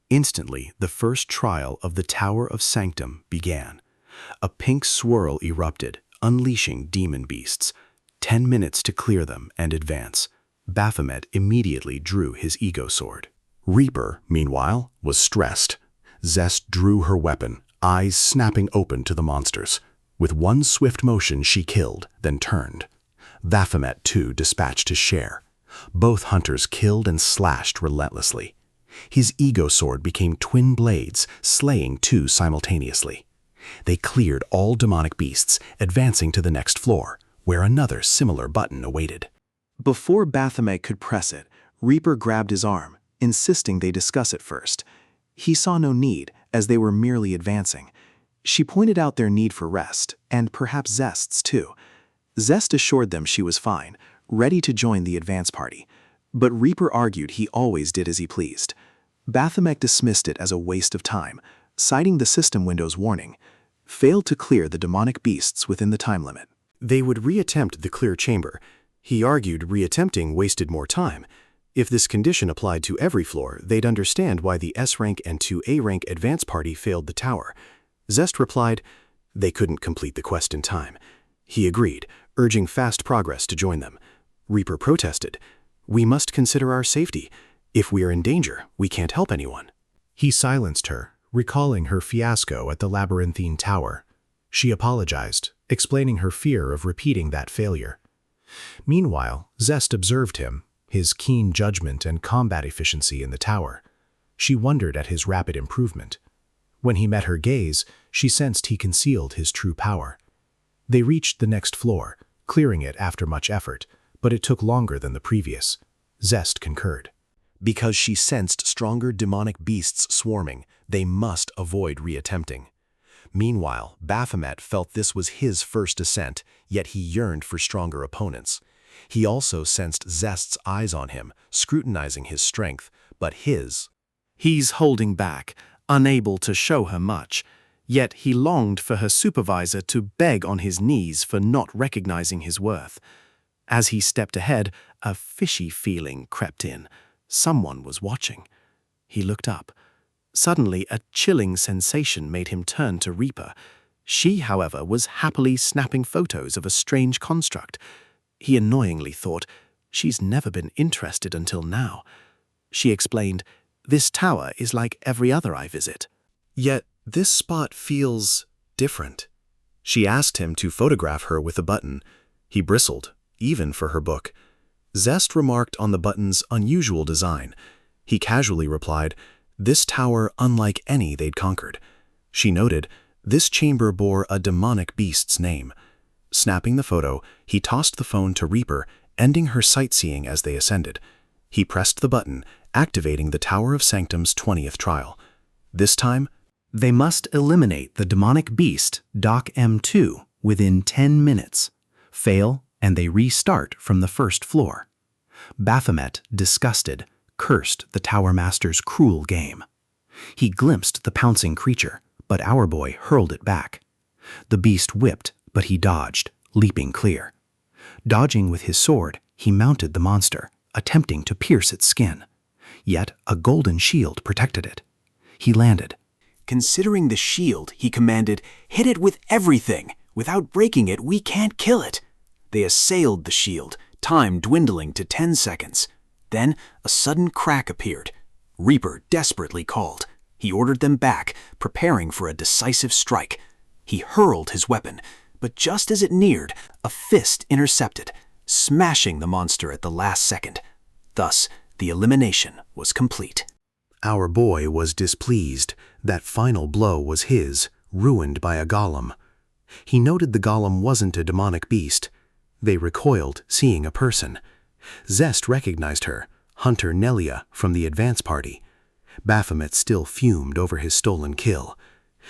Instantly, the first trial of the Tower of Sanctum began. A pink swirl erupted, unleashing demon beasts. 10 minutes to clear them and advance. Baphomet immediately drew his ego sword. Reaper, meanwhile, was stressed. Zest drew her weapon, eyes snapping open to the monsters. With one swift motion she killed, then turned. Baphomet, too, dispatched his share. Both hunters killed and slashed relentlessly. His ego sword became twin blades, slaying 2 simultaneously. They cleared all demonic beasts, advancing to the next floor, where another similar button awaited. Before Baphomet could press it, Reaper grabbed his arm, insisting they discuss it first. He saw no need, as they were merely advancing. She pointed out their need for rest, and perhaps Zest's too. Zest assured them she was fine, ready to join the advance party. But Reaper argued he always did as he pleased. Baphomet dismissed it as a waste of time, citing the system window's warning, failed to clear the demonic beasts within the time limit. They would reattempt the clear chamber. He argued reattempting wasted more time. If this condition applied to every floor, they'd understand why the S-rank and 2A rank advance party failed the tower. Zest replied, they couldn't complete the quest in time. He agreed, urging fast progress to join them. Reaper protested, we must consider our safety. If we are in danger, we can't help anyone. He silenced her, recalling her fiasco at the labyrinthine tower. She apologized, explaining her fear of repeating that failure. Meanwhile, Zest observed him, his keen judgment and combat efficiency in the tower. She wondered at his rapid improvement. When he met her gaze, she sensed he concealed his true power. They reached the next floor, clearing it after much effort, but it took longer than the previous. Zest concurred. Because she sensed stronger demonic beasts swarming, they must avoid reattempting. Meanwhile, Baphomet felt this was his first ascent, yet he yearned for stronger opponents. He also sensed Zest's eyes on him, scrutinizing his strength, but He's holding back, unable to show her much, yet he longed for her supervisor to beg on his knees for not recognizing his worth. As he stepped ahead, a fishy feeling crept in. Someone was watching. He looked up. Suddenly, a chilling sensation made him turn to Reaper. She, however, was happily snapping photos of a strange construct. He annoyingly thought, she's never been interested until now. She explained, this tower is like every other I visit. Yet this spot feels different. She asked him to photograph her with a button. He bristled, even for her book. Zest remarked on the button's unusual design. He casually replied, this tower unlike any they'd conquered. She noted, this chamber bore a demonic beast's name. Snapping the photo, he tossed the phone to Reaper, ending her sightseeing as they ascended. He pressed the button, activating the Tower of Sanctum's 20th trial. This time, they must eliminate the demonic beast, Doc M2, within 10 minutes. Fail, and they restart from the first floor. Baphomet, disgusted, cursed the Tower Master's cruel game. He glimpsed the pouncing creature, but our boy hurled it back. The beast whipped, but he dodged, leaping clear. Dodging with his sword, he mounted the monster, attempting to pierce its skin. Yet a golden shield protected it. He landed. Considering the shield, he commanded, hit it with everything. Without breaking it, we can't kill it. They assailed the shield, time dwindling to 10 seconds. Then a sudden crack appeared. Reaper desperately called. He ordered them back, preparing for a decisive strike. He hurled his weapon, but just as it neared, a fist intercepted, smashing the monster at the last second. Thus, the elimination was complete. Our boy was displeased. That final blow was his, ruined by a golem. He noted the golem wasn't a demonic beast. They recoiled, seeing a person. Zest recognized her, Hunter Nelia from the advance party. Baphomet still fumed over his stolen kill.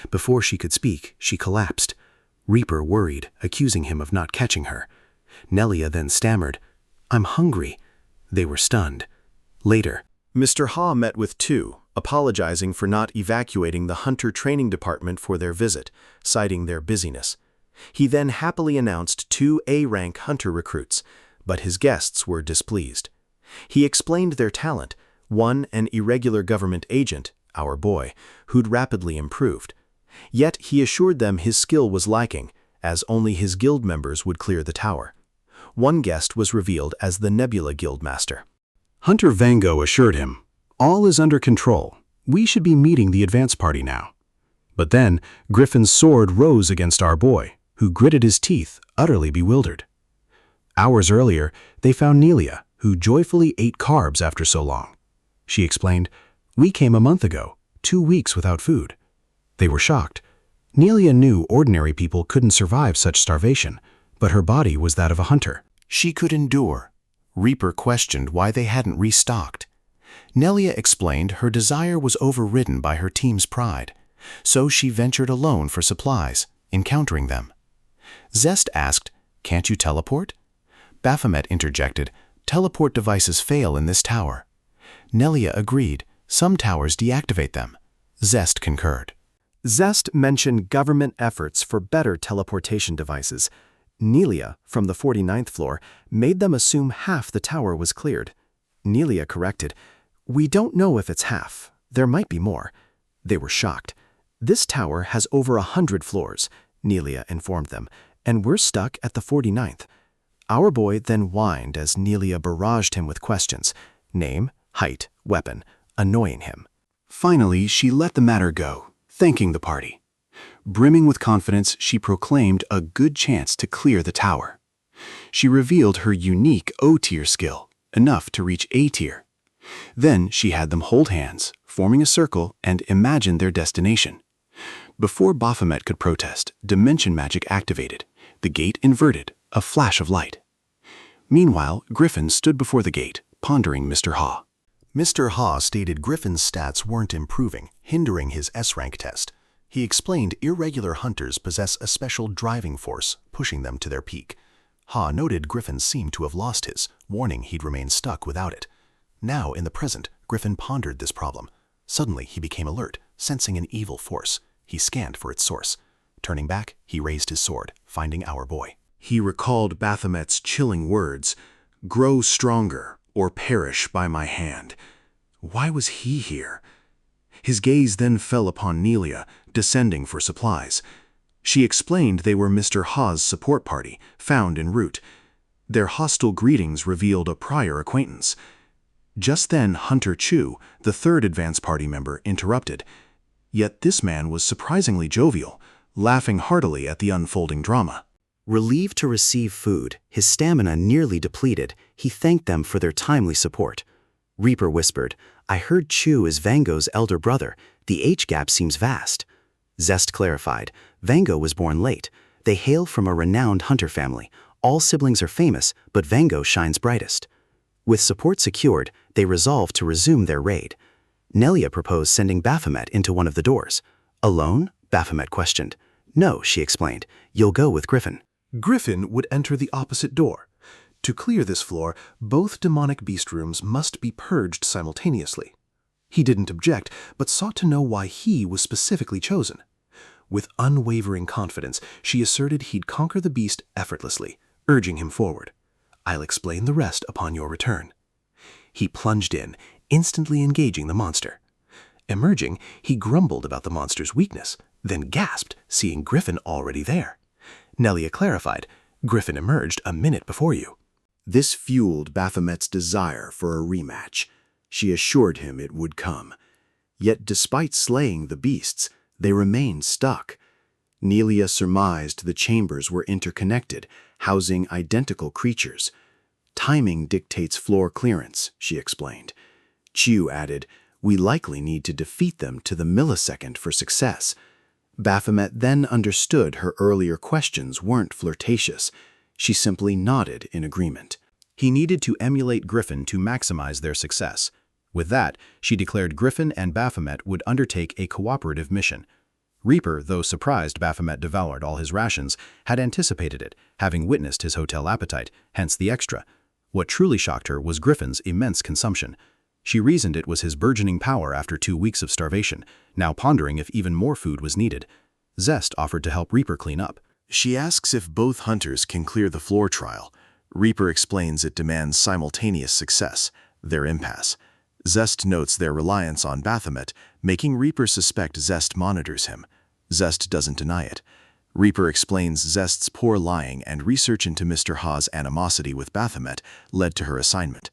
Before she could speak, she collapsed. Reaper worried, accusing him of not catching her. Nelia then stammered, "I'm hungry." They were stunned. Later, Mr. Ha met with two, apologizing for not evacuating the Hunter Training Department for their visit, citing their busyness. He then happily announced 2 A-rank Hunter recruits, but his guests were displeased. He explained their talent, one an irregular government agent, our boy, who'd rapidly improved. Yet he assured them his skill was lacking, as only his guild members would clear the tower. One guest was revealed as the Nebula Guildmaster. Hunter Vango assured him, "All is under control. We should be meeting the advance party now." But then, Griffin's sword rose against our boy, who gritted his teeth, utterly bewildered. Hours earlier, they found Nelia, who joyfully ate carbs after so long. She explained, "We came a month ago, 2 weeks without food." They were shocked. Nelia knew ordinary people couldn't survive such starvation, but her body was that of a hunter. She could endure. Reaper questioned why they hadn't restocked. Nelia explained her desire was overridden by her team's pride, so she ventured alone for supplies, encountering them. Zest asked, "Can't you teleport?" Baphomet interjected, "Teleport devices fail in this tower." Nelia agreed, "Some towers deactivate them." Zest concurred. Zest mentioned government efforts for better teleportation devices. Nelia, from the 49th floor, made them assume half the tower was cleared. Nelia corrected, "We don't know if it's half. There might be more." They were shocked. "This tower has over 100 floors," Nelia informed them, "and we're stuck at the 49th. Our boy then whined as Nelia barraged him with questions, name, height, weapon, annoying him. Finally, she let the matter go, thanking the party. Brimming with confidence, she proclaimed a good chance to clear the tower. She revealed her unique O-tier skill, enough to reach A-tier. Then she had them hold hands, forming a circle, and imagine their destination. Before Baphomet could protest, dimension magic activated. The gate inverted, a flash of light. Meanwhile, Griffin stood before the gate, pondering Mr. Ha. Mr. Ha stated Griffin's stats weren't improving, hindering his S-rank test. He explained irregular hunters possess a special driving force, pushing them to their peak. Ha noted Griffin seemed to have lost his, warning he'd remain stuck without it. Now, in the present, Griffin pondered this problem. Suddenly, he became alert, sensing an evil force. He scanned for its source. Turning back, he raised his sword, finding our boy. He recalled Baphomet's chilling words, "Grow stronger, or perish by my hand." Why was he here? His gaze then fell upon Nelia, descending for supplies. She explained they were Mr. Ha's support party, found en route. Their hostile greetings revealed a prior acquaintance. Just then, Hunter Chu, the third advance party member, interrupted. Yet this man was surprisingly jovial, laughing heartily at the unfolding drama. Relieved to receive food, his stamina nearly depleted, he thanked them for their timely support. Reaper whispered, "I heard Chu is Vango's elder brother. The age gap seems vast." Zest clarified, "Vango was born late. They hail from a renowned hunter family. All siblings are famous, but Vango shines brightest." With support secured, they resolved to resume their raid. Nelia proposed sending Baphomet into one of the doors. "Alone?" Baphomet questioned. "No," she explained. "You'll go with Griffin." Griffin would enter the opposite door. To clear this floor, both demonic beast rooms must be purged simultaneously. He didn't object, but sought to know why he was specifically chosen. With unwavering confidence, she asserted he'd conquer the beast effortlessly, urging him forward. "I'll explain the rest upon your return." He plunged in, instantly engaging the monster. Emerging, he grumbled about the monster's weakness, then gasped, seeing Griffin already there. Nelia clarified, "Griffin emerged a minute before you." This fueled Baphomet's desire for a rematch. She assured him it would come. Yet despite slaying the beasts, they remained stuck. Nelia surmised the chambers were interconnected, housing identical creatures. "Timing dictates floor clearance," she explained. Chu added, "We likely need to defeat them to the millisecond for success." Baphomet then understood her earlier questions weren't flirtatious. She simply nodded in agreement. He needed to emulate Griffin to maximize their success. With that, she declared Griffin and Baphomet would undertake a cooperative mission. Reaper, though surprised Baphomet devoured all his rations, had anticipated it, having witnessed his hotel appetite, hence the extra. What truly shocked her was Griffin's immense consumption. She reasoned it was his burgeoning power after 2 weeks of starvation, now pondering if even more food was needed. Zest offered to help Reaper clean up. She asks if both hunters can clear the floor trial. Reaper explains it demands simultaneous success, their impasse. Zest notes their reliance on Baphomet, making Reaper suspect Zest monitors him. Zest doesn't deny it. Reaper explains Zest's poor lying and research into Mr. Ha's animosity with Baphomet led to her assignment.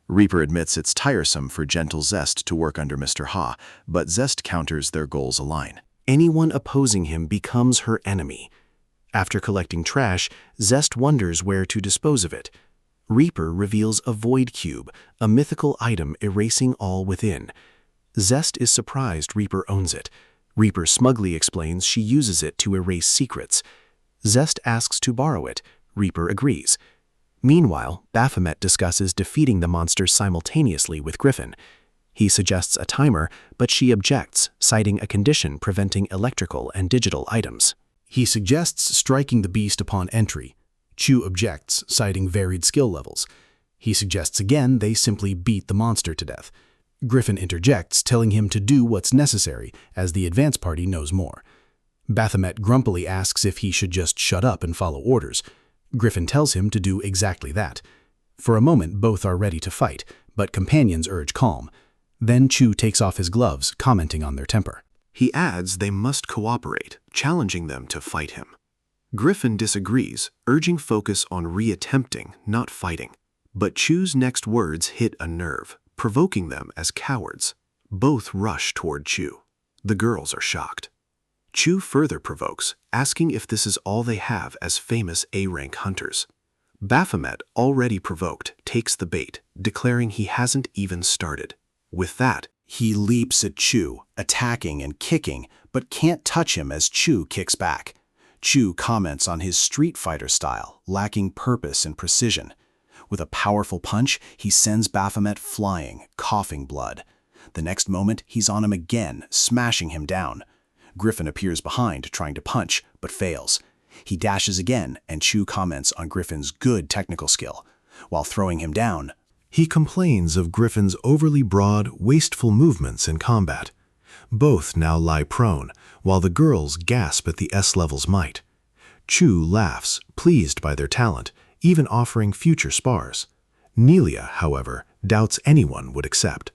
Reaper admits it's tiresome for gentle Zest to work under Mr. Ha, but Zest counters their goals align. Anyone opposing him becomes her enemy. After collecting trash, Zest wonders where to dispose of it. Reaper reveals a void cube, a mythical item erasing all within. Zest is surprised Reaper owns it. Reaper smugly explains she uses it to erase secrets. Zest asks to borrow it. Reaper agrees. Meanwhile, Baphomet discusses defeating the monster simultaneously with Griffin. He suggests a timer, but she objects, citing a condition preventing electrical and digital items. He suggests striking the beast upon entry. Chu objects, citing varied skill levels. He suggests again they simply beat the monster to death. Griffin interjects, telling him to do what's necessary, as the advance party knows more. Baphomet grumpily asks if he should just shut up and follow orders. Griffin tells him to do exactly that. For a moment, both are ready to fight, but companions urge calm. Then Chu takes off his gloves, commenting on their temper. He adds they must cooperate, challenging them to fight him. Griffin disagrees, urging focus on reattempting, not fighting. But Chu's next words hit a nerve, provoking them as cowards. Both rush toward Chu. The girls are shocked. Chu further provokes, asking if this is all they have as famous A-rank hunters. Baphomet, already provoked, takes the bait, declaring he hasn't even started. With that, He leaps at Chu, attacking and kicking, but can't touch him as Chu kicks back. Chu comments on his Street Fighter style, lacking purpose and precision. With a powerful punch, he sends Baphomet flying, coughing blood. The next moment, he's on him again, smashing him down. Griffin appears behind, trying to punch, but fails. He dashes again, and Chu comments on Griffin's good technical skill. While throwing him down, He complains of Griffin's overly broad, wasteful movements in combat. Both now lie prone, while the girls gasp at the S-level's might. Chu laughs, pleased by their talent, even offering future spars. Nelia, however, doubts anyone would accept.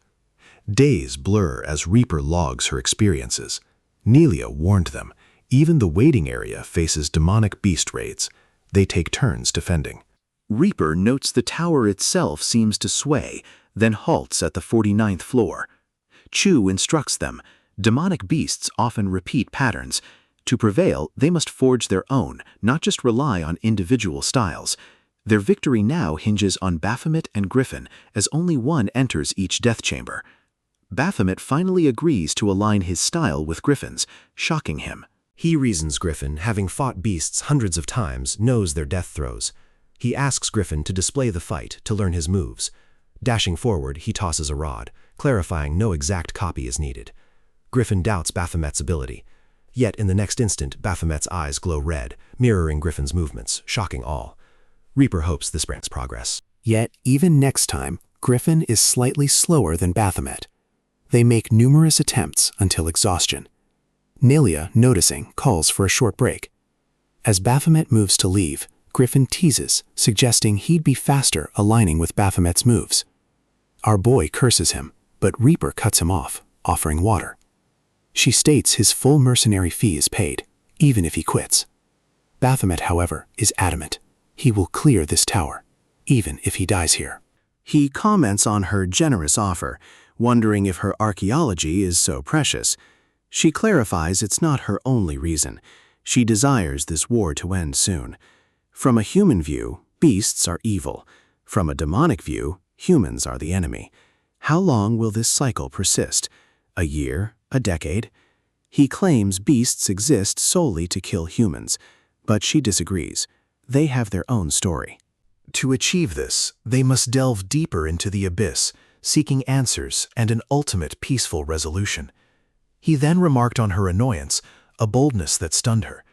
Days blur as Reaper logs her experiences. Nelia warned them, even the waiting area faces demonic beast raids. They take turns defending. Reaper notes the tower itself seems to sway, then halts at the 49th floor. Chu instructs them, demonic beasts often repeat patterns. To prevail, they must forge their own, not just rely on individual styles. Their victory now hinges on Baphomet and Griffin, as only one enters each death chamber. Baphomet finally agrees to align his style with Griffin's, shocking him. He reasons Griffin, having fought beasts hundreds of times, knows their death throes. He asks Griffin to display the fight, to learn his moves. Dashing forward, he tosses a rod, clarifying no exact copy is needed. Griffin doubts Baphomet's ability. Yet in the next instant, Baphomet's eyes glow red, mirroring Griffin's movements, shocking all. Reaper hopes this grants progress. Yet, even next time, Griffin is slightly slower than Baphomet. They make numerous attempts until exhaustion. Nelia, noticing, calls for a short break. As Baphomet moves to leave, Griffin teases, suggesting he'd be faster aligning with Baphomet's moves. Our boy curses him, but Reaper cuts him off, offering water. She states his full mercenary fee is paid, even if he quits. Baphomet, however, is adamant. He will clear this tower, even if he dies here. He comments on her generous offer, wondering if her archaeology is so precious. She clarifies it's not her only reason. She desires this war to end soon. From a human view, beasts are evil. From a demonic view, humans are the enemy. How long will this cycle persist? A year? A decade? He claims beasts exist solely to kill humans, but she disagrees. They have their own story. To achieve this, they must delve deeper into the abyss, seeking answers and an ultimate peaceful resolution. He then remarked on her annoyance, a boldness that stunned her.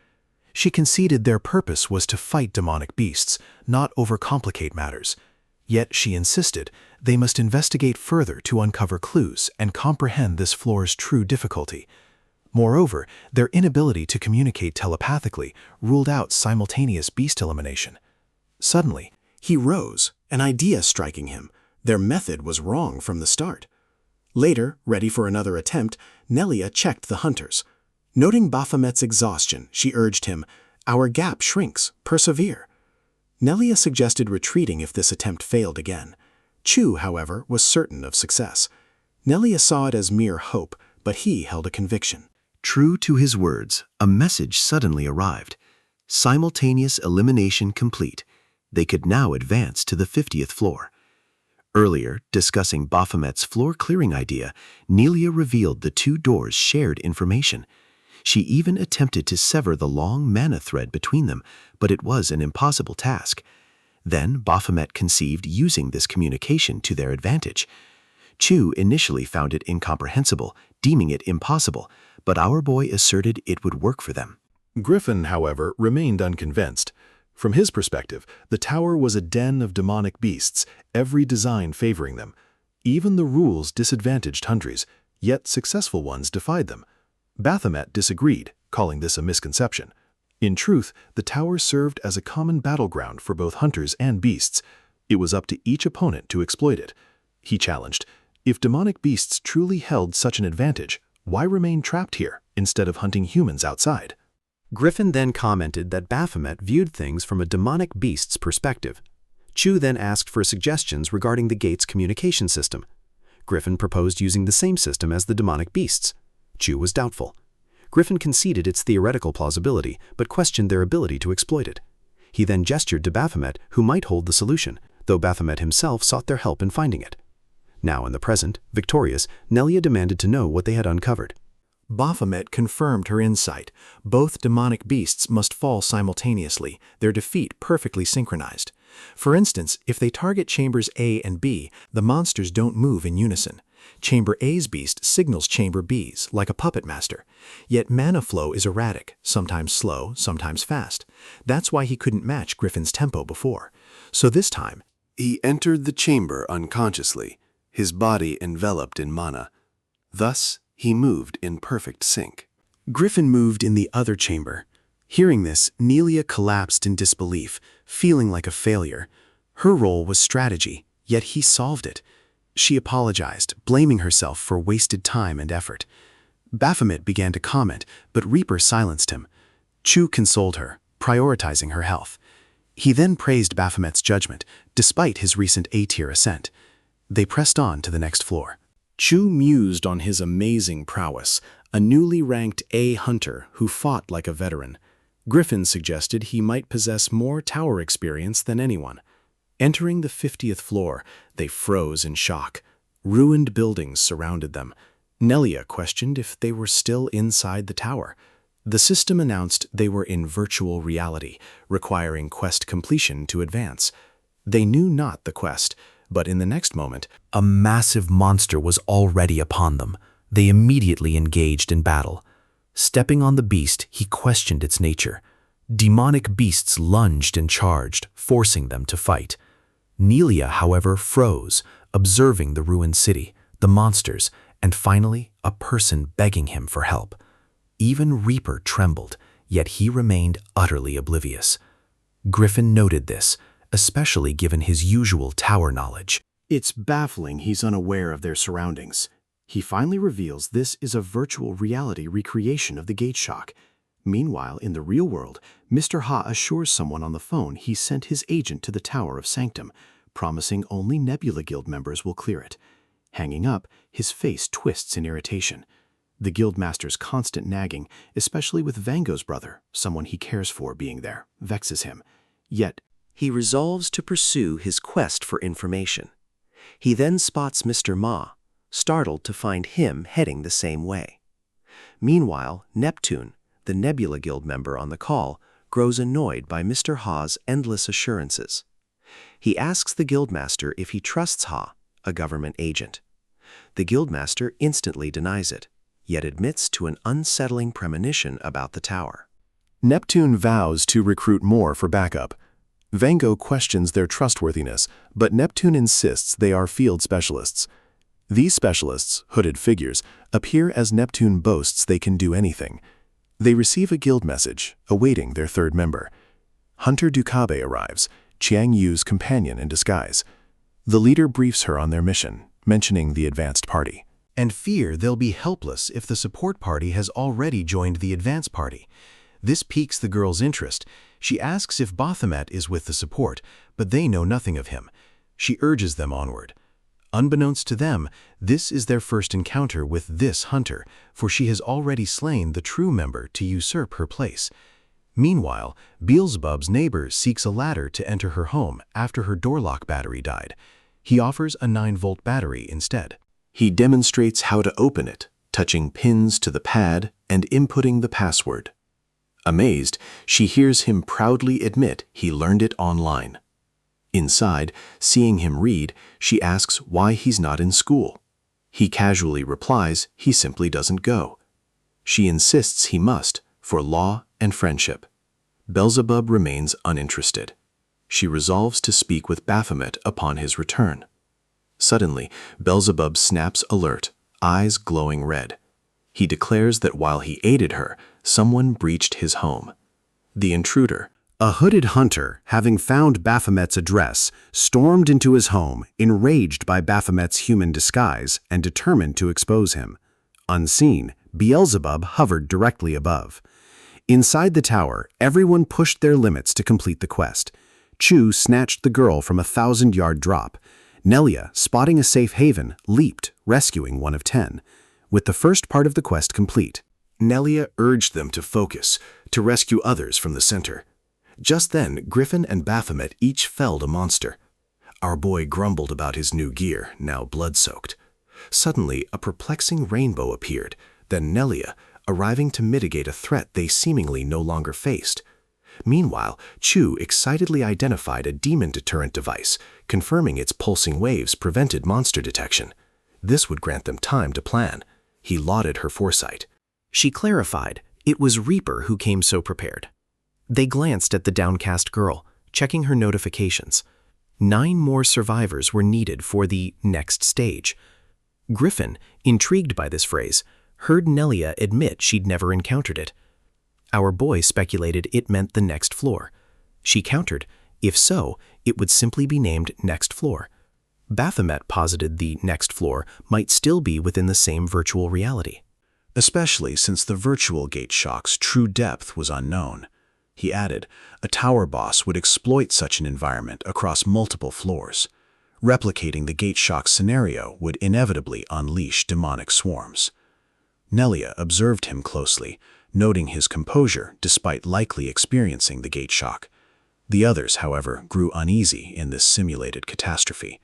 She conceded their purpose was to fight demonic beasts, not overcomplicate matters. Yet she insisted they must investigate further to uncover clues and comprehend this floor's true difficulty. Moreover, their inability to communicate telepathically ruled out simultaneous beast elimination. Suddenly, He rose, an idea striking him. Their method was wrong from the start. Later, ready for another attempt, Nelia checked the hunters. Noting Baphomet's exhaustion, she urged him, "Our gap shrinks. Persevere." Nelia suggested retreating if this attempt failed again. Chu, however, was certain of success. Nelia saw it as mere hope, but he held a conviction. True to his words, a message suddenly arrived. Simultaneous elimination complete. They could now advance to the 50th floor. Earlier, discussing Baphomet's floor-clearing idea, Nelia revealed the two doors shared information. She even attempted to sever the long mana thread between them, but it was an impossible task. Then Baphomet conceived using this communication to their advantage. Chu initially found it incomprehensible, deeming it impossible, but our boy asserted it would work for them. Griffin, however, remained unconvinced. From his perspective, the tower was a den of demonic beasts, every design favoring them. Even the rules disadvantaged hunters, yet successful ones defied them. Baphomet disagreed, calling this a misconception. In truth, the tower served as a common battleground for both hunters and beasts. It was up to each opponent to exploit it. He challenged, if demonic beasts truly held such an advantage, why remain trapped here instead of hunting humans outside? Griffin then commented that Baphomet viewed things from a demonic beast's perspective. Chu then asked for suggestions regarding the gate's communication system. Griffin proposed using the same system as the demonic beasts. Chu was doubtful. Griffin conceded its theoretical plausibility, but questioned their ability to exploit it. He then gestured to Baphomet, who might hold the solution, though Baphomet himself sought their help in finding it. Now in the present, victorious, Nelia demanded to know what they had uncovered. Baphomet confirmed her insight. Both demonic beasts must fall simultaneously, their defeat perfectly synchronized. For instance, if they target chambers A and B, the monsters don't move in unison. Chamber A's beast signals Chamber B's, like a puppet master. Yet mana flow is erratic, sometimes slow, sometimes fast. That's why he couldn't match Griffin's tempo before. So this time, He entered the chamber unconsciously, his body enveloped in mana. Thus, he moved in perfect sync. Griffin moved in the other chamber. Hearing this, Nelia collapsed in disbelief, feeling like a failure. Her role was strategy, yet he solved it. She apologized, blaming herself for wasted time and effort. Baphomet began to comment, but Reaper silenced him. Chu consoled her, prioritizing her health. He then praised Baphomet's judgment, despite his recent A-tier ascent. They pressed on to the next floor. Chu mused on his amazing prowess, a newly ranked A hunter who fought like a veteran. Griffin suggested he might possess more tower experience than anyone. Entering the 50th floor, they froze in shock. Ruined buildings surrounded them. Nelia questioned if they were still inside the tower. The system announced they were in virtual reality, requiring quest completion to advance. They knew not the quest, but in the next moment, A massive monster was already upon them. They immediately engaged in battle. Stepping on the beast, he questioned its nature. Demonic beasts lunged and charged, forcing them to fight. Nelia, however, froze, observing the ruined city, the monsters, and finally, a person begging him for help. Even Reaper trembled, yet he remained utterly oblivious. Griffin noted this, especially given his usual tower knowledge. It's baffling he's unaware of their surroundings. He finally reveals this is a virtual reality recreation of the gate shock. Meanwhile, in the real world, Mr. Ha assures someone on the phone he sent his agent to the Tower of Sanctum, promising only Nebula Guild members will clear it. Hanging up, his face twists in irritation. The Guildmaster's constant nagging, especially with Vango's brother, someone he cares for being there, vexes him. Yet, he resolves to pursue his quest for information. He then spots Mr. Ma, startled to find him heading the same way. Meanwhile, Neptune, the Nebula Guild member on the call, grows annoyed by Mr. Ha's endless assurances. He asks the Guildmaster if he trusts Ha, a government agent. The Guildmaster instantly denies it, yet admits to an unsettling premonition about the tower. Neptune vows to recruit more for backup. Vango questions their trustworthiness, but Neptune insists they are field specialists. These specialists, hooded figures, appear as Neptune boasts they can do anything. They receive a guild message, awaiting their third member. Hunter Dukabe arrives, Chiang Yu's companion in disguise. The leader briefs her on their mission, mentioning the advanced party. And fear they'll be helpless if the support party has already joined the advance party. This piques the girl's interest. She asks if Baphomet is with the support, but they know nothing of him. She urges them onward. Unbeknownst to them, this is their first encounter with this hunter, for she has already slain the true member to usurp her place. Meanwhile, Beelzebub's neighbor seeks a ladder to enter her home after her door lock battery died. He offers a 9-volt battery instead. He demonstrates how to open it, touching pins to the pad and inputting the password. Amazed, she hears him proudly admit he learned it online. Inside, seeing him read, she asks why he's not in school. He casually replies he simply doesn't go. She insists he must, for law and friendship. Beelzebub remains uninterested. She resolves to speak with Baphomet upon his return. Suddenly, Beelzebub snaps alert, eyes glowing red. He declares that while he aided her, someone breached his home. The intruder, A hooded hunter, having found Baphomet's address, stormed into his home, enraged by Baphomet's human disguise and determined to expose him. Unseen, Beelzebub hovered directly above. Inside the tower, everyone pushed their limits to complete the quest. Chu snatched the girl from a 1,000-yard drop. Nelia, spotting a safe haven, leaped, rescuing one of 10. With the first part of the quest complete, Nelia urged them to focus, to rescue others from the center. Just then, Griffin and Baphomet each felled a monster. Our boy grumbled about his new gear, now blood-soaked. Suddenly, a perplexing rainbow appeared, then Nelia, arriving to mitigate a threat they seemingly no longer faced. Meanwhile, Chu excitedly identified a demon deterrent device, confirming its pulsing waves prevented monster detection. This would grant them time to plan. He lauded her foresight. She clarified it was Reaper who came so prepared. They glanced at the downcast girl, checking her notifications. 9 more survivors were needed for the next stage. Griffin, intrigued by this phrase, heard Nelia admit she'd never encountered it. Our boy speculated it meant the next floor. She countered, if so, it would simply be named next floor. Baphomet posited the next floor might still be within the same virtual reality. Especially since the virtual gate shock's true depth was unknown. He added, a tower boss would exploit such an environment across multiple floors. Replicating the gate shock scenario would inevitably unleash demonic swarms. Nelia observed him closely, noting his composure despite likely experiencing the gate shock. The others, however, grew uneasy in this simulated catastrophe.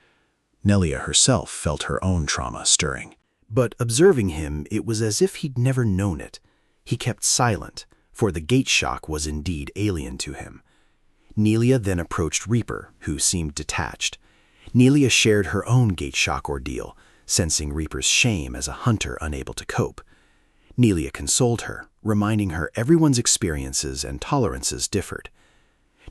Nelia herself felt her own trauma stirring. But observing him, it was as if he'd never known it. He kept silent, for the gate shock was indeed alien to him. Nelia then approached Reaper, who seemed detached. Nelia shared her own gate shock ordeal, sensing Reaper's shame as a hunter unable to cope. Nelia consoled her, reminding her everyone's experiences and tolerances differed.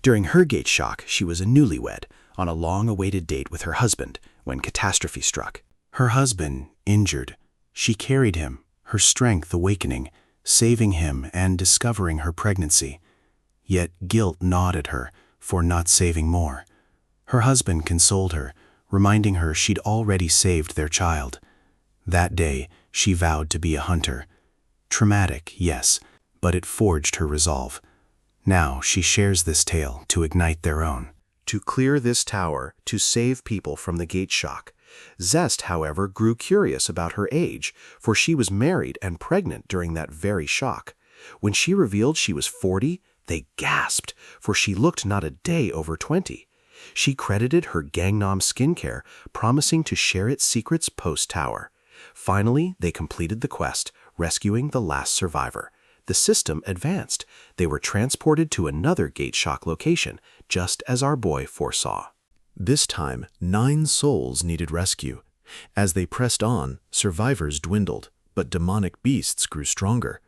During her gate shock, she was a newlywed, on a long-awaited date with her husband, when catastrophe struck. Her husband, injured, she carried him, her strength awakening, saving him and discovering her pregnancy. Yet guilt gnawed at her for not saving more. Her husband consoled her, reminding her she'd already saved their child. That day, she vowed to be a hunter. Traumatic, yes, but it forged her resolve. Now she shares this tale to ignite their own. To clear this tower, to save people from the gate shock. Zest, however, grew curious about her age, for she was married and pregnant during that very shock. When she revealed she was 40, they gasped, for she looked not a day over 20. She credited her Gangnam skincare, promising to share its secrets post-tower. Finally, they completed the quest, rescuing the last survivor. The system advanced. They were transported to another gate shock location, just as our boy foresaw. This time, 9 souls needed rescue. As they pressed on, survivors dwindled, but demonic beasts grew stronger.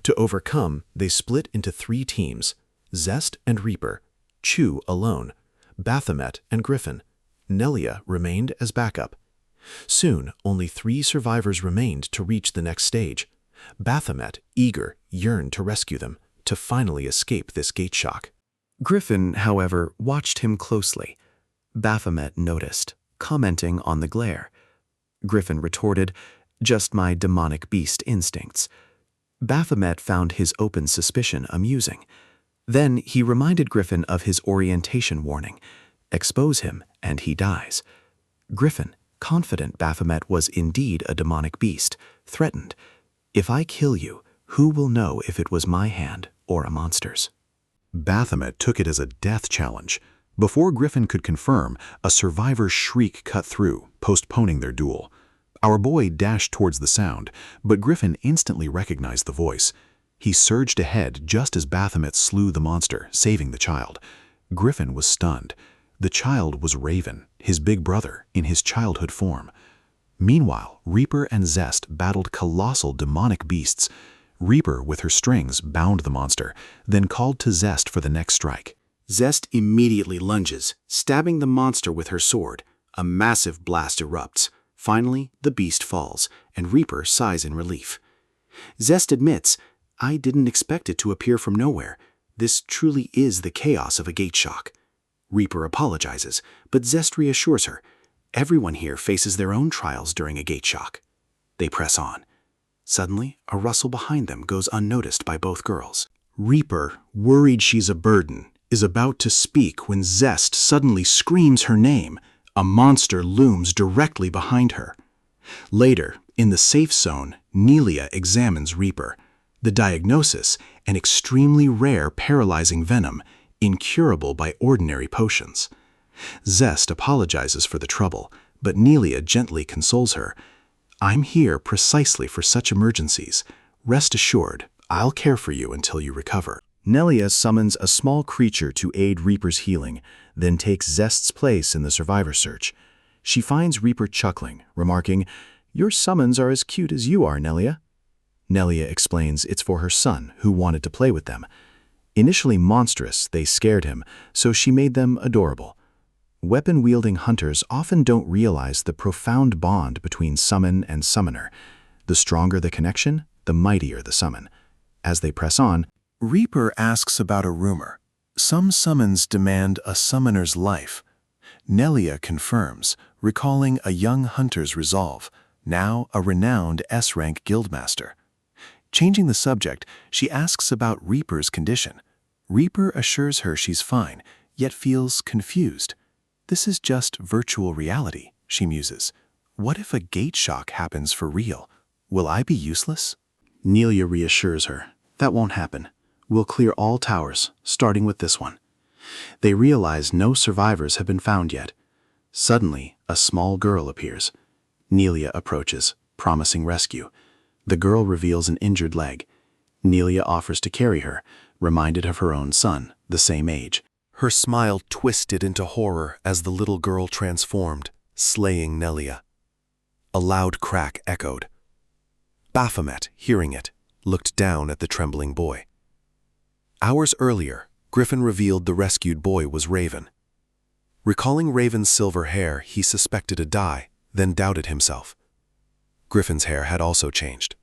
To overcome, they split into 3 teams, Zest and Reaper, Chu alone, Baphomet and Griffin. Nelia remained as backup. Soon, only 3 survivors remained to reach the next stage. Baphomet, eager, yearned to rescue them, to finally escape this gate shock. Griffin, however, watched him closely. Baphomet noticed, commenting on the glare. Griffin retorted, "Just my demonic beast instincts." Baphomet found his open suspicion amusing. Then he reminded Griffin of his orientation warning. Expose him, and he dies. Griffin, confident Baphomet was indeed a demonic beast, threatened, "If I kill you, who will know if it was my hand or a monster's?" Baphomet took it as a death challenge. Before Griffin could confirm, a survivor's shriek cut through, postponing their duel. Our boy dashed towards the sound, but Griffin instantly recognized the voice. He surged ahead just as Baphomet slew the monster, saving the child. Griffin was stunned. The child was Raven, his big brother, in his childhood form. Meanwhile, Reaper and Zest battled colossal demonic beasts. Reaper, with her strings, bound the monster, then called to Zest for the next strike. Zest immediately lunges, stabbing the monster with her sword. A massive blast erupts. Finally, the beast falls, and Reaper sighs in relief. Zest admits, "I didn't expect it to appear from nowhere. This truly is the chaos of a gate shock." Reaper apologizes, but Zest reassures her. Everyone here faces their own trials during a gate shock. They press on. Suddenly, a rustle behind them goes unnoticed by both girls. Reaper, worried she's a burden, is about to speak when Zest suddenly screams her name. A monster looms directly behind her. Later, in the safe zone, Nelia examines Reaper. The diagnosis, an extremely rare paralyzing venom, incurable by ordinary potions. Zest apologizes for the trouble, but Nelia gently consoles her. I'm here precisely for such emergencies. Rest assured, I'll care for you until you recover. Nelia summons a small creature to aid Reaper's healing, then takes Zest's place in the survivor search. She finds Reaper chuckling, remarking, "Your summons are as cute as you are, Nelia." Nelia explains it's for her son, who wanted to play with them. Initially monstrous, they scared him, so she made them adorable. Weapon-wielding hunters often don't realize the profound bond between summon and summoner. The stronger the connection, the mightier the summon. As they press on, Reaper asks about a rumor. Some summons demand a summoner's life. Nelia confirms, recalling a young hunter's resolve, now a renowned S-rank guildmaster. Changing the subject, she asks about Reaper's condition. Reaper assures her she's fine, yet feels confused. This is just virtual reality, she muses. What if a gate shock happens for real? Will I be useless? Nelia reassures her. That won't happen. We'll clear all towers, starting with this one. They realize no survivors have been found yet. Suddenly, a small girl appears. Nelia approaches, promising rescue. The girl reveals an injured leg. Nelia offers to carry her, reminded of her own son, the same age. Her smile twisted into horror as the little girl transformed, slaying Nelia. A loud crack echoed. Baphomet, hearing it, looked down at the trembling boy. Hours earlier, Griffin revealed the rescued boy was Raven. Recalling Raven's silver hair, he suspected a dye, then doubted himself. Griffin's hair had also changed.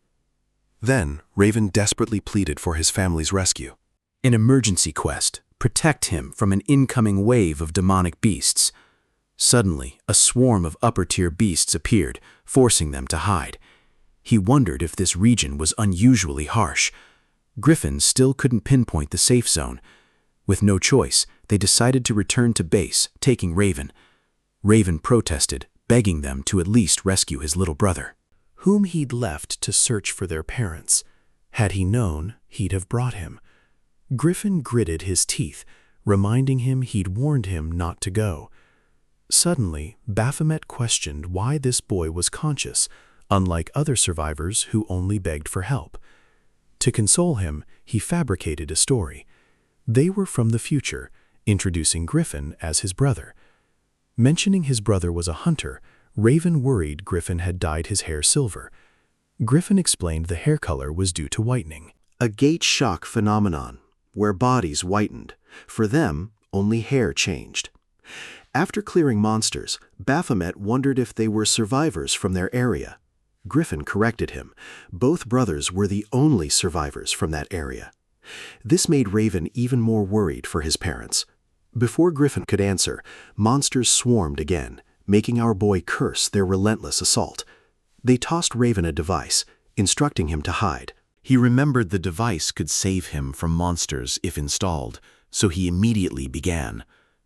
Then, Raven desperately pleaded for his family's rescue. An emergency quest. Protect him from an incoming wave of demonic beasts. Suddenly, a swarm of upper-tier beasts appeared, forcing them to hide. He wondered if this region was unusually harsh. Griffin still couldn't pinpoint the safe zone. With no choice, they decided to return to base, taking Raven. Raven protested, begging them to at least rescue his little brother, whom he'd left to search for their parents. Had he known, he'd have brought him. Griffin gritted his teeth, reminding him he'd warned him not to go. Suddenly, Baphomet questioned why this boy was conscious, unlike other survivors who only begged for help. To console him, he fabricated a story. They were from the future, introducing Griffin as his brother. Mentioning his brother was a hunter, Raven worried Griffin had dyed his hair silver. Griffin explained the hair color was due to whitening. A gate shock phenomenon, where bodies whitened. For them, only hair changed. After clearing monsters, Baphomet wondered if they were survivors from their area. Griffin corrected him. Both brothers were the only survivors from that area. This made Raven even more worried for his parents. Before Griffin could answer, monsters swarmed again, making our boy curse their relentless assault. They tossed Raven a device, instructing him to hide. He remembered the device could save him from monsters if installed, so he immediately began.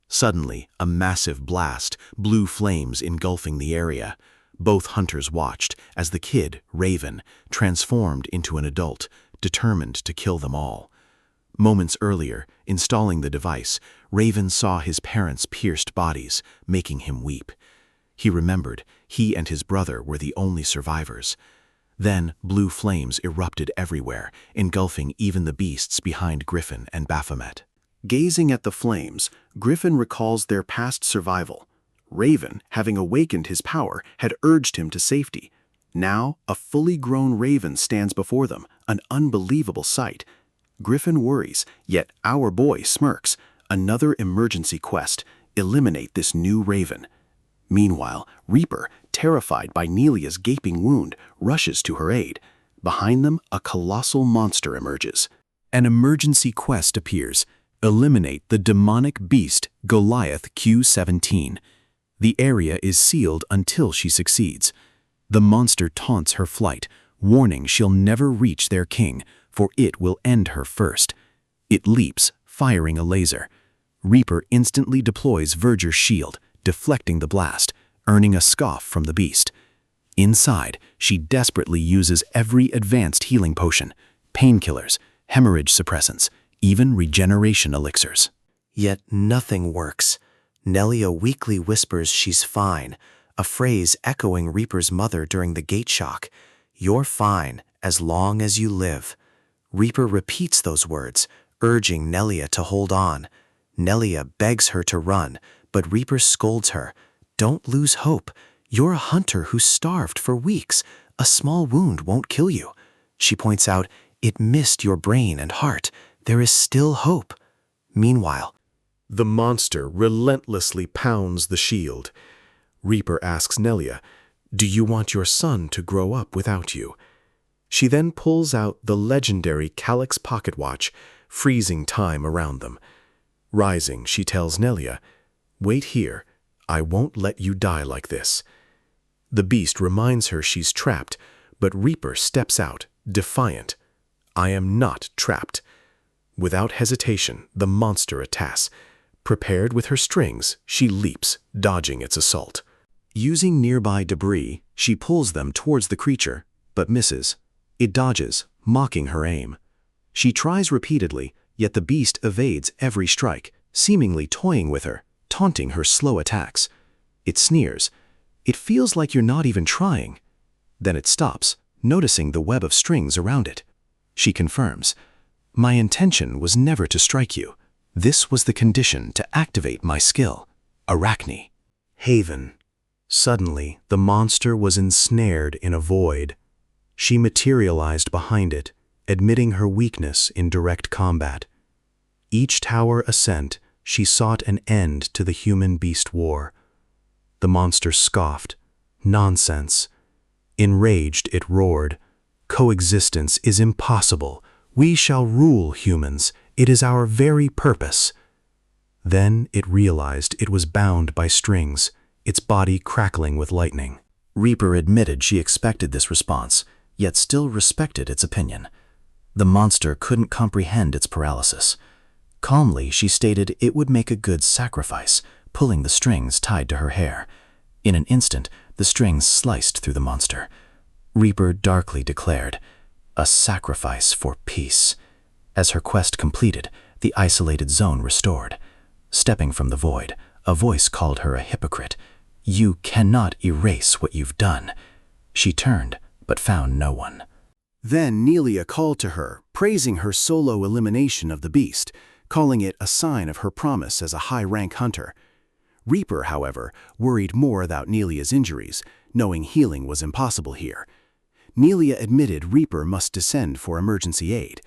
Suddenly, a massive blast, blue flames engulfing the area. Both hunters watched as the kid, Raven, transformed into an adult, determined to kill them all. Moments earlier, installing the device, Raven saw his parents' pierced bodies, making him weep. He remembered he and his brother were the only survivors. Then, blue flames erupted everywhere, engulfing even the beasts behind Griffin and Baphomet. Gazing at the flames, Griffin recalls their past survival. Raven, having awakened his power, had urged him to safety. Now, a fully grown Raven stands before them, an unbelievable sight. Griffin worries, yet our boy smirks. Another emergency quest: eliminate this new Raven. Meanwhile, Reaper, terrified by Nelia's gaping wound, rushes to her aid. Behind them, a colossal monster emerges. An emergency quest appears. Eliminate the demonic beast Goliath Q17. The area is sealed until she succeeds. The monster taunts her flight, warning she'll never reach their king, for it will end her first. It leaps, firing a laser. Reaper instantly deploys Verger's shield, deflecting the blast, earning a scoff from the beast. Inside, she desperately uses every advanced healing potion, painkillers, hemorrhage suppressants, even regeneration elixirs. Yet nothing works. Nelia weakly whispers she's fine, a phrase echoing Reaper's mother during the gate shock. You're fine as long as you live. Reaper repeats those words, urging Nelia to hold on. Nelia begs her to run, but Reaper scolds her. Don't lose hope. You're a hunter who starved for weeks. A small wound won't kill you. She points out, it missed your brain and heart. There is still hope. Meanwhile, the monster relentlessly pounds the shield. Reaper asks Nelia, "Do you want your son to grow up without you?" She then pulls out the legendary Calyx pocket watch, freezing time around them. Rising, she tells Nelia, "Wait here. I won't let you die like this." The beast reminds her she's trapped, but Reaper steps out, defiant. "I am not trapped." Without hesitation, the monster attacks. Prepared with her strings, she leaps, dodging its assault. Using nearby debris, she pulls them towards the creature, but misses. It dodges, mocking her aim. She tries repeatedly, yet the beast evades every strike, seemingly toying with her, taunting her slow attacks. It sneers. "It feels like you're not even trying." Then it stops, noticing the web of strings around it. She confirms, "My intention was never to strike you. This was the condition to activate my skill. Arachne." Haven. Suddenly, the monster was ensnared in a void. She materialized behind it, admitting her weakness in direct combat. Each tower ascent, she sought an end to the human-beast war. The monster scoffed. "Nonsense." Enraged, it roared, "Coexistence is impossible. We shall rule humans. It is our very purpose." Then it realized it was bound by strings, its body crackling with lightning. Reaper admitted she expected this response, yet still respected its opinion. The monster couldn't comprehend its paralysis. Calmly, she stated it would make a good sacrifice, pulling the strings tied to her hair. In an instant, the strings sliced through the monster. Reaper darkly declared, "A sacrifice for peace." As her quest completed, the isolated zone restored. Stepping from the void, a voice called her a hypocrite. "You cannot erase what you've done." She turned, but found no one. Then Nelia called to her, praising her solo elimination of the beast, calling it a sign of her promise as a high-rank hunter. Reaper, however, worried more about Nelia's injuries, knowing healing was impossible here. Nelia admitted Reaper must descend for emergency aid.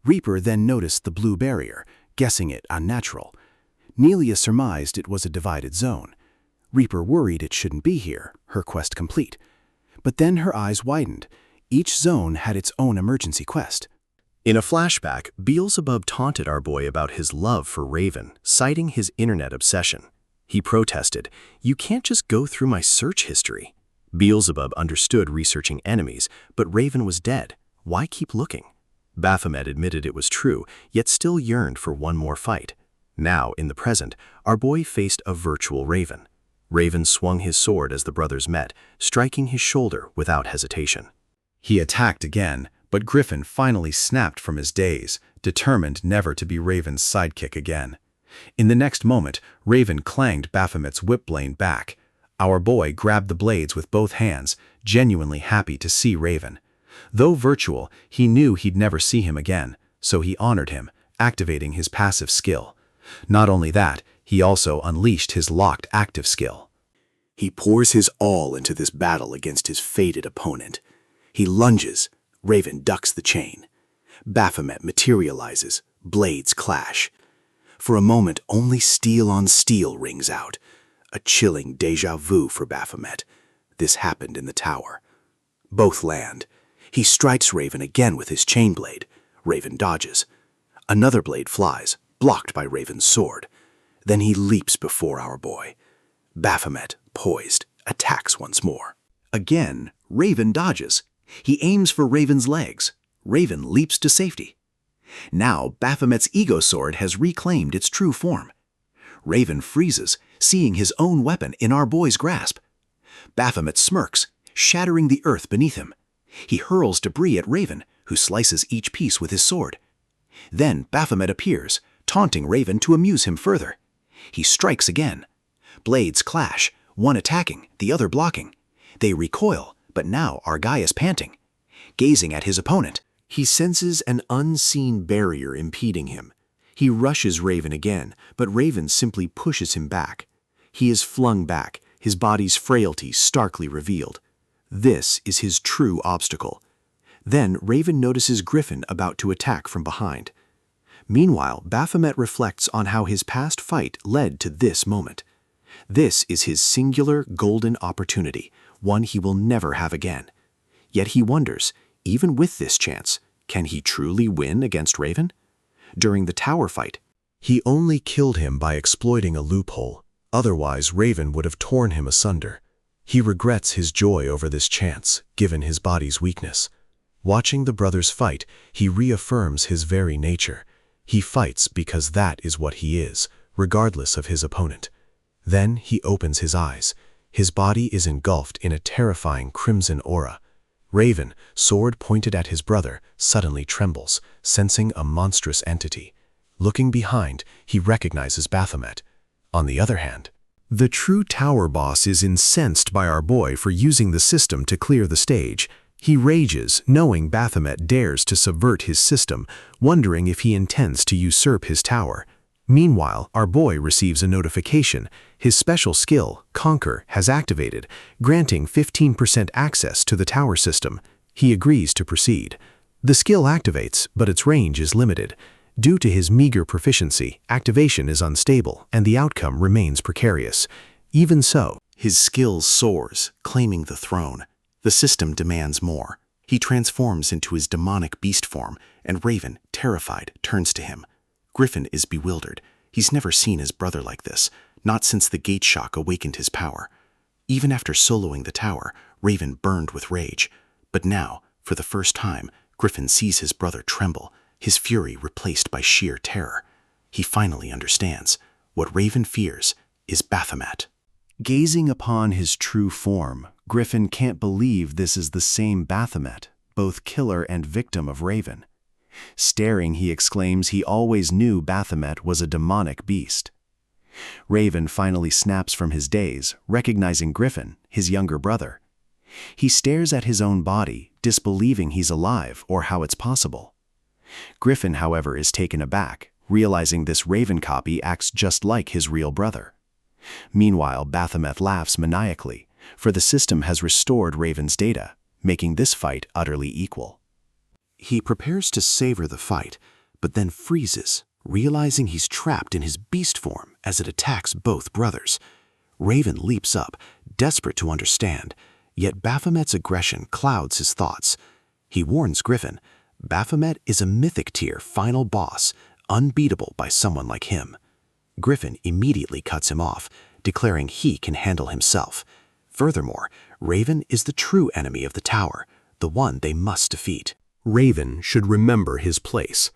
Reaper then noticed the blue barrier, guessing it unnatural. Nelia surmised it was a divided zone. Reaper worried it shouldn't be here, her quest complete. But then her eyes widened. Each zone had its own emergency quest. In a flashback, Beelzebub taunted our boy about his love for Raven, citing his internet obsession. He protested, "You can't just go through my search history." Beelzebub understood researching enemies, but Raven was dead. Why keep looking? Baphomet admitted it was true, yet still yearned for one more fight. Now, in the present, our boy faced a virtual Raven. Raven swung his sword as the brothers met, striking his shoulder without hesitation. He attacked again, but Griffin finally snapped from his daze, determined never to be Raven's sidekick again. In the next moment, Raven clanged Baphomet's whip blade back. Our boy grabbed the blades with both hands, genuinely happy to see Raven. Though virtual, he knew he'd never see him again, so he honored him, activating his passive skill. Not only that, he also unleashed his locked active skill. He pours his all into this battle against his fated opponent. He lunges. Raven ducks the chain. Baphomet materializes. Blades clash. For a moment, only steel on steel rings out. A chilling déjà vu for Baphomet. This happened in the tower. Both land. He strikes Raven again with his chain blade. Raven dodges. Another blade flies, blocked by Raven's sword. Then he leaps before our boy. Baphomet, poised, attacks once more. Again, Raven dodges. He aims for Raven's legs. Raven leaps to safety. Now, Baphomet's ego sword has reclaimed its true form. Raven freezes, seeing his own weapon in our boy's grasp. Baphomet smirks, shattering the earth beneath him. He hurls debris at Raven, who slices each piece with his sword. Then Baphomet appears, taunting Raven to amuse him further. He strikes again. Blades clash, one attacking, the other blocking. They recoil, but now our guy is panting. Gazing at his opponent, he senses an unseen barrier impeding him. He rushes Raven again, but Raven simply pushes him back. He is flung back, his body's frailty starkly revealed. This is his true obstacle. Then Raven notices Griffin about to attack from behind. Meanwhile, Baphomet reflects on how his past fight led to this moment. This is his singular golden opportunity, one he will never have again. Yet he wonders, even with this chance, can he truly win against Raven? During the tower fight, he only killed him by exploiting a loophole. Otherwise, Raven would have torn him asunder. He regrets his joy over this chance, given his body's weakness. Watching the brothers fight, he reaffirms his very nature. He fights because that is what he is, regardless of his opponent. Then he opens his eyes. His body is engulfed in a terrifying crimson aura. Raven, sword pointed at his brother, suddenly trembles, sensing a monstrous entity. Looking behind, he recognizes Baphomet. On the other hand, the true tower boss is incensed by our boy for using the system to clear the stage. He rages, knowing Baphomet dares to subvert his system, wondering if he intends to usurp his tower. Meanwhile, our boy receives a notification. His special skill, Conquer, has activated, granting 15% access to the tower system. He agrees to proceed. The skill activates, but its range is limited. Due to his meager proficiency, activation is unstable, and the outcome remains precarious. Even so, his skill soars, claiming the throne. The system demands more. He transforms into his demonic beast form, and Raven, terrified, turns to him. Griffin is bewildered. He's never seen his brother like this, not since the gate shock awakened his power. Even after soloing the tower, Raven burned with rage. But now, for the first time, Griffin sees his brother tremble, his fury replaced by sheer terror. He finally understands. What Raven fears is Baphomet. Gazing upon his true form, Griffin can't believe this is the same Baphomet, both killer and victim of Raven. Staring, he exclaims he always knew Baphomet was a demonic beast. Raven finally snaps from his daze, recognizing Griffin, his younger brother. He stares at his own body, disbelieving he's alive or how it's possible. Griffin, however, is taken aback, realizing this Raven copy acts just like his real brother. Meanwhile, Baphomet laughs maniacally, for the system has restored Raven's data, making this fight utterly equal. He prepares to savor the fight, but then freezes, realizing he's trapped in his beast form as it attacks both brothers. Raven leaps up, desperate to understand, yet Baphomet's aggression clouds his thoughts. He warns Griffin, Baphomet is a mythic tier final boss, unbeatable by someone like him. Griffin immediately cuts him off, declaring he can handle himself. Furthermore, Raven is the true enemy of the tower, the one they must defeat. Raven should remember his place.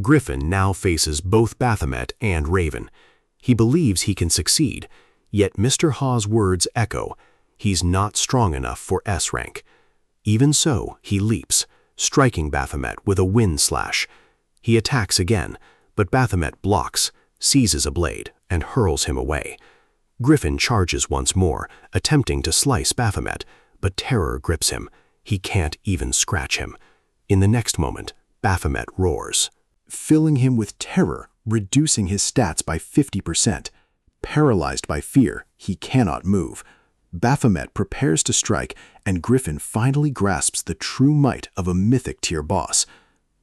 Griffin now faces both Baphomet and Raven. He believes he can succeed, yet Mr. Haw's words echo. He's not strong enough for S rank. Even so, he leaps, striking Baphomet with a wind slash. He attacks again, but Baphomet blocks, seizes a blade, and hurls him away. Griffin charges once more, attempting to slice Baphomet, but terror grips him. He can't even scratch him. In the next moment, Baphomet roars, filling him with terror, reducing his stats by 50%. Paralyzed by fear, he cannot move. Baphomet prepares to strike, and Griffin finally grasps the true might of a mythic tier boss.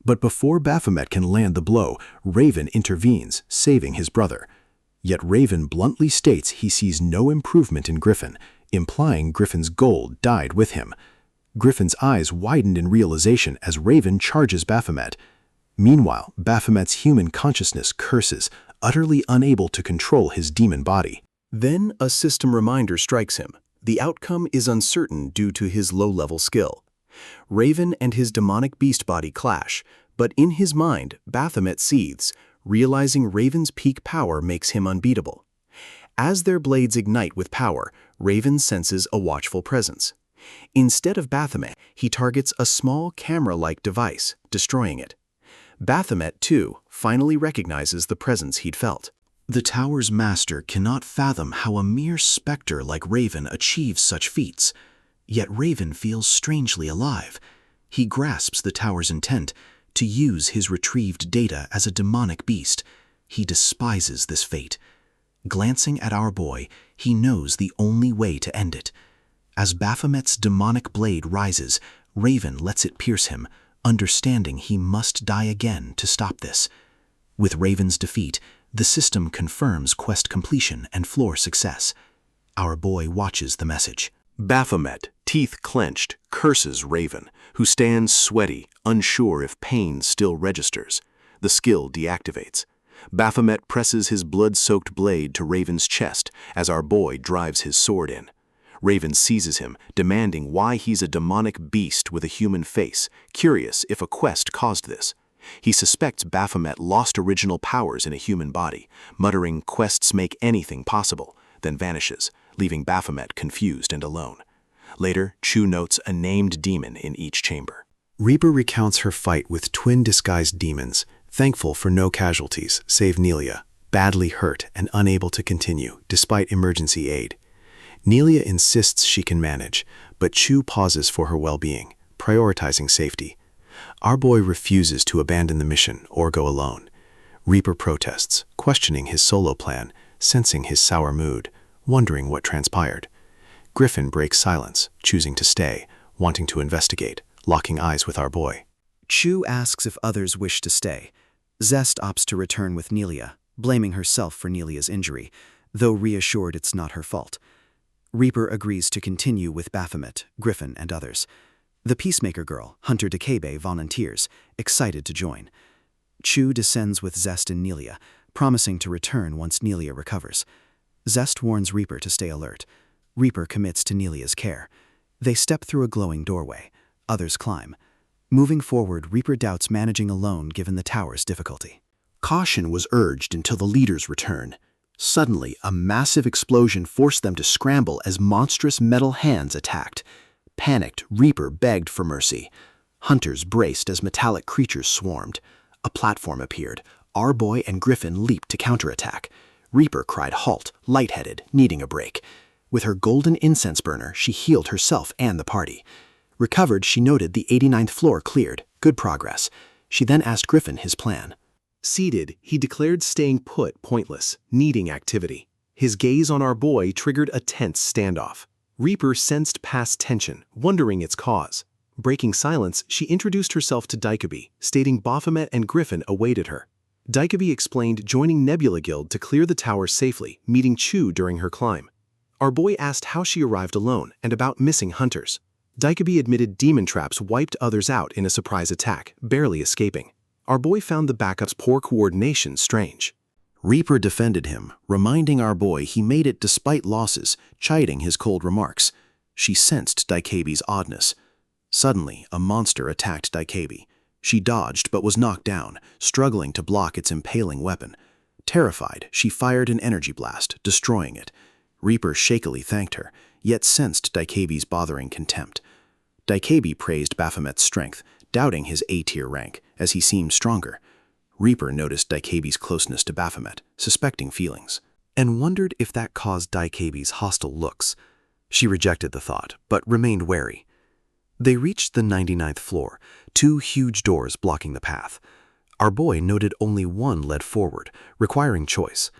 But before Baphomet can land the blow, Raven intervenes, saving his brother. Yet Raven bluntly states he sees no improvement in Griffin, implying Griffin's goal died with him. Griffin's eyes widened in realization as Raven charges Baphomet. Meanwhile, Baphomet's human consciousness curses, utterly unable to control his demon body. Then a system reminder strikes him. The outcome is uncertain due to his low-level skill. Raven and his demonic beast body clash, but in his mind, Baphomet seethes. realizing Raven's peak power makes him unbeatable. As their blades ignite with power, Raven senses a watchful presence. Instead of Baphomet, he targets a small camera-like device, destroying it. Baphomet, too, finally recognizes the presence he'd felt. The tower's master cannot fathom how a mere specter like Raven achieves such feats. Yet Raven feels strangely alive. He grasps the tower's intent to use his retrieved data as a demonic beast. He despises this fate. Glancing at our boy, he knows the only way to end it. As Baphomet's demonic blade rises, Raven lets it pierce him, understanding he must die again to stop this. With Raven's defeat, the system confirms quest completion and floor success. Our boy watches the message. Baphomet, teeth clenched, curses Raven, who stands sweaty, unsure if pain still registers. The skill deactivates. Baphomet presses his blood-soaked blade to Raven's chest as our boy drives his sword in. Raven seizes him, demanding why he's a demonic beast with a human face, curious if a quest caused this. He suspects Baphomet lost original powers in a human body, muttering quests make anything possible, then vanishes, leaving Baphomet confused and alone. Later, Chu notes a named demon in each chamber. Reaper recounts her fight with twin disguised demons, thankful for no casualties save Nelia, badly hurt and unable to continue despite emergency aid. Nelia insists she can manage, but Chu pauses for her well-being, prioritizing safety. Our boy refuses to abandon the mission or go alone. Reaper protests, questioning his solo plan, sensing his sour mood, wondering what transpired. Griffin breaks silence, choosing to stay, wanting to investigate, locking eyes with our boy. Chu asks if others wish to stay. Zest opts to return with Nelia, blaming herself for Nelia's injury, though reassured it's not her fault. Reaper agrees to continue with Baphomet, Griffin, and others. The Peacemaker girl, Hunter Dekebe, volunteers, excited to join. Chu descends with Zest and Nelia, promising to return once Nelia recovers. Zest warns Reaper to stay alert. Reaper commits to Nelia's care. They step through a glowing doorway. Others climb. Moving forward, Reaper doubts managing alone given the tower's difficulty. Caution was urged until the leader's return. Suddenly, a massive explosion forced them to scramble as monstrous metal hands attacked. Panicked, Reaper begged for mercy. Hunters braced as metallic creatures swarmed. A platform appeared. Our boy and Griffin leaped to counterattack. Reaper cried halt, lightheaded, needing a break. With her golden incense burner, she healed herself and the party. Recovered, she noted the 89th floor cleared. Good progress. She then asked Griffin his plan. Seated, he declared staying put pointless, needing activity. His gaze on our boy triggered a tense standoff. Reaper sensed past tension, wondering its cause. Breaking silence, she introduced herself to Dekebe, stating Baphomet and Griffin awaited her. Dekebe explained joining Nebula Guild to clear the tower safely, meeting Chu during her climb. Our boy asked how she arrived alone and about missing hunters. Dekebe admitted demon traps wiped others out in a surprise attack, barely escaping. Our boy found the backup's poor coordination strange. Reaper defended him, reminding our boy he made it despite losses, chiding his cold remarks. She sensed Dekebe's oddness. Suddenly, a monster attacked Dekebe. She dodged but was knocked down, struggling to block its impaling weapon. Terrified, she fired an energy blast, destroying it. Reaper shakily thanked her, yet sensed Dekebe's bothering contempt. Dekebe praised Baphomet's strength, doubting his A-tier rank, as he seemed stronger. Reaper noticed Dekebe's closeness to Baphomet, suspecting feelings, and wondered if that caused Dekebe's hostile looks. She rejected the thought, but remained wary. They reached the 99th floor, 2 huge doors blocking the path. Our boy noted only one led forward, requiring choice.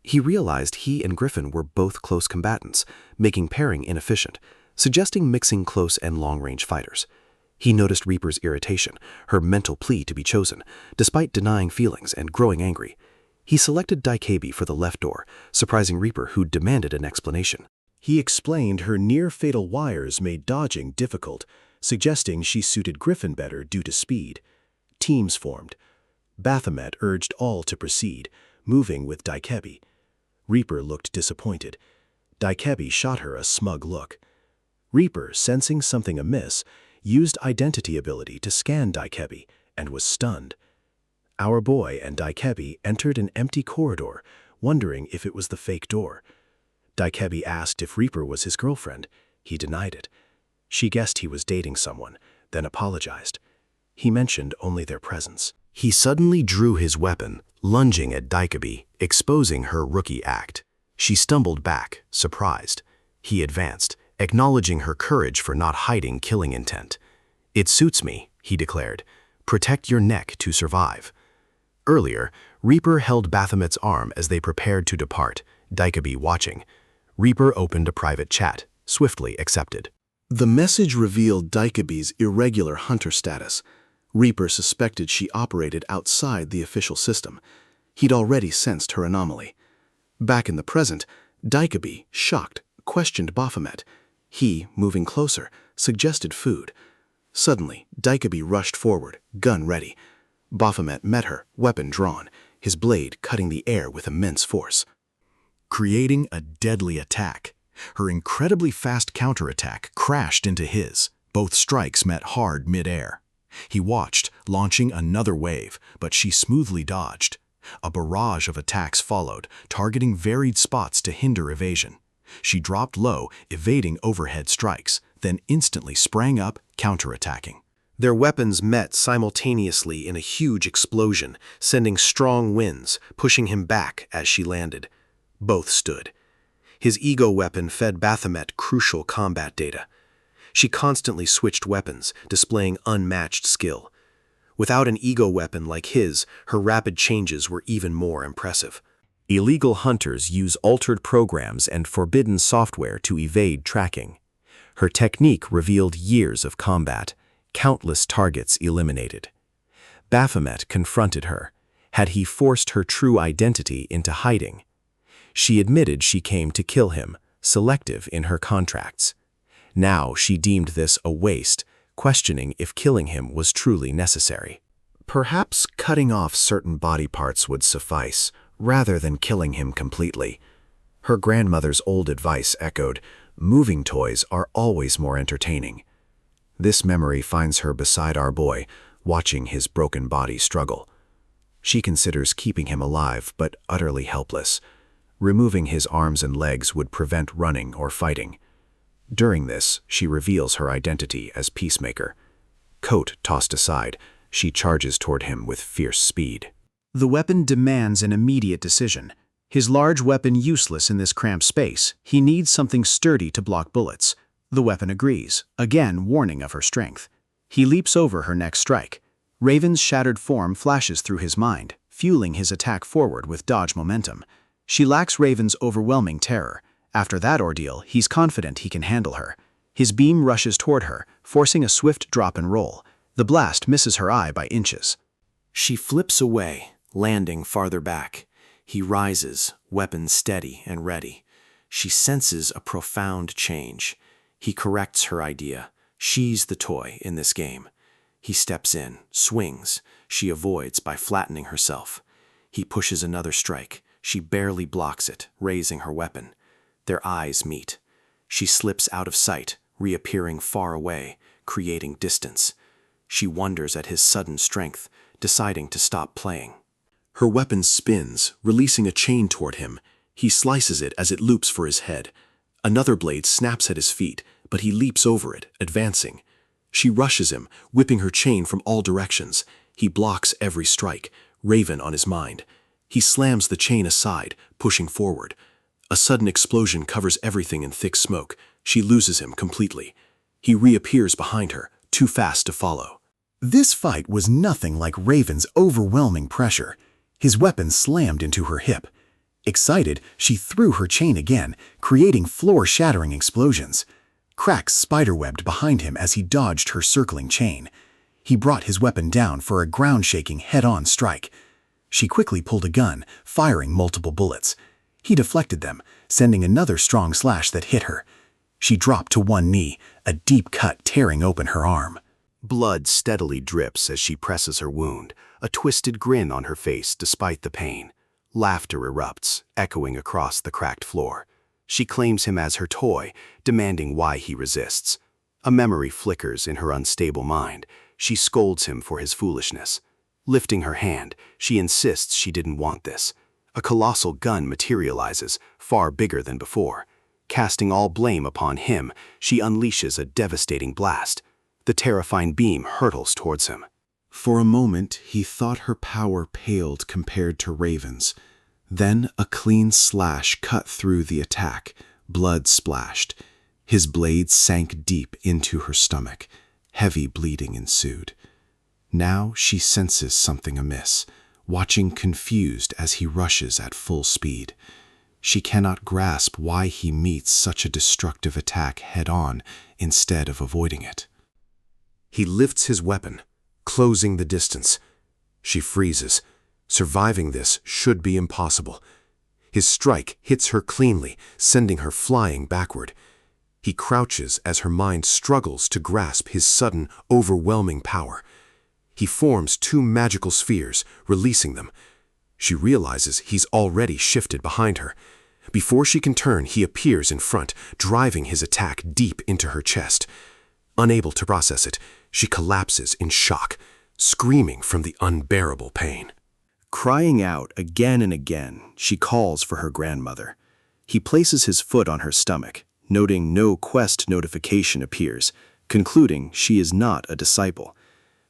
He realized he and Griffin were both close combatants, making pairing inefficient, suggesting mixing close and long-range fighters. He noticed Reaper's irritation, her mental plea to be chosen, despite denying feelings and growing angry. He selected Dekebe for the left door, surprising Reaper, who demanded an explanation. He explained her near-fatal wires made dodging difficult, suggesting she suited Griffin better due to speed. Teams formed. Baphomet urged all to proceed, moving with Dekebe. Reaper looked disappointed. Dekebe shot her a smug look. Reaper, sensing something amiss, used identity ability to scan Dekebe and was stunned. Our boy and Daikebi entered an empty corridor, wondering if it was the fake door. Daikebi asked if Reaper was his girlfriend. He denied it. She guessed he was dating someone, then apologized. He mentioned only their presence. He suddenly drew his weapon, lunging at Daikebi, exposing her rookie act. She stumbled back, surprised. He advanced, acknowledging her courage for not hiding killing intent. "It suits me," he declared. "Protect your neck to survive." Earlier, Reaper held Baphomet's arm as they prepared to depart, Daikebi watching. Reaper opened a private chat, swiftly accepted. The message revealed Daikebi's irregular hunter status. Reaper suspected she operated outside the official system. He'd already sensed her anomaly. Back in the present, Daikebi, shocked, questioned Baphomet. He, moving closer, suggested food. Suddenly, Daikebi rushed forward, gun ready. Baphomet met her, weapon drawn, his blade cutting the air with immense force. Creating a deadly attack. Her incredibly fast counterattack crashed into his. Both strikes met hard mid-air. He watched, launching another wave, but she smoothly dodged. A barrage of attacks followed, targeting varied spots to hinder evasion. She dropped low, evading overhead strikes, then instantly sprang up, counterattacking. Their weapons met simultaneously in a huge explosion, sending strong winds, pushing him back as she landed. Both stood. His ego weapon fed Baphomet crucial combat data. She constantly switched weapons, displaying unmatched skill. Without an ego weapon like his, her rapid changes were even more impressive. Illegal hunters use altered programs and forbidden software to evade tracking. Her technique revealed years of combat, countless targets eliminated. Baphomet confronted her. Had he forced her true identity into hiding? She admitted she came to kill him, selective in her contracts. Now she deemed this a waste, questioning if killing him was truly necessary. Perhaps cutting off certain body parts would suffice, rather than killing him completely. Her grandmother's old advice echoed, "Moving toys are always more entertaining." This memory finds her beside our boy, watching his broken body struggle. She considers keeping him alive, but utterly helpless. Removing his arms and legs would prevent running or fighting. During this, she reveals her identity as Peacemaker. Coat tossed aside, she charges toward him with fierce speed. The weapon demands an immediate decision. His large weapon useless in this cramped space, he needs something sturdy to block bullets. The weapon agrees, again warning of her strength. He leaps over her next strike. Raven's shattered form flashes through his mind, fueling his attack forward with dodge momentum. She lacks Raven's overwhelming terror. After that ordeal, he's confident he can handle her. His beam rushes toward her, forcing a swift drop and roll. The blast misses her eye by inches. She flips away, landing farther back. He rises, weapon steady and ready. She senses a profound change. He corrects her idea. She's the toy in this game. He steps in, swings. She avoids by flattening herself. He pushes another strike. She barely blocks it, raising her weapon. Their eyes meet. She slips out of sight, reappearing far away, creating distance. She wonders at his sudden strength, deciding to stop playing. Her weapon spins, releasing a chain toward him. He slices it as it loops for his head. Another blade snaps at his feet, but he leaps over it, advancing. She rushes him, whipping her chain from all directions. He blocks every strike, Raven on his mind. He slams the chain aside, pushing forward. A sudden explosion covers everything in thick smoke. She loses him completely. He reappears behind her, too fast to follow. This fight was nothing like Raven's overwhelming pressure. His weapon slammed into her hip. Excited, she threw her chain again, creating floor-shattering explosions. Cracks spiderwebbed behind him as he dodged her circling chain. He brought his weapon down for a ground-shaking head-on strike. She quickly pulled a gun, firing multiple bullets. He deflected them, sending another strong slash that hit her. She dropped to one knee, a deep cut tearing open her arm. Blood steadily drips as she presses her wound, a twisted grin on her face despite the pain. Laughter erupts, echoing across the cracked floor. She claims him as her toy, demanding why he resists. A memory flickers in her unstable mind. She scolds him for his foolishness. Lifting her hand, she insists she didn't want this. A colossal gun materializes, far bigger than before. Casting all blame upon him, she unleashes a devastating blast. The terrifying beam hurtles towards him. For a moment, he thought her power paled compared to Raven's. Then a clean slash cut through the attack, blood splashed. His blade sank deep into her stomach. Heavy bleeding ensued. Now she senses something amiss, watching confused as he rushes at full speed. She cannot grasp why he meets such a destructive attack head-on instead of avoiding it. He lifts his weapon, closing the distance. She freezes. Surviving this should be impossible. His strike hits her cleanly, sending her flying backward. He crouches as her mind struggles to grasp his sudden, overwhelming power. He forms two magical spheres, releasing them. She realizes he's already shifted behind her. Before she can turn, he appears in front, driving his attack deep into her chest. Unable to process it, she collapses in shock, screaming from the unbearable pain. Crying out again and again, she calls for her grandmother. He places his foot on her stomach, noting no quest notification appears, concluding she is not a disciple.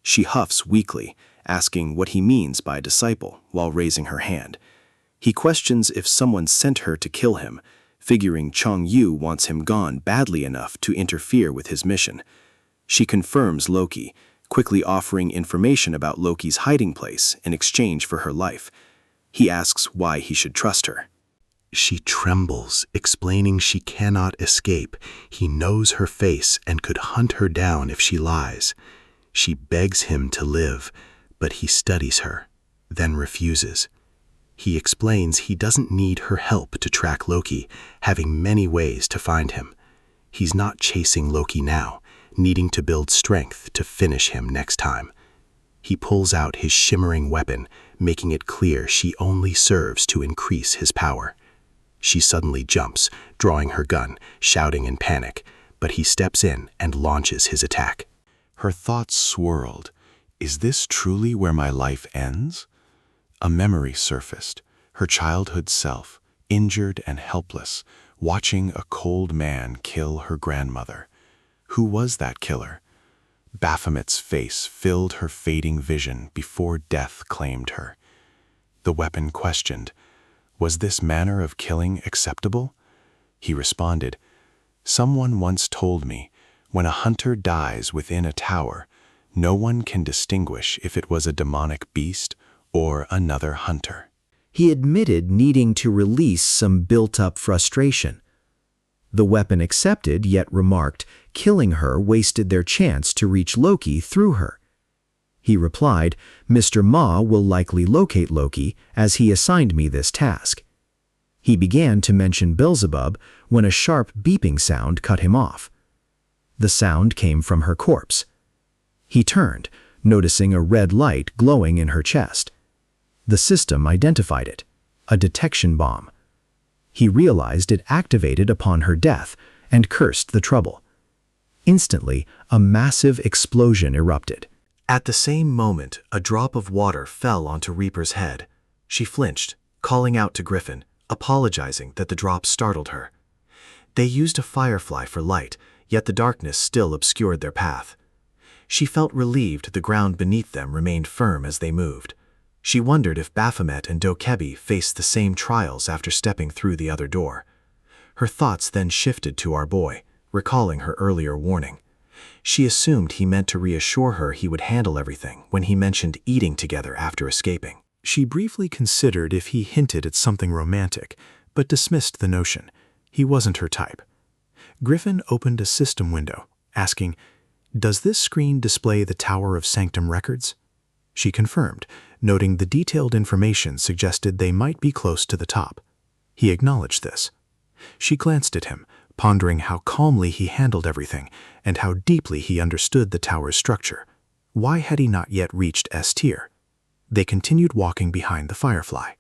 She huffs weakly, asking what he means by disciple, while raising her hand. He questions if someone sent her to kill him, figuring Chong Yu wants him gone badly enough to interfere with his mission. She confirms Loki, quickly offering information about Loki's hiding place in exchange for her life. He asks why he should trust her. She trembles, explaining she cannot escape. He knows her face and could hunt her down if she lies. She begs him to live, but he studies her, then refuses. He explains he doesn't need her help to track Loki, having many ways to find him. He's not chasing Loki now, needing to build strength to finish him next time. He pulls out his shimmering weapon, making it clear she only serves to increase his power. She suddenly jumps, drawing her gun, shouting in panic, but he steps in and launches his attack. Her thoughts swirled. Is this truly where my life ends? A memory surfaced, her childhood self, injured and helpless, watching a cold man kill her grandmother. Who was that killer? Baphomet's face filled her fading vision before death claimed her. The weapon questioned, was this manner of killing acceptable? He responded, someone once told me, when a hunter dies within a tower, no one can distinguish if it was a demonic beast or another hunter. He admitted needing to release some built-up frustration. The weapon accepted, yet remarked, killing her wasted their chance to reach Loki through her. He replied, Mr. Ma will likely locate Loki, as he assigned me this task. He began to mention Beelzebub when a sharp beeping sound cut him off. The sound came from her corpse. He turned, noticing a red light glowing in her chest. The system identified it, a detection bomb. He realized it activated upon her death and cursed the trouble. Instantly, a massive explosion erupted. At the same moment, a drop of water fell onto Reaper's head. She flinched, calling out to Griffin, apologizing that the drop startled her. They used a firefly for light, yet the darkness still obscured their path. She felt relieved the ground beneath them remained firm as they moved. She wondered if Baphomet and Dokebi faced the same trials after stepping through the other door. Her thoughts then shifted to our boy, recalling her earlier warning. She assumed he meant to reassure her he would handle everything when he mentioned eating together after escaping. She briefly considered if he hinted at something romantic, but dismissed the notion. He wasn't her type. Griffin opened a system window, asking, "Does this screen display the Tower of Sanctum records?" She confirmed, noting the detailed information suggested they might be close to the top. He acknowledged this. She glanced at him, pondering how calmly he handled everything and how deeply he understood the tower's structure. Why had he not yet reached S tier? They continued walking behind the firefly.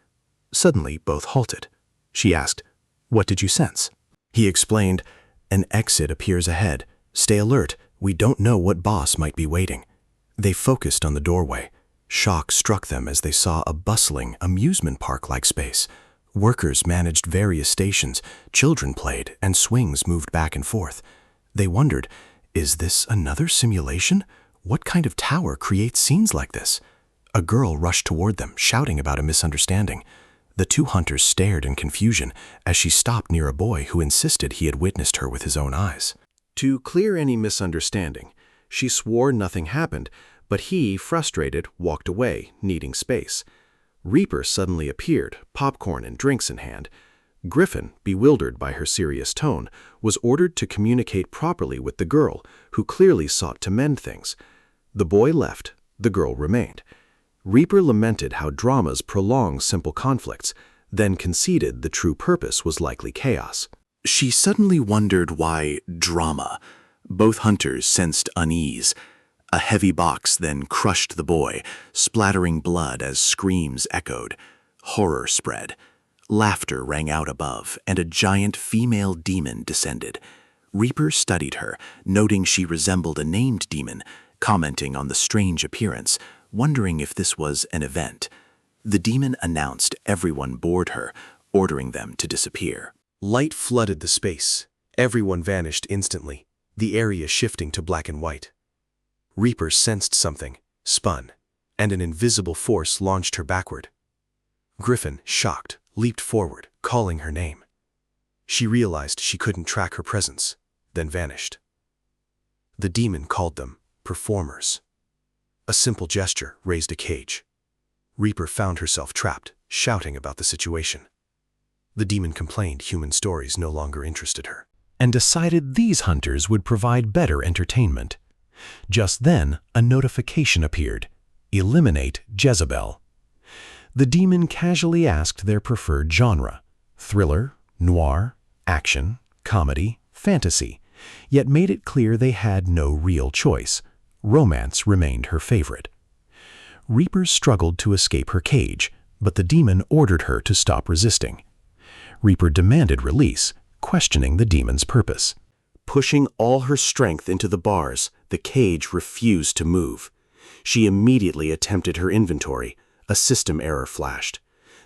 Suddenly, both halted. She asked, "What did you sense?" He explained, an exit appears ahead. Stay alert, we don't know what boss might be waiting. They focused on the doorway. Shock struck them as they saw a bustling amusement park-like space. Workers managed various stations, children played, and swings moved back and forth. They wondered, is this another simulation? What kind of tower creates scenes like this? A girl rushed toward them, shouting about a misunderstanding. The two hunters stared in confusion as she stopped near a boy who insisted he had witnessed her with his own eyes. To clear any misunderstanding, she swore nothing happened, but he, frustrated, walked away, needing space. Reaper suddenly appeared, popcorn and drinks in hand. Griffin, bewildered by her serious tone, was ordered to communicate properly with the girl, who clearly sought to mend things. The boy left, the girl remained. Reaper lamented how dramas prolong simple conflicts, then conceded the true purpose was likely chaos. She suddenly wondered why drama. Both hunters sensed unease. A heavy box then crushed the boy, splattering blood as screams echoed. Horror spread. Laughter rang out above, and a giant female demon descended. Reaper studied her, noting she resembled a named demon, commenting on the strange appearance, wondering if this was an event. The demon announced everyone bored her, ordering them to disappear. Light flooded the space. Everyone vanished instantly, the area shifting to black and white. Reaper sensed something, spun, and an invisible force launched her backward. Griffin, shocked, leaped forward, calling her name. She realized she couldn't track her presence, then vanished. The demon called them performers. A simple gesture raised a cage. Reaper found herself trapped, shouting about the situation. The demon complained human stories no longer interested her, and decided these hunters would provide better entertainment. Just then, a notification appeared. Eliminate Jezebel. The demon casually asked their preferred genre: thriller, noir, action, comedy, fantasy, yet made it clear they had no real choice. Romance remained her favorite. Reaper struggled to escape her cage, but the demon ordered her to stop resisting. Reaper demanded release, questioning the demon's purpose. Pushing all her strength into the bars, the cage refused to move. She immediately attempted her inventory. A system error flashed.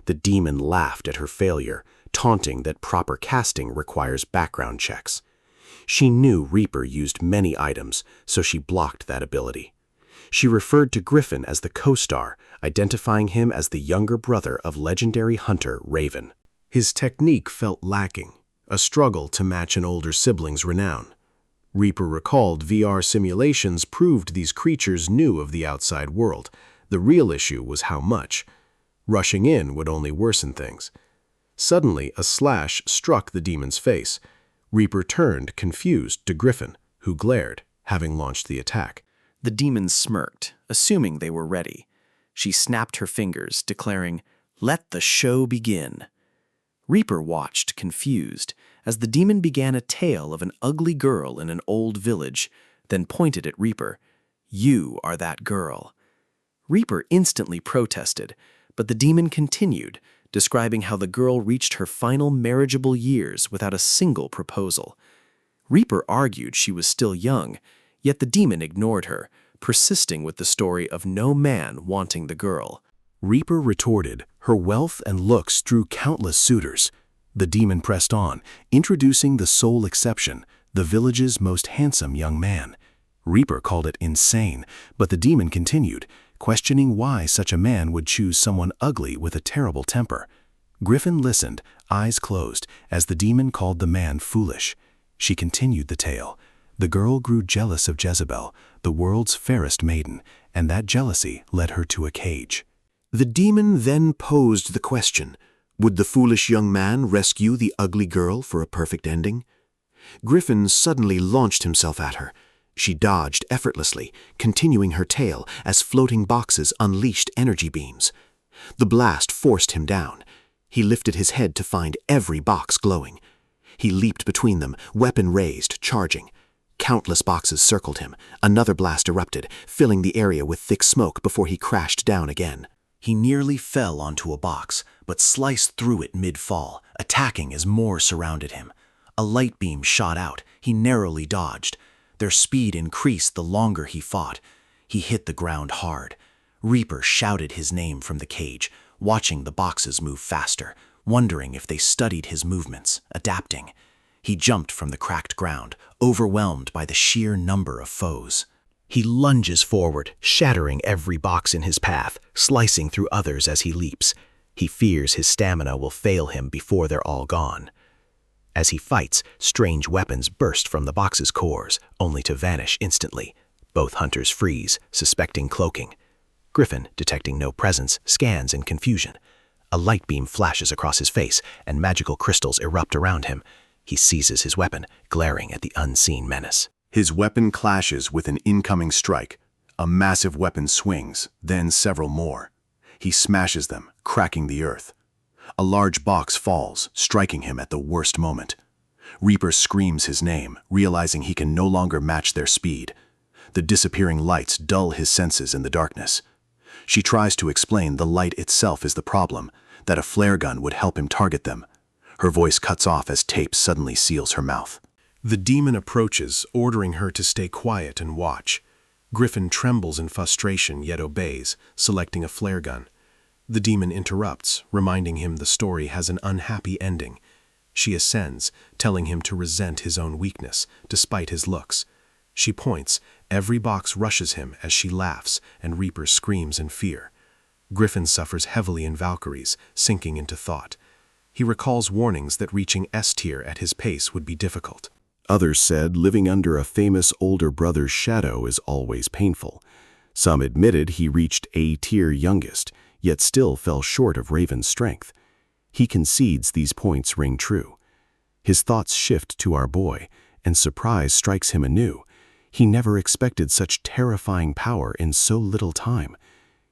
The demon laughed at her failure, taunting that proper casting requires background checks. She knew Reaper used many items, so she blocked that ability. She referred to Griffin as the co-star, identifying him as the younger brother of legendary hunter Raven. His technique felt lacking, a struggle to match an older sibling's renown. Reaper recalled VR simulations proved these creatures knew of the outside world. The real issue was how much. Rushing in would only worsen things. Suddenly, a slash struck the demon's face. Reaper turned, confused, to Griffin, who glared, having launched the attack. The demon smirked, assuming they were ready. She snapped her fingers, declaring, "Let the show begin." Reaper watched, confused, as the demon began a tale of an ugly girl in an old village, then pointed at Reaper. "You are that girl." Reaper instantly protested, but the demon continued, describing how the girl reached her final marriageable years without a single proposal. Reaper argued she was still young, yet the demon ignored her, persisting with the story of no man wanting the girl. Reaper retorted, her wealth and looks drew countless suitors. The demon pressed on, introducing the sole exception, the village's most handsome young man. Reaper called it insane, but the demon continued, questioning why such a man would choose someone ugly with a terrible temper. Griffin listened, eyes closed, as the demon called the man foolish. She continued the tale. The girl grew jealous of Jezebel, the world's fairest maiden, and that jealousy led her to a cage. The demon then posed the question, would the foolish young man rescue the ugly girl for a perfect ending? Griffin suddenly launched himself at her. She dodged effortlessly, continuing her tale as floating boxes unleashed energy beams. The blast forced him down. He lifted his head to find every box glowing. He leaped between them, weapon raised, charging. Countless boxes circled him. Another blast erupted, filling the area with thick smoke before he crashed down again. He nearly fell onto a box, but sliced through it mid-fall, attacking as more surrounded him. A light beam shot out. He narrowly dodged. Their speed increased the longer he fought. He hit the ground hard. Reaper shouted his name from the cage, watching the boxes move faster, wondering if they studied his movements, adapting. He jumped from the cracked ground, overwhelmed by the sheer number of foes. He lunges forward, shattering every box in his path, slicing through others as he leaps. He fears his stamina will fail him before they're all gone. As he fights, strange weapons burst from the box's cores, only to vanish instantly. Both hunters freeze, suspecting cloaking. Griffin, detecting no presence, scans in confusion. A light beam flashes across his face, and magical crystals erupt around him. He seizes his weapon, glaring at the unseen menace. His weapon clashes with an incoming strike. A massive weapon swings, then several more. He smashes them, cracking the earth. A large box falls, striking him at the worst moment. Reaper screams his name, realizing he can no longer match their speed. The disappearing lights dull his senses in the darkness. She tries to explain the light itself is the problem, that a flare gun would help him target them. Her voice cuts off as tape suddenly seals her mouth. The demon approaches, ordering her to stay quiet and watch. Griffin trembles in frustration yet obeys, selecting a flare gun. The demon interrupts, reminding him the story has an unhappy ending. She ascends, telling him to resent his own weakness, despite his looks. She points, every box rushes him as she laughs, and Reaper screams in fear. Griffin suffers heavily in Valkyries, sinking into thought. He recalls warnings that reaching S tier at his pace would be difficult. Others said living under a famous older brother's shadow is always painful. Some admitted he reached A tier youngest, yet still fell short of Raven's strength. He concedes these points ring true. His thoughts shift to our boy, and surprise strikes him anew. He never expected such terrifying power in so little time.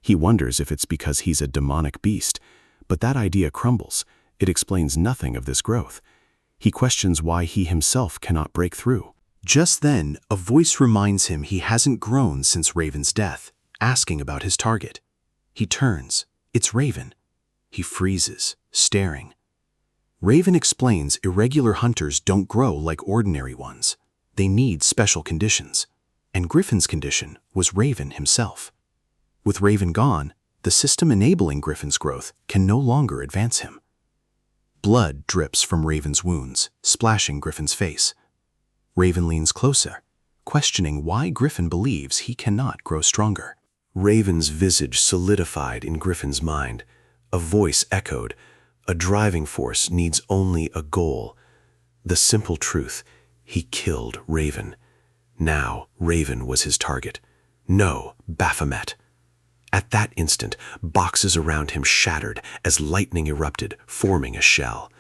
He wonders if it's because he's a demonic beast, but that idea crumbles. It explains nothing of this growth. He questions why he himself cannot break through. Just then, a voice reminds him he hasn't grown since Raven's death, asking about his target. He turns. It's Raven. He freezes, staring. Raven explains irregular hunters don't grow like ordinary ones. They need special conditions. And Griffin's condition was Raven himself. With Raven gone, the system enabling Griffin's growth can no longer advance him. Blood drips from Raven's wounds, splashing Griffin's face. Raven leans closer, questioning why Griffin believes he cannot grow stronger. Raven's visage solidified in Griffin's mind. A voice echoed, "A driving force needs only a goal." The simple truth, he killed Raven. Now Raven was his target. No, Baphomet. At that instant, boxes around him shattered as lightning erupted, forming a shell.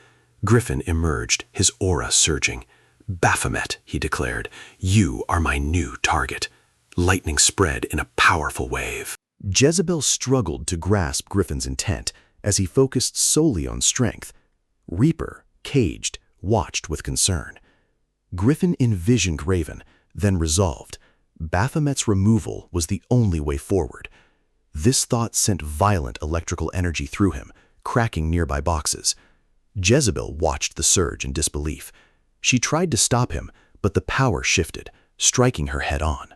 Griffin emerged, his aura surging. "Baphomet," he declared, "you are my new target." Lightning spread in a powerful wave. Jezebel struggled to grasp Griffin's intent as he focused solely on strength. Reaper, caged, watched with concern. Griffin envisioned Raven, then resolved. Baphomet's removal was the only way forward. This thought sent violent electrical energy through him, cracking nearby boxes. Jezebel watched the surge in disbelief. She tried to stop him, but the power shifted, striking her head-on,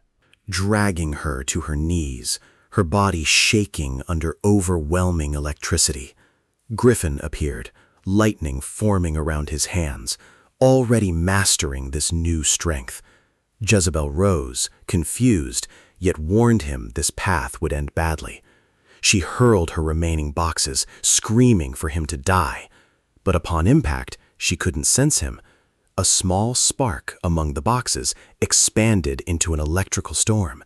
dragging her to her knees, her body shaking under overwhelming electricity. Griffin appeared, lightning forming around his hands, already mastering this new strength. Jezebel rose, confused, yet warned him this path would end badly. She hurled her remaining boxes, screaming for him to die. But upon impact, she couldn't sense him. A small spark among the boxes expanded into an electrical storm.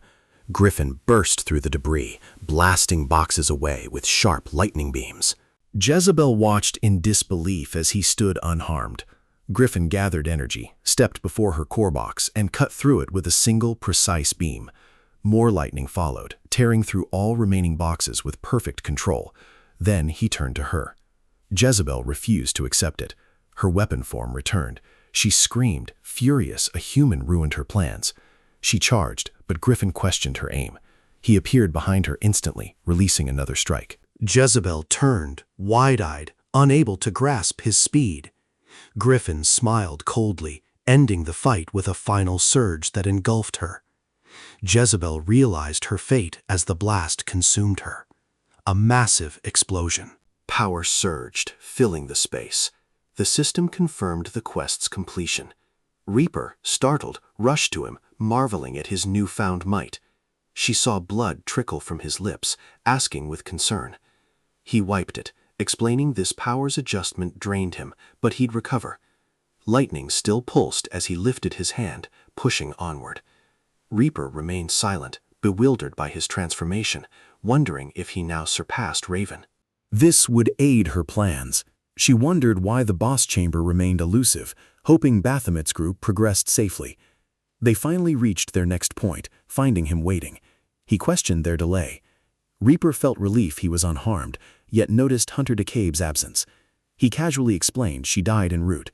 Griffin burst through the debris, blasting boxes away with sharp lightning beams. Jezebel watched in disbelief as he stood unharmed. Griffin gathered energy, stepped before her core box, and cut through it with a single precise beam. More lightning followed, tearing through all remaining boxes with perfect control. Then he turned to her. Jezebel refused to accept it. Her weapon form returned. She screamed, furious a human ruined her plans. She charged, but Griffin questioned her aim. He appeared behind her instantly, releasing another strike. Jezebel turned, wide-eyed, unable to grasp his speed. Griffin smiled coldly, ending the fight with a final surge that engulfed her. Jezebel realized her fate as the blast consumed her. A massive explosion. Power surged, filling the space. The system confirmed the quest's completion. Reaper, startled, rushed to him, marveling at his newfound might. She saw blood trickle from his lips, asking with concern. He wiped it, explaining this power's adjustment drained him, but he'd recover. Lightning still pulsed as he lifted his hand, pushing onward. Reaper remained silent, bewildered by his transformation, wondering if he now surpassed Raven. This would aid her plans. She wondered why the boss chamber remained elusive, hoping Baphomet's group progressed safely. They finally reached their next point, finding him waiting. He questioned their delay. Reaper felt relief he was unharmed, yet noticed Hunter DeCabe's absence. He casually explained she died en route.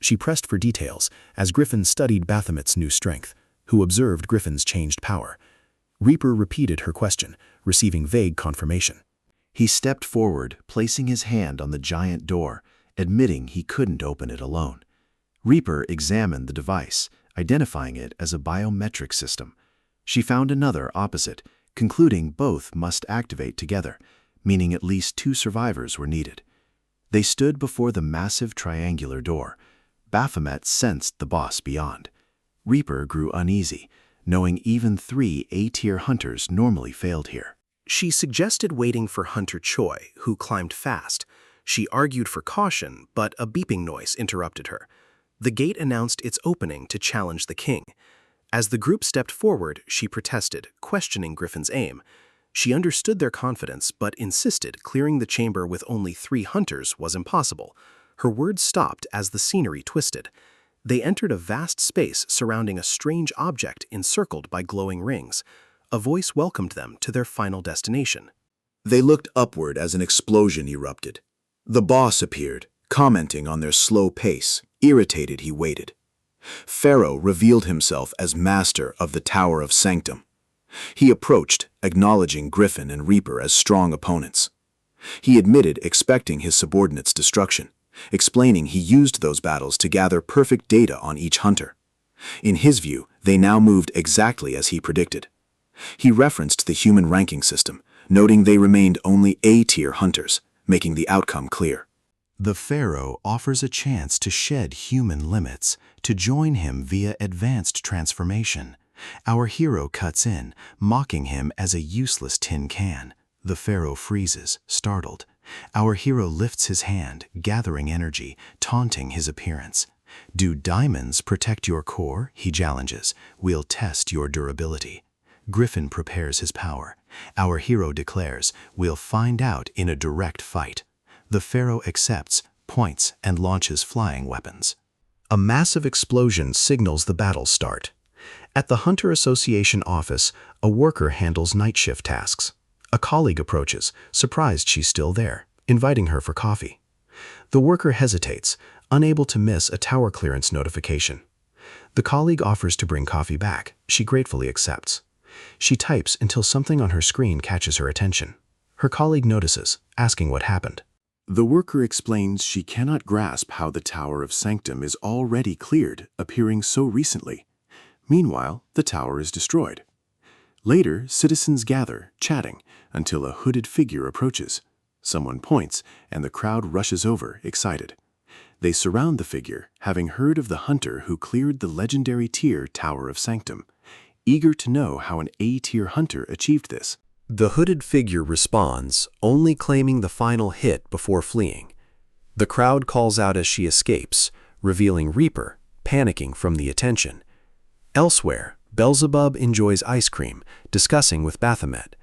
She pressed for details, as Griffin studied Baphomet's new strength, who observed Griffin's changed power. Reaper repeated her question, receiving vague confirmation. He stepped forward, placing his hand on the giant door, admitting he couldn't open it alone. Reaper examined the device, identifying it as a biometric system. She found another opposite, concluding both must activate together, meaning at least 2 survivors were needed. They stood before the massive triangular door. Baphomet sensed the boss beyond. Reaper grew uneasy, knowing even 3 A-tier hunters normally failed here. She suggested waiting for Hunter Choi, who climbed fast. She argued for caution, but a beeping noise interrupted her. The gate announced its opening to challenge the king. As the group stepped forward, she protested, questioning Griffin's aim. She understood their confidence, but insisted clearing the chamber with only 3 hunters was impossible. Her words stopped as the scenery twisted. They entered a vast space surrounding a strange object encircled by glowing rings. A voice welcomed them to their final destination. They looked upward as an explosion erupted. The boss appeared, commenting on their slow pace. Irritated, he waited. Pharaoh revealed himself as master of the Tower of Sanctum. He approached, acknowledging Griffin and Reaper as strong opponents. He admitted expecting his subordinates' destruction, explaining he used those battles to gather perfect data on each hunter. In his view, they now moved exactly as he predicted. He referenced the human ranking system, noting they remained only A-tier hunters, making the outcome clear. The Pharaoh offers a chance to shed human limits, to join him via advanced transformation. Our hero cuts in, mocking him as a useless tin can. The Pharaoh freezes, startled. Our hero lifts his hand, gathering energy, taunting his appearance. Do diamonds protect your core? He challenges. We'll test your durability. Griffin prepares his power. Our hero declares, we'll find out in a direct fight. The Pharaoh accepts, points, and launches flying weapons. A massive explosion signals the battle's start. At the Hunter Association office, a worker handles night shift tasks. A colleague approaches, surprised she's still there, inviting her for coffee. The worker hesitates, unable to miss a tower clearance notification. The colleague offers to bring coffee back. She gratefully accepts. She types until something on her screen catches her attention. Her colleague notices, asking what happened. The worker explains she cannot grasp how the Tower of Sanctum is already cleared, appearing so recently. Meanwhile, the tower is destroyed. Later, citizens gather, chatting, until a hooded figure approaches. Someone points, and the crowd rushes over, excited. They surround the figure, having heard of the hunter who cleared the legendary tier Tower of Sanctum, eager to know how an A-tier hunter achieved this. The hooded figure responds, only claiming the final hit before fleeing. The crowd calls out as she escapes, revealing Reaper, panicking from the attention. Elsewhere, Beelzebub enjoys ice cream, discussing with Baphomet.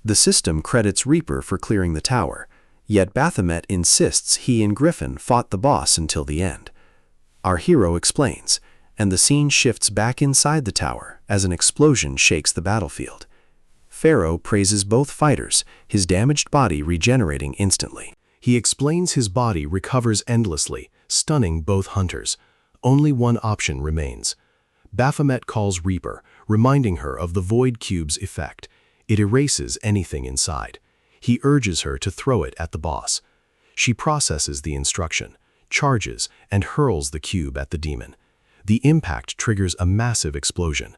The system credits Reaper for clearing the tower, yet Baphomet insists he and Griffin fought the boss until the end. Our hero explains, and the scene shifts back inside the tower as an explosion shakes the battlefield. Pharaoh praises both fighters, his damaged body regenerating instantly. He explains his body recovers endlessly, stunning both hunters. Only one option remains. Baphomet calls Reaper, reminding her of the Void Cube's effect. It erases anything inside. He urges her to throw it at the boss. She processes the instruction, charges, and hurls the cube at the demon. The impact triggers a massive explosion.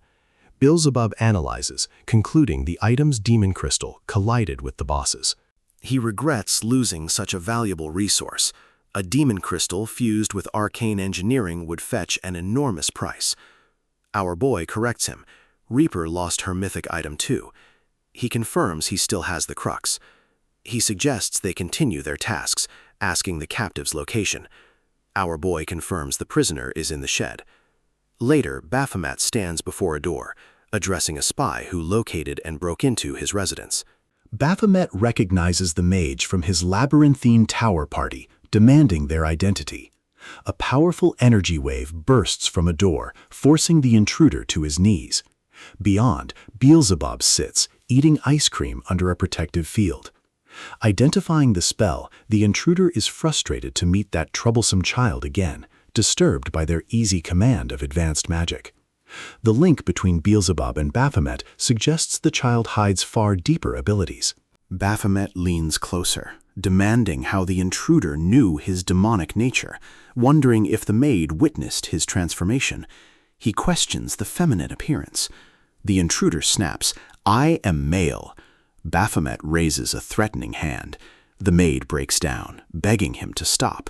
Beelzebub analyzes, concluding the item's demon crystal collided with the boss's. He regrets losing such a valuable resource. A demon crystal fused with arcane engineering would fetch an enormous price. Our boy corrects him. Reaper lost her mythic item too. He confirms he still has the crux. He suggests they continue their tasks, asking the captive's location. Our boy confirms the prisoner is in the shed. Later, Baphomet stands before a door, addressing a spy who located and broke into his residence. Baphomet recognizes the mage from his labyrinthine tower party, demanding their identity. A powerful energy wave bursts from a door, forcing the intruder to his knees. Beyond, Beelzebub sits, eating ice cream under a protective field. Identifying the spell, the intruder is frustrated to meet that troublesome child again, disturbed by their easy command of advanced magic. The link between Beelzebub and Baphomet suggests the child hides far deeper abilities. Baphomet leans closer, demanding how the intruder knew his demonic nature, wondering if the maid witnessed his transformation. He questions the feminine appearance. The intruder snaps, "I am male." Baphomet raises a threatening hand. The maid breaks down, begging him to stop.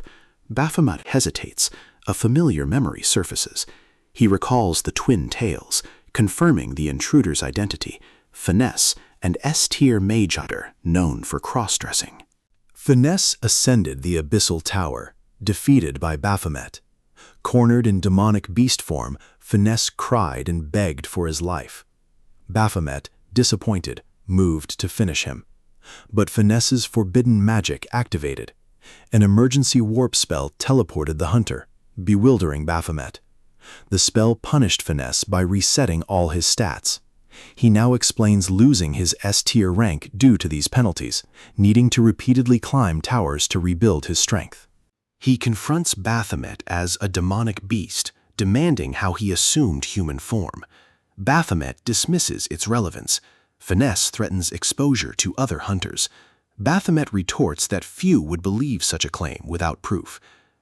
Baphomet hesitates. A familiar memory surfaces. He recalls the twin tails, confirming the intruder's identity, Finesse, an S-tier mage hunter known for cross-dressing. Finesse ascended the abyssal tower, defeated by Baphomet. Cornered in demonic beast form, Finesse cried and begged for his life. Baphomet, disappointed, moved to finish him. But Finesse's forbidden magic activated. An emergency warp spell teleported the hunter, bewildering Baphomet. The spell punished Finesse by resetting all his stats. He now explains losing his S-tier rank due to these penalties, needing to repeatedly climb towers to rebuild his strength. He confronts Baphomet as a demonic beast, demanding how he assumed human form. Baphomet dismisses its relevance. Finesse threatens exposure to other hunters. Baphomet retorts that few would believe such a claim without proof.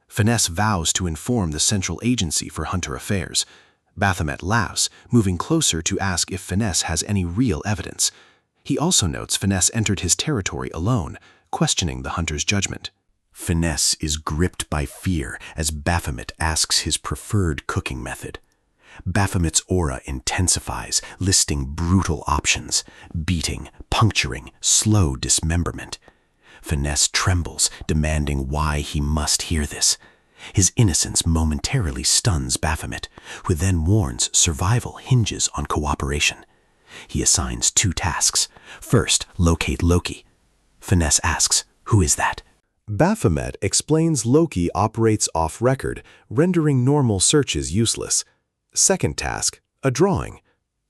Finesse vows to inform the Central Agency for Hunter Affairs. Baphomet laughs, moving closer to ask if Finesse has any real evidence. He also notes Finesse entered his territory alone, questioning the hunter's judgment. Finesse is gripped by fear as Baphomet asks his preferred cooking method. Baphomet's aura intensifies, listing brutal options: beating, puncturing, slow dismemberment. Finesse trembles, demanding why he must hear this. His innocence momentarily stuns Baphomet, who then warns survival hinges on cooperation. He assigns 2 tasks. First, locate Loki. Finesse asks, "Who is that?" Baphomet explains Loki operates off-record, rendering normal searches useless. Second task, a drawing.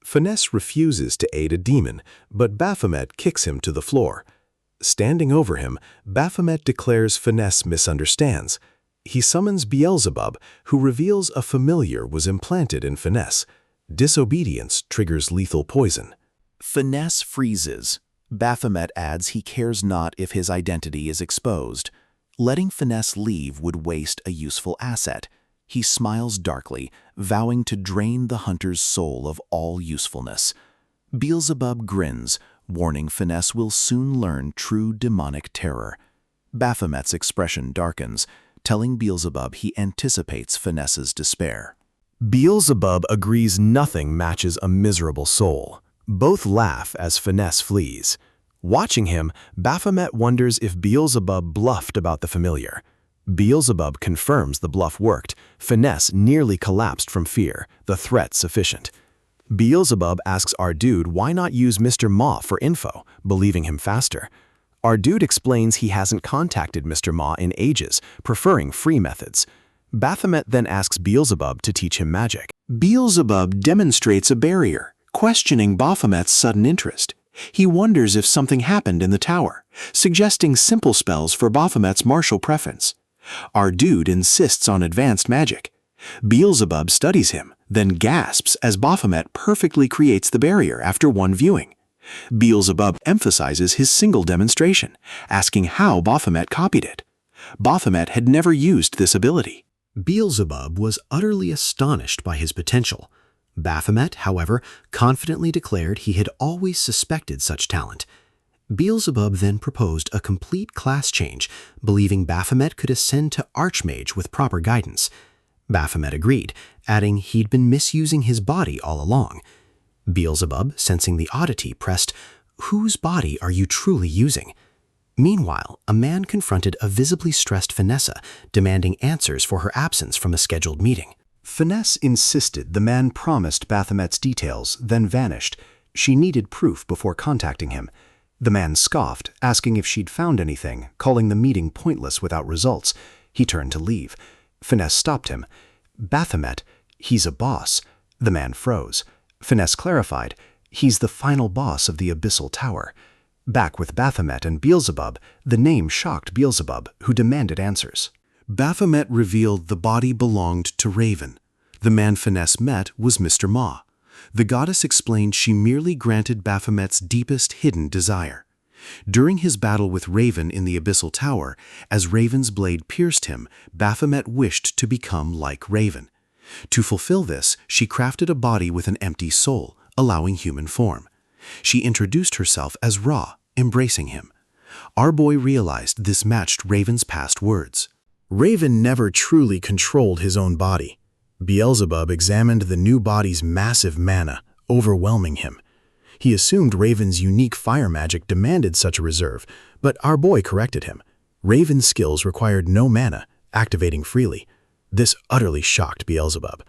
Finesse refuses to aid a demon, but Baphomet kicks him to the floor. Standing over him, Baphomet declares Finesse misunderstands. He summons Beelzebub, who reveals a familiar was implanted in Finesse. Disobedience triggers lethal poison. Finesse freezes. Baphomet adds he cares not if his identity is exposed. Letting Finesse leave would waste a useful asset. He smiles darkly, vowing to drain the hunter's soul of all usefulness. Beelzebub grins, warning Finesse will soon learn true demonic terror. Baphomet's expression darkens, telling Beelzebub he anticipates Finesse's despair. Beelzebub agrees nothing matches a miserable soul. Both laugh as Finesse flees. Watching him, Baphomet wonders if Beelzebub bluffed about the familiar. Beelzebub confirms the bluff worked. Finesse nearly collapsed from fear, the threat sufficient. Beelzebub asks our dude why not use Mr. Ma for info, believing him faster. Our dude explains he hasn't contacted Mr. Ma in ages, preferring free methods. Baphomet then asks Beelzebub to teach him magic. Beelzebub demonstrates a barrier, questioning Baphomet's sudden interest. He wonders if something happened in the tower, suggesting simple spells for Baphomet's martial preference. Our dude insists on advanced magic. Beelzebub studies him, then gasps as Baphomet perfectly creates the barrier after one viewing. Beelzebub emphasizes his single demonstration, asking how Baphomet copied it. Baphomet had never used this ability. Beelzebub was utterly astonished by his potential. Baphomet, however, confidently declared he had always suspected such talent. Beelzebub then proposed a complete class change, believing Baphomet could ascend to Archmage with proper guidance. Baphomet agreed, adding he'd been misusing his body all along. Beelzebub, sensing the oddity, pressed, "Whose body are you truly using?" Meanwhile, a man confronted a visibly stressed Vanessa, demanding answers for her absence from a scheduled meeting. Finesse insisted the man promised Baphomet's details, then vanished. She needed proof before contacting him. The man scoffed, asking if she'd found anything, calling the meeting pointless without results. He turned to leave. Finesse stopped him. "Baphomet, he's a boss." The man froze. Finesse clarified, "He's the final boss of the Abyssal Tower." Back with Baphomet and Beelzebub, the name shocked Beelzebub, who demanded answers. Baphomet revealed the body belonged to Raven. The man Finesse met was Mr. Ma. The goddess explained she merely granted Baphomet's deepest hidden desire. During his battle with Raven in the Abyssal Tower, as Raven's blade pierced him, Baphomet wished to become like Raven. To fulfill this, she crafted a body with an empty soul, allowing human form. She introduced herself as Ra, embracing him. Our boy realized this matched Raven's past words. Raven never truly controlled his own body. Beelzebub examined the new body's massive mana, overwhelming him. He assumed Raven's unique fire magic demanded such a reserve, but our boy corrected him. Raven's skills required no mana, activating freely. This utterly shocked Beelzebub.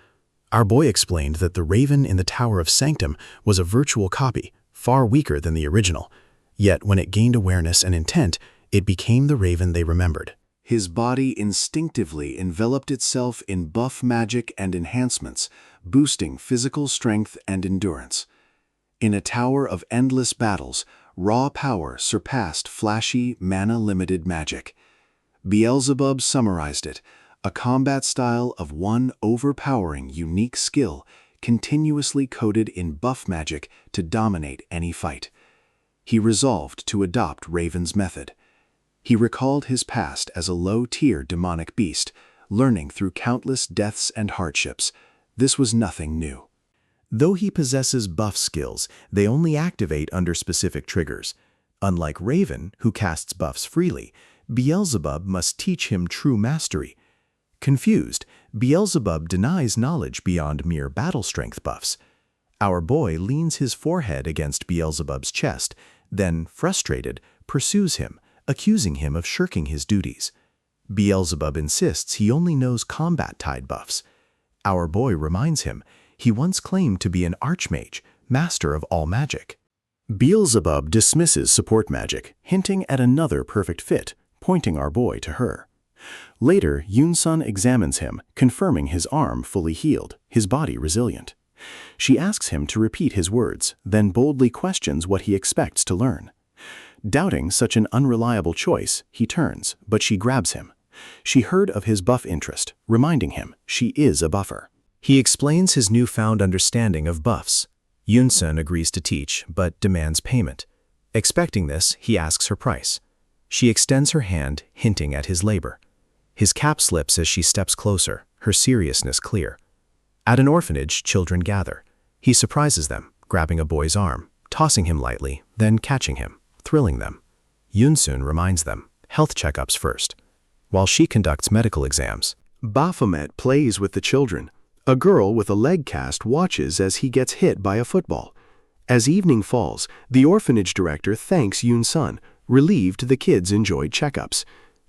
Our boy explained that the Raven in the Tower of Sanctum was a virtual copy, far weaker than the original. Yet when it gained awareness and intent, it became the Raven they remembered. His body instinctively enveloped itself in buff magic and enhancements, boosting physical strength and endurance. In a tower of endless battles, raw power surpassed flashy, mana-limited magic. Beelzebub summarized it, a combat style of one overpowering unique skill, continuously coded in buff magic to dominate any fight. He resolved to adopt Raven's method. He recalled his past as a low-tier demonic beast, learning through countless deaths and hardships. This was nothing new. Though he possesses buff skills, they only activate under specific triggers. Unlike Raven, who casts buffs freely, Beelzebub must teach him true mastery. Confused, Beelzebub denies knowledge beyond mere battle strength buffs. Our boy leans his forehead against Beelzebub's chest, then, frustrated, pursues him, accusing him of shirking his duties. Beelzebub insists he only knows combat-tied buffs. Our boy reminds him he once claimed to be an archmage, master of all magic. Beelzebub dismisses support magic, hinting at another perfect fit, pointing our boy to her. Later, Yun-sun examines him, confirming his arm fully healed, his body resilient. She asks him to repeat his words, then boldly questions what he expects to learn. Doubting such an unreliable choice, he turns, but she grabs him. She heard of his buff interest, reminding him she is a buffer. He explains his newfound understanding of buffs. Yun-sun agrees to teach, but demands payment. Expecting this, he asks her price. She extends her hand, hinting at his labor. His cap slips as she steps closer, her seriousness clear. At an orphanage, children gather. He surprises them, grabbing a boy's arm, tossing him lightly, then catching him, thrilling them. Yun-sun reminds them, health checkups first, while she conducts medical exams. Baphomet plays with the children. A girl with a leg cast watches as he gets hit by a football. As evening falls, the orphanage director thanks Yun-sun, relieved the kids enjoyed checkups.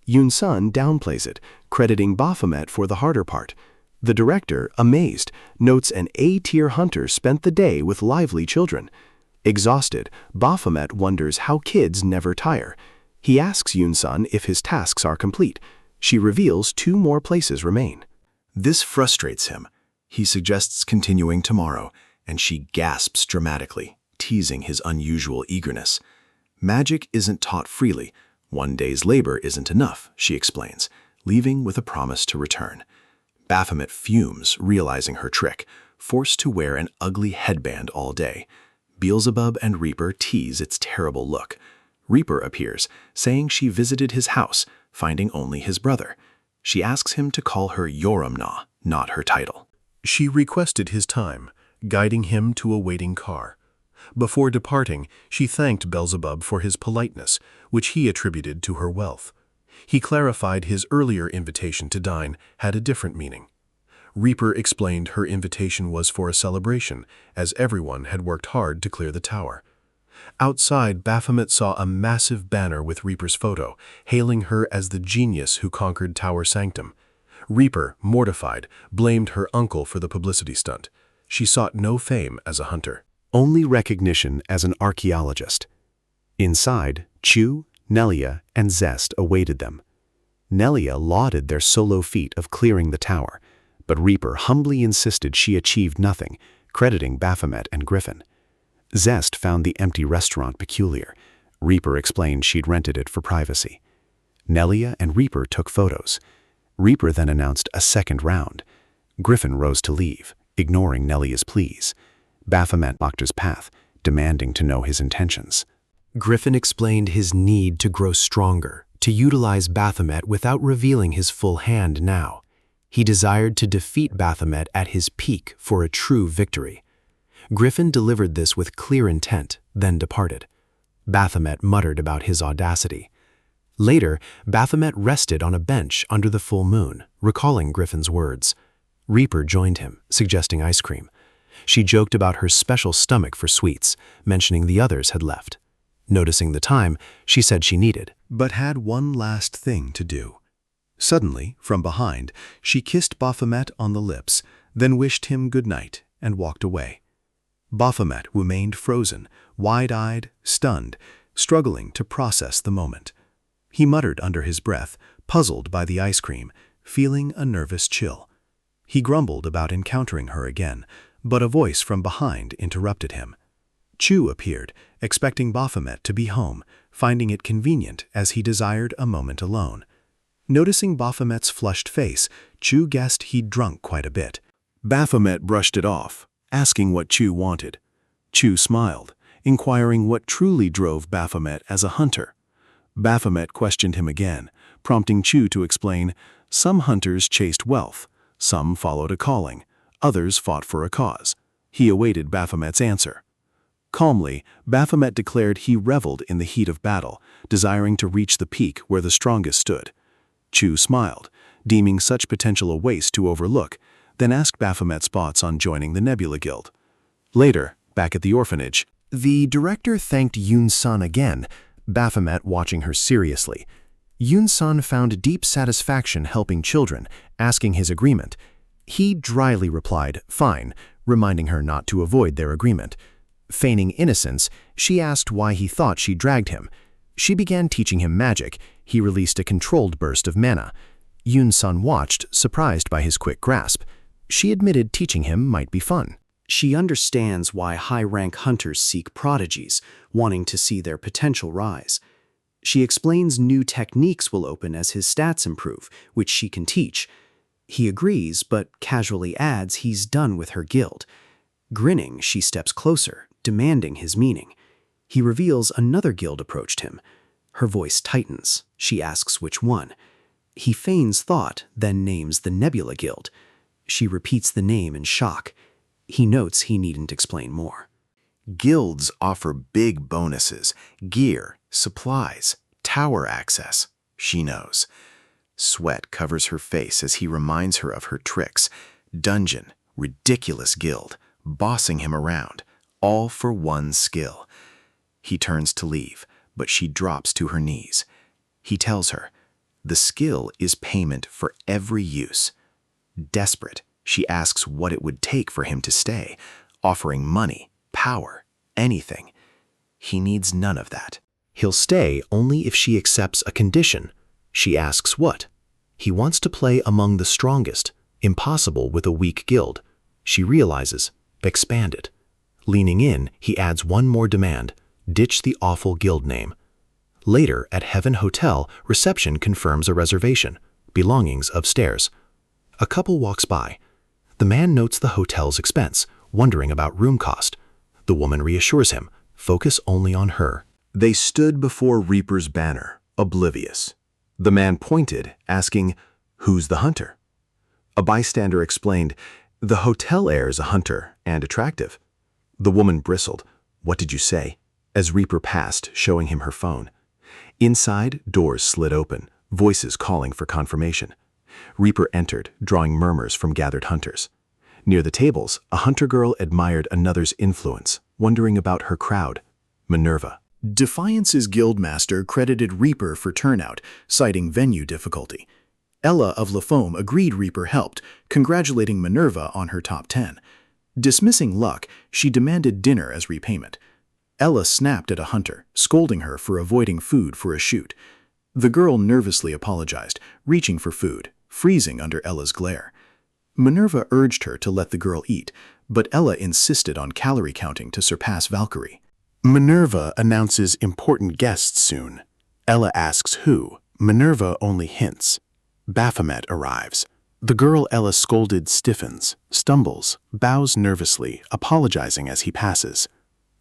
Yun-sun downplays it, crediting Baphomet for the harder part. The director, amazed, notes an A-tier hunter spent the day with lively children. Exhausted, Baphomet wonders how kids never tire. He asks Yun-sun if his tasks are complete. She reveals 2 more places remain. This frustrates him. He suggests continuing tomorrow, and she gasps dramatically, teasing his unusual eagerness. Magic isn't taught freely. 1 day's labor isn't enough, she explains, leaving with a promise to return. Baphomet fumes, realizing her trick, forced to wear an ugly headband all day. Beelzebub and Reaper tease its terrible look. Reaper appears, saying she visited his house, finding only his brother. She asks him to call her Yoramna, not her title. She requested his time, guiding him to a waiting car. Before departing, she thanked Beelzebub for his politeness, which he attributed to her wealth. He clarified his earlier invitation to dine had a different meaning. Reaper explained her invitation was for a celebration, as everyone had worked hard to clear the tower. Outside, Baphomet saw a massive banner with Reaper's photo, hailing her as the genius who conquered Tower Sanctum. Reaper, mortified, blamed her uncle for the publicity stunt. She sought no fame as a hunter. Only recognition as an archaeologist. Inside, Chu, Nelia, and Zest awaited them. Nelia lauded their solo feat of clearing the tower, but Reaper humbly insisted she achieved nothing, crediting Baphomet and Griffin. Zest found the empty restaurant peculiar. Reaper explained she'd rented it for privacy. Nelia and Reaper took photos. Reaper then announced a second round. Griffin rose to leave, ignoring Nelia's pleas. Baphomet blocked his path, demanding to know his intentions. Griffin explained his need to grow stronger, to utilize Baphomet without revealing his full hand now. He desired to defeat Baphomet at his peak for a true victory. Griffin delivered this with clear intent, then departed. Baphomet muttered about his audacity. Later, Baphomet rested on a bench under the full moon, recalling Griffin's words. Reaper joined him, suggesting ice cream. She joked about her special stomach for sweets, mentioning the others had left. Noticing the time, she said she needed, but had one last thing to do. Suddenly, from behind, she kissed Baphomet on the lips, then wished him good night and walked away. Baphomet remained frozen, wide-eyed, stunned, struggling to process the moment. He muttered under his breath, puzzled by the ice cream, feeling a nervous chill. He grumbled about encountering her again, but a voice from behind interrupted him. Chu appeared, expecting Baphomet to be home, finding it convenient as he desired a moment alone. Noticing Baphomet's flushed face, Chu guessed he'd drunk quite a bit. Baphomet brushed it off, asking what Chu wanted. Chu smiled, inquiring what truly drove Baphomet as a hunter. Baphomet questioned him again, prompting Chu to explain, some hunters chased wealth, some followed a calling, others fought for a cause. He awaited Baphomet's answer. Calmly, Baphomet declared he reveled in the heat of battle, desiring to reach the peak where the strongest stood. Chu smiled, deeming such potential a waste to overlook, then asked Baphomet's thoughts on joining the Nebula Guild. Later, back at the orphanage, the director thanked Yoon-sun again, Baphomet watching her seriously. Yoon-sun found deep satisfaction helping children, asking his agreement. He dryly replied, fine, reminding her not to avoid their agreement. Feigning innocence, she asked why he thought she dragged him. She began teaching him magic. He released a controlled burst of mana. Yoon-sun watched, surprised by his quick grasp. She admitted teaching him might be fun. She understands why high-rank hunters seek prodigies, wanting to see their potential rise. She explains new techniques will open as his stats improve, which she can teach. He agrees, but casually adds he's done with her guild. Grinning, she steps closer, demanding his meaning. He reveals another guild approached him. Her voice tightens. She asks which one. He feigns thought, then names the Nebula Guild. She repeats the name in shock. He notes he needn't explain more. Guilds offer big bonuses, gear, supplies, tower access. She knows. Sweat covers her face as he reminds her of her tricks. Dungeon, ridiculous guild, bossing him around, all for one skill. He turns to leave, but she drops to her knees. He tells her, the skill is payment for every use. Desperate, she asks what it would take for him to stay, offering money, power, anything. He needs none of that. He'll stay only if she accepts a condition. She asks what? He wants to play among the strongest, impossible with a weak guild. She realizes, expand it. Leaning in, he adds one more demand, ditch the awful guild name. Later, at Heaven Hotel, reception confirms a reservation, belongings upstairs. A couple walks by. The man notes the hotel's expense, wondering about room cost. The woman reassures him, focus only on her. They stood before Reaper's banner, oblivious. The man pointed, asking, who's the hunter? A bystander explained, The hotel heir is a hunter and attractive. The woman bristled. What did you say? As Reaper passed, showing him her phone. Inside, doors slid open, voices calling for confirmation. Reaper entered, drawing murmurs from gathered hunters. Near the tables, a hunter girl admired another's influence, wondering about her crowd. Minerva. Defiance's guildmaster credited Reaper for turnout, citing venue difficulty. Ella of Lafome agreed Reaper helped, congratulating Minerva on her top 10. Dismissing luck, she demanded dinner as repayment. Ella snapped at a hunter, scolding her for avoiding food for a shoot. The girl nervously apologized, reaching for food, freezing under Ella's glare. Minerva urged her to let the girl eat, but Ella insisted on calorie counting to surpass Valkyrie. Minerva announces important guests soon. Ella asks who. Minerva only hints. Baphomet arrives. The girl Ella scolded stiffens, stumbles, bows nervously, apologizing as he passes.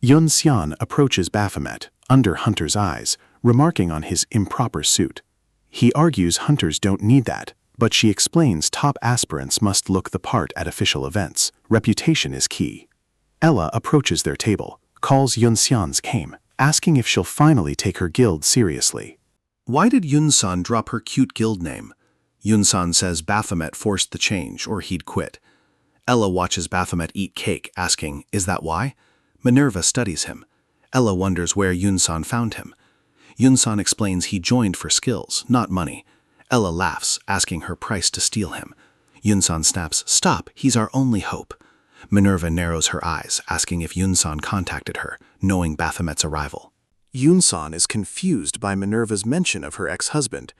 Yun Xian approaches Baphomet, under Hunter's eyes, remarking on his improper suit. He argues hunters don't need that, but she explains top aspirants must look the part at official events. Reputation is key. Ella approaches their table, calls Yun Xian's game, asking if she'll finally take her guild seriously. Why did Yun-san drop her cute guild name? Yun-san says Baphomet forced the change, or he'd quit. Ella watches Baphomet eat cake, asking, is that why? Minerva studies him. Ella wonders where Yun-san found him. Yun-san explains he joined for skills, not money. Ella laughs, asking her price to steal him. Yun-san snaps, stop, he's our only hope. Minerva narrows her eyes, asking if Yun-san contacted her, knowing Baphomet's arrival. Yun-san is confused by Minerva's mention of her ex-husband.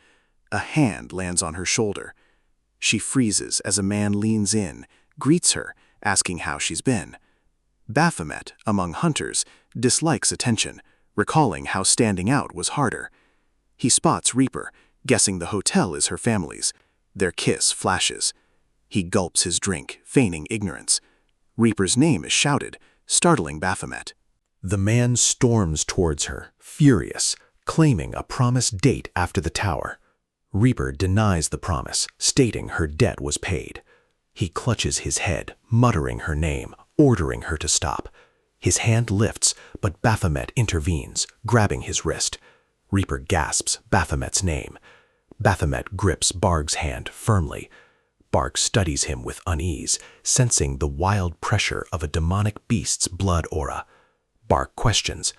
A hand lands on her shoulder. She freezes as a man leans in, greets her, asking how she's been. Baphomet, among hunters, dislikes attention, recalling how standing out was harder. He spots Reaper, guessing the hotel is her family's. Their kiss flashes. He gulps his drink, feigning ignorance. Reaper's name is shouted, startling Baphomet. The man storms towards her, furious, claiming a promised date after the tower. Reaper denies the promise, stating her debt was paid. He clutches his head, muttering her name, ordering her to stop. His hand lifts, but Baphomet intervenes, grabbing his wrist. Reaper gasps Baphomet's name. Baphomet grips Barg's hand firmly. Barg studies him with unease, sensing the wild pressure of a demonic beast's blood aura. Barg questions,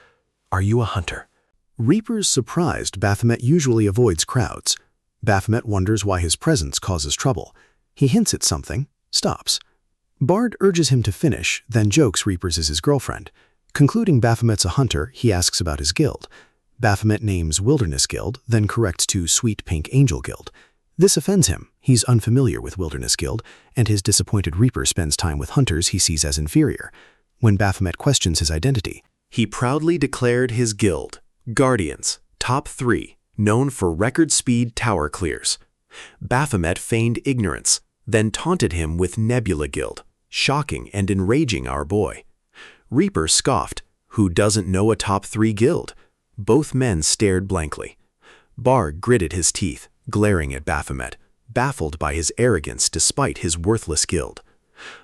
"Are you a hunter?" Reaper's surprised Baphomet usually avoids crowds. Baphomet wonders why his presence causes trouble. He hints at something, stops. Bard urges him to finish, then jokes Reaper's is his girlfriend. Concluding Baphomet's a hunter, he asks about his guild. Baphomet names Wilderness Guild, then corrects to Sweet Pink Angel Guild. This offends him. He's unfamiliar with Wilderness Guild, and his disappointed Reaper spends time with hunters he sees as inferior. When Baphomet questions his identity, he proudly declared his guild, Guardians, top 3, known for record speed tower clears. Baphomet feigned ignorance, then taunted him with Nebula Guild, shocking and enraging our boy. Reaper scoffed, who doesn't know a top 3 guild? Both men stared blankly. Barg gritted his teeth, glaring at Baphomet, baffled by his arrogance despite his worthless guild.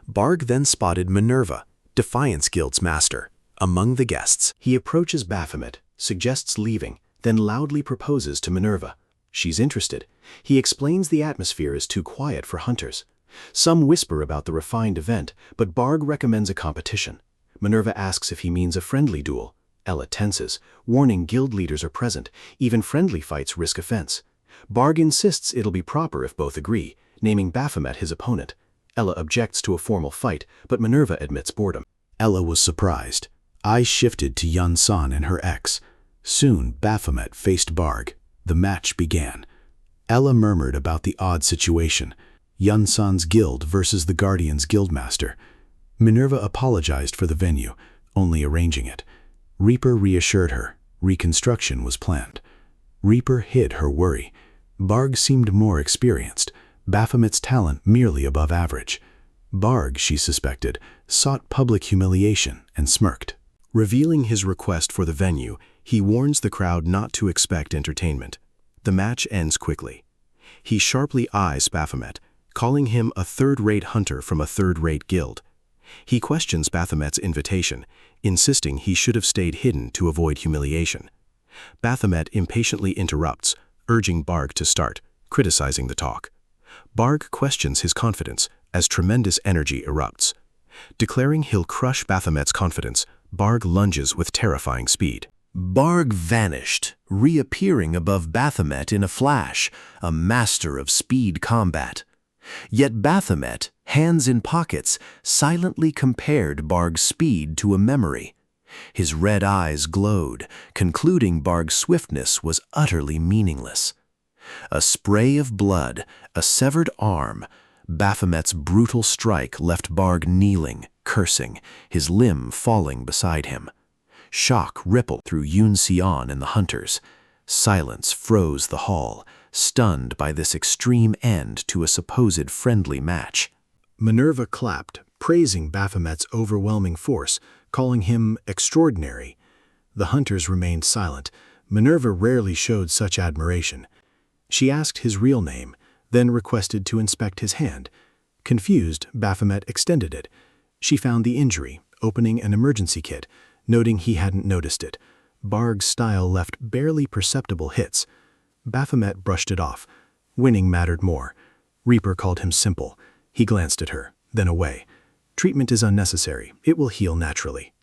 Barg then spotted Minerva, Defiance Guild's master, among the guests. He approaches Baphomet, suggests leaving, then loudly proposes to Minerva. She's interested. He explains the atmosphere is too quiet for hunters. Some whisper about the refined event, but Barg recommends a competition. Minerva asks if he means a friendly duel. Ella tenses, warning guild leaders are present. Even friendly fights risk offense. Barg insists it'll be proper if both agree, naming Baphomet his opponent. Ella objects to a formal fight, but Minerva admits boredom. Ella was surprised. Eyes shifted to Yun-san and her ex. Soon, Baphomet faced Barg. The match began. Ella murmured about the odd situation. Yun-san's guild versus the Guardian's guildmaster. Minerva apologized for the venue, only arranging it. Reaper reassured her. Reconstruction was planned. Reaper hid her worry. Barg seemed more experienced. Baphomet's talent merely above average. Barg, she suspected, sought public humiliation and smirked. Revealing his request for the venue, he warns the crowd not to expect entertainment. The match ends quickly. He sharply eyes Baphomet, calling him a third-rate hunter from a third-rate guild. He questions Baphomet's invitation, insisting he should have stayed hidden to avoid humiliation. Baphomet impatiently interrupts, urging Barg to start, criticizing the talk. Barg questions his confidence as tremendous energy erupts. Declaring he'll crush Baphomet's confidence, Barg lunges with terrifying speed. Barg vanished, reappearing above Baphomet in a flash, a master of speed combat. Yet Baphomet, hands in pockets, silently compared Barg's speed to a memory. His red eyes glowed, concluding Barg's swiftness was utterly meaningless. A spray of blood, a severed arm, Baphomet's brutal strike left Barg kneeling, cursing, his limb falling beside him. Shock rippled through Yun Xian and the hunters. Silence froze the hall, stunned by this extreme end to a supposed friendly match. Minerva clapped, praising Baphomet's overwhelming force, calling him extraordinary. The hunters remained silent. Minerva rarely showed such admiration. She asked his real name, then requested to inspect his hand. Confused, Baphomet extended it. She found the injury, opening an emergency kit, noting he hadn't noticed it. Barg's style left barely perceptible hits. Baphomet brushed it off. Winning mattered more. Reaper called him simple. He glanced at her, then away. Treatment is unnecessary. It will heal naturally.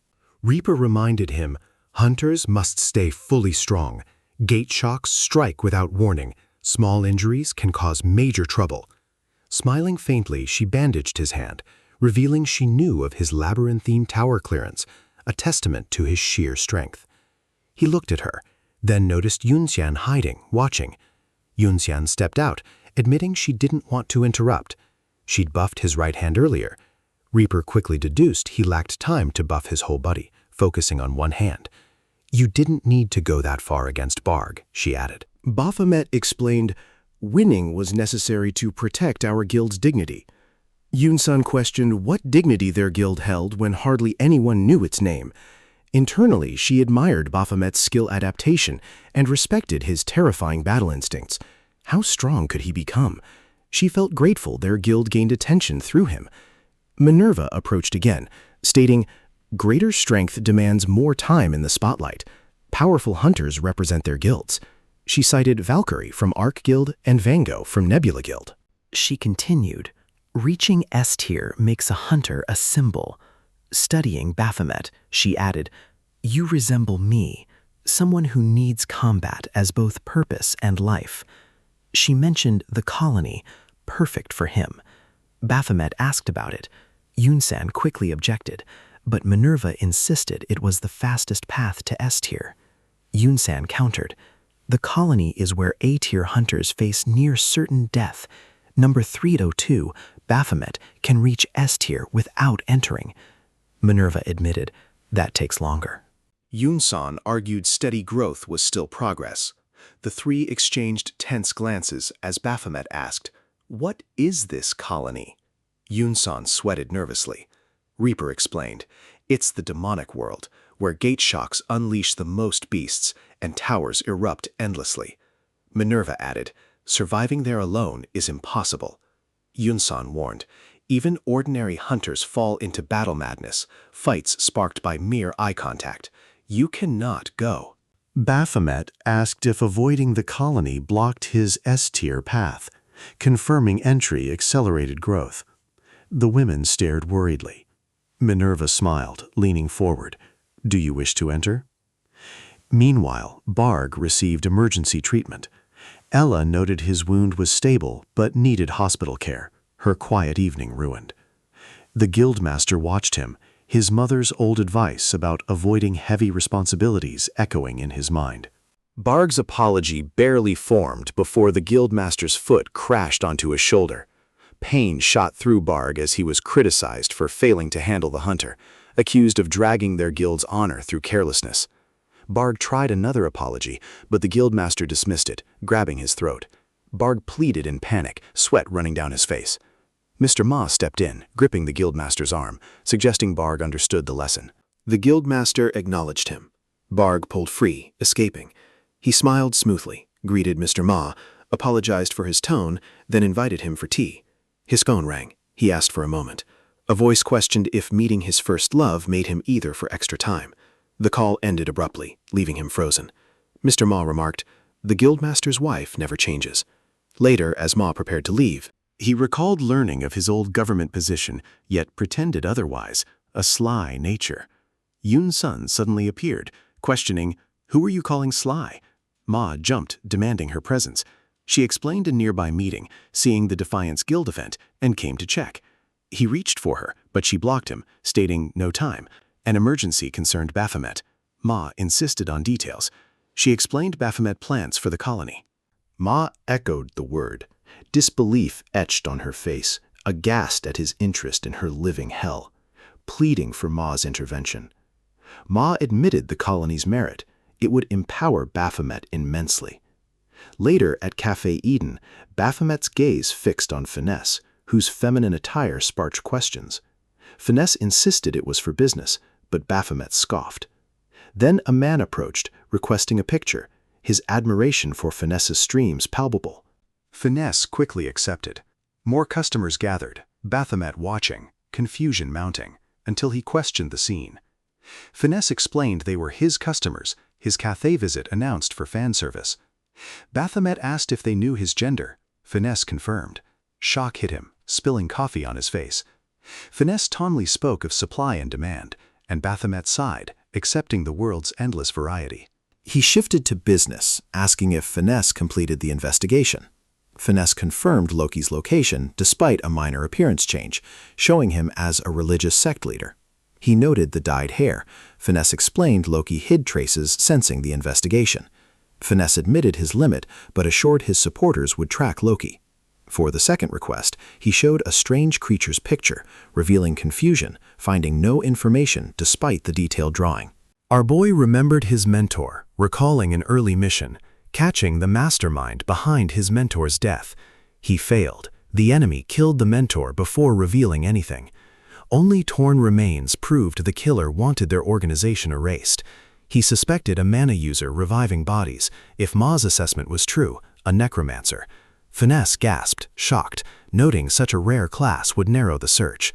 Reaper reminded him, hunters must stay fully strong. Gate shocks strike without warning. Small injuries can cause major trouble. Smiling faintly, she bandaged his hand, revealing she knew of his labyrinthine tower clearance, a testament to his sheer strength. He looked at her, then noticed Yun Xian hiding, watching. Yun Xian stepped out, admitting she didn't want to interrupt. She'd buffed his right hand earlier. Reaper quickly deduced he lacked time to buff his whole body, focusing on one hand. You didn't need to go that far against Barg, she added. Baphomet explained, winning was necessary to protect our guild's dignity. Yun-san questioned what dignity their guild held when hardly anyone knew its name. Internally, she admired Baphomet's skill adaptation and respected his terrifying battle instincts. How strong could he become? She felt grateful their guild gained attention through him. Minerva approached again, stating, greater strength demands more time in the spotlight. Powerful hunters represent their guilds. She cited Valkyrie from Arc Guild and Vango from Nebula Guild. She continued, reaching S tier makes a hunter a symbol. Studying Baphomet, she added, you resemble me, someone who needs combat as both purpose and life. She mentioned the colony, perfect for him. Baphomet asked about it. Yun-san quickly objected, but Minerva insisted it was the fastest path to S tier. Yun-san countered, the colony is where A-tier hunters face near certain death. Number 302, Baphomet, can reach S tier without entering. Minerva admitted, that takes longer. Yun-san argued steady growth was still progress. The three exchanged tense glances as Baphomet asked, what is this colony? Yun-san sweated nervously. Reaper explained, it's the demonic world, where gate shocks unleash the most beasts and towers erupt endlessly. Minerva added, surviving there alone is impossible. Yun-san warned, even ordinary hunters fall into battle madness, fights sparked by mere eye contact. You cannot go. Baphomet asked if avoiding the colony blocked his S-tier path, confirming entry accelerated growth. The women stared worriedly. Minerva smiled, leaning forward. Do you wish to enter? Meanwhile, Barg received emergency treatment. Ella noted his wound was stable but needed hospital care, her quiet evening ruined. The guildmaster watched him, his mother's old advice about avoiding heavy responsibilities echoing in his mind. Barg's apology barely formed before the guildmaster's foot crashed onto his shoulder. Pain shot through Barg as he was criticized for failing to handle the hunter, accused of dragging their guild's honor through carelessness. Barg tried another apology, but the guildmaster dismissed it, grabbing his throat. Barg pleaded in panic, sweat running down his face. Mr. Ma stepped in, gripping the guildmaster's arm, suggesting Barg understood the lesson. The guildmaster acknowledged him. Barg pulled free, escaping. He smiled smoothly, greeted Mr. Ma, apologized for his tone, then invited him for tea. His phone rang. He asked for a moment. A voice questioned if meeting his first love made him eager for extra time. The call ended abruptly, leaving him frozen. Mr. Ma remarked, "The guildmaster's wife never changes." Later, as Ma prepared to leave, he recalled learning of his old government position, yet pretended otherwise, a sly nature. Yun Sun suddenly appeared, questioning, "Who are you calling sly?" Ma jumped, demanding her presence. She explained a nearby meeting, seeing the Defiance Guild event, and came to check. He reached for her, but she blocked him, stating no time. An emergency concerned Baphomet. Ma insisted on details. She explained Baphomet plans for the colony. Ma echoed the word. Disbelief etched on her face, aghast at his interest in her living hell, pleading for Ma's intervention. Ma admitted the colony's merit. It would empower Baphomet immensely. Later, at Café Eden, Baphomet's gaze fixed on Finesse, whose feminine attire sparked questions. Finesse insisted it was for business, but Baphomet scoffed. Then a man approached, requesting a picture, his admiration for Finesse's streams palpable. Finesse quickly accepted. More customers gathered, Baphomet watching, confusion mounting, until he questioned the scene. Finesse explained they were his customers, his café visit announced for fan service. Baphomet asked if they knew his gender. Finesse confirmed. Shock hit him, spilling coffee on his face. Finesse tauntingly spoke of supply and demand, and Baphomet sighed, accepting the world's endless variety. He shifted to business, asking if Finesse completed the investigation. Finesse confirmed Loki's location despite a minor appearance change, showing him as a religious sect leader. He noted the dyed hair. Finesse explained Loki hid traces sensing the investigation. Finesse admitted his limit, but assured his supporters would track Loki. For the second request, he showed a strange creature's picture, revealing confusion, finding no information despite the detailed drawing. Our boy remembered his mentor, recalling an early mission, catching the mastermind behind his mentor's death. He failed. The enemy killed the mentor before revealing anything. Only torn remains proved the killer wanted their organization erased. He suspected a mana user reviving bodies. If Ma's assessment was true, a necromancer. Finesse gasped, shocked, noting such a rare class would narrow the search.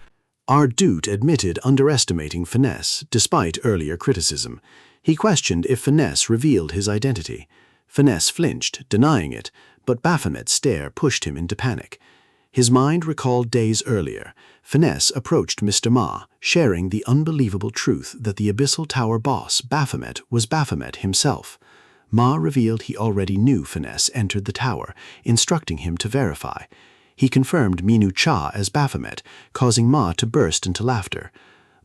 Our dude admitted underestimating Finesse despite earlier criticism. He questioned if Finesse revealed his identity. Finesse flinched, denying it, but Baphomet's stare pushed him into panic. His mind recalled days earlier. Finesse approached Mr. Ma, sharing the unbelievable truth that the Abyssal Tower boss, Baphomet, was Baphomet himself. Ma revealed he already knew Finesse entered the tower, instructing him to verify. He confirmed Minu Cha as Baphomet, causing Ma to burst into laughter.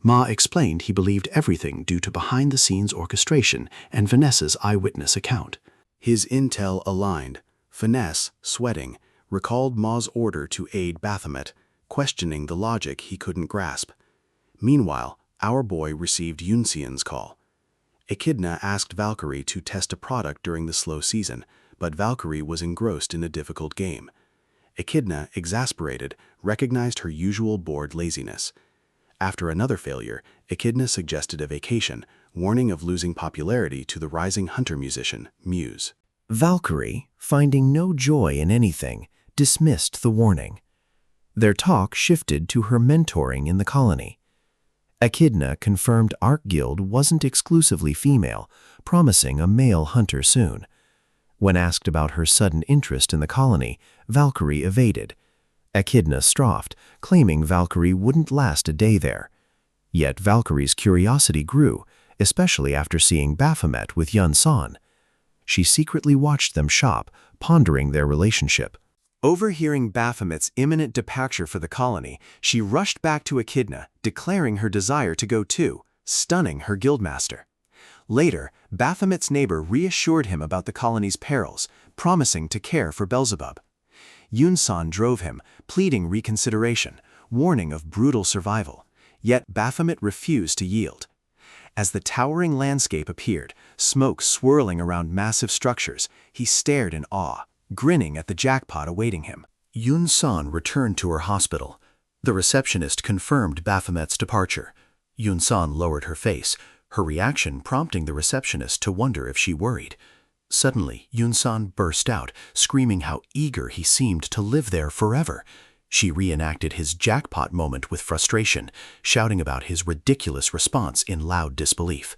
Ma explained he believed everything due to behind-the-scenes orchestration and Vanessa's eyewitness account. His intel aligned. Finesse, sweating, recalled Ma's order to aid Baphomet, questioning the logic he couldn't grasp. Meanwhile, our boy received Yunxian's call. Echidna asked Valkyrie to test a product during the slow season, but Valkyrie was engrossed in a difficult game. Echidna, exasperated, recognized her usual bored laziness. After another failure, Echidna suggested a vacation, warning of losing popularity to the rising hunter musician, Muse. Valkyrie, finding no joy in anything, dismissed the warning. Their talk shifted to her mentoring in the colony. Echidna confirmed Arc Guild wasn't exclusively female, promising a male hunter soon. When asked about her sudden interest in the colony, Valkyrie evaded. Echidna scoffed, claiming Valkyrie wouldn't last a day there. Yet Valkyrie's curiosity grew, especially after seeing Baphomet with Yun San. She secretly watched them shop, pondering their relationship. Overhearing Baphomet's imminent departure for the colony, she rushed back to Echidna, declaring her desire to go too, stunning her guildmaster. Later, Baphomet's neighbor reassured him about the colony's perils, promising to care for Beelzebub. Yun San drove him, pleading reconsideration, warning of brutal survival. Yet Baphomet refused to yield. As the towering landscape appeared, smoke swirling around massive structures, he stared in awe, grinning at the jackpot awaiting him. Yun San returned to her hospital. The receptionist confirmed Baphomet's departure. Yun San lowered her face, her reaction prompting the receptionist to wonder if she worried. Suddenly, Yun San burst out, screaming how eager he seemed to live there forever. She reenacted his jackpot moment with frustration, shouting about his ridiculous response in loud disbelief.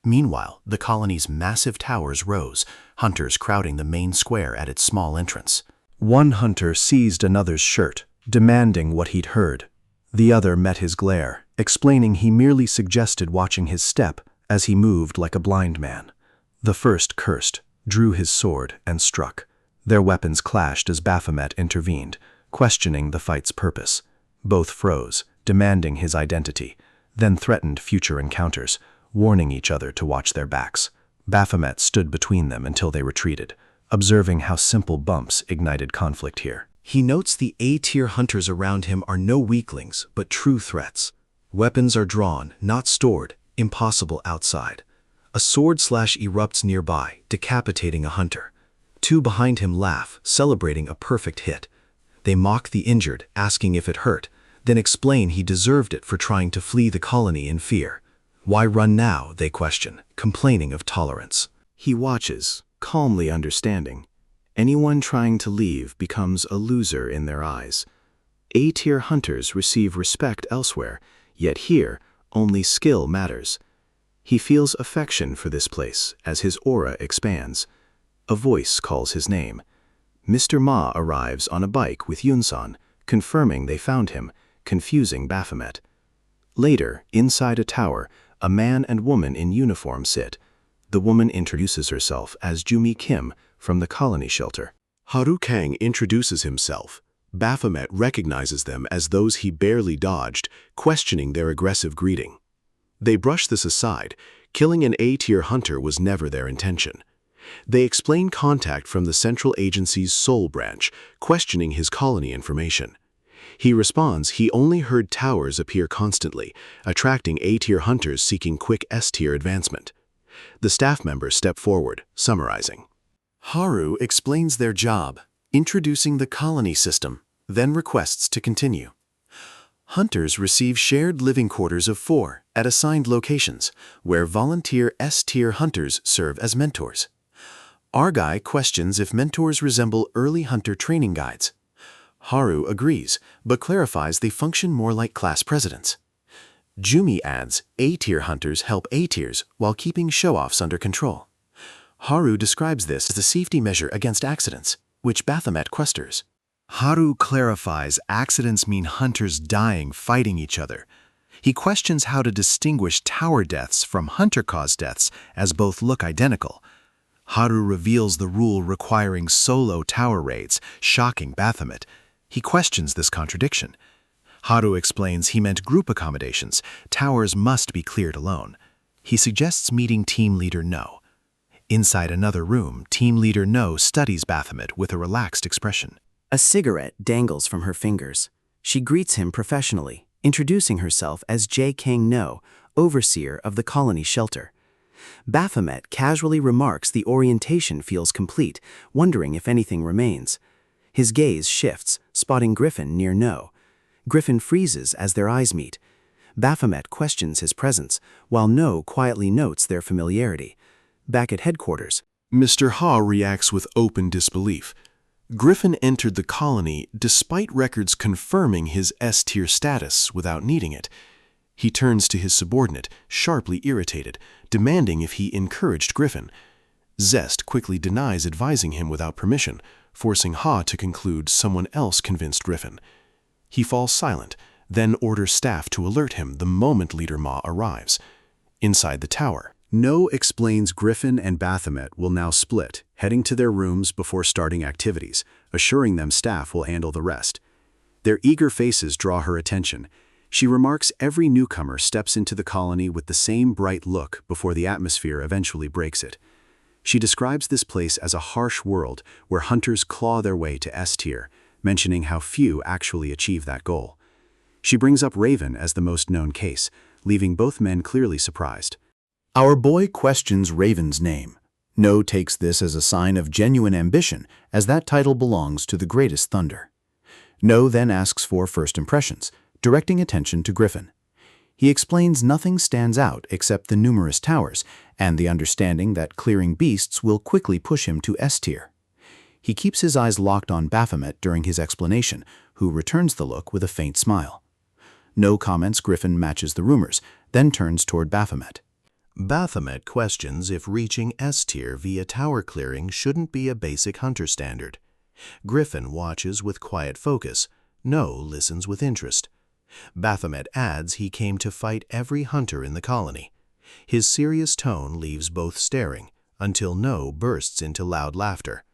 Meanwhile, the colony's massive towers rose, hunters crowding the main square at its small entrance. One hunter seized another's shirt, demanding what he'd heard. The other met his glare, explaining he merely suggested watching his step as he moved like a blind man. The first cursed, drew his sword, and struck. Their weapons clashed as Baphomet intervened, questioning the fight's purpose. Both froze, demanding his identity, then threatened future encounters, warning each other to watch their backs. Baphomet stood between them until they retreated, observing how simple bumps ignited conflict here. He notes the A-tier hunters around him are no weaklings, but true threats. Weapons are drawn, not stored, impossible outside. A sword slash erupts nearby, decapitating a hunter. Two behind him laugh, celebrating a perfect hit. They mock the injured, asking if it hurt, then explain he deserved it for trying to flee the colony in fear. Why run now, they question, complaining of tolerance. He watches, calmly understanding. Anyone trying to leave becomes a loser in their eyes. A-tier hunters receive respect elsewhere, yet here, only skill matters. He feels affection for this place as his aura expands. A voice calls his name. Mr. Ma arrives on a bike with Yunsan, confirming they found him, confusing Baphomet. Later, inside a tower, a man and woman in uniform sit. The woman introduces herself as Jumi Kim from the colony shelter. Haru Kang introduces himself. Baphomet recognizes them as those he barely dodged, questioning their aggressive greeting. They brush this aside. Killing an A-tier hunter was never their intention. They explain contact from the Central Agency's Seoul branch, questioning his colony information. He responds he only heard towers appear constantly, attracting A-tier hunters seeking quick S-tier advancement. The staff members step forward, summarizing. Haru explains their job, introducing the colony system, then requests to continue. Hunters receive shared living quarters of 4 at assigned locations, where volunteer S-tier hunters serve as mentors. Argai questions if mentors resemble early hunter training guides. Haru agrees, but clarifies they function more like class presidents. Jumi adds A-tier hunters help A-tiers while keeping show-offs under control. Haru describes this as a safety measure against accidents, which Baphomet questions. Haru clarifies accidents mean hunters dying fighting each other. He questions how to distinguish tower deaths from hunter-caused deaths, as both look identical. Haru reveals the rule requiring solo tower raids, shocking Baphomet. He questions this contradiction. Haru explains he meant group accommodations. Towers must be cleared alone. He suggests meeting Team Leader No. Inside another room, Team Leader No studies Baphomet with a relaxed expression. A cigarette dangles from her fingers. She greets him professionally, introducing herself as Jae Kang No, overseer of the colony shelter. Baphomet casually remarks the orientation feels complete, wondering if anything remains. His gaze shifts, spotting Griffin near No. Griffin freezes as their eyes meet. Baphomet questions his presence, while No quietly notes their familiarity. Back at headquarters, Mr. Ha reacts with open disbelief. Griffin entered the colony despite records confirming his S-tier status without needing it. He turns to his subordinate, sharply irritated, demanding if he encouraged Griffin. Zest quickly denies advising him without permission, forcing Ha to conclude someone else convinced Griffin. He falls silent, then orders staff to alert him the moment Leader Ma arrives. Inside the tower, No explains Griffin and Baphomet will now split, heading to their rooms before starting activities, assuring them staff will handle the rest. Their eager faces draw her attention. She remarks every newcomer steps into the colony with the same bright look before the atmosphere eventually breaks it. She describes this place as a harsh world where hunters claw their way to S-tier, mentioning how few actually achieve that goal. She brings up Raven as the most known case, leaving both men clearly surprised. Our boy questions Raven's name. No takes this as a sign of genuine ambition, as that title belongs to the greatest thunder. No then asks for first impressions, directing attention to Griffin. He explains nothing stands out except the numerous towers and the understanding that clearing beasts will quickly push him to S-tier. He keeps his eyes locked on Baphomet during his explanation, who returns the look with a faint smile. No comments, Griffin matches the rumors, then turns toward Baphomet. Baphomet questions if reaching S-tier via tower clearing shouldn't be a basic hunter standard. Griffin watches with quiet focus. No listens with interest. Baphomet adds he came to fight every hunter in the colony. His serious tone leaves both staring, until No bursts into loud laughter.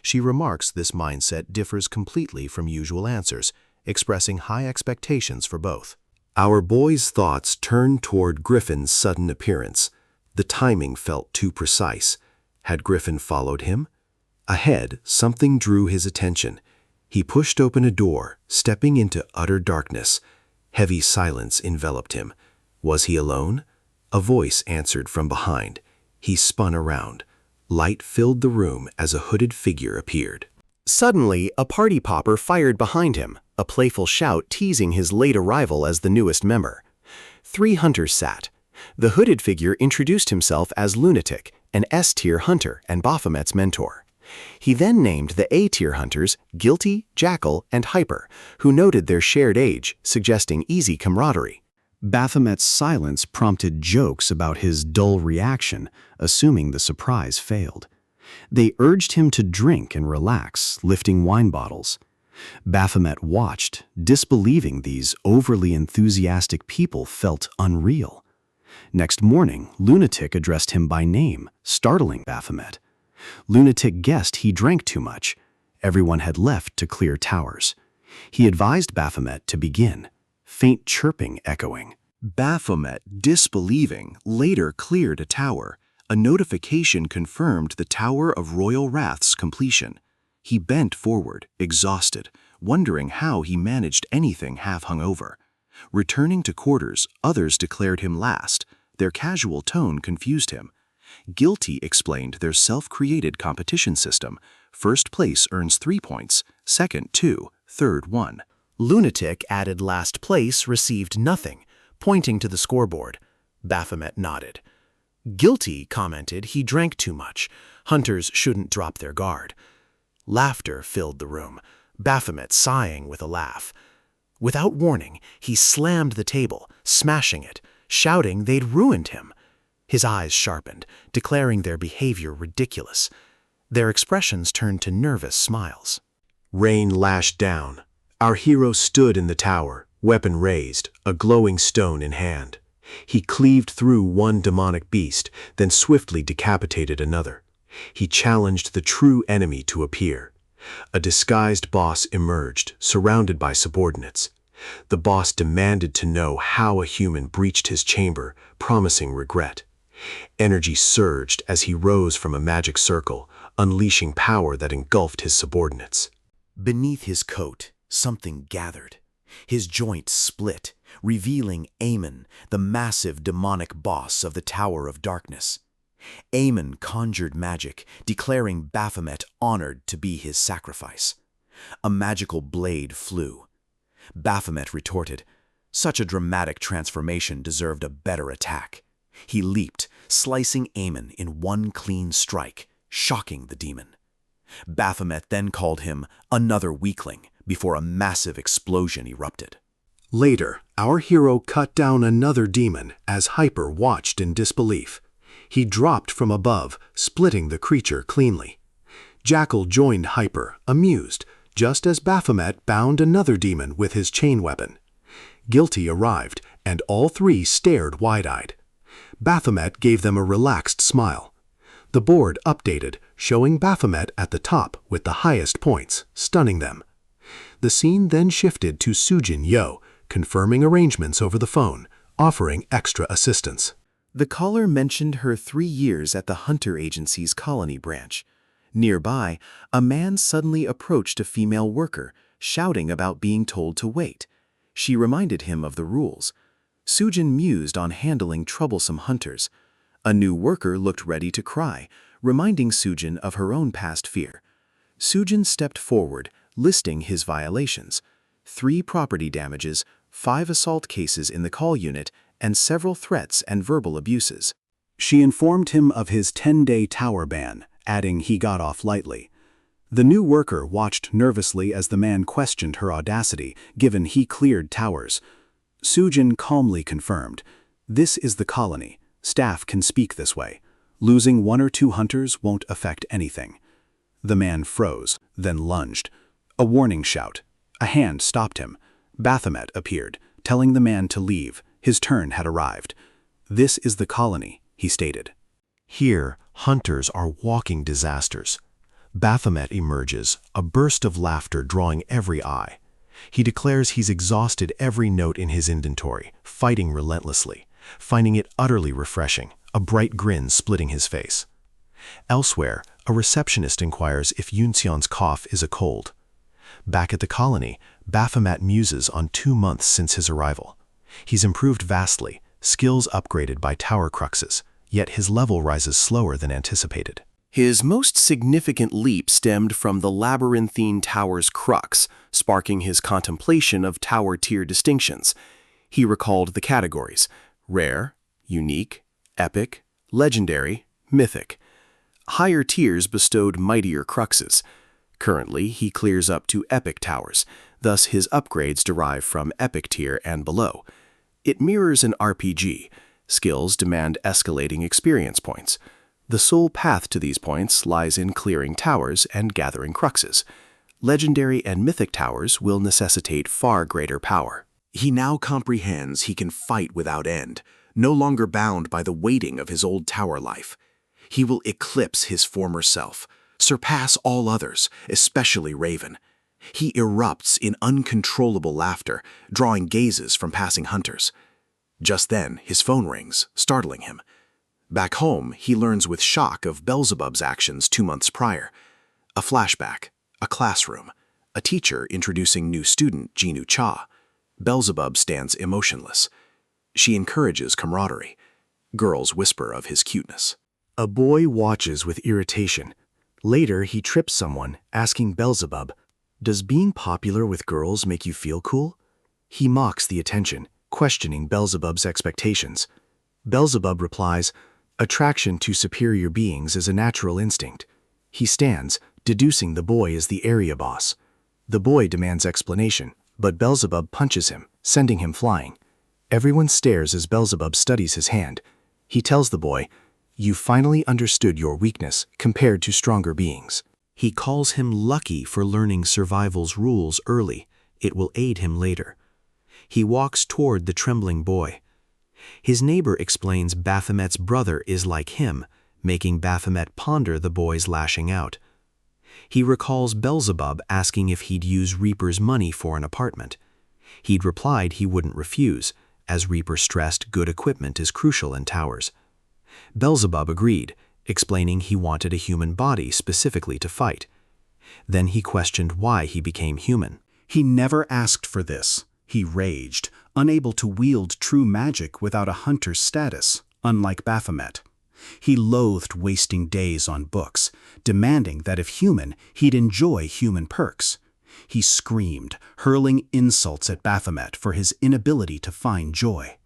She remarks this mindset differs completely from usual answers, expressing high expectations for both. Our boy's thoughts turned toward Griffin's sudden appearance. The timing felt too precise. Had Griffin followed him? Ahead, something drew his attention. He pushed open a door, stepping into utter darkness. Heavy silence enveloped him. Was he alone? A voice answered from behind. He spun around. Light filled the room as a hooded figure appeared. Suddenly, a party popper fired behind him, a playful shout teasing his late arrival as the newest member. 3 hunters sat. The hooded figure introduced himself as Lunatic, an S-tier hunter and Baphomet's mentor. He then named the A-tier hunters Guilty, Jackal, and Hyper, who noted their shared age, suggesting easy camaraderie. Baphomet's silence prompted jokes about his dull reaction, assuming the surprise failed. They urged him to drink and relax, lifting wine bottles. Baphomet watched, disbelieving these overly enthusiastic people felt unreal. Next morning, Lunatic addressed him by name, startling Baphomet. Lunatic guessed he drank too much. Everyone had left to clear towers. He advised Baphomet to begin, faint chirping echoing. Baphomet, disbelieving, later cleared a tower. A notification confirmed the Tower of Royal Wrath's completion. He bent forward, exhausted, wondering how he managed anything half hungover. Returning to quarters, others declared him last. Their casual tone confused him. Guilty explained their self-created competition system. First place earns 3 points, second 2, third 1. Lunatic added last place received nothing, pointing to the scoreboard. Baphomet nodded. Guilty commented he drank too much. Hunters shouldn't drop their guard. Laughter filled the room, Baphomet sighing with a laugh. Without warning, he slammed the table, smashing it, shouting they'd ruined him. His eyes sharpened, declaring their behavior ridiculous. Their expressions turned to nervous smiles. Rain lashed down. Our hero stood in the tower, weapon raised, a glowing stone in hand. He cleaved through one demonic beast, then swiftly decapitated another. He challenged the true enemy to appear. A disguised boss emerged, surrounded by subordinates. The boss demanded to know how a human breached his chamber, promising regret. Energy surged as he rose from a magic circle, unleashing power that engulfed his subordinates. Beneath his coat, something gathered. His joints split, revealing Amon, the massive demonic boss of the Tower of Darkness. Amon conjured magic, declaring Baphomet honored to be his sacrifice. A magical blade flew. Baphomet retorted, such a dramatic transformation deserved a better attack. He leaped, slicing Amon in one clean strike, shocking the demon. Baphomet then called him another weakling before a massive explosion erupted. Later, our hero cut down another demon as Hyper watched in disbelief. He dropped from above, splitting the creature cleanly. Jackal joined Hyper, amused, just as Baphomet bound another demon with his chain weapon. Guilty arrived, and all three stared wide-eyed. Baphomet gave them a relaxed smile. The board updated, showing Baphomet at the top with the highest points, stunning them. The scene then shifted to Sujin Yo, confirming arrangements over the phone, offering extra assistance. The caller mentioned her 3 years at the Hunter Agency's colony branch. Nearby, a man suddenly approached a female worker, shouting about being told to wait. She reminded him of the rules. Sujin mused on handling troublesome hunters. A new worker looked ready to cry, reminding Sujin of her own past fear. Sujin stepped forward, listing his violations: 3 property damages, 5 assault cases in the call unit, and several threats and verbal abuses. She informed him of his 10-day tower ban, adding he got off lightly. The new worker watched nervously as the man questioned her audacity, given he cleared towers. Sujin calmly confirmed, "This is the colony. Staff can speak this way. Losing 1 or 2 hunters won't affect anything." The man froze, then lunged. A warning shout. A hand stopped him. Baphomet appeared, telling the man to leave. His turn had arrived. "This is the colony," he stated. Here, hunters are walking disasters. Baphomet emerges, a burst of laughter drawing every eye. He declares he's exhausted every note in his inventory, fighting relentlessly, finding it utterly refreshing, a bright grin splitting his face. Elsewhere, a receptionist inquires if Yunxian's cough is a cold. Back at the colony, Baphomet muses on 2 months since his arrival. He's improved vastly, skills upgraded by tower cruxes, yet his level rises slower than anticipated. His most significant leap stemmed from the labyrinthine tower's crux, sparking his contemplation of tower tier distinctions. He recalled the categories: rare, unique, epic, legendary, mythic. Higher tiers bestowed mightier cruxes. Currently, he clears up to epic towers, thus his upgrades derive from epic tier and below. It mirrors an RPG. Skills demand escalating experience points. The sole path to these points lies in clearing towers and gathering cruxes. Legendary and mythic towers will necessitate far greater power. He now comprehends he can fight without end, no longer bound by the weighting of his old tower life. He will eclipse his former self, surpass all others, especially Raven. He erupts in uncontrollable laughter, drawing gazes from passing hunters. Just then, his phone rings, startling him. Back home, he learns with shock of Beelzebub's actions 2 months prior. A flashback, a classroom, a teacher introducing new student Jinu Cha. Beelzebub stands emotionless. She encourages camaraderie. Girls whisper of his cuteness. A boy watches with irritation. Later, he trips someone, asking Beelzebub, "Does being popular with girls make you feel cool?" He mocks the attention, questioning Beelzebub's expectations. Beelzebub replies, "Attraction to superior beings is a natural instinct." He stands, deducing the boy is the area boss. The boy demands explanation, but Beelzebub punches him, sending him flying. Everyone stares as Beelzebub studies his hand. He tells the boy, "You finally understood your weakness compared to stronger beings." He calls him lucky for learning survival's rules early. It will aid him later. He walks toward the trembling boy. His neighbor explains Baphomet's brother is like him, making Baphomet ponder the boy's lashing out. He recalls Beelzebub asking if he'd use Reaper's money for an apartment. He'd replied he wouldn't refuse, as Reaper stressed good equipment is crucial in towers. Beelzebub agreed, explaining he wanted a human body specifically to fight. Then he questioned why he became human. He never asked for this. He raged, unable to wield true magic without a hunter's status, unlike Baphomet. He loathed wasting days on books, demanding that if human, he'd enjoy human perks. He screamed, hurling insults at Baphomet for his inability to find joy.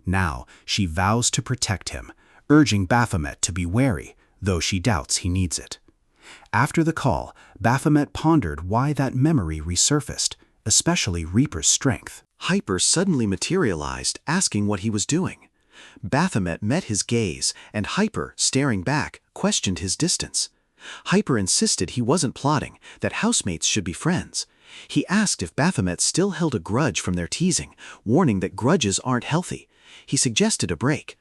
Now she vows to protect him, urging Baphomet to be wary, though she doubts he needs it. After the call, Baphomet pondered why that memory resurfaced, especially Reaper's strength. Hyper suddenly materialized, asking what he was doing. Baphomet met his gaze, and Hyper, staring back, questioned his distance. Hyper insisted he wasn't plotting, that housemates should be friends. He asked if Baphomet still held a grudge from their teasing, warning that grudges aren't healthy. He suggested a break.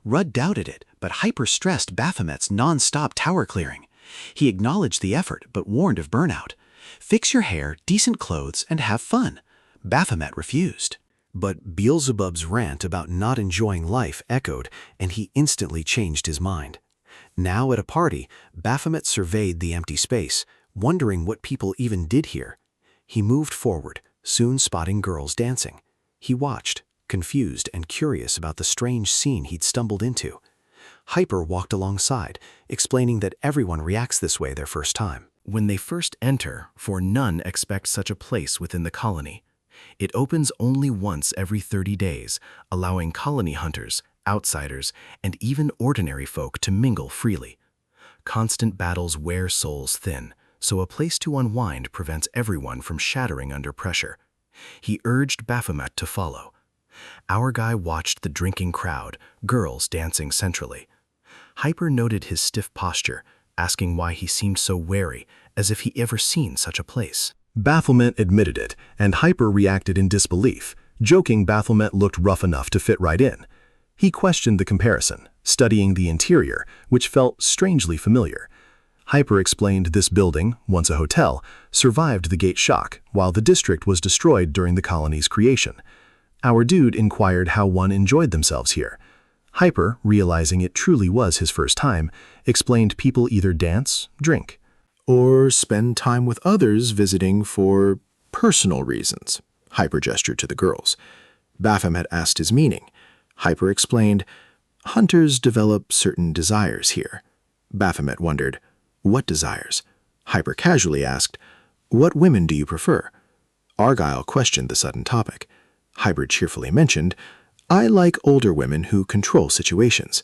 Rudd doubted it, but Hyper stressed Baphomet's non-stop tower clearing. He acknowledged the effort, but warned of burnout. Fix your hair, decent clothes, and have fun. Baphomet refused. But Beelzebub's rant about not enjoying life echoed, and he instantly changed his mind. Now at a party, Baphomet surveyed the empty space, wondering what people even did here. He moved forward, soon spotting girls dancing. He watched, confused and curious about the strange scene he'd stumbled into. Hyper walked alongside, explaining that everyone reacts this way their first time. When they first enter, for none expect such a place within the colony. It opens only once every 30 days, allowing colony hunters, outsiders, and even ordinary folk to mingle freely. Constant battles wear souls thin, so a place to unwind prevents everyone from shattering under pressure. He urged Baphomet to follow. Our guy watched the drinking crowd, girls dancing centrally. Hyper noted his stiff posture, asking why he seemed so wary, as if he ever seen such a place. Baphomet admitted it, and Hyper reacted in disbelief, joking Baphomet looked rough enough to fit right in. He questioned the comparison, studying the interior, which felt strangely familiar. Hyper explained this building, once a hotel, survived the Gate Shock, while the district was destroyed during the colony's creation. Our dude inquired how one enjoyed themselves here. Hyper, realizing it truly was his first time, explained people either dance, drink, or spend time with others visiting for personal reasons. Hyper gestured to the girls. Baphomet asked his meaning. Hyper explained, hunters develop certain desires here. Baphomet wondered, what desires? Hyper casually asked, what women do you prefer? Argyle questioned the sudden topic. Hyper cheerfully mentioned, I like older women who control situations.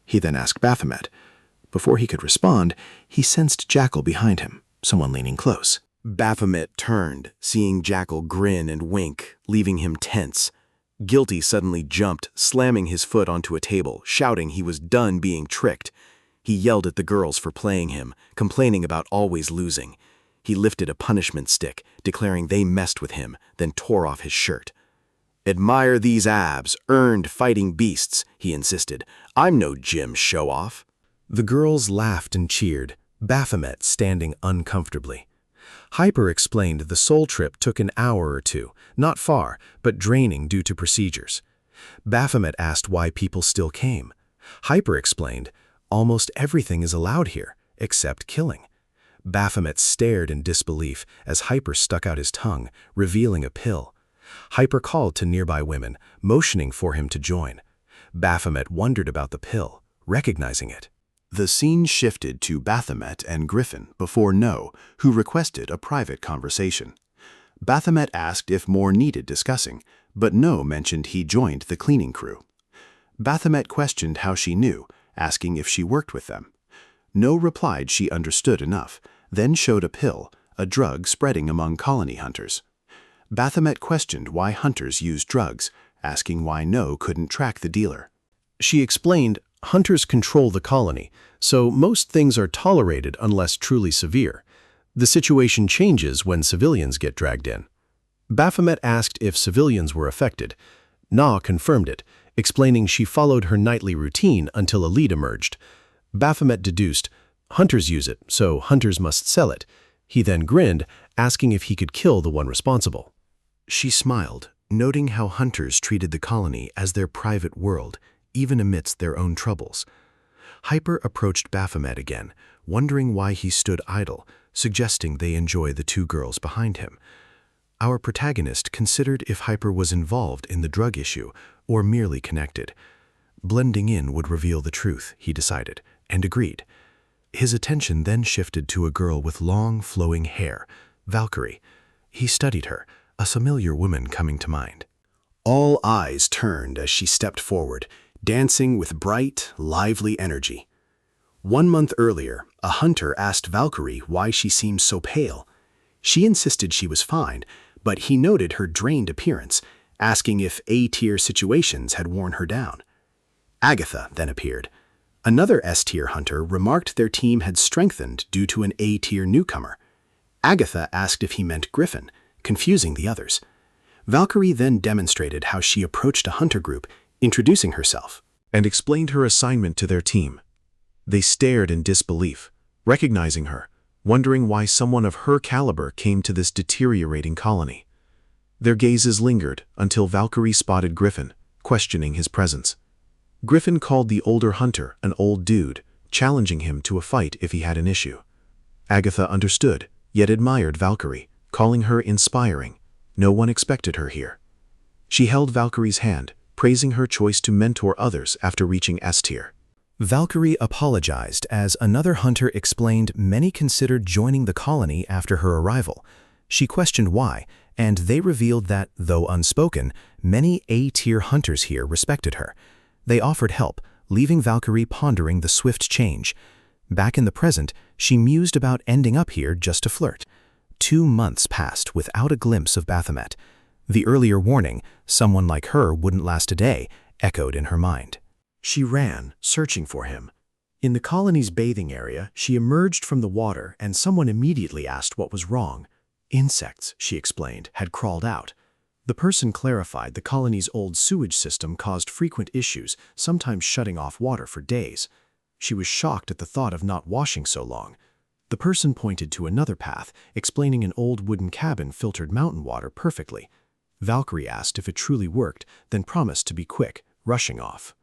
He then asked Baphomet. Before he could respond, he sensed Jackal behind him, someone leaning close. Baphomet turned, seeing Jackal grin and wink, leaving him tense. Guilty suddenly jumped, slamming his foot onto a table, shouting he was done being tricked. He yelled at the girls for playing him, complaining about always losing. He lifted a punishment stick, declaring they messed with him, then tore off his shirt. Admire these abs, earned fighting beasts, he insisted. I'm no gym show-off. The girls laughed and cheered, Baphomet standing uncomfortably. Hyper explained the soul trip took an hour or two, not far, but draining due to procedures. Baphomet asked why people still came. Hyper explained, almost everything is allowed here, except killing. Baphomet stared in disbelief as Hyper stuck out his tongue, revealing a pill. Hyper called to nearby women, motioning for him to join. Baphomet wondered about the pill, recognizing it. The scene shifted to Baphomet and Griffin before No, who requested a private conversation. Baphomet asked if more needed discussing, but No mentioned he joined the cleaning crew. Baphomet questioned how she knew, asking if she worked with them. No replied she understood enough, then showed a pill, a drug spreading among colony hunters. Baphomet questioned why hunters used drugs, asking why No couldn't track the dealer. She explained, hunters control the colony, so most things are tolerated unless truly severe. The situation changes when civilians get dragged in. Baphomet asked if civilians were affected. Na confirmed it, explaining she followed her nightly routine until a lead emerged. Baphomet deduced, hunters use it, so hunters must sell it. He then grinned, asking if he could kill the one responsible. She smiled, noting how hunters treated the colony as their private world, even amidst their own troubles. Hyper approached Baphomet again, wondering why he stood idle, suggesting they enjoy the two girls behind him. Our protagonist considered if Hyper was involved in the drug issue or merely connected. Blending in would reveal the truth, he decided, and agreed. His attention then shifted to a girl with long, flowing hair, Valkyrie. He studied her, a familiar woman coming to mind. All eyes turned as she stepped forward, dancing with bright, lively energy. 1 month earlier, a hunter asked Valkyrie why she seemed so pale. She insisted she was fine, but he noted her drained appearance, asking if A-tier situations had worn her down. Agatha then appeared. Another S-tier hunter remarked their team had strengthened due to an A-tier newcomer. Agatha asked if he meant Griffin, confusing the others. Valkyrie then demonstrated how she approached a hunter group, introducing herself, and explained her assignment to their team. They stared in disbelief, recognizing her, wondering why someone of her caliber came to this deteriorating colony. Their gazes lingered until Valkyrie spotted Griffin, questioning his presence. Griffin called the older hunter an old dude, challenging him to a fight if he had an issue. Agatha understood, yet admired Valkyrie, calling her inspiring. No one expected her here. She held Valkyrie's hand, praising her choice to mentor others after reaching S-tier. Valkyrie apologized as another hunter explained many considered joining the colony after her arrival. She questioned why, and they revealed that, though unspoken, many A-tier hunters here respected her. They offered help, leaving Valkyrie pondering the swift change. Back in the present, She mused about ending up here just to flirt. 2 months passed without a glimpse of Baphomet. The earlier warning, someone like her wouldn't last a day, echoed in her mind. She ran, searching for him. In the colony's bathing area, she emerged from the water and someone immediately asked what was wrong. Insects, she explained, had crawled out. The person clarified the colony's old sewage system caused frequent issues, sometimes shutting off water for days. She was shocked at the thought of not washing so long. The person pointed to another path, explaining an old wooden cabin filtered mountain water perfectly. Valkyrie asked if it truly worked, then promised to be quick, rushing off.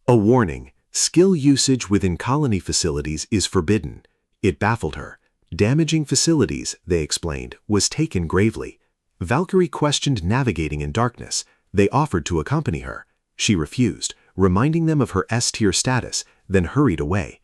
A warning: skill usage within colony facilities is forbidden. It baffled her. Damaging facilities, they explained, was taken gravely. Valkyrie questioned navigating in darkness. They offered to accompany her. She refused, reminding them of her S-tier status, then hurried away.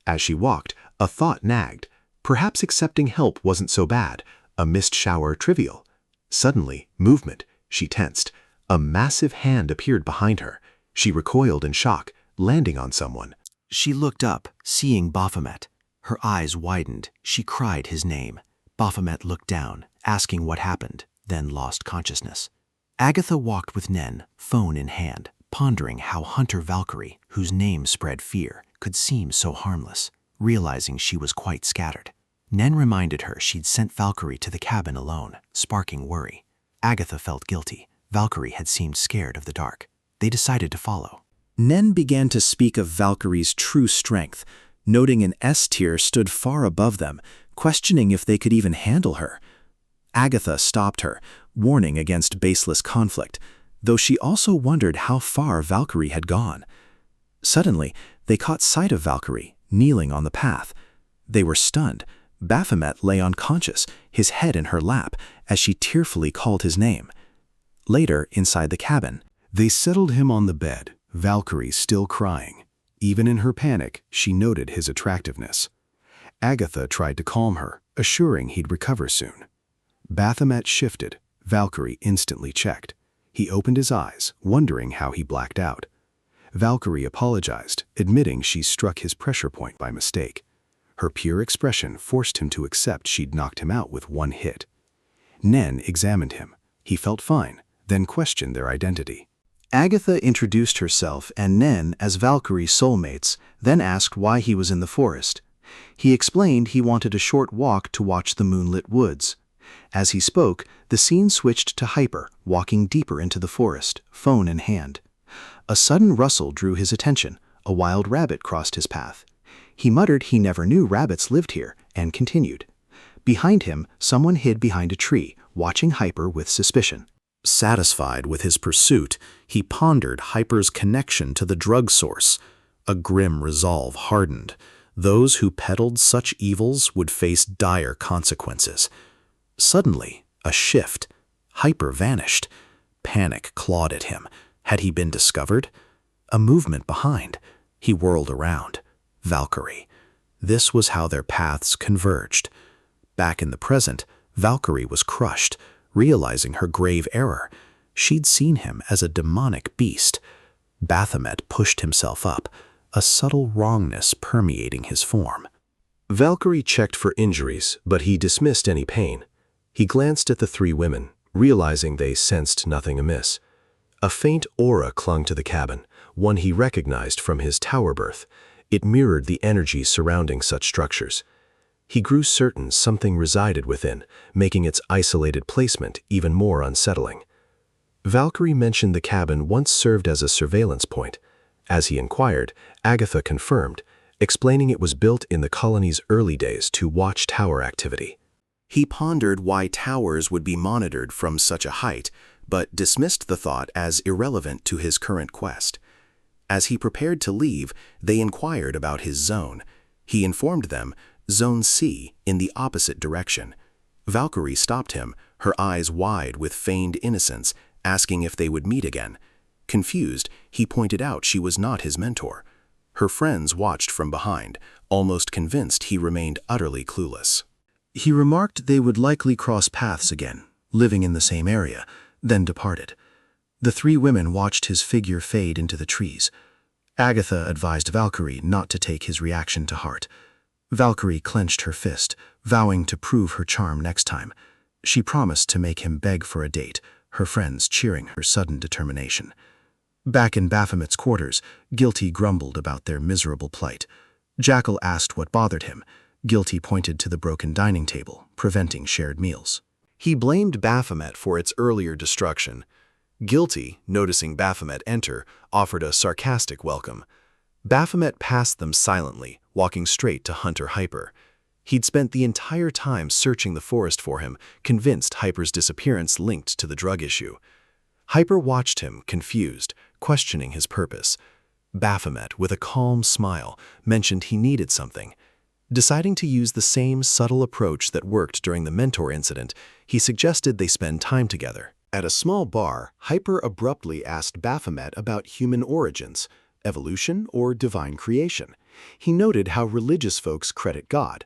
As she walked, a thought nagged. Perhaps accepting help wasn't so bad, a mist shower trivial. Suddenly, movement. She tensed. A massive hand appeared behind her. She recoiled in shock, landing on someone. She looked up, seeing Baphomet. Her eyes widened. She cried his name. Baphomet looked down, asking what happened, then lost consciousness. Agatha walked with Nen, phone in hand, pondering how Hunter Valkyrie, whose name spread fear, could seem so harmless, realizing she was quite scattered. Nen reminded her she'd sent Valkyrie to the cabin alone, sparking worry. Agatha felt guilty. Valkyrie had seemed scared of the dark. They decided to follow. Nen began to speak of Valkyrie's true strength, noting an S-tier stood far above them, questioning if they could even handle her. Agatha stopped her, warning against baseless conflict, though she also wondered how far Valkyrie had gone. Suddenly, they caught sight of Valkyrie, kneeling on the path. They were stunned. Baphomet lay unconscious, his head in her lap, as she tearfully called his name. Later, inside the cabin, they settled him on the bed, Valkyrie still crying. Even in her panic, she noted his attractiveness. Agatha tried to calm her, assuring he'd recover soon. Baphomet shifted. Valkyrie instantly checked. He opened his eyes, wondering how he blacked out. Valkyrie apologized, admitting she struck his pressure point by mistake. Her pure expression forced him to accept she'd knocked him out with one hit. Nen examined him. He felt fine, then questioned their identity. Agatha introduced herself and Nen as Valkyrie's soulmates, then asked why he was in the forest. He explained he wanted a short walk to watch the moonlit woods. As he spoke, the scene switched to Hyper, walking deeper into the forest, phone in hand. A sudden rustle drew his attention. A wild rabbit crossed his path. He muttered he never knew rabbits lived here, and continued. Behind him, someone hid behind a tree, watching Hyper with suspicion. Satisfied with his pursuit, he pondered Hyper's connection to the drug source. A grim resolve hardened. Those who peddled such evils would face dire consequences. Suddenly, a shift. Hyper vanished. Panic clawed at him. Had he been discovered? A movement behind. He whirled around. Valkyrie. This was how their paths converged. Back in the present, Valkyrie was crushed, realizing her grave error. She'd seen him as a demonic beast. Baphomet pushed himself up, a subtle wrongness permeating his form. Valkyrie checked for injuries, but he dismissed any pain. He glanced at the 3 women, realizing they sensed nothing amiss. A faint aura clung to the cabin, one he recognized from his tower berth. It mirrored the energy surrounding such structures. He grew certain something resided within, making its isolated placement even more unsettling. Valkyrie mentioned the cabin once served as a surveillance point. As he inquired, Agatha confirmed, explaining it was built in the colony's early days to watch tower activity. He pondered why towers would be monitored from such a height, but dismissed the thought as irrelevant to his current quest. As he prepared to leave, they inquired about his zone. He informed them, Zone C, in the opposite direction. Valkyrie stopped him, her eyes wide with feigned innocence, asking if they would meet again. Confused, he pointed out she was not his mentor. Her friends watched from behind, almost convinced he remained utterly clueless. He remarked they would likely cross paths again, living in the same area, then departed. The 3 women watched his figure fade into the trees. Agatha advised Valkyrie not to take his reaction to heart. Valkyrie clenched her fist, vowing to prove her charm next time. She promised to make him beg for a date, her friends cheering her sudden determination. Back in Baphomet's quarters, Guilty grumbled about their miserable plight. Jackal asked what bothered him. Guilty pointed to the broken dining table, preventing shared meals. He blamed Baphomet for its earlier destruction. Guilty, noticing Baphomet enter, offered a sarcastic welcome. Baphomet passed them silently, walking straight to Hunter Hyper. He'd spent the entire time searching the forest for him, convinced Hyper's disappearance linked to the drug issue. Hyper watched him, confused, questioning his purpose. Baphomet, with a calm smile, mentioned he needed something. Deciding to use the same subtle approach that worked during the mentor incident, he suggested they spend time together. At a small bar, Hyper abruptly asked Baphomet about human origins, evolution or divine creation. He noted how religious folks credit God.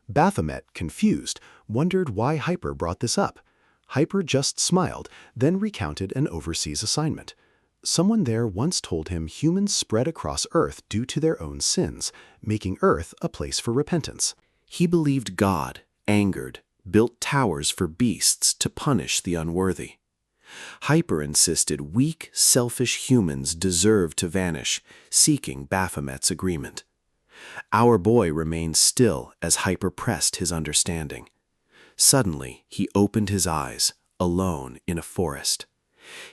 Baphomet, confused, wondered why Hyper brought this up. Hyper just smiled, then recounted an overseas assignment. Someone there once told him humans spread across Earth due to their own sins, making Earth a place for repentance. He believed God, angered, built towers for beasts to punish the unworthy. Hyper insisted weak, selfish humans deserved to vanish, seeking Baphomet's agreement. Our boy remained still as Hyper pressed his understanding. Suddenly, he opened his eyes, alone in a forest.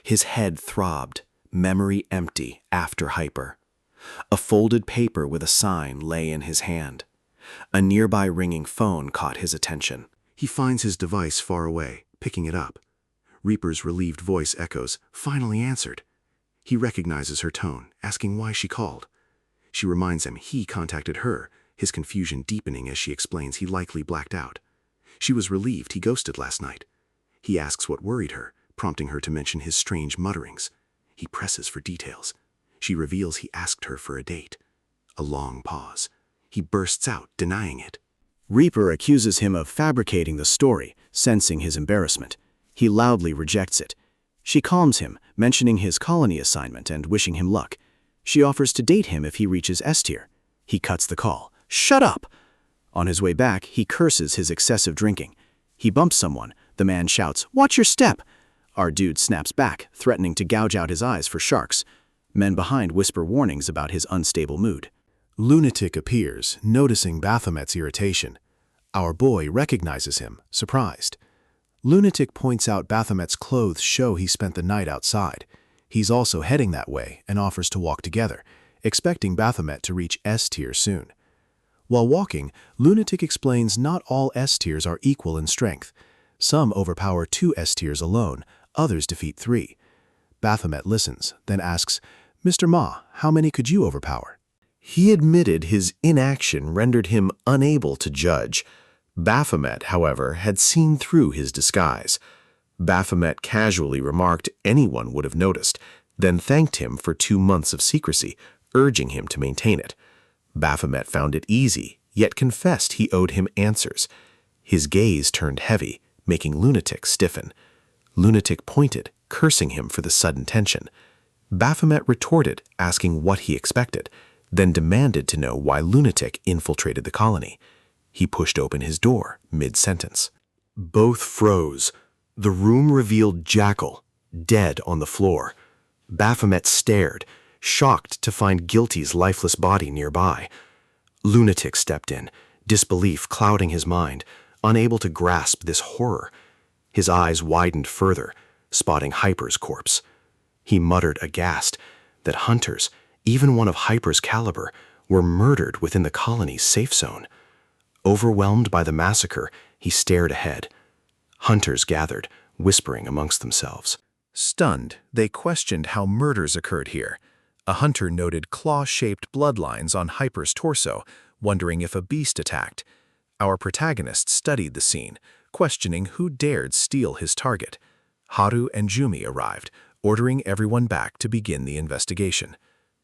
His head throbbed, memory empty after Hyper. A folded paper with a sign lay in his hand. A nearby ringing phone caught his attention. He finds his device far away, picking it up. Reaper's relieved voice echoes, "Finally answered." He recognizes her tone, asking why she called. She reminds him he contacted her, his confusion deepening as she explains he likely blacked out. She was relieved he ghosted last night. He asks what worried her, prompting her to mention his strange mutterings. He presses for details. She reveals he asked her for a date. A long pause. He bursts out, denying it. Reaper accuses him of fabricating the story, sensing his embarrassment. He loudly rejects it. She calms him, mentioning his colony assignment and wishing him luck. She offers to date him if he reaches S tier. He cuts the call. "Shut up!" On his way back, he curses his excessive drinking. He bumps someone. The man shouts, "Watch your step!" Our dude snaps back, threatening to gouge out his eyes for sharks. Men behind whisper warnings about his unstable mood. Lunatic appears, noticing Baphomet's irritation. Our boy recognizes him, surprised. Lunatic points out Baphomet's clothes show he spent the night outside. He's also heading that way and offers to walk together, expecting Baphomet to reach S tier soon. While walking, Lunatic explains not all S tiers are equal in strength. Some overpower 2 S tiers alone, others defeat 3. Baphomet listens, then asks, "Mr. Ma, how many could you overpower?" He admitted his inaction rendered him unable to judge. Baphomet, however, had seen through his disguise. Baphomet casually remarked anyone would have noticed, then thanked him for 2 months of secrecy, urging him to maintain it. Baphomet found it easy, yet confessed he owed him answers. His gaze turned heavy, making Lunatic stiffen. Lunatic pointed, cursing him for the sudden tension. Baphomet retorted, asking what he expected, then demanded to know why Lunatic infiltrated the colony. He pushed open his door, mid-sentence. Both froze. The room revealed Jackal, dead on the floor. Baphomet stared, shocked to find Guilty's lifeless body nearby. Lunatic stepped in, disbelief clouding his mind, unable to grasp this horror. His eyes widened further, spotting Hyper's corpse. He muttered aghast that hunters, even one of Hyper's caliber, were murdered within the colony's safe zone. Overwhelmed by the massacre, he stared ahead. Hunters gathered, whispering amongst themselves. Stunned, they questioned how murders occurred here. A hunter noted claw-shaped bloodlines on Hyper's torso, wondering if a beast attacked. Our protagonist studied the scene, questioning who dared steal his target. Haru and Jumi arrived, ordering everyone back to begin the investigation.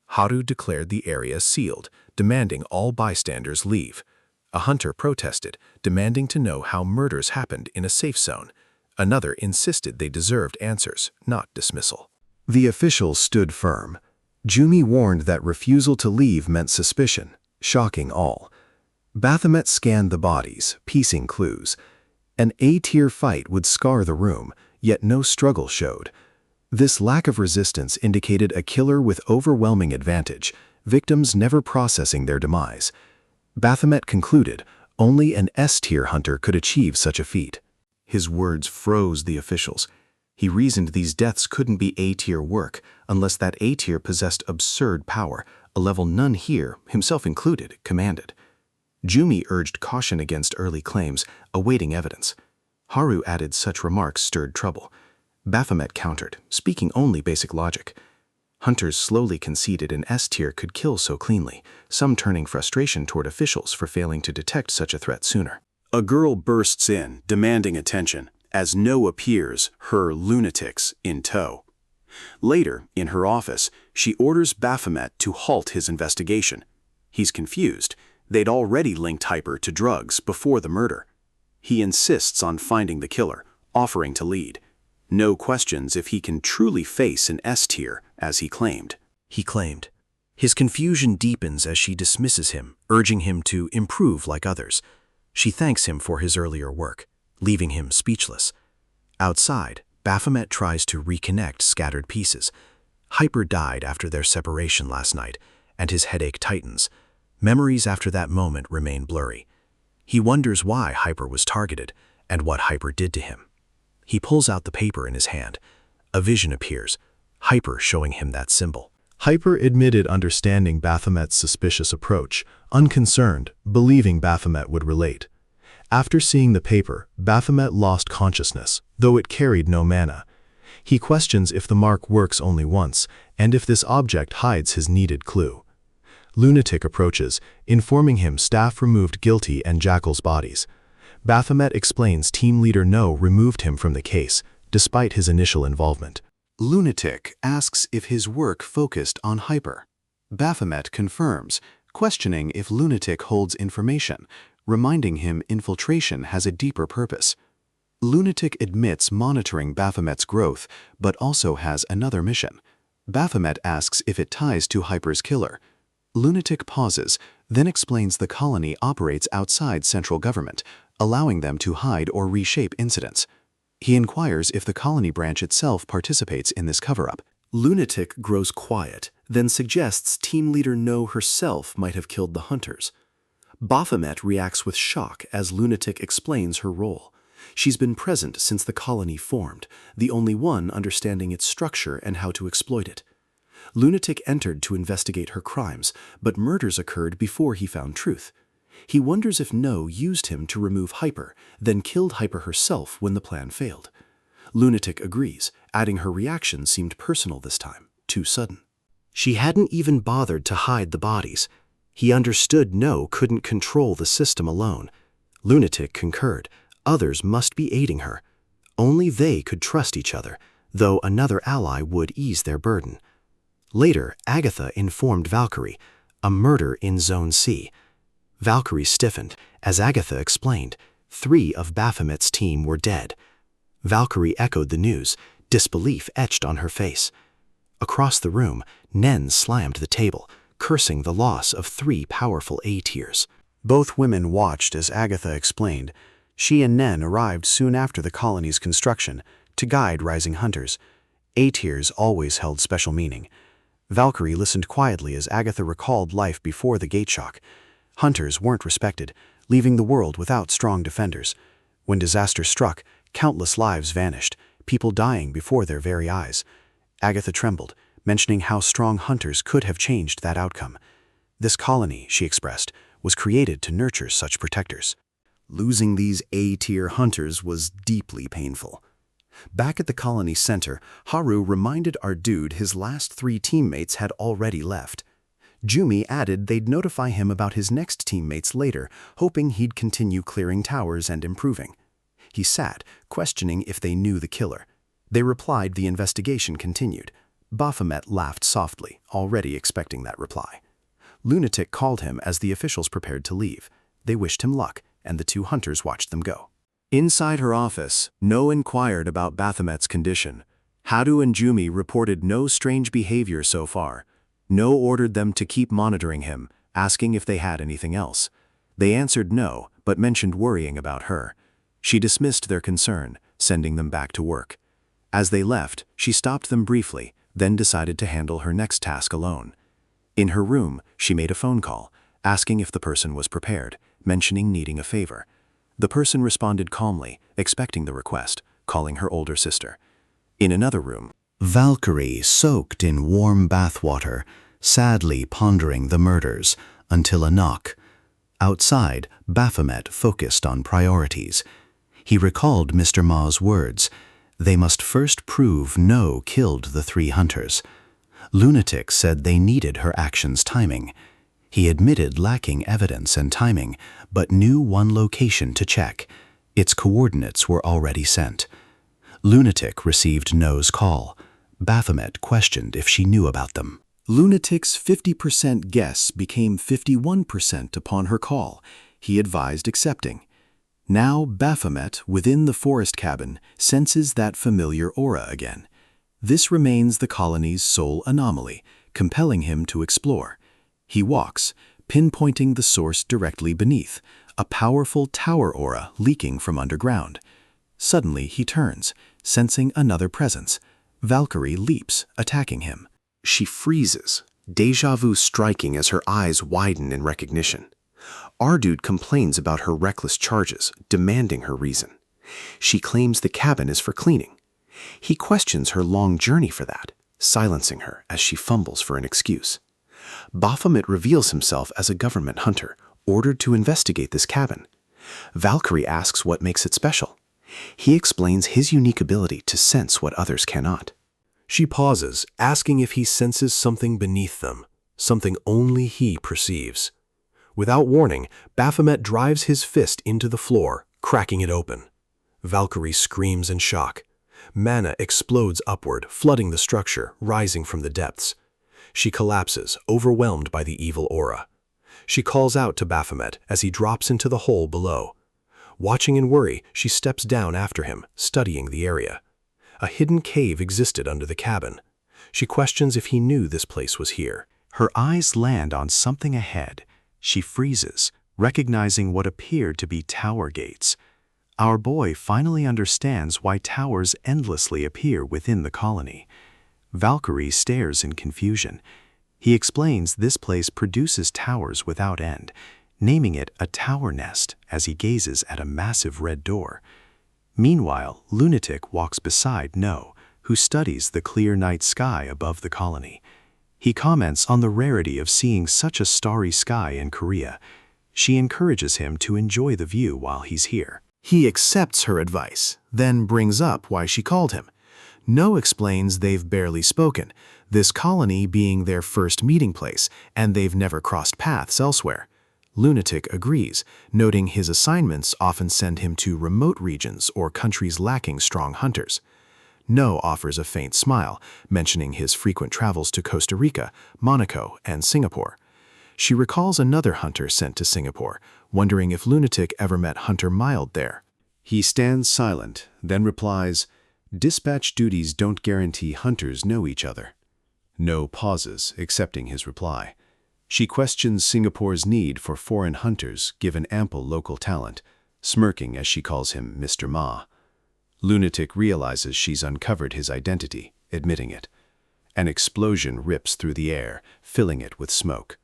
Haru declared the area sealed, demanding all bystanders leave. A hunter protested, demanding to know how murders happened in a safe zone. Another insisted they deserved answers, not dismissal. The officials stood firm. Jumi warned that refusal to leave meant suspicion, shocking all. Baphomet scanned the bodies, piecing clues. An A-tier fight would scar the room, yet no struggle showed. This lack of resistance indicated a killer with overwhelming advantage, victims never processing their demise. Baphomet concluded only an S-tier hunter could achieve such a feat. His words froze the officials. He reasoned these deaths couldn't be A-tier work unless that A-tier possessed absurd power, a level none here, himself included, commanded. Jumi urged caution against early claims, awaiting evidence. Haru added such remarks stirred trouble. Baphomet countered, speaking only basic logic. Hunters slowly conceded an S-tier could kill so cleanly, some turning frustration toward officials for failing to detect such a threat sooner. A girl bursts in, demanding attention, as No appears, her lunatics, in tow. Later, in her office, she orders Baphomet to halt his investigation. He's confused. They'd already linked Hyper to drugs before the murder. He insists on finding the killer, offering to lead. No questions if he can truly face an S-tier, as he claimed. His confusion deepens as she dismisses him, urging him to improve like others. She thanks him for his earlier work, leaving him speechless. Outside, Baphomet tries to reconnect scattered pieces. Hyper died after their separation last night, and his headache tightens. Memories after that moment remain blurry. He wonders why Hyper was targeted, and what Hyper did to him. He pulls out the paper in his hand. A vision appears, Hyper showing him that symbol. Hyper admitted understanding Baphomet's suspicious approach, unconcerned, believing Baphomet would relate. After seeing the paper, Baphomet lost consciousness, though it carried no mana. He questions if the mark works only once, and if this object hides his needed clue. Lunatic approaches, informing him staff removed Guilty and Jackal's bodies. Baphomet explains team leader No removed him from the case, despite his initial involvement. Lunatic asks if his work focused on Hyper. Baphomet confirms, questioning if Lunatic holds information, reminding him infiltration has a deeper purpose. Lunatic admits monitoring Baphomet's growth, but also has another mission. Baphomet asks if it ties to Hyper's killer. Lunatic pauses, then explains the colony operates outside central government, allowing them to hide or reshape incidents. He inquires if the colony branch itself participates in this cover-up. Lunatic grows quiet, then suggests team leader No herself might have killed the hunters. Baphomet reacts with shock as Lunatic explains her role. She's been present since the colony formed, the only one understanding its structure and how to exploit it. Lunatic entered to investigate her crimes, but murders occurred before he found truth. He wonders if No used him to remove Hyper, then killed Hyper herself when the plan failed. Lunatic agrees, adding her reaction seemed personal this time, too sudden. She hadn't even bothered to hide the bodies. He understood No couldn't control the system alone. Lunatic concurred. Others must be aiding her. Only they could trust each other, though another ally would ease their burden. Later, Agatha informed Valkyrie, a murder in Zone C. Valkyrie stiffened. As Agatha explained, 3 of Baphomet's team were dead. Valkyrie echoed the news, disbelief etched on her face. Across the room, Nen slammed the table, cursing the loss of 3 powerful A-tiers. Both women watched as Agatha explained. She and Nen arrived soon after the colony's construction to guide rising hunters. A-tiers always held special meaning. Valkyrie listened quietly as Agatha recalled life before the gate shock. Hunters weren't respected, leaving the world without strong defenders. When disaster struck, countless lives vanished, people dying before their very eyes. Agatha trembled, mentioning how strong hunters could have changed that outcome. This colony, she expressed, was created to nurture such protectors. Losing these A-tier hunters was deeply painful. Back at the colony center, Haru reminded our dude his last 3 teammates had already left. Jumi added they'd notify him about his next teammates later, hoping he'd continue clearing towers and improving. He sat, questioning if they knew the killer. They replied the investigation continued. Baphomet laughed softly, already expecting that reply. Lunatic called him as the officials prepared to leave. They wished him luck, and the 2 hunters watched them go. Inside her office, No inquired about Baphomet's condition. Haru and Jumi reported no strange behavior so far. No ordered them to keep monitoring him, asking if they had anything else. They answered no, but mentioned worrying about her. She dismissed their concern, sending them back to work. As they left, she stopped them briefly, then decided to handle her next task alone. In her room, she made a phone call, asking if the person was prepared, mentioning needing a favor. The person responded calmly, expecting the request, calling her older sister. In another room, Valkyrie soaked in warm bathwater, sadly pondering the murders, until a knock. Outside, Baphomet focused on priorities. He recalled Mr. Ma's words. They must first prove No killed the 3 hunters. Lunatic said they needed her actions' timing. He admitted lacking evidence and timing, but knew one location to check. Its coordinates were already sent. Lunatic received No's call. Baphomet questioned if she knew about them. Lunatic's 50% guess became 51% upon her call. He advised accepting. Now Baphomet, within the forest cabin, senses that familiar aura again. This remains the colony's sole anomaly, compelling him to explore. He walks, pinpointing the source directly beneath, a powerful tower aura leaking from underground. Suddenly he turns, sensing another presence. Valkyrie leaps, attacking him. She freezes, déjà vu striking as her eyes widen in recognition. Ardud complains about her reckless charges, demanding her reason. She claims the cabin is for cleaning. He questions her long journey for that, silencing her as she fumbles for an excuse. Baphomet reveals himself as a government hunter, ordered to investigate this cabin. Valkyrie asks what makes it special. He explains his unique ability to sense what others cannot. She pauses, asking if he senses something beneath them, something only he perceives. Without warning, Baphomet drives his fist into the floor, cracking it open. Valkyrie screams in shock. Mana explodes upward, flooding the structure, rising from the depths. She collapses, overwhelmed by the evil aura. She calls out to Baphomet as he drops into the hole below. Watching in worry, she steps down after him, studying the area. A hidden cave existed under the cabin. She questions if he knew this place was here. Her eyes land on something ahead. She freezes, recognizing what appeared to be tower gates. Our boy finally understands why towers endlessly appear within the colony. Valkyrie stares in confusion. He explains this place produces towers without end, naming it a tower nest as he gazes at a massive red door. Meanwhile, Lunatic walks beside No, who studies the clear night sky above the colony. He comments on the rarity of seeing such a starry sky in Korea. She encourages him to enjoy the view while he's here. He accepts her advice, then brings up why she called him. No explains they've barely spoken, this colony being their first meeting place, and they've never crossed paths elsewhere. Lunatic agrees, noting his assignments often send him to remote regions or countries lacking strong hunters. No offers a faint smile, mentioning his frequent travels to Costa Rica, Monaco, and Singapore. She recalls another hunter sent to Singapore, wondering if Lunatic ever met Hunter Mild there. He stands silent, then replies, "Dispatch duties don't guarantee hunters know each other." No pauses, accepting his reply. She questions Singapore's need for foreign hunters given ample local talent, smirking as she calls him Mr. Ma. Lunatic realizes she's uncovered his identity, admitting it. An explosion rips through the air, filling it with smoke.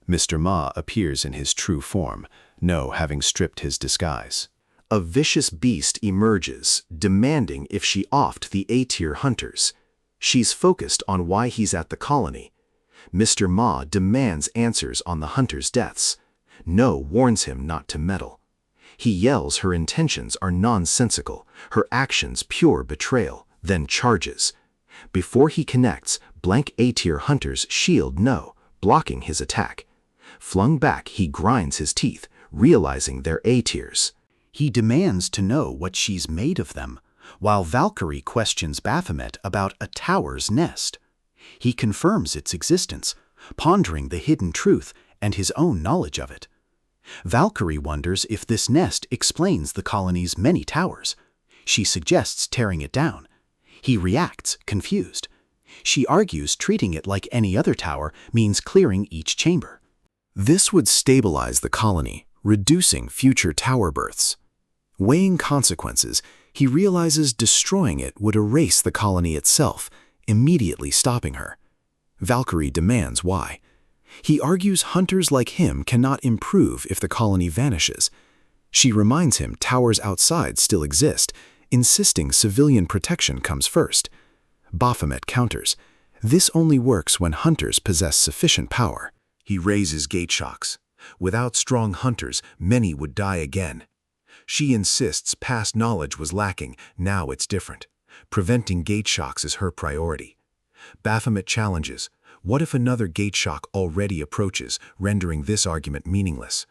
Mr. Ma appears in his true form, No having stripped his disguise. A vicious beast emerges, demanding if she offed the A-tier hunters. She's focused on why he's at the colony. Mr. Ma demands answers on the hunters' deaths. No warns him not to meddle. He yells her intentions are nonsensical, her actions pure betrayal, then charges. Before he connects, blank A-tier hunters shield No, blocking his attack. Flung back, he grinds his teeth, realizing they're A-tiers. He demands to know what she's made of them, while Valkyrie questions Baphomet about a tower's nest. He confirms its existence, pondering the hidden truth and his own knowledge of it. Valkyrie wonders if this nest explains the colony's many towers. She suggests tearing it down. He reacts, confused. She argues treating it like any other tower means clearing each chamber. This would stabilize the colony, reducing future tower births. Weighing consequences, he realizes destroying it would erase the colony itself, immediately stopping her. Valkyrie demands why. He argues hunters like him cannot improve if the colony vanishes. She reminds him towers outside still exist, insisting civilian protection comes first. Baphomet counters. This only works when hunters possess sufficient power. He raises gate shocks. Without strong hunters, many would die again. She insists past knowledge was lacking, now it's different. Preventing gate shocks is her priority. Baphomet challenges, what if another gate shock already approaches, rendering this argument meaningless?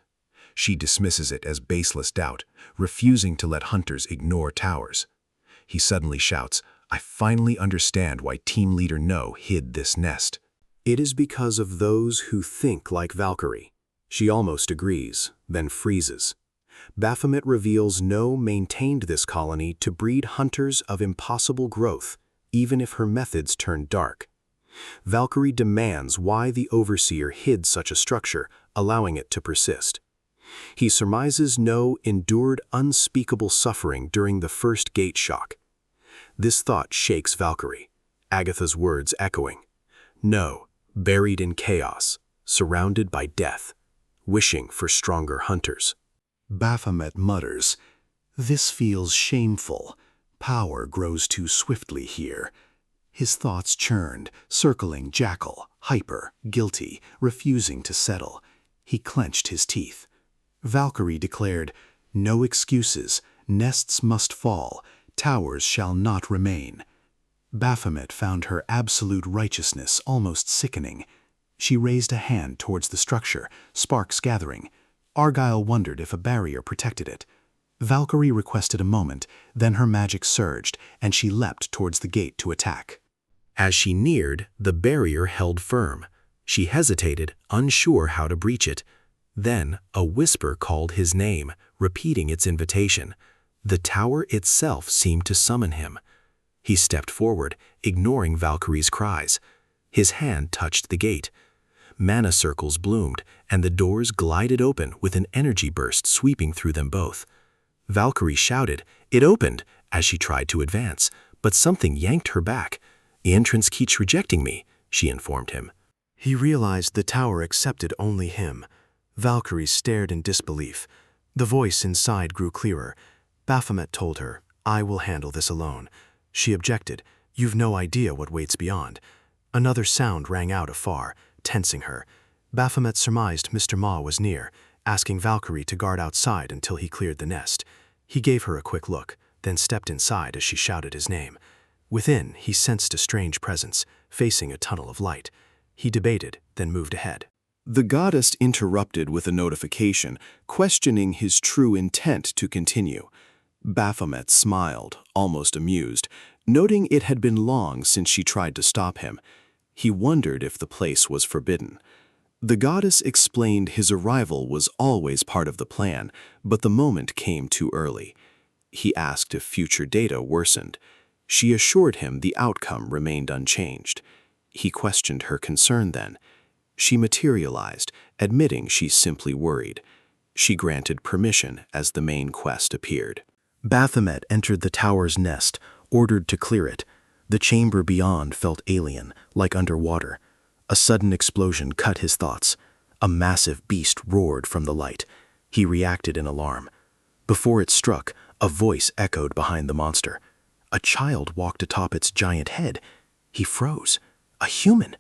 She dismisses it as baseless doubt, refusing to let hunters ignore towers. He suddenly shouts, I finally understand why Team Leader No hid this nest. It is because of those who think like Valkyrie. She almost agrees, then freezes. Baphomet reveals No maintained this colony to breed hunters of impossible growth, even if her methods turned dark. Valkyrie demands why the Overseer hid such a structure, allowing it to persist. He surmises No endured unspeakable suffering during the first gate shock. This thought shakes Valkyrie, Agatha's words echoing. No, buried in chaos, surrounded by death, wishing for stronger hunters. Baphomet mutters, "This feels shameful. Power grows too swiftly here." His thoughts churned, circling Jackal, hyper, guilty, refusing to settle. He clenched his teeth. Valkyrie declared, "No excuses. Nests must fall. Towers shall not remain." Baphomet found her absolute righteousness almost sickening. She raised a hand towards the structure, sparks gathering. Argyle wondered if a barrier protected it. Valkyrie requested a moment, then her magic surged, and she leapt towards the gate to attack. As she neared, the barrier held firm. She hesitated, unsure how to breach it. Then a whisper called his name, repeating its invitation. The tower itself seemed to summon him. He stepped forward, ignoring Valkyrie's cries. His hand touched the gate. Mana circles bloomed, and the doors glided open with an energy burst sweeping through them both. Valkyrie shouted, "It opened!" as she tried to advance, but something yanked her back. "The entrance keeps rejecting me," she informed him. He realized the tower accepted only him. Valkyrie stared in disbelief. The voice inside grew clearer. Baphomet told her, "I will handle this alone." She objected, "You've no idea what waits beyond." Another sound rang out afar, tensing her. Baphomet surmised Mr. Ma was near, asking Valkyrie to guard outside until he cleared the nest. He gave her a quick look, then stepped inside as she shouted his name. Within, he sensed a strange presence, facing a tunnel of light. He debated, then moved ahead. The goddess interrupted with a notification, questioning his true intent to continue. Baphomet smiled, almost amused, noting it had been long since she tried to stop him. He wondered if the place was forbidden. The goddess explained his arrival was always part of the plan, but the moment came too early. He asked if future data worsened. She assured him the outcome remained unchanged. He questioned her concern then. She materialized, admitting she simply worried. She granted permission as the main quest appeared. Baphomet entered the tower's nest, ordered to clear it. The chamber beyond felt alien, like underwater. A sudden explosion cut his thoughts. A massive beast roared from the light. He reacted in alarm. Before it struck, a voice echoed behind the monster. A child walked atop its giant head. He froze. A human!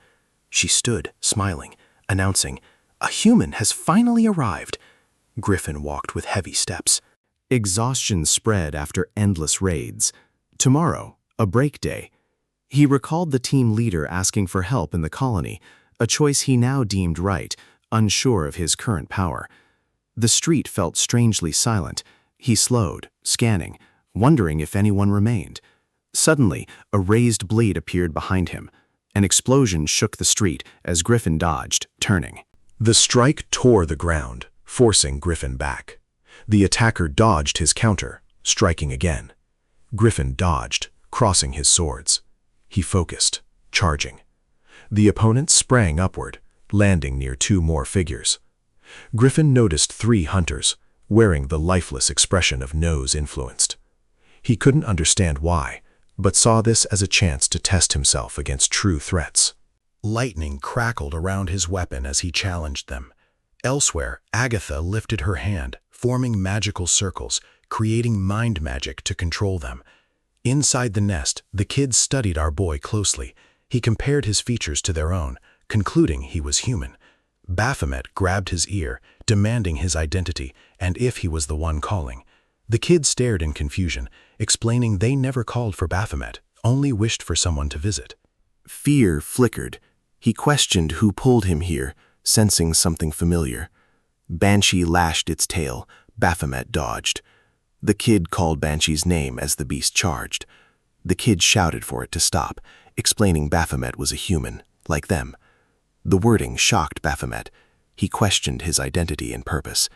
She stood, smiling, announcing, "A human has finally arrived." Griffin walked with heavy steps. Exhaustion spread after endless raids. Tomorrow, a break day. He recalled the team leader asking for help in the colony, a choice he now deemed right, unsure of his current power. The street felt strangely silent. He slowed, scanning, wondering if anyone remained. Suddenly, a raised blade appeared behind him. An explosion shook the street as Griffin dodged, turning. The strike tore the ground, forcing Griffin back. The attacker dodged his counter, striking again. Griffin dodged, crossing his swords. He focused, charging. The opponent sprang upward, landing near two more figures. Griffin noticed 3 hunters, wearing the lifeless expression of nose influenced. He couldn't understand why, but saw this as a chance to test himself against true threats. Lightning crackled around his weapon as he challenged them. Elsewhere, Agatha lifted her hand, forming magical circles, creating mind magic to control them. Inside the nest, the kids studied our boy closely. He compared his features to their own, concluding he was human. Baphomet grabbed his ear, demanding his identity and if he was the one calling. The kids stared in confusion, explaining they never called for Baphomet, only wished for someone to visit. Fear flickered. He questioned who pulled him here, sensing something familiar. Banshee lashed its tail. Baphomet dodged. The kid called Banshee's name as the beast charged. The kid shouted for it to stop, explaining Baphomet was a human, like them. The wording shocked Baphomet. He questioned his identity and purpose.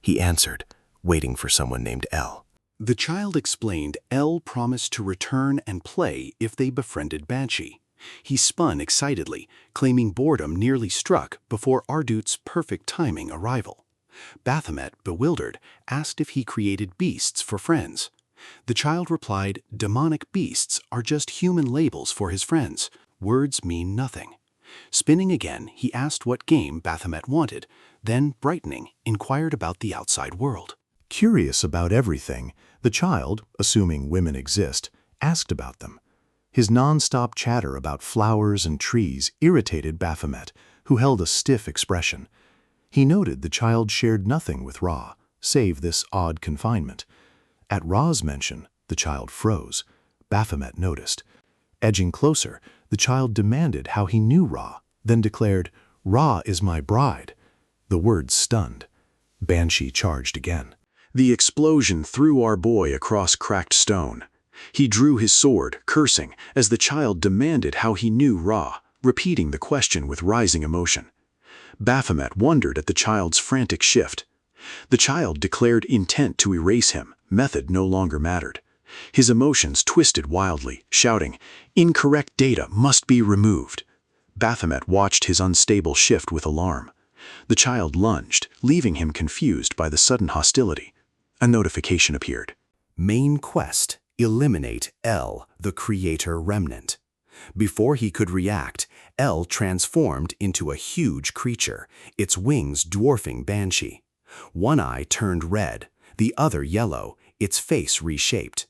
He answered, waiting for someone named L. The child explained L promised to return and play if they befriended Banshee. He spun excitedly, claiming boredom nearly struck before Ardut's perfect timing arrival. Baphomet, bewildered, asked if he created beasts for friends. The child replied, demonic beasts are just human labels for his friends. Words mean nothing. Spinning again, he asked what game Baphomet wanted, then, brightening, inquired about the outside world. Curious about everything, the child, assuming women exist, asked about them. His non-stop chatter about flowers and trees irritated Baphomet, who held a stiff expression. He noted the child shared nothing with Ra, save this odd confinement. At Ra's mention, the child froze. Baphomet noticed. Edging closer, the child demanded how he knew Ra, then declared, "Ra is my bride." The words stunned. Banshee charged again. The explosion threw our boy across cracked stone. He drew his sword, cursing, as the child demanded how he knew Ra, repeating the question with rising emotion. Baphomet wondered at the child's frantic shift. The child declared intent to erase him. Method no longer mattered. His emotions twisted wildly, shouting, "Incorrect data must be removed." Baphomet watched his unstable shift with alarm. The child lunged, leaving him confused by the sudden hostility. A notification appeared. Main quest: eliminate L, the creator remnant. Before he could react, L transformed into a huge creature, its wings dwarfing Banshee. One eye turned red, the other yellow, its face reshaped.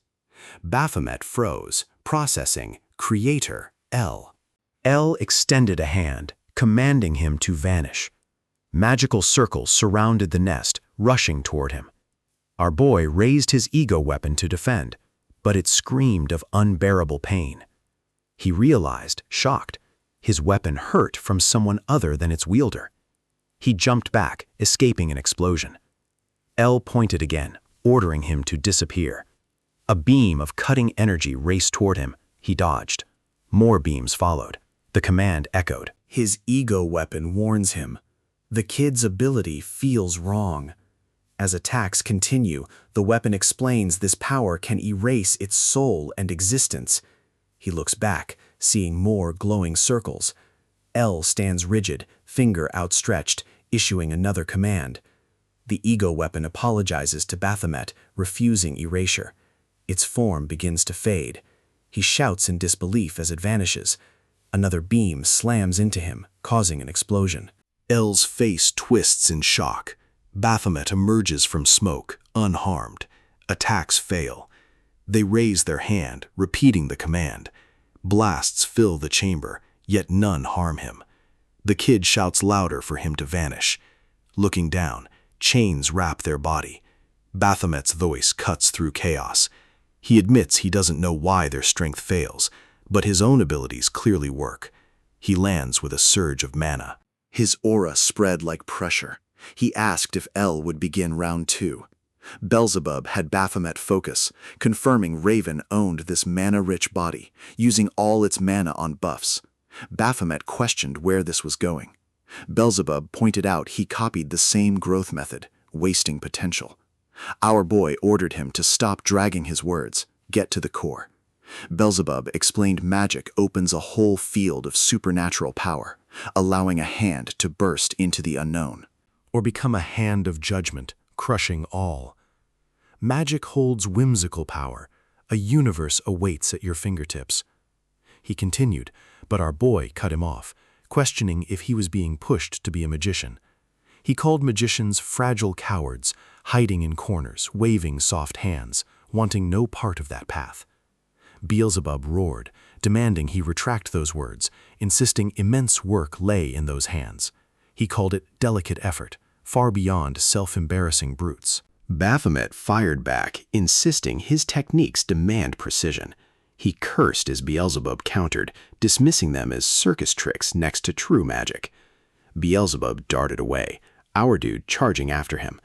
Baphomet froze, processing creator L. L extended a hand, commanding him to vanish. Magical circles surrounded the nest, rushing toward him. Our boy raised his ego weapon to defend, but it screamed of unbearable pain. He realized, shocked, his weapon hurt from someone other than its wielder. He jumped back, escaping an explosion. L pointed again, ordering him to disappear. A beam of cutting energy raced toward him. He dodged. More beams followed. The command echoed. His ego weapon warns him. The kid's ability feels wrong. As attacks continue, the weapon explains this power can erase its soul and existence. He looks back, seeing more glowing circles. L stands rigid, finger outstretched, issuing another command. The ego weapon apologizes to Baphomet, refusing erasure. Its form begins to fade. He shouts in disbelief as it vanishes. Another beam slams into him, causing an explosion. L's face twists in shock. Baphomet emerges from smoke, unharmed. Attacks fail. They raise their hand, repeating the command. Blasts fill the chamber, yet none harm him. The kid shouts louder for him to vanish. Looking down, chains wrap their body. Baphomet's voice cuts through chaos. He admits he doesn't know why their strength fails, but his own abilities clearly work. He lands with a surge of mana. His aura spread like pressure. He asked if L would begin round 2. Beelzebub had Baphomet focus, confirming Raven owned this mana-rich body, using all its mana on buffs. Baphomet questioned where this was going. Beelzebub pointed out he copied the same growth method, wasting potential. Our boy ordered him to stop dragging his words, get to the core. Beelzebub explained magic opens a whole field of supernatural power, allowing a hand to burst into the unknown. or become a hand of judgment, crushing all. Magic holds whimsical power. A universe awaits at your fingertips. He continued, but our boy cut him off, questioning if he was being pushed to be a magician. He called magicians fragile cowards, hiding in corners, waving soft hands, wanting no part of that path. Beelzebub roared, demanding he retract those words, insisting immense work lay in those hands. He called it delicate effort, far beyond self-embarrassing brutes. Baphomet fired back, insisting his techniques demand precision. He cursed as Beelzebub countered, dismissing them as circus tricks next to true magic. Beelzebub darted away, our dude charging after him.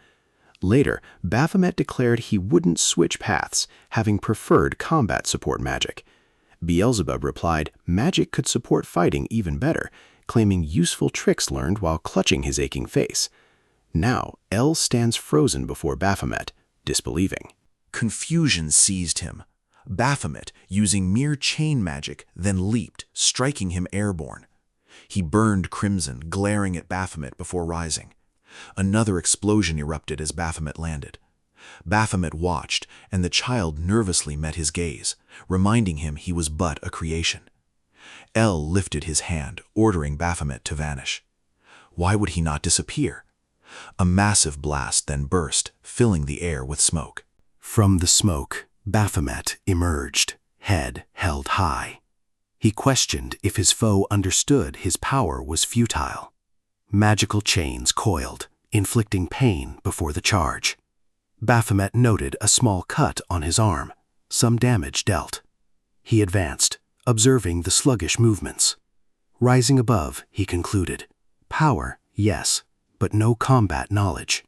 Later, Baphomet declared he wouldn't switch paths, having preferred combat support magic. Beelzebub replied magic could support fighting even better, claiming useful tricks learned while clutching his aching face. Now, El stands frozen before Baphomet, disbelieving. Confusion seized him. Baphomet, using mere chain magic, then leaped, striking him airborne. He burned crimson, glaring at Baphomet before rising. Another explosion erupted as Baphomet landed. Baphomet watched, and the child nervously met his gaze, reminding him he was but a creation. El lifted his hand, ordering Baphomet to vanish. Why would he not disappear? A massive blast then burst, filling the air with smoke. From the smoke, Baphomet emerged, head held high. He questioned if his foe understood his power was futile. Magical chains coiled, inflicting pain before the charge. Baphomet noted a small cut on his arm, some damage dealt. He advanced, observing the sluggish movements. Rising above, he concluded, power, yes, but no combat knowledge.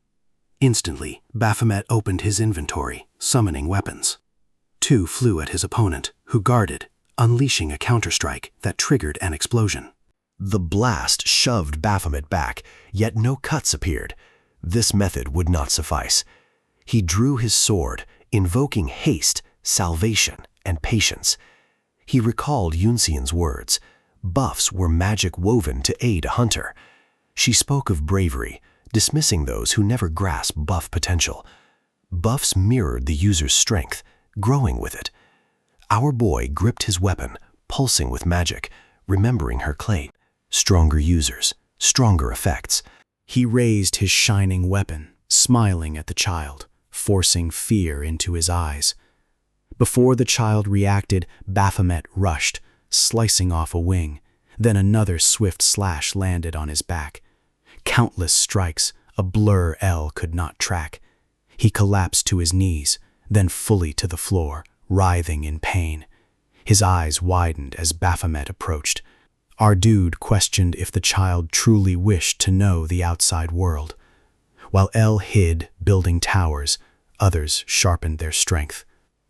Instantly, Baphomet opened his inventory, summoning weapons. Two flew at his opponent, who guarded, unleashing a counterstrike that triggered an explosion. The blast shoved Baphomet back, yet no cuts appeared. This method would not suffice. He drew his sword, invoking haste, salvation, and patience. He recalled Yunxian's words. Buffs were magic woven to aid a hunter. She spoke of bravery, dismissing those who never grasp buff potential. Buffs mirrored the user's strength, growing with it. Our boy gripped his weapon, pulsing with magic, remembering her claim. Stronger users, stronger effects. He raised his shining weapon, smiling at the child, forcing fear into his eyes. Before the child reacted, Baphomet rushed, slicing off a wing. Then another swift slash landed on his back. Countless strikes, a blur El could not track. He collapsed to his knees, then fully to the floor, writhing in pain. His eyes widened as Baphomet approached. Our dude questioned if the child truly wished to know the outside world. While El hid, building towers, others sharpened their strength.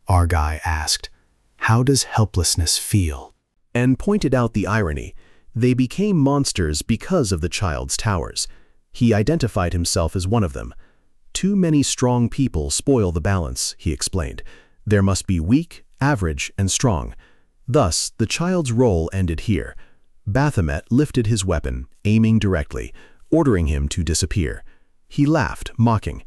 Our guy asked, "How does helplessness feel?" And pointed out the irony. They became monsters because of the child's towers. He identified himself as one of them. Too many strong people spoil the balance, he explained. There must be weak, average, and strong. Thus, the child's role ended here. Baphomet lifted his weapon, aiming directly, ordering him to disappear. He laughed, mocking.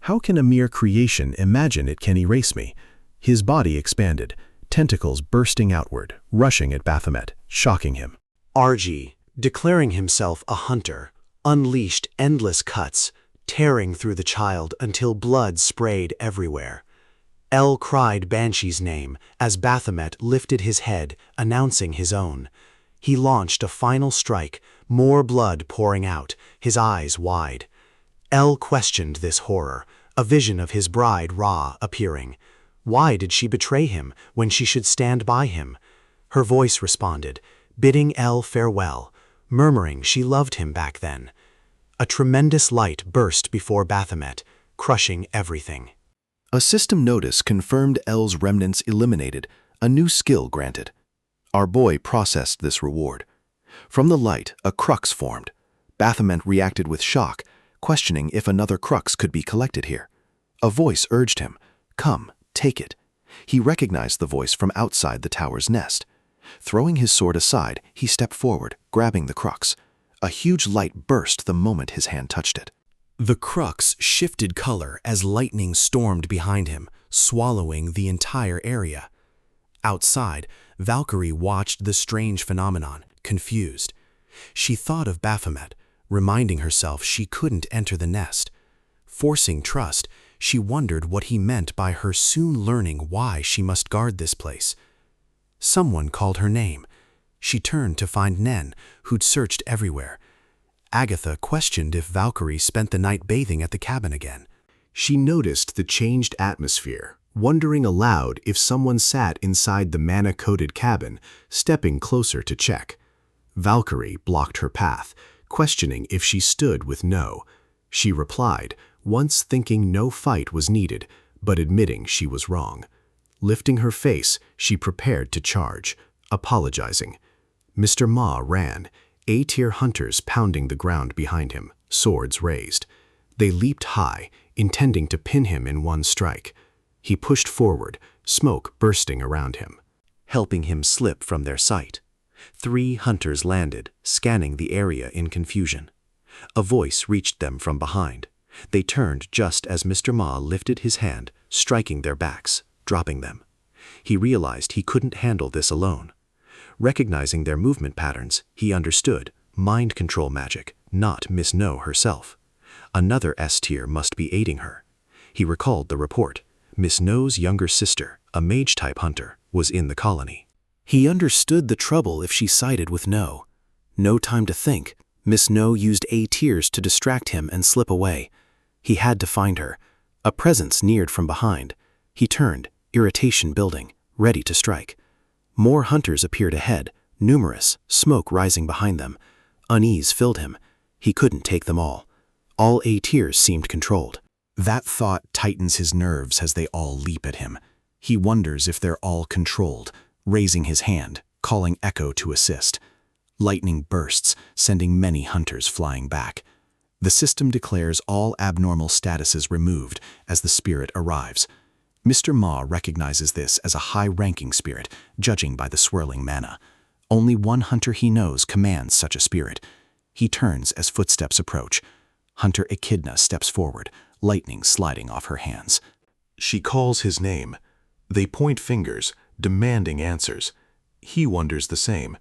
How can a mere creation imagine it can erase me? His body expanded, tentacles bursting outward, rushing at Baphomet, shocking him. RG, declaring himself a hunter, unleashed endless cuts, tearing through the child until blood sprayed everywhere. El cried Banshee's name as Baphomet lifted his head, announcing his own. He launched a final strike, more blood pouring out, his eyes wide. El questioned this horror, a vision of his bride Ra appearing. Why did she betray him when she should stand by him? Her voice responded, bidding El farewell, murmuring she loved him back then. A tremendous light burst before Baphomet, crushing everything. A system notice confirmed El's remnants eliminated, a new skill granted. Our boy processed this reward. From the light, a crux formed. Baphomet reacted with shock, questioning if another crux could be collected here. A voice urged him, "Come, take it." He recognized the voice from outside the tower's nest. Throwing his sword aside, he stepped forward, grabbing the crux. A huge light burst the moment his hand touched it. The crux shifted color as lightning stormed behind him, swallowing the entire area. Outside, Valkyrie watched the strange phenomenon, confused. She thought of Baphomet, reminding herself she couldn't enter the nest. Forcing trust, she wondered what he meant by her soon learning why she must guard this place. Someone called her name. She turned to find Nen, who'd searched everywhere. Agatha questioned if Valkyrie spent the night bathing at the cabin again. She noticed the changed atmosphere, wondering aloud if someone sat inside the mana-coated cabin, stepping closer to check. Valkyrie blocked her path, questioning if she stood with No. She replied, once thinking no fight was needed, but admitting she was wrong. Lifting her face, she prepared to charge, apologizing. Mr. Ma ran, A-tier hunters pounding the ground behind him, swords raised. They leaped high, intending to pin him in one strike. He pushed forward, smoke bursting around him, helping him slip from their sight. 3 hunters landed, scanning the area in confusion. A voice reached them from behind. They turned just as Mr. Ma lifted his hand, striking their backs, dropping them. He realized he couldn't handle this alone. Recognizing their movement patterns, he understood mind control magic, not Miss No herself. Another S-tier must be aiding her. He recalled the report. Miss No's younger sister, a mage-type hunter, was in the colony. He understood the trouble if she sided with No. No time to think. Miss No used A-tiers to distract him and slip away. He had to find her. A presence neared from behind. He turned, irritation building, ready to strike. More hunters appeared ahead, numerous, smoke rising behind them. Unease filled him. He couldn't take them all. All A-tiers seemed controlled. That thought tightens his nerves as they all leap at him. He wonders if they're all controlled, raising his hand, calling Echo to assist. Lightning bursts, sending many hunters flying back. The system declares all abnormal statuses removed as the spirit arrives. Mr. Ma recognizes this as a high-ranking spirit, judging by the swirling mana. Only one hunter he knows commands such a spirit. He turns as footsteps approach. Hunter Echidna steps forward, lightning sliding off her hands. She calls his name. They point fingers, demanding answers. He wonders the same.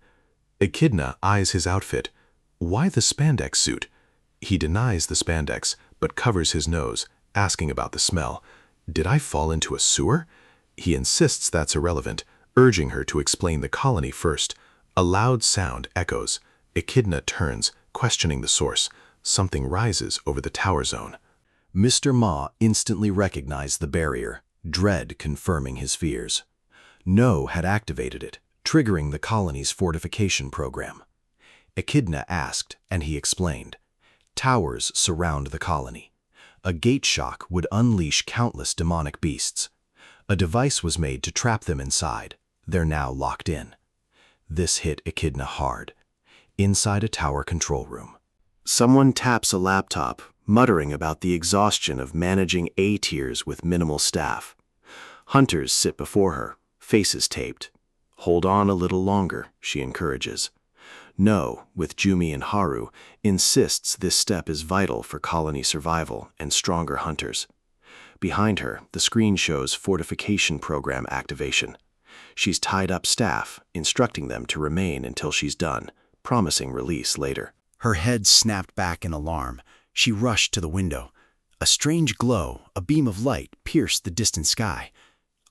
Echidna eyes his outfit. Why the spandex suit? He denies the spandex, but covers his nose, asking about the smell. Did I fall into a sewer? He insists that's irrelevant, urging her to explain the colony first. A loud sound echoes. Echidna turns, questioning the source. Something rises over the tower zone. Mr. Ma instantly recognized the barrier, dread confirming his fears. No had activated it, triggering the colony's fortification program. Echidna asked, and he explained. Towers surround the colony. A gate shock would unleash countless demonic beasts. A device was made to trap them inside. They're now locked in. This hit Echidna hard. Inside a tower control room. Someone taps a laptop, muttering about the exhaustion of managing A-tiers with minimal staff. Hunters sit before her, faces taped. Hold on a little longer, she encourages. No, with Jumi and Haru, insists this step is vital for colony survival and stronger hunters. Behind her, the screen shows fortification program activation. She's tied up staff, instructing them to remain until she's done, promising release later. Her head snapped back in alarm. She rushed to the window. A strange glow, a beam of light, pierced the distant sky.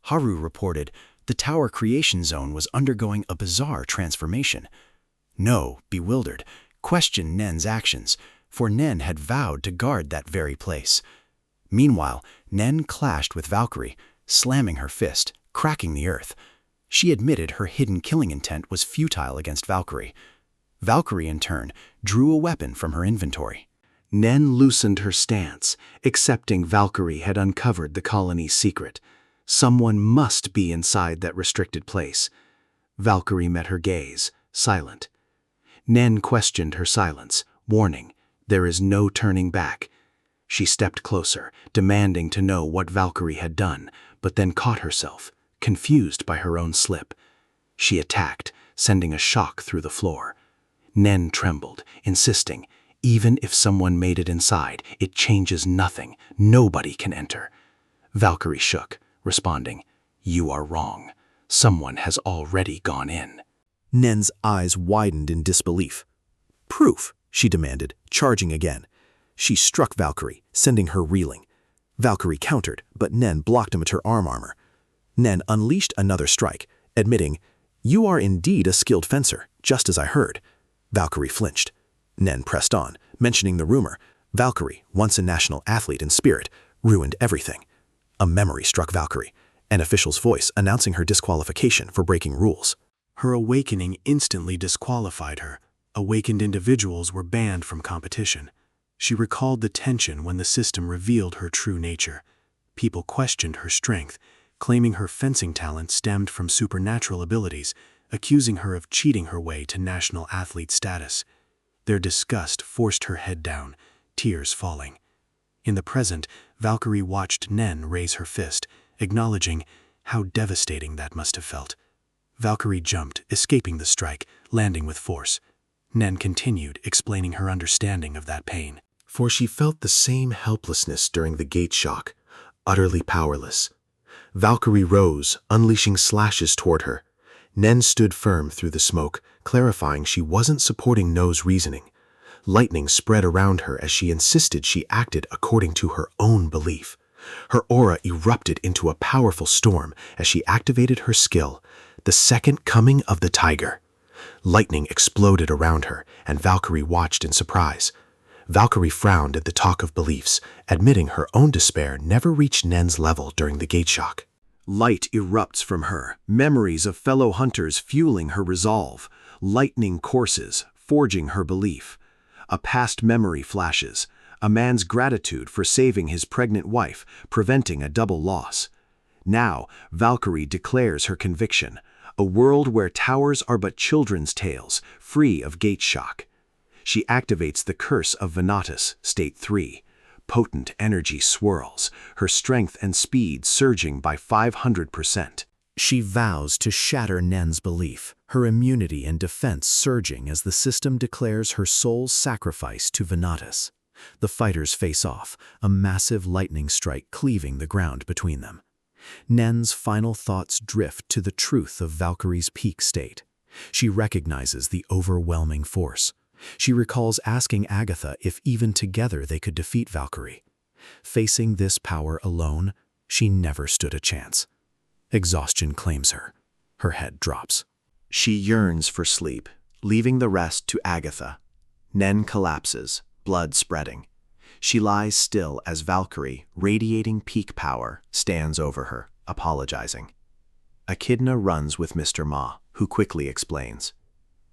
Haru reported the tower creation zone was undergoing a bizarre transformation. No, bewildered, questioned Nen's actions, for Nen had vowed to guard that very place. Meanwhile, Nen clashed with Valkyrie, slamming her fist, cracking the earth. She admitted her hidden killing intent was futile against Valkyrie. Valkyrie, in turn, drew a weapon from her inventory. Nen loosened her stance, accepting Valkyrie had uncovered the colony's secret. Someone must be inside that restricted place. Valkyrie met her gaze, silent. Nen questioned her silence, warning, there is no turning back. She stepped closer, demanding to know what Valkyrie had done, but then caught herself, confused by her own slip. She attacked, sending a shock through the floor. Nen trembled, insisting, Even if someone made it inside, it changes nothing. Nobody can enter. Valkyrie shook, responding, "You are wrong. Someone has already gone in." Nen's eyes widened in disbelief. "Proof," she demanded, charging again. She struck Valkyrie, sending her reeling. Valkyrie countered, but Nen blocked him at her armor. Nen unleashed another strike, admitting, "You are indeed a skilled fencer, just as I heard." Valkyrie flinched. Nen pressed on, mentioning the rumor. Valkyrie, once a national athlete in spirit, ruined everything. A memory struck Valkyrie, an official's voice announcing her disqualification for breaking rules. Her awakening instantly disqualified her. Awakened individuals were banned from competition. She recalled the tension when the system revealed her true nature. People questioned her strength, claiming her fencing talent stemmed from supernatural abilities, accusing her of cheating her way to national athlete status. Their disgust forced her head down, tears falling. In the present, Valkyrie watched Nen raise her fist, acknowledging how devastating that must have felt. Valkyrie jumped, escaping the strike, landing with force. Nen continued, explaining her understanding of that pain. For she felt the same helplessness during the gate shock, utterly powerless. Valkyrie rose, unleashing slashes toward her. Nen stood firm through the smoke, clarifying she wasn't supporting No's reasoning. Lightning spread around her as she insisted she acted according to her own belief. Her aura erupted into a powerful storm as she activated her skill, the second coming of the tiger. Lightning exploded around her, and Valkyrie watched in surprise. Valkyrie frowned at the talk of beliefs, admitting her own despair never reached Nen's level during the gate shock. Light erupts from her, memories of fellow hunters fueling her resolve. Lightning courses, forging her belief. A past memory flashes, a man's gratitude for saving his pregnant wife, preventing a double loss. Now, Valkyrie declares her conviction, a world where towers are but children's tales, free of gate shock. She activates the curse of Venatus, state 3. Potent energy swirls, her strength and speed surging by 500%. She vows to shatter Nen's belief, her immunity and defense surging as the system declares her soul's sacrifice to Venatus. The fighters face off, a massive lightning strike cleaving the ground between them. Nen's final thoughts drift to the truth of Valkyrie's peak state. She recognizes the overwhelming force. She recalls asking Agatha if even together they could defeat Valkyrie. Facing this power alone, she never stood a chance. Exhaustion claims her. Her head drops. She yearns for sleep, leaving the rest to Agatha. Nen collapses, blood spreading. She lies still as Valkyrie, radiating peak power, stands over her, apologizing. Echidna runs with Mr. Ma, who quickly explains.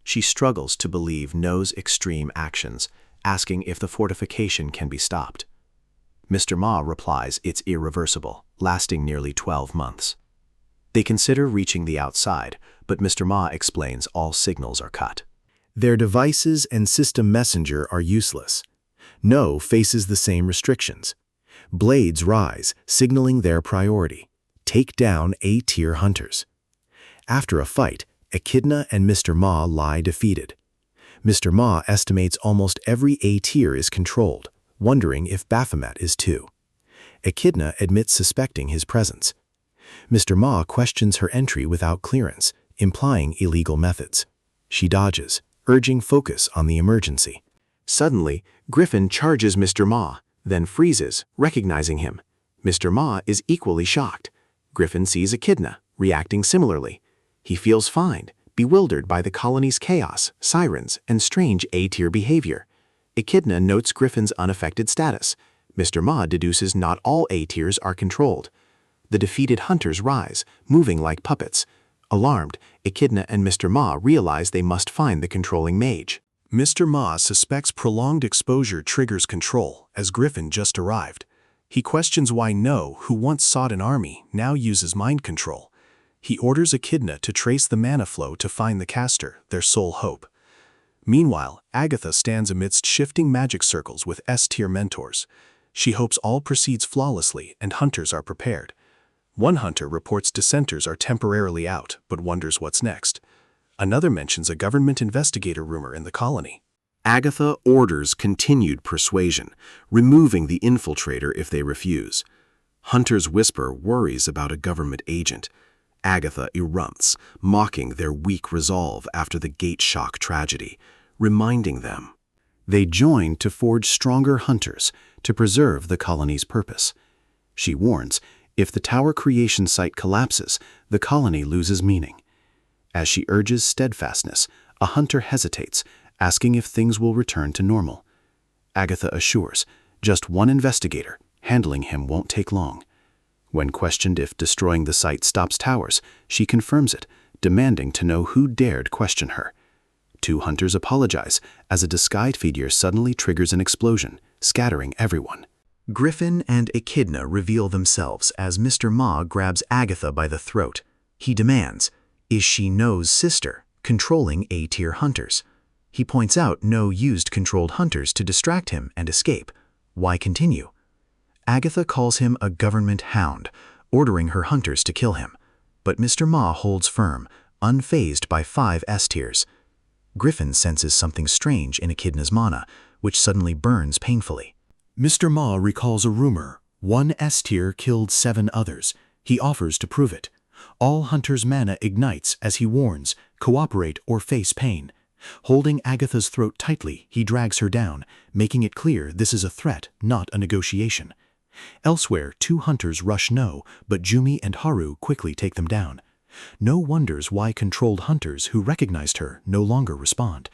She struggles to believe No's extreme actions, asking if the fortification can be stopped. Mr. Ma replies it's irreversible, lasting nearly 12 months. They consider reaching the outside, but Mr. Ma explains all signals are cut. Their devices and system messenger are useless. No faces the same restrictions. Blades rise, signaling their priority. Take down A-tier hunters. After a fight, Echidna and Mr. Ma lie defeated. Mr. Ma estimates almost every A-tier is controlled, wondering if Baphomet is too. Echidna admits suspecting his presence. Mr. Ma questions her entry without clearance, implying illegal methods. She dodges, urging focus on the emergency. Suddenly, Griffin charges Mr. Ma, then freezes, recognizing him. Mr. Ma is equally shocked. Griffin sees Echidna, reacting similarly. He feels fine, bewildered by the colony's chaos, sirens, and strange A-tier behavior. Echidna notes Griffin's unaffected status. Mr. Ma deduces not all A-tiers are controlled. The defeated hunters rise, moving like puppets. Alarmed, Echidna and Mr. Ma realize they must find the controlling mage. Mr. Ma suspects prolonged exposure triggers control, as Griffin just arrived. He questions why No, who once sought an army, now uses mind control. He orders Echidna to trace the mana flow to find the caster, their sole hope. Meanwhile, Agatha stands amidst shifting magic circles with S-tier mentors. She hopes all proceeds flawlessly and hunters are prepared. One hunter reports dissenters are temporarily out, but wonders what's next. Another mentions a government investigator rumor in the colony. Agatha orders continued persuasion, removing the infiltrator if they refuse. Hunter's whisper worries about a government agent. Agatha erupts, mocking their weak resolve after the gate shock tragedy, reminding them. They join to forge stronger hunters to preserve the colony's purpose. She warns, if the tower creation site collapses, the colony loses meaning. As she urges steadfastness, a hunter hesitates, asking if things will return to normal. Agatha assures, just one investigator, handling him won't take long. When questioned if destroying the site stops towers, she confirms it, demanding to know who dared question her. 2 hunters apologize as a disguised figure suddenly triggers an explosion, scattering everyone. Griffin and Echidna reveal themselves as Mr. Ma grabs Agatha by the throat. He demands, is she No's sister, controlling A-tier hunters? He points out No used controlled hunters to distract him and escape. Why continue? Agatha calls him a government hound, ordering her hunters to kill him. But Mr. Ma holds firm, unfazed by 5 S-tiers. Griffin senses something strange in Echidna's mana, which suddenly burns painfully. Mr. Ma recalls a rumor. 1 S-tier killed 7 others. He offers to prove it. All hunters' mana ignites as he warns, cooperate or face pain. Holding Agatha's throat tightly, he drags her down, making it clear this is a threat, not a negotiation. Elsewhere, 2 hunters rush No, but Jumi and Haru quickly take them down. No wonders why controlled hunters who recognized her no longer respond.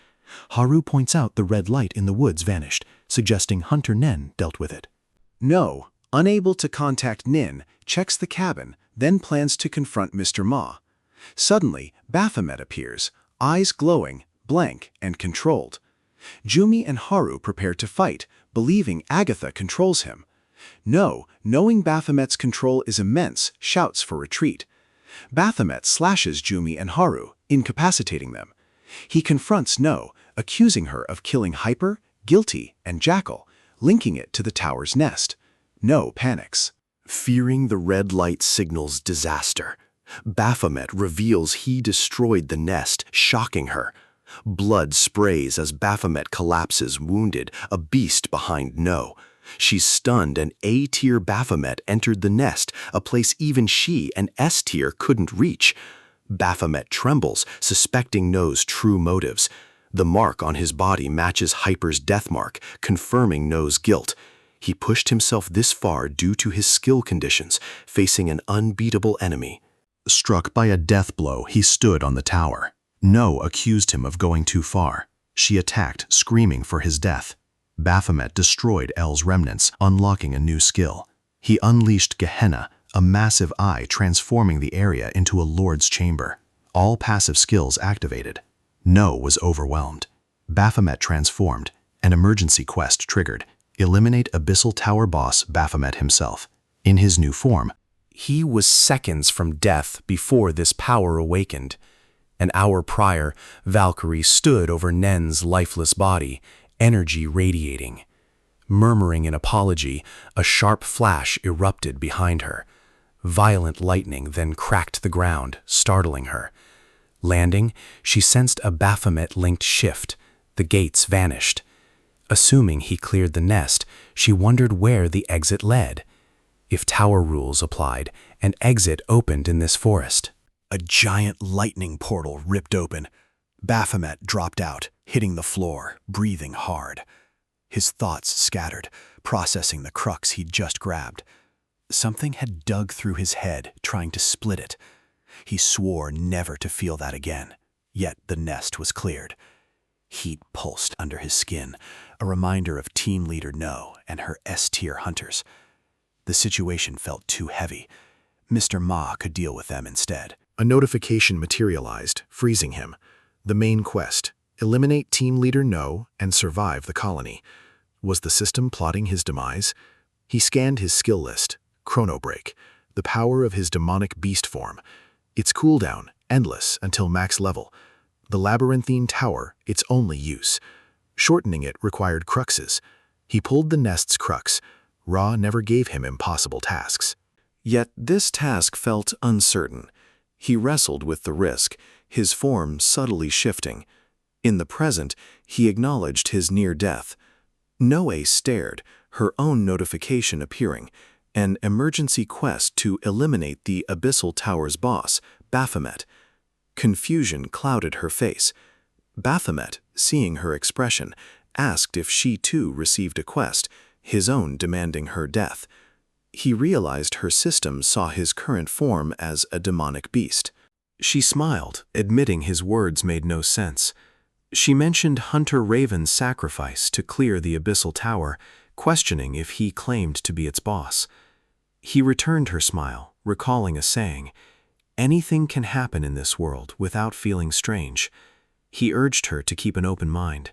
Haru points out the red light in the woods vanished, suggesting Hunter Nen dealt with it. No, unable to contact Nin, checks the cabin, then plans to confront Mr. Ma. Suddenly, Baphomet appears, eyes glowing, blank, and controlled. Jumi and Haru prepare to fight, believing Agatha controls him. No, knowing Baphomet's control is immense, shouts for retreat. Baphomet slashes Jumi and Haru, incapacitating them. He confronts No, accusing her of killing Hyper, Guilty, and Jackal, linking it to the tower's nest. No panics. Fearing the red light signals disaster, Baphomet reveals he destroyed the nest, shocking her. Blood sprays as Baphomet collapses wounded, a beast behind No. She's stunned and A-tier Baphomet entered the nest, a place even she, an S-tier, couldn't reach. Baphomet trembles, suspecting No's true motives. The mark on his body matches Hyper's death mark, confirming No's guilt. He pushed himself this far due to his skill conditions, facing an unbeatable enemy. Struck by a death blow, he stood on the tower. No accused him of going too far. She attacked, screaming for his death. Baphomet destroyed L's remnants, unlocking a new skill. He unleashed Gehenna, a massive eye transforming the area into a lord's chamber. All passive skills activated. No was overwhelmed. Baphomet transformed. An emergency quest triggered. Eliminate Abyssal Tower boss Baphomet himself. In his new form, he was seconds from death before this power awakened. An hour prior, Valkyrie stood over Nen's lifeless body, energy radiating. Murmuring an apology, a sharp flash erupted behind her. Violent lightning then cracked the ground, startling her. Landing, she sensed a Baphomet-linked shift. The gates vanished. Assuming he cleared the nest, she wondered where the exit led. If tower rules applied, an exit opened in this forest. A giant lightning portal ripped open. Baphomet dropped out, hitting the floor, breathing hard. His thoughts scattered, processing the crux he'd just grabbed. Something had dug through his head, trying to split it. He swore never to feel that again, yet the nest was cleared. Heat pulsed under his skin, a reminder of team leader No and her S-tier hunters. The situation felt too heavy. Mr. Ma could deal with them instead. A notification materialized, freezing him. The main quest: eliminate team leader No and survive the colony. Was the system plotting his demise? He scanned his skill list. Chrono Break, the power of his demonic beast form. Its cooldown, endless until max level. The labyrinthine tower, its only use. Shortening it required cruxes. He pulled the nest's crux. Ra never gave him impossible tasks. Yet this task felt uncertain. He wrestled with the risk, his form subtly shifting. In the present, he acknowledged his near death. Noe stared, her own notification appearing, an emergency quest to eliminate the Abyssal Tower's boss, Baphomet. Confusion clouded her face. Baphomet, seeing her expression, asked if she too received a quest, his own demanding her death. He realized her system saw his current form as a demonic beast. She smiled, admitting his words made no sense. She mentioned Hunter Raven's sacrifice to clear the Abyssal Tower, questioning if he claimed to be its boss. He returned her smile, recalling a saying, "Anything can happen in this world without feeling strange." He urged her to keep an open mind.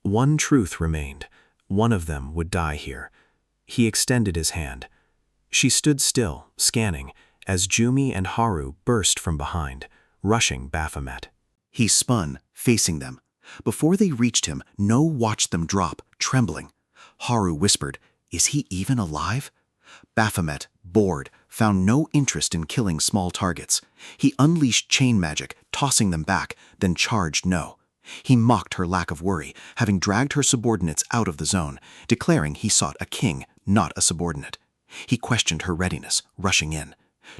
One truth remained. One of them would die here. He extended his hand. She stood still, scanning, as Jumi and Haru burst from behind, rushing Baphomet. He spun, facing them. Before they reached him, No watched them drop, trembling. Haru whispered, "Is he even alive?" Baphomet, bored, found no interest in killing small targets. He unleashed chain magic, tossing them back, then charged No. He mocked her lack of worry, having dragged her subordinates out of the zone, declaring he sought a king, not a subordinate. He questioned her readiness, rushing in.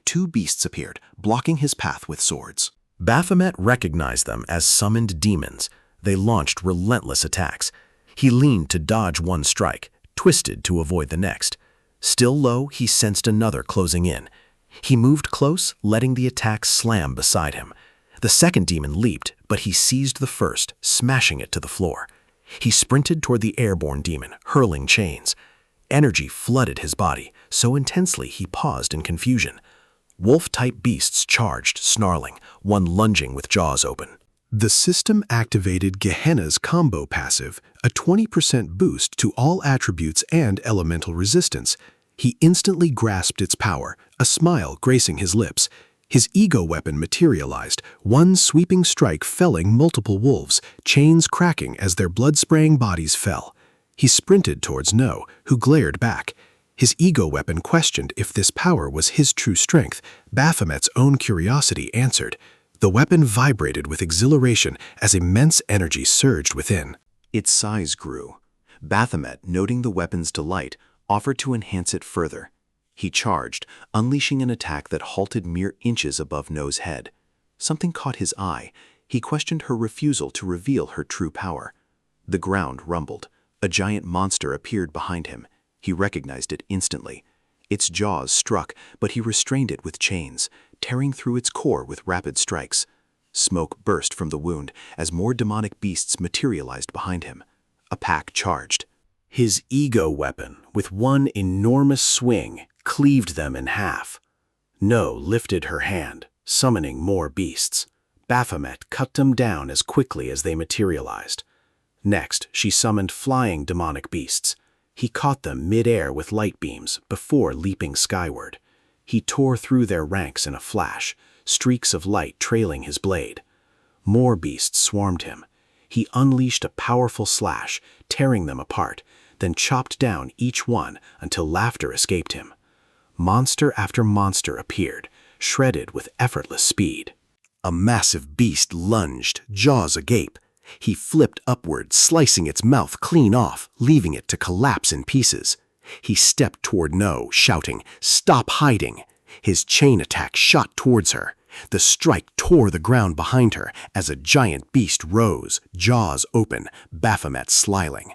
2 beasts appeared, blocking his path with swords. Baphomet recognized them as summoned demons. They launched relentless attacks. He leaned to dodge one strike, twisted to avoid the next. Still low, he sensed another closing in. He moved close, letting the attack slam beside him. The second demon leaped, but he seized the first, smashing it to the floor. He sprinted toward the airborne demon, hurling chains. Energy flooded his body, so intensely he paused in confusion. Wolf-type beasts charged, snarling, one lunging with jaws open. The system activated Gehenna's combo passive, a 20% boost to all attributes and elemental resistance. He instantly grasped its power, a smile gracing his lips. His ego weapon materialized, one sweeping strike felling multiple wolves, chains cracking as their blood-spraying bodies fell. He sprinted towards No, who glared back. His ego weapon questioned if this power was his true strength. Baphomet's own curiosity answered. The weapon vibrated with exhilaration as immense energy surged within. Its size grew. Baphomet, noting the weapon's delight, offered to enhance it further. He charged, unleashing an attack that halted mere inches above No's head. Something caught his eye. He questioned her refusal to reveal her true power. The ground rumbled. A giant monster appeared behind him. He recognized it instantly. Its jaws struck, but he restrained it with chains, tearing through its core with rapid strikes. Smoke burst from the wound as more demonic beasts materialized behind him. A pack charged. His ego weapon, with one enormous swing, cleaved them in half. No lifted her hand, summoning more beasts. Baphomet cut them down as quickly as they materialized. Next, she summoned flying demonic beasts. He caught them mid-air with light beams before leaping skyward. He tore through their ranks in a flash, streaks of light trailing his blade. More beasts swarmed him. He unleashed a powerful slash, tearing them apart, then chopped down each one until laughter escaped him. Monster after monster appeared, shredded with effortless speed. A massive beast lunged, jaws agape. He flipped upward, slicing its mouth clean off, leaving it to collapse in pieces. He stepped toward No, shouting, "Stop hiding!" His chain attack shot towards her. The strike tore the ground behind her as a giant beast rose, jaws open, Baphomet smiling.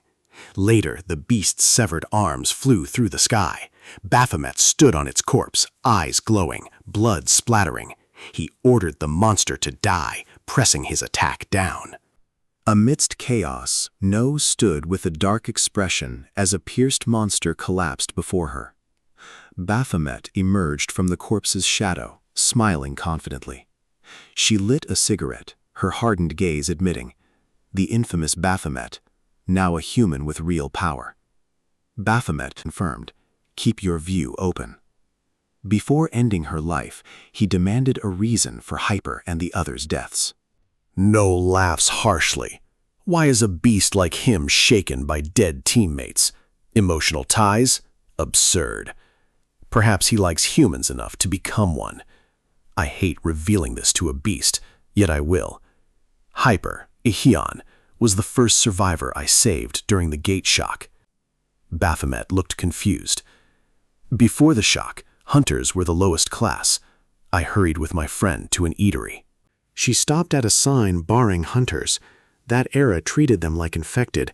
Later, the beast's severed arms flew through the sky. Baphomet stood on its corpse, eyes glowing, blood splattering. He ordered the monster to die, pressing his attack down. Amidst chaos, No stood with a dark expression as a pierced monster collapsed before her. Baphomet emerged from the corpse's shadow, smiling confidently. She lit a cigarette, her hardened gaze admitting, the infamous Baphomet, now a human with real power. Baphomet confirmed, "Keep your view open." Before ending her life, he demanded a reason for Hyper and the others' deaths. No laughs harshly. Why is a beast like him shaken by dead teammates? Emotional ties? Absurd. Perhaps he likes humans enough to become one. I hate revealing this to a beast, yet I will. Hyper, Ihyun was the first survivor I saved during the gate shock. Baphomet looked confused. Before the shock, hunters were the lowest class. I hurried with my friend to an eatery. She stopped at a sign barring hunters. That era treated them like infected.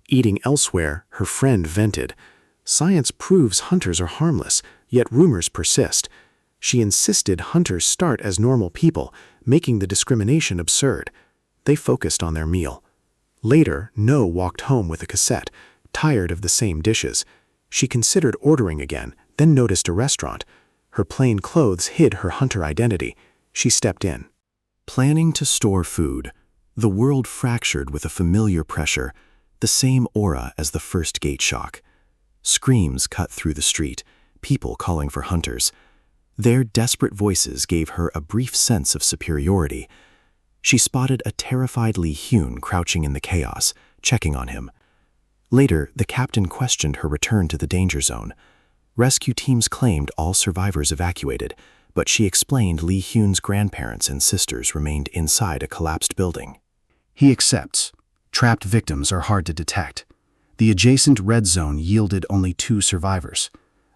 Eating elsewhere, her friend vented. Science proves hunters are harmless, yet rumors persist. She insisted hunters start as normal people, making the discrimination absurd. They focused on their meal. Later, No walked home with a cassette, tired of the same dishes. She considered ordering again, then noticed a restaurant. Her plain clothes hid her hunter identity. She stepped in. Planning to store food, the world fractured with a familiar pressure, the same aura as the first gate shock. Screams cut through the street, people calling for hunters. Their desperate voices gave her a brief sense of superiority. She spotted a terrified Lee Hyun crouching in the chaos, checking on him. Later, the captain questioned her return to the danger zone. Rescue teams claimed all survivors evacuated, but she explained Lee Hyun's grandparents and sisters remained inside a collapsed building. He accepts. Trapped victims are hard to detect. The adjacent red zone yielded only 2 survivors.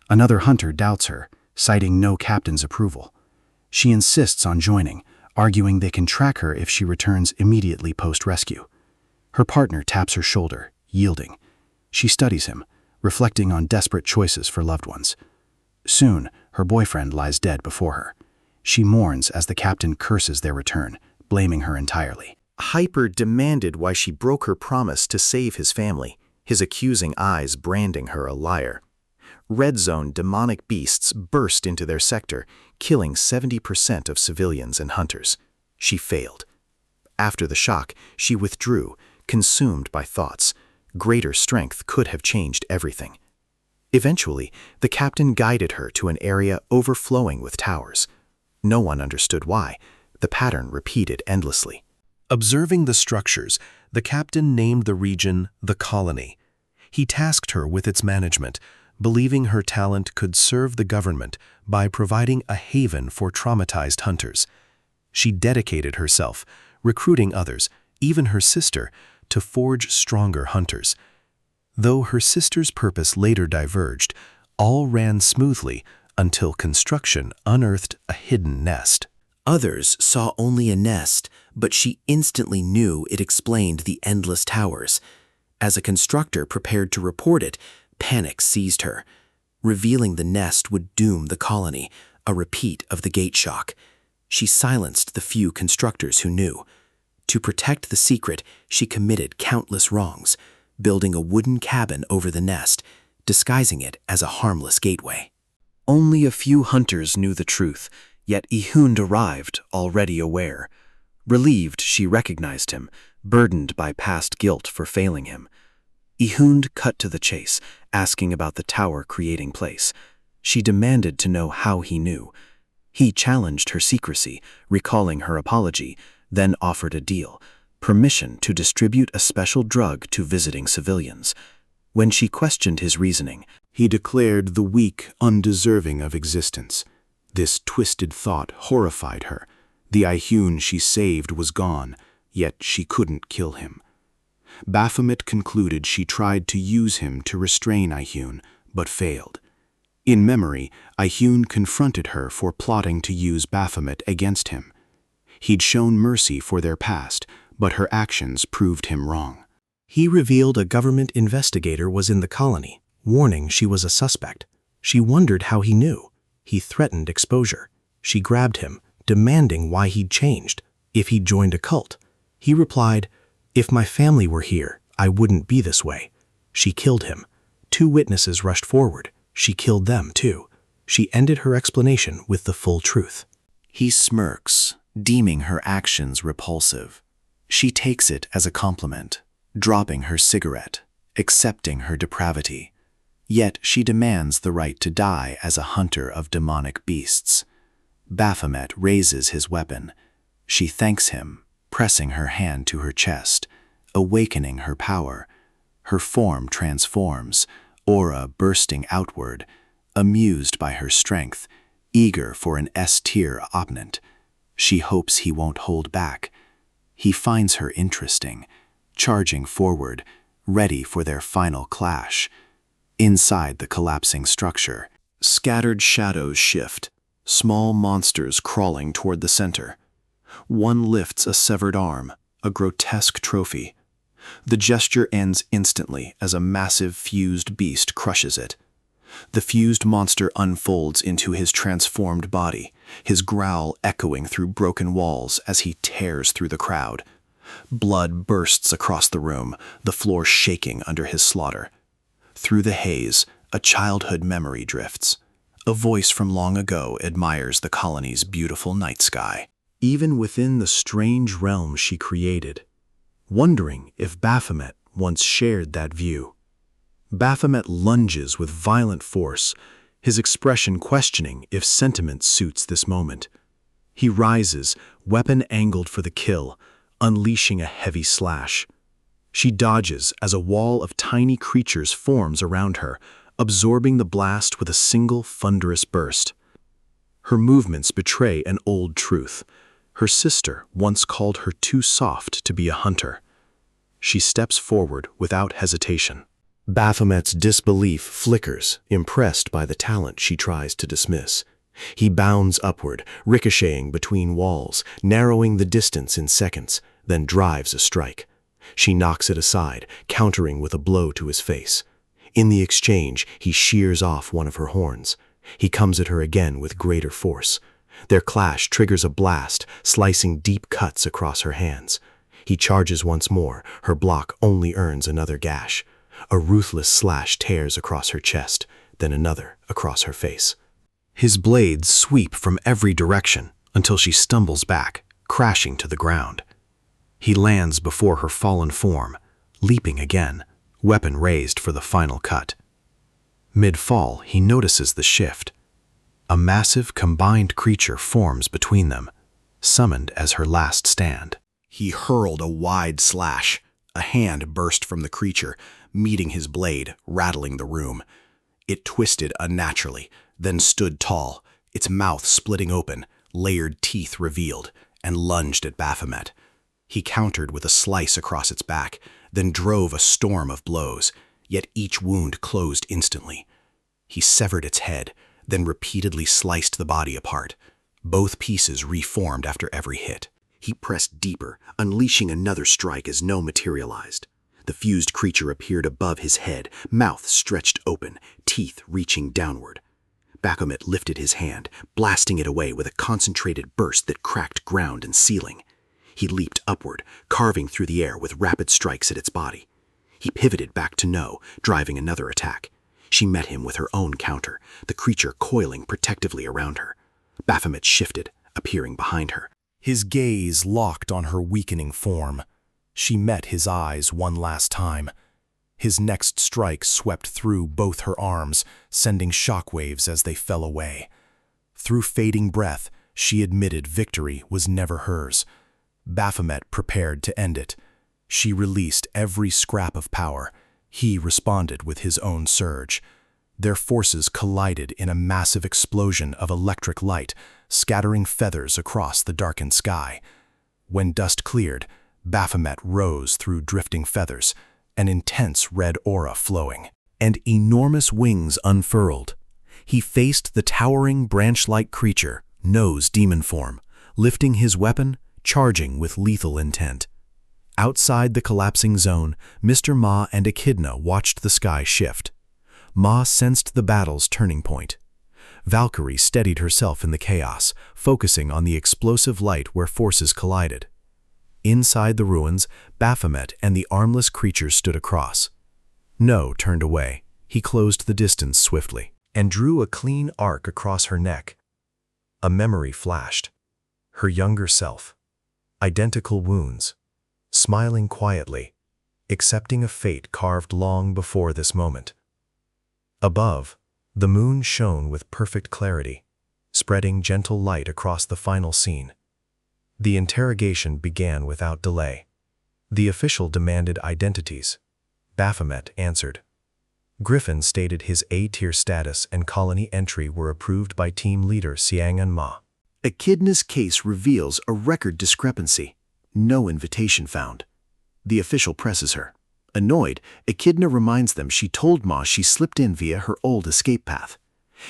Another hunter doubts her, citing no captain's approval. She insists on joining, arguing they can track her if she returns immediately post-rescue. Her partner taps her shoulder, yielding. She studies him, reflecting on desperate choices for loved ones. Soon, her boyfriend lies dead before her. She mourns as the captain curses their return, blaming her entirely. Hyper demanded why she broke her promise to save his family, his accusing eyes branding her a liar. Red Zone demonic beasts burst into their sector, killing 70% of civilians and hunters. She failed. After the shock, she withdrew, consumed by thoughts. Greater strength could have changed everything. Eventually, the captain guided her to an area overflowing with towers. No one understood why. The pattern repeated endlessly. Observing the structures, the captain named the region the Colony. He tasked her with its management, believing her talent could serve the government by providing a haven for traumatized hunters. She dedicated herself, recruiting others, even her sister, to forge stronger hunters. Though her sister's purpose later diverged, all ran smoothly until construction unearthed a hidden nest. Others saw only a nest, but she instantly knew it explained the endless towers. As a constructor prepared to report it, panic seized her. Revealing the nest would doom the colony, a repeat of the gate shock. She silenced the few constructors who knew. To protect the secret, she committed countless wrongs, building a wooden cabin over the nest, disguising it as a harmless gateway. Only a few hunters knew the truth, yet Ihund arrived, already aware. Relieved, she recognized him, burdened by past guilt for failing him. Ihund cut to the chase, asking about the tower creating place. She demanded to know how he knew. He challenged her secrecy, recalling her apology, then offered a deal, permission to distribute a special drug to visiting civilians. When she questioned his reasoning, he declared the weak undeserving of existence. This twisted thought horrified her. The Ihun she saved was gone, yet she couldn't kill him. Baphomet concluded she tried to use him to restrain Ihun, but failed. In memory, Ihun confronted her for plotting to use Baphomet against him. He'd shown mercy for their past, but her actions proved him wrong. He revealed a government investigator was in the colony, warning she was a suspect. She wondered how he knew. He threatened exposure. She grabbed him, demanding why he'd changed, if he'd joined a cult. He replied, "If my family were here, I wouldn't be this way." She killed him. 2 witnesses rushed forward. She killed them too. She ended her explanation with the full truth. He smirks, deeming her actions repulsive. She takes it as a compliment, dropping her cigarette, accepting her depravity. Yet she demands the right to die as a hunter of demonic beasts. Baphomet raises his weapon. She thanks him, pressing her hand to her chest, awakening her power. Her form transforms, aura bursting outward, amused by her strength, eager for an S-tier opponent. She hopes he won't hold back. He finds her interesting, charging forward, ready for their final clash. Inside the collapsing structure, scattered shadows shift, small monsters crawling toward the center. One lifts a severed arm, a grotesque trophy. The gesture ends instantly as a massive fused beast crushes it. The fused monster unfolds into his transformed body, his growl echoing through broken walls as he tears through the crowd. Blood bursts across the room, the floor shaking under his slaughter. Through the haze, a childhood memory drifts. A voice from long ago admires the colony's beautiful night sky. Even within the strange realm she created, wondering if Baphomet once shared that view. Baphomet lunges with violent force, his expression questioning if sentiment suits this moment. He rises, weapon angled for the kill, unleashing a heavy slash. She dodges as a wall of tiny creatures forms around her, absorbing the blast with a single thunderous burst. Her movements betray an old truth. Her sister once called her too soft to be a hunter. She steps forward without hesitation. Baphomet's disbelief flickers, impressed by the talent she tries to dismiss. He bounds upward, ricocheting between walls, narrowing the distance in seconds, then drives a strike. She knocks it aside, countering with a blow to his face. In the exchange, he shears off one of her horns. He comes at her again with greater force. Their clash triggers a blast, slicing deep cuts across her hands. He charges once more, her block only earns another gash. A ruthless slash tears across her chest, then another across her face. His blades sweep from every direction until she stumbles back, crashing to the ground. He lands before her fallen form, leaping again, weapon raised for the final cut. Mid-fall, he notices the shift. A massive combined creature forms between them, summoned as her last stand. He hurled a wide slash. A hand burst from the creature, meeting his blade, rattling the room. It twisted unnaturally, then stood tall, its mouth splitting open, layered teeth revealed, and lunged at Baphomet. He countered with a slice across its back, then drove a storm of blows, yet each wound closed instantly. He severed its head, then repeatedly sliced the body apart. Both pieces reformed after every hit. He pressed deeper, unleashing another strike as no materialized. The fused creature appeared above his head, mouth stretched open, teeth reaching downward. Baphomet lifted his hand, blasting it away with a concentrated burst that cracked ground and ceiling. He leaped upward, carving through the air with rapid strikes at its body. He pivoted back to No, driving another attack. She met him with her own counter, the creature coiling protectively around her. Baphomet shifted, appearing behind her. His gaze locked on her weakening form. She met his eyes one last time. His next strike swept through both her arms, sending shockwaves as they fell away. Through fading breath, she admitted victory was never hers. Baphomet prepared to end it. She released every scrap of power. He responded with his own surge. Their forces collided in a massive explosion of electric light, scattering feathers across the darkened sky. When dust cleared, Baphomet rose through drifting feathers, an intense red aura flowing, and enormous wings unfurled. He faced the towering branch-like creature, No's demon form, lifting his weapon, charging with lethal intent. Outside the collapsing zone, Mr. Ma and Echidna watched the sky shift. Ma sensed the battle's turning point. Valkyrie steadied herself in the chaos, focusing on the explosive light where forces collided. Inside the ruins, Baphomet and the armless creatures stood across. No turned away. He closed the distance swiftly and drew a clean arc across her neck. A memory flashed. Her younger self. Identical wounds. Smiling quietly, accepting a fate carved long before this moment. Above, the moon shone with perfect clarity, spreading gentle light across the final scene. The interrogation began without delay. The official demanded identities. Baphomet answered. Griffin stated his A-tier status and colony entry were approved by team leader Siang and Ma. Echidna's case reveals a record discrepancy. No invitation found. The official presses her. Annoyed, Echidna reminds them she told Ma she slipped in via her old escape path.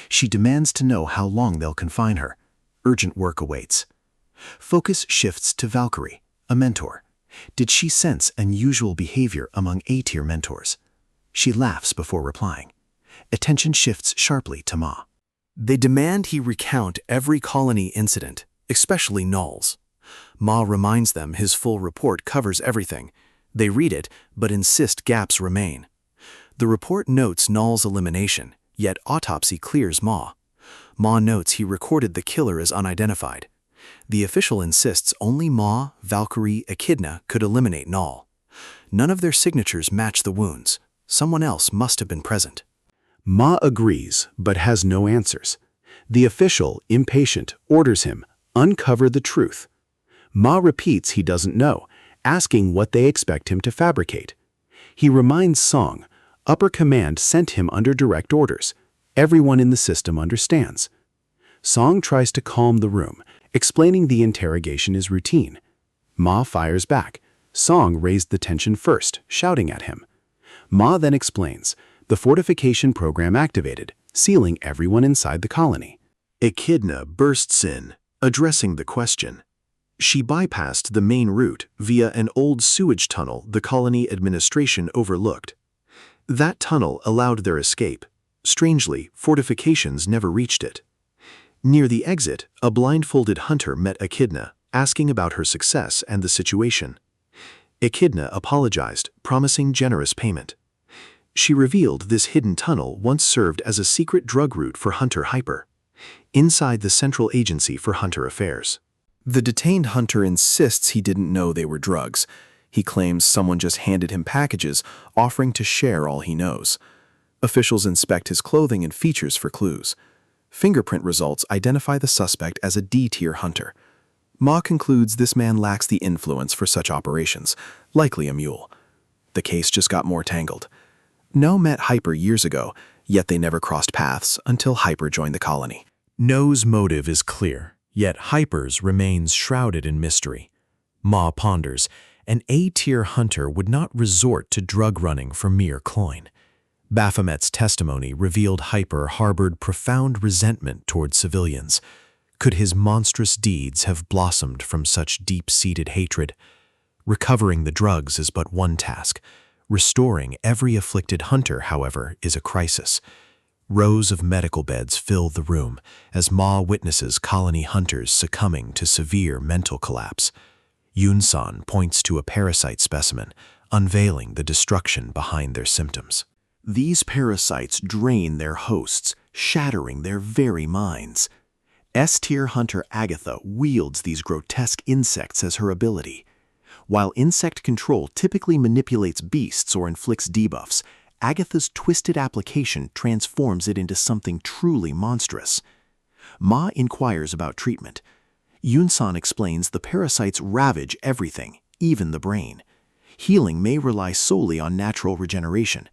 She demands to know how long they'll confine her. Urgent work awaits. Focus shifts to Valkyrie, a mentor. Did she sense unusual behavior among A-tier mentors? She laughs before replying. Attention shifts sharply to Ma. They demand he recount every colony incident, especially Null's. Ma reminds them his full report covers everything. They read it, but insist gaps remain. The report notes Null's elimination, yet autopsy clears Ma. Ma notes he recorded the killer as unidentified. The official insists only Ma, Valkyrie, Echidna could eliminate Null. None of their signatures match the wounds. Someone else must have been present. Ma agrees, but has no answers. The official, impatient, orders him, uncover the truth. Ma repeats he doesn't know, asking what they expect him to fabricate. He reminds Song, upper command sent him under direct orders. Everyone in the system understands. Song tries to calm the room, explaining the interrogation is routine. Ma fires back. Song raised the tension first, shouting at him. Ma then explains, the fortification program activated, sealing everyone inside the colony. Echidna bursts in, addressing the question. She bypassed the main route via an old sewage tunnel the colony administration overlooked. That tunnel allowed their escape. Strangely, fortifications never reached it. Near the exit, a blindfolded hunter met Echidna, asking about her success and the situation. Echidna apologized, promising generous payment. She revealed this hidden tunnel once served as a secret drug route for Hunter Hyper, inside the Central Agency for Hunter Affairs. The detained hunter insists he didn't know they were drugs. He claims someone just handed him packages, offering to share all he knows. Officials inspect his clothing and features for clues. Fingerprint results identify the suspect as a D-tier hunter. Ma concludes this man lacks the influence for such operations, likely a mule. The case just got more tangled. No met Hyper years ago, yet they never crossed paths until Hyper joined the colony. No's motive is clear, yet Hyper's remains shrouded in mystery. Ma ponders, an A-tier hunter would not resort to drug running for mere coin. Baphomet's testimony revealed Hyper harbored profound resentment toward civilians. Could his monstrous deeds have blossomed from such deep-seated hatred? Recovering the drugs is but one task. Restoring every afflicted hunter, however, is a crisis. Rows of medical beds fill the room as Ma witnesses colony hunters succumbing to severe mental collapse. Yun-san points to a parasite specimen, unveiling the destruction behind their symptoms. These parasites drain their hosts, shattering their very minds. S-tier hunter Agatha wields these grotesque insects as her ability. While insect control typically manipulates beasts or inflicts debuffs, Agatha's twisted application transforms it into something truly monstrous. Ma inquires about treatment. Yun-san explains the parasites ravage everything, even the brain. Healing may rely solely on natural regeneration.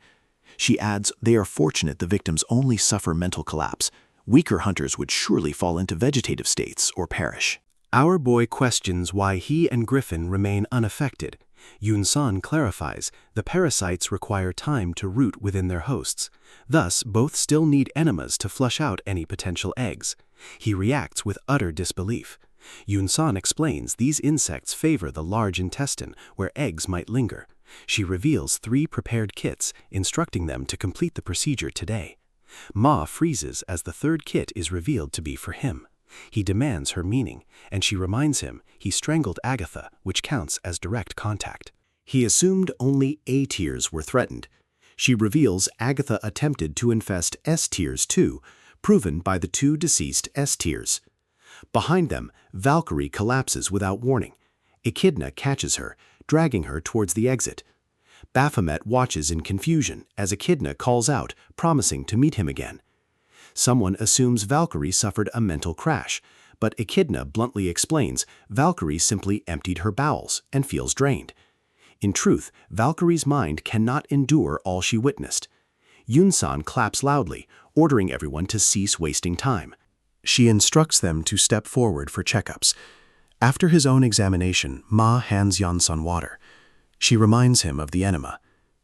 She adds they are fortunate the victims only suffer mental collapse. Weaker hunters would surely fall into vegetative states or perish. Our boy questions why he and Griffin remain unaffected. Yun-san clarifies the parasites require time to root within their hosts. Thus, both still need enemas to flush out any potential eggs. He reacts with utter disbelief. Yun-san explains these insects favor the large intestine, where eggs might linger. She reveals 3 prepared kits, instructing them to complete the procedure today. Ma freezes as the 3rd kit is revealed to be for him. He demands her meaning, and she reminds him he strangled Agatha, which counts as direct contact. He assumed only A-tiers were threatened. She reveals Agatha attempted to infest S-tiers too, proven by the 2 deceased S-tiers. Behind them, Valkyrie collapses without warning. Echidna catches her, dragging her towards the exit. Baphomet watches in confusion as Echidna calls out, promising to meet him again. Someone assumes Valkyrie suffered a mental crash, but Echidna bluntly explains Valkyrie simply emptied her bowels and feels drained. In truth, Valkyrie's mind cannot endure all she witnessed. Yun-san claps loudly, ordering everyone to cease wasting time. She instructs them to step forward for checkups. After his own examination, Ma hands Yansun water. She reminds him of the enema.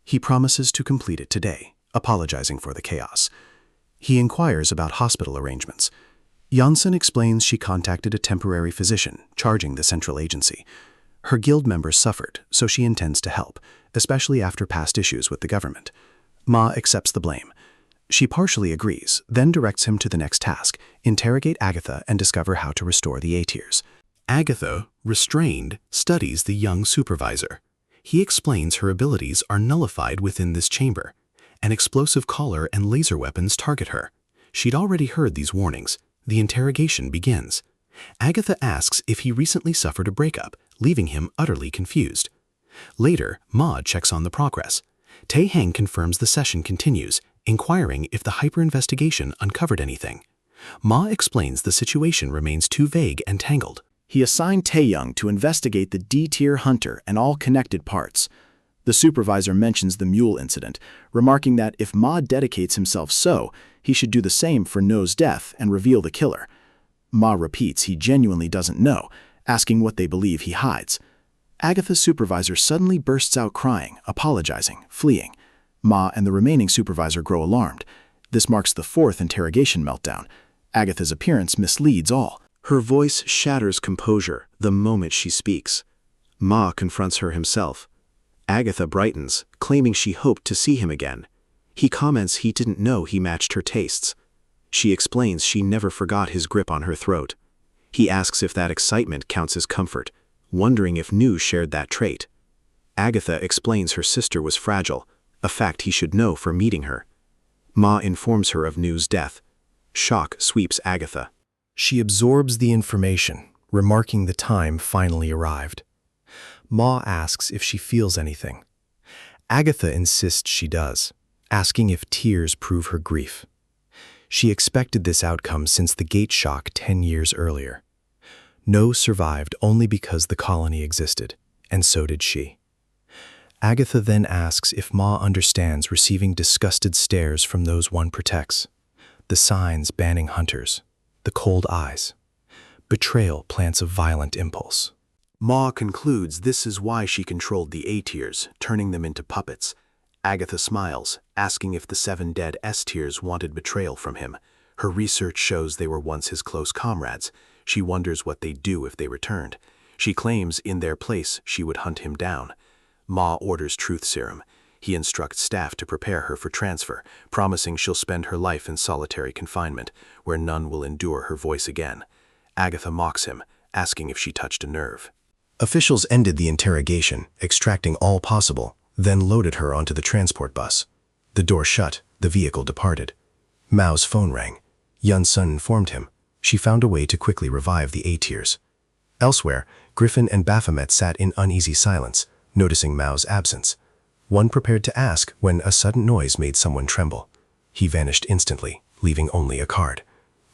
He promises to complete it today, apologizing for the chaos. He inquires about hospital arrangements. Yansun explains she contacted a temporary physician, charging the central agency. Her guild members suffered, so she intends to help, especially after past issues with the government. Ma accepts the blame. She partially agrees, then directs him to the next task, interrogate Agatha and discover how to restore the A-tiers. Agatha, restrained, studies the young supervisor. He explains her abilities are nullified within this chamber. An explosive collar and laser weapons target her. She'd already heard these warnings. The interrogation begins. Agatha asks if he recently suffered a breakup, leaving him utterly confused. Later, Ma checks on the progress. Tae-Heng confirms the session continues, inquiring if the hyper-investigation uncovered anything. Ma explains the situation remains too vague and tangled. He assigned Tae-Young to investigate the D-tier hunter and all connected parts. The supervisor mentions the mule incident, remarking that if Ma dedicates himself so, he should do the same for No's death and reveal the killer. Ma repeats he genuinely doesn't know, asking what they believe he hides. Agatha's supervisor suddenly bursts out crying, apologizing, fleeing. Ma and the remaining supervisor grow alarmed. This marks the fourth interrogation meltdown. Agatha's appearance misleads all. Her voice shatters composure the moment she speaks. Ma confronts her himself. Agatha brightens, claiming she hoped to see him again. He comments he didn't know he matched her tastes. She explains she never forgot his grip on her throat. He asks if that excitement counts as comfort, wondering if Nu shared that trait. Agatha explains her sister was fragile, a fact he should know for meeting her. Ma informs her of Nu's death. Shock sweeps Agatha. She absorbs the information, remarking the time finally arrived. Ma asks if she feels anything. Agatha insists she does, asking if tears prove her grief. She expected this outcome since the gate shock 10 years earlier. No survived only because the colony existed, and so did she. Agatha then asks if Ma understands receiving disgusted stares from those one protects, the signs banning hunters, the cold eyes. Betrayal plants a violent impulse. Ma concludes this is why she controlled the A-tiers, turning them into puppets. Agatha smiles, asking if the 7 dead S-tiers wanted betrayal from him. Her research shows they were once his close comrades. She wonders what they'd do if they returned. She claims in their place she would hunt him down. Ma orders truth serum. He instructs staff to prepare her for transfer, promising she'll spend her life in solitary confinement, where none will endure her voice again. Agatha mocks him, asking if she touched a nerve. Officials ended the interrogation, extracting all possible, then loaded her onto the transport bus. The door shut, the vehicle departed. Mao's phone rang. Yun-sun informed him. She found a way to quickly revive the A-tiers. Elsewhere, Griffin and Baphomet sat in uneasy silence, noticing Mao's absence. One prepared to ask when a sudden noise made someone tremble. He vanished instantly, leaving only a card.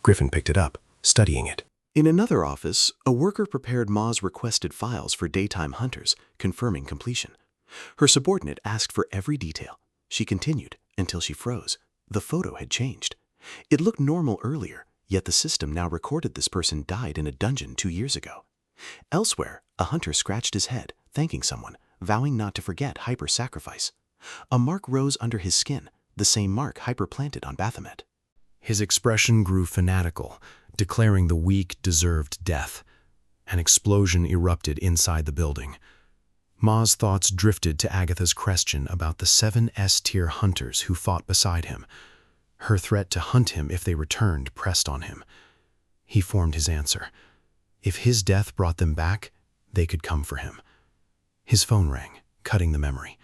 Griffin picked it up, studying it. In another office, a worker prepared Ma's requested files for daytime hunters, confirming completion. Her subordinate asked for every detail. She continued until she froze. The photo had changed. It looked normal earlier, yet the system now recorded this person died in a dungeon 2 years ago. Elsewhere, a hunter scratched his head, thanking someone, vowing not to forget hyper-sacrifice. A mark rose under his skin, the same mark hyper-planted on Baphomet. His expression grew fanatical, declaring the weak deserved death. An explosion erupted inside the building. Ma's thoughts drifted to Agatha's question about the 7 S-tier hunters who fought beside him. Her threat to hunt him if they returned pressed on him. He formed his answer. If his death brought them back, they could come for him. His phone rang, cutting the memory.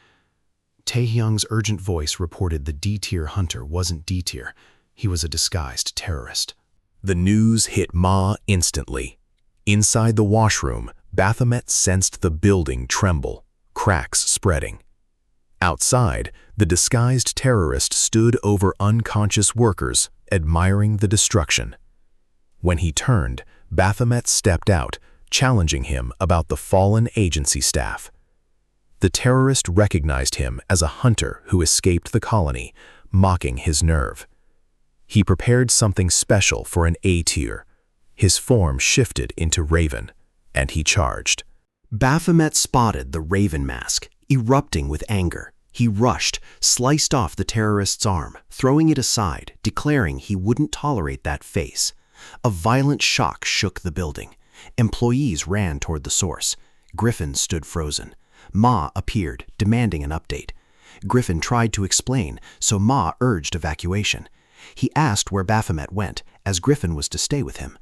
Taehyung's urgent voice reported the D-tier hunter wasn't D-tier. He was a disguised terrorist. The news hit Ma instantly. Inside the washroom, Baphomet sensed the building tremble, cracks spreading. Outside, the disguised terrorist stood over unconscious workers, admiring the destruction. When he turned, Baphomet stepped out, challenging him about the fallen agency staff. The terrorist recognized him as a hunter who escaped the colony, mocking his nerve. He prepared something special for an A-tier. His form shifted into Raven, and he charged. Baphomet spotted the raven mask, erupting with anger. He rushed, sliced off the terrorist's arm, throwing it aside, declaring he wouldn't tolerate that face. A violent shock shook the building. Employees ran toward the source. Griffin stood frozen. Ma appeared, demanding an update. Griffin tried to explain, so Ma urged evacuation. He asked where Baphomet went, as Griffin was to stay with him.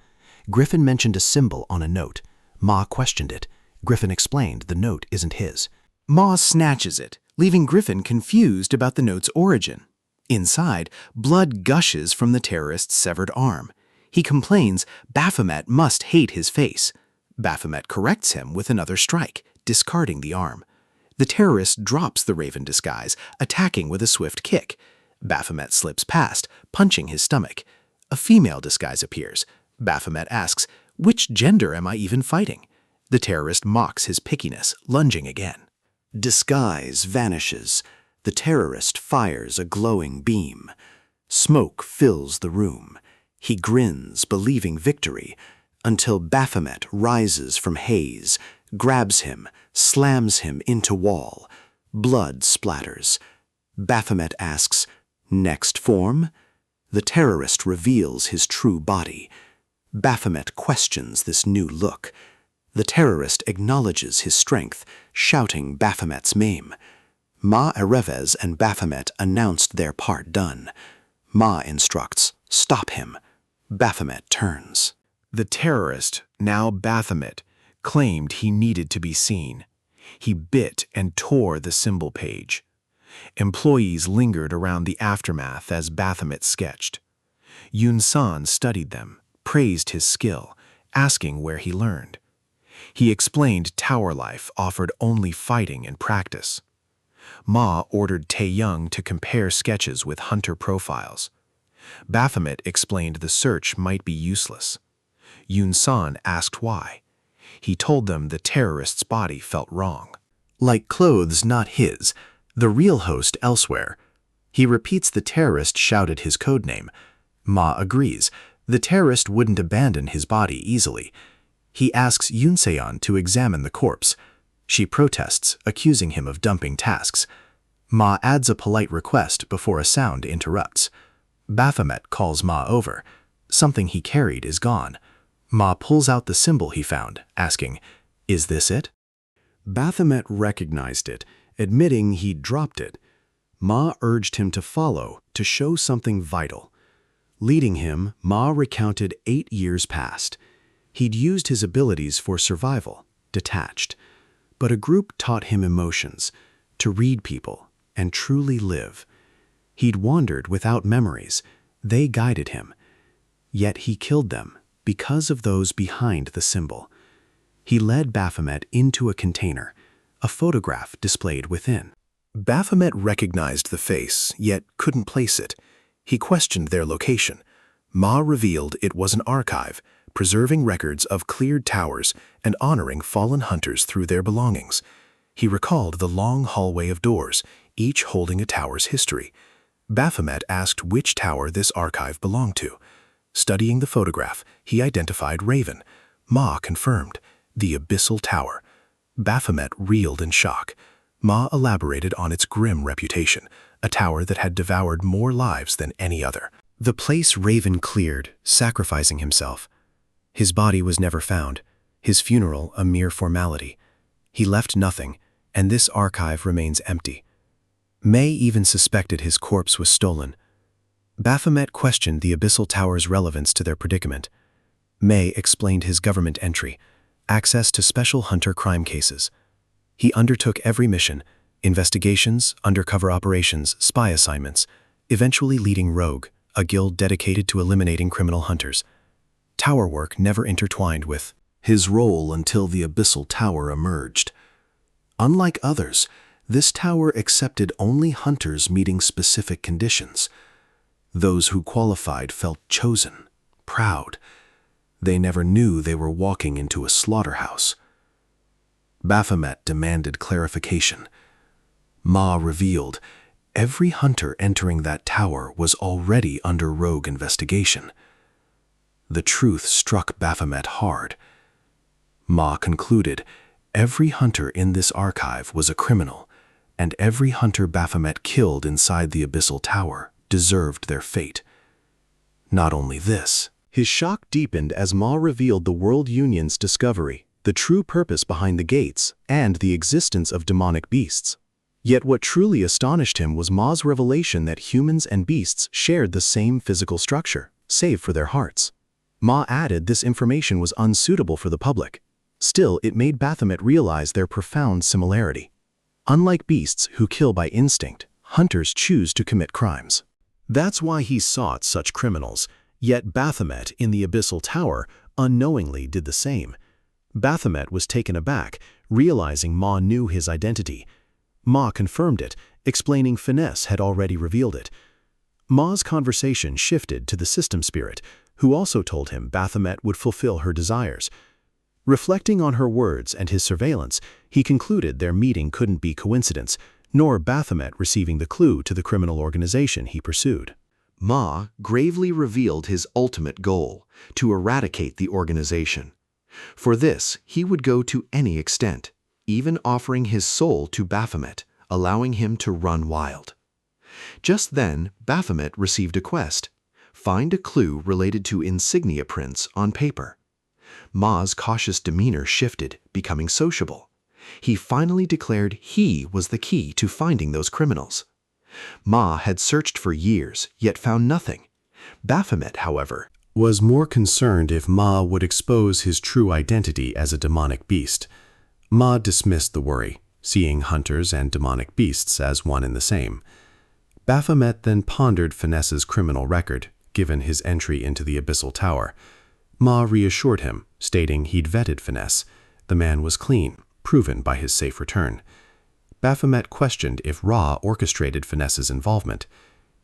Griffin mentioned a symbol on a note. Ma questioned it. Griffin explained the note isn't his. Ma snatches it, leaving Griffin confused about the note's origin. Inside, blood gushes from the terrorist's severed arm. He complains Baphomet must hate his face. Baphomet corrects him with another strike, discarding the arm. The terrorist drops the raven disguise, attacking with a swift kick. Baphomet slips past, punching his stomach. A female disguise appears. Baphomet asks, "Which gender am I even fighting?" The terrorist mocks his pickiness, lunging again. Disguise vanishes. The terrorist fires a glowing beam. Smoke fills the room. He grins, believing victory, until Baphomet rises from haze, grabs him, slams him into wall. Blood splatters. Baphomet asks, "Next form?" The terrorist reveals his true body. Baphomet questions this new look. The terrorist acknowledges his strength, shouting Baphomet's name. Ma Erevez and Baphomet announced their part done. Ma instructs, "Stop him." Baphomet turns. The terrorist, now Baphomet, claimed he needed to be seen. He bit and tore the symbol page. Employees lingered around the aftermath as Baphomet sketched. Yun San studied them, praised his skill, asking where he learned. He explained tower life offered only fighting and practice. Ma ordered Tae-young to compare sketches with hunter profiles. Baphomet explained the search might be useless. Yun San asked why. He told them the terrorist's body felt wrong. Like clothes not his, the real host elsewhere. He repeats the terrorist shouted his codename. Ma agrees. The terrorist wouldn't abandon his body easily. He asks Yunseon to examine the corpse. She protests, accusing him of dumping tasks. Ma adds a polite request before a sound interrupts. Baphomet calls Ma over. Something he carried is gone. Ma pulls out the symbol he found, asking, "Is this it?" Baphomet recognized it, admitting he'd dropped it. Ma urged him to follow, to show something vital. Leading him, Ma recounted 8 years past. He'd used his abilities for survival, detached. But a group taught him emotions, to read people, and truly live. He'd wandered without memories. They guided him. Yet he killed them because of those behind the symbol. He led Baphomet into a container, a photograph displayed within. Baphomet recognized the face, yet couldn't place it. He questioned their location. Ma revealed it was an archive, preserving records of cleared towers and honoring fallen hunters through their belongings. He recalled the long hallway of doors, each holding a tower's history. Baphomet asked which tower this archive belonged to. Studying the photograph, he identified Raven. Ma confirmed, the Abyssal Tower. Baphomet reeled in shock. Ma elaborated on its grim reputation, a tower that had devoured more lives than any other. The place Raven cleared, sacrificing himself. His body was never found, his funeral a mere formality. He left nothing, and this archive remains empty. May even suspected his corpse was stolen. Baphomet questioned the Abyssal Tower's relevance to their predicament. May explained his government entry, access to special hunter crime cases. He undertook every mission, investigations, undercover operations, spy assignments, eventually leading Rogue, a guild dedicated to eliminating criminal hunters. Tower work never intertwined with his role until the Abyssal Tower emerged. Unlike others, this tower accepted only hunters meeting specific conditions. Those who qualified felt chosen, proud. They never knew they were walking into a slaughterhouse. Baphomet demanded clarification. Ma revealed every hunter entering that tower was already under rogue investigation. The truth struck Baphomet hard. Ma concluded, every hunter in this archive was a criminal, and every hunter Baphomet killed inside the Abyssal Tower deserved their fate. Not only this, his shock deepened as Ma revealed the World Union's discovery, the true purpose behind the gates, and the existence of demonic beasts. Yet what truly astonished him was Ma's revelation that humans and beasts shared the same physical structure, save for their hearts. Ma added this information was unsuitable for the public. Still, it made Baphomet realize their profound similarity. Unlike beasts who kill by instinct, hunters choose to commit crimes. That's why he sought such criminals, yet Baphomet in the Abyssal Tower unknowingly did the same. Baphomet was taken aback, realizing Ma knew his identity. Ma confirmed it, explaining Finesse had already revealed it. Ma's conversation shifted to the system spirit, who also told him Baphomet would fulfill her desires. Reflecting on her words and his surveillance, he concluded their meeting couldn't be coincidence, nor Baphomet receiving the clue to the criminal organization he pursued. Ma gravely revealed his ultimate goal, to eradicate the organization. For this, he would go to any extent, even offering his soul to Baphomet, allowing him to run wild. Just then, Baphomet received a quest: find a clue related to insignia prints on paper. Ma's cautious demeanor shifted, becoming sociable. He finally declared he was the key to finding those criminals. Ma had searched for years, yet found nothing. Baphomet, however, was more concerned if Ma would expose his true identity as a demonic beast. Ma dismissed the worry, seeing hunters and demonic beasts as one and the same. Baphomet then pondered Finesse's criminal record, given his entry into the Abyssal Tower. Ma reassured him, stating he'd vetted Finesse. The man was clean, proven by his safe return. Baphomet questioned if Ra orchestrated Finesse's involvement.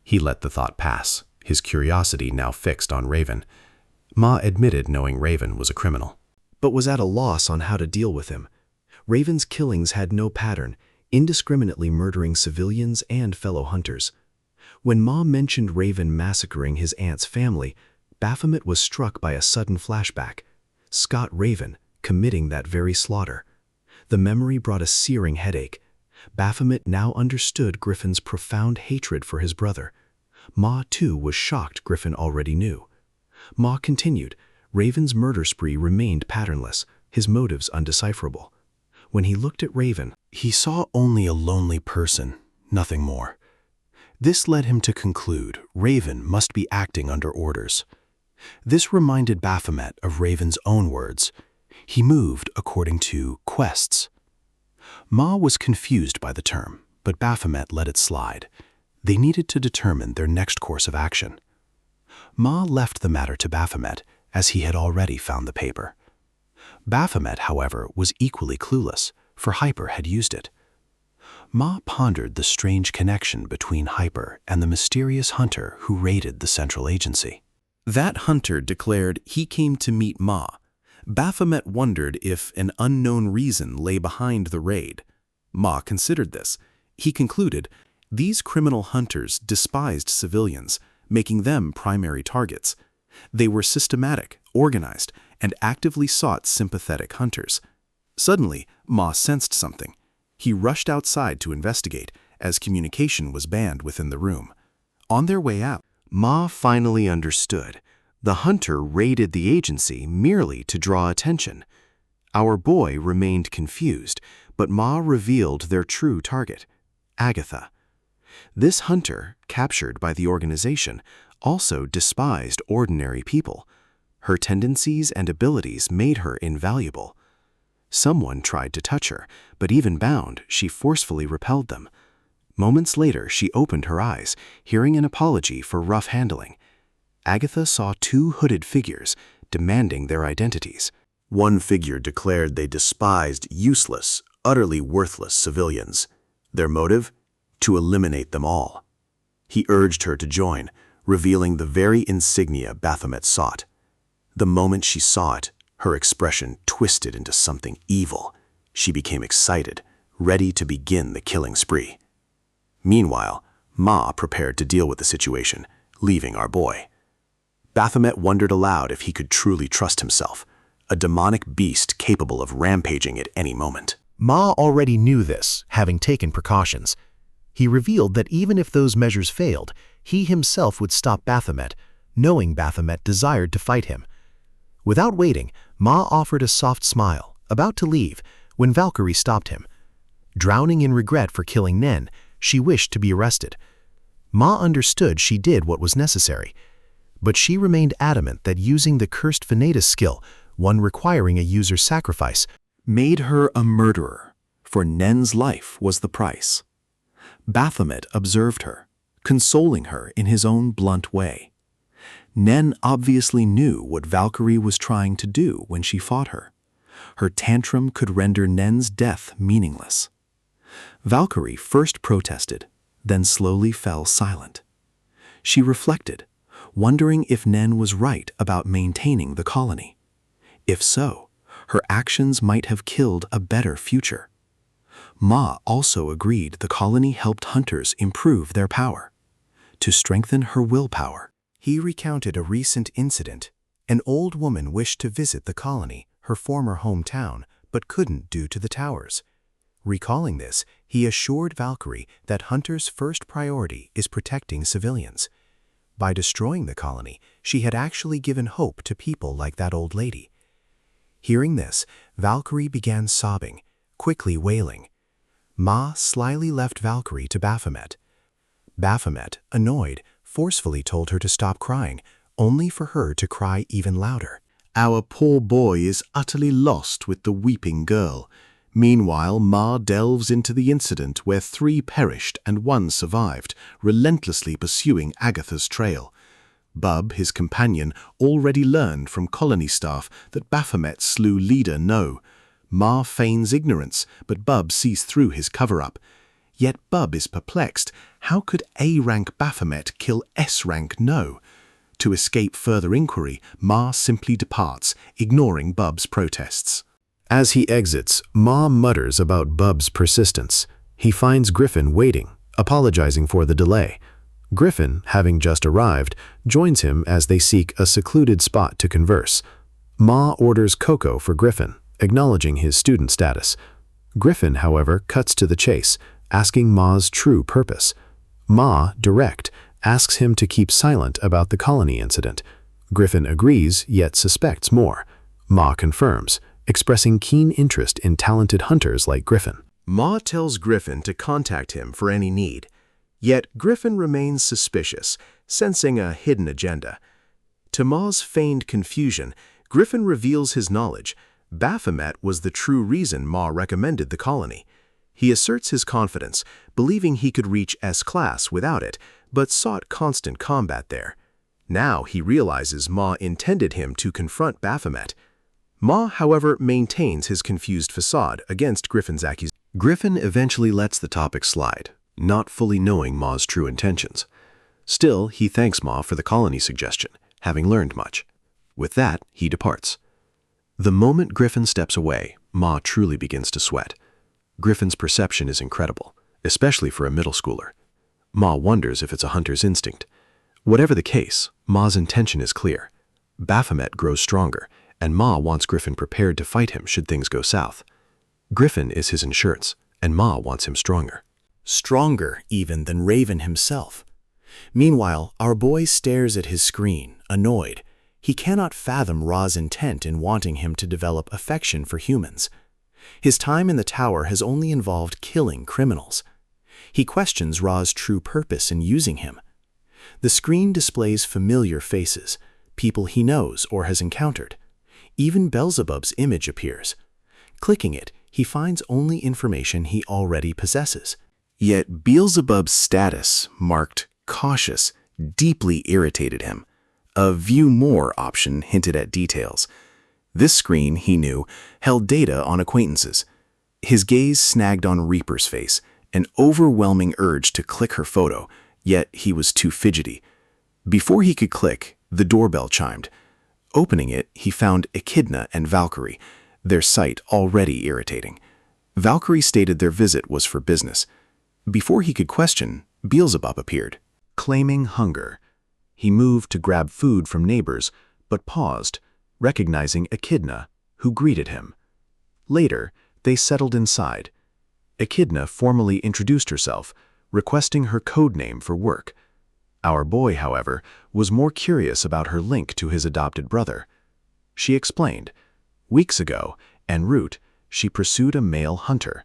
He let the thought pass, his curiosity now fixed on Raven. Ma admitted knowing Raven was a criminal, but was at a loss on how to deal with him. Raven's killings had no pattern, indiscriminately murdering civilians and fellow hunters. When Ma mentioned Raven massacring his aunt's family, Baphomet was struck by a sudden flashback. Scott Raven committing that very slaughter. The memory brought a searing headache. Baphomet now understood Griffin's profound hatred for his brother. Ma, too, was shocked Griffin already knew. Ma continued, Raven's murder spree remained patternless, his motives undecipherable. When he looked at Raven, he saw only a lonely person, nothing more. This led him to conclude Raven must be acting under orders. This reminded Baphomet of Raven's own words. He moved according to quests. Ma was confused by the term, but Baphomet let it slide. They needed to determine their next course of action. Ma left the matter to Baphomet, as he had already found the paper. Baphomet, however, was equally clueless, for Hyper had used it. Ma pondered the strange connection between Hyper and the mysterious hunter who raided the central agency. That hunter declared he came to meet Ma. Baphomet wondered if an unknown reason lay behind the raid. Ma considered this. He concluded, these criminal hunters despised civilians, making them primary targets. They were systematic, organized, and actively sought sympathetic hunters. Suddenly, Ma sensed something. He rushed outside to investigate, as communication was banned within the room. On their way out, Ma finally understood. The hunter raided the agency merely to draw attention. Our boy remained confused, but Ma revealed their true target, Agatha. This hunter, captured by the organization, also despised ordinary people. Her tendencies and abilities made her invaluable. Someone tried to touch her, but even bound, she forcefully repelled them. Moments later, she opened her eyes, hearing an apology for rough handling. Agatha saw two hooded figures, demanding their identities. One figure declared they despised useless, utterly worthless civilians. Their motive? To eliminate them all. He urged her to join, revealing the very insignia Baphomet sought. The moment she saw it, her expression twisted into something evil. She became excited, ready to begin the killing spree. Meanwhile, Ma prepared to deal with the situation, leaving our boy. Baphomet wondered aloud if he could truly trust himself. a demonic beast capable of rampaging at any moment. Ma already knew this, having taken precautions. He revealed that even if those measures failed, he himself would stop Baphomet, knowing Baphomet desired to fight him. Without waiting, Ma offered a soft smile, about to leave, when Valkyrie stopped him. Drowning in regret for killing Nen, she wished to be arrested. Ma understood she did what was necessary, but she remained adamant that using the cursed Venetus skill, one requiring a user's sacrifice, made her a murderer, for Nen's life was the price. Baphomet observed her, consoling her in his own blunt way. Nen obviously knew what Valkyrie was trying to do when she fought her. Her tantrum could render Nen's death meaningless. Valkyrie first protested, then slowly fell silent. She reflected, wondering if Nen was right about maintaining the colony. If so, her actions might have killed a better future. Ma also agreed the colony helped hunters improve their power. To strengthen her willpower, he recounted a recent incident. An old woman wished to visit the colony, her former hometown, but couldn't due to the towers. Recalling this, he assured Valkyrie that hunters' first priority is protecting civilians. By destroying the colony, she had actually given hope to people like that old lady. Hearing this, Valkyrie began sobbing, quickly wailing. Ma slyly left Valkyrie to Baphomet. Baphomet, annoyed, forcefully told her to stop crying, only for her to cry even louder. Our poor boy is utterly lost with the weeping girl. Meanwhile, Ma delves into the incident where 3 perished and 1 survived, relentlessly pursuing Agatha's trail. Bub, his companion, already learned from colony staff that Baphomet slew leader No. Ma feigns ignorance, but Bub sees through his cover-up. Yet Bub is perplexed. How could A-rank Baphomet kill S-rank No? To escape further inquiry, Ma simply departs, ignoring Bub's protests. As he exits, Ma mutters about Bub's persistence. He finds Griffin waiting, apologizing for the delay. Griffin, having just arrived, joins him as they seek a secluded spot to converse. Ma orders cocoa for Griffin, acknowledging his student status. Griffin, however, cuts to the chase, asking Ma's true purpose. Ma, direct, asks him to keep silent about the colony incident. Griffin agrees, yet suspects more. Ma confirms, expressing keen interest in talented hunters like Griffin. Ma tells Griffin to contact him for any need. Yet Griffin remains suspicious, sensing a hidden agenda. To Ma's feigned confusion, Griffin reveals his knowledge. Baphomet was the true reason Ma recommended the colony. He asserts his confidence, believing he could reach S-class without it, but sought constant combat there. Now he realizes Ma intended him to confront Baphomet. Ma, however, maintains his confused facade against Griffin's accusation. Griffin eventually lets the topic slide, not fully knowing Ma's true intentions. Still, he thanks Ma for the colony suggestion, having learned much. With that, he departs. The moment Griffin steps away, Ma truly begins to sweat. Griffin's perception is incredible, especially for a middle schooler. Ma wonders if it's a hunter's instinct. Whatever the case, Ma's intention is clear. Baphomet grows stronger, and Ma wants Griffin prepared to fight him should things go south. Griffin is his insurance, and Ma wants him stronger. Stronger even than Raven himself. Meanwhile, our boy stares at his screen, annoyed. He cannot fathom Ra's intent in wanting him to develop affection for humans. His time in the tower has only involved killing criminals. He questions Ra's true purpose in using him. The screen displays familiar faces, people he knows or has encountered. Even Beelzebub's image appears. Clicking it, he finds only information he already possesses. Yet Beelzebub's status, marked cautious, deeply irritated him. A View More option hinted at details. This screen, he knew, held data on acquaintances. His gaze snagged on Reaper's face, an overwhelming urge to click her photo, yet he was too fidgety. Before he could click, the doorbell chimed. Opening it, he found Echidna and Valkyrie, their sight already irritating. Valkyrie stated their visit was for business. Before he could question, Beelzebub appeared. Claiming hunger, he moved to grab food from neighbors, but paused, recognizing Echidna who greeted him. Later, they settled inside. Echidna formally introduced herself, requesting her code name for work. Our boy, however, was more curious about her link to his adopted brother. She explained, weeks ago, en route, she pursued a male hunter.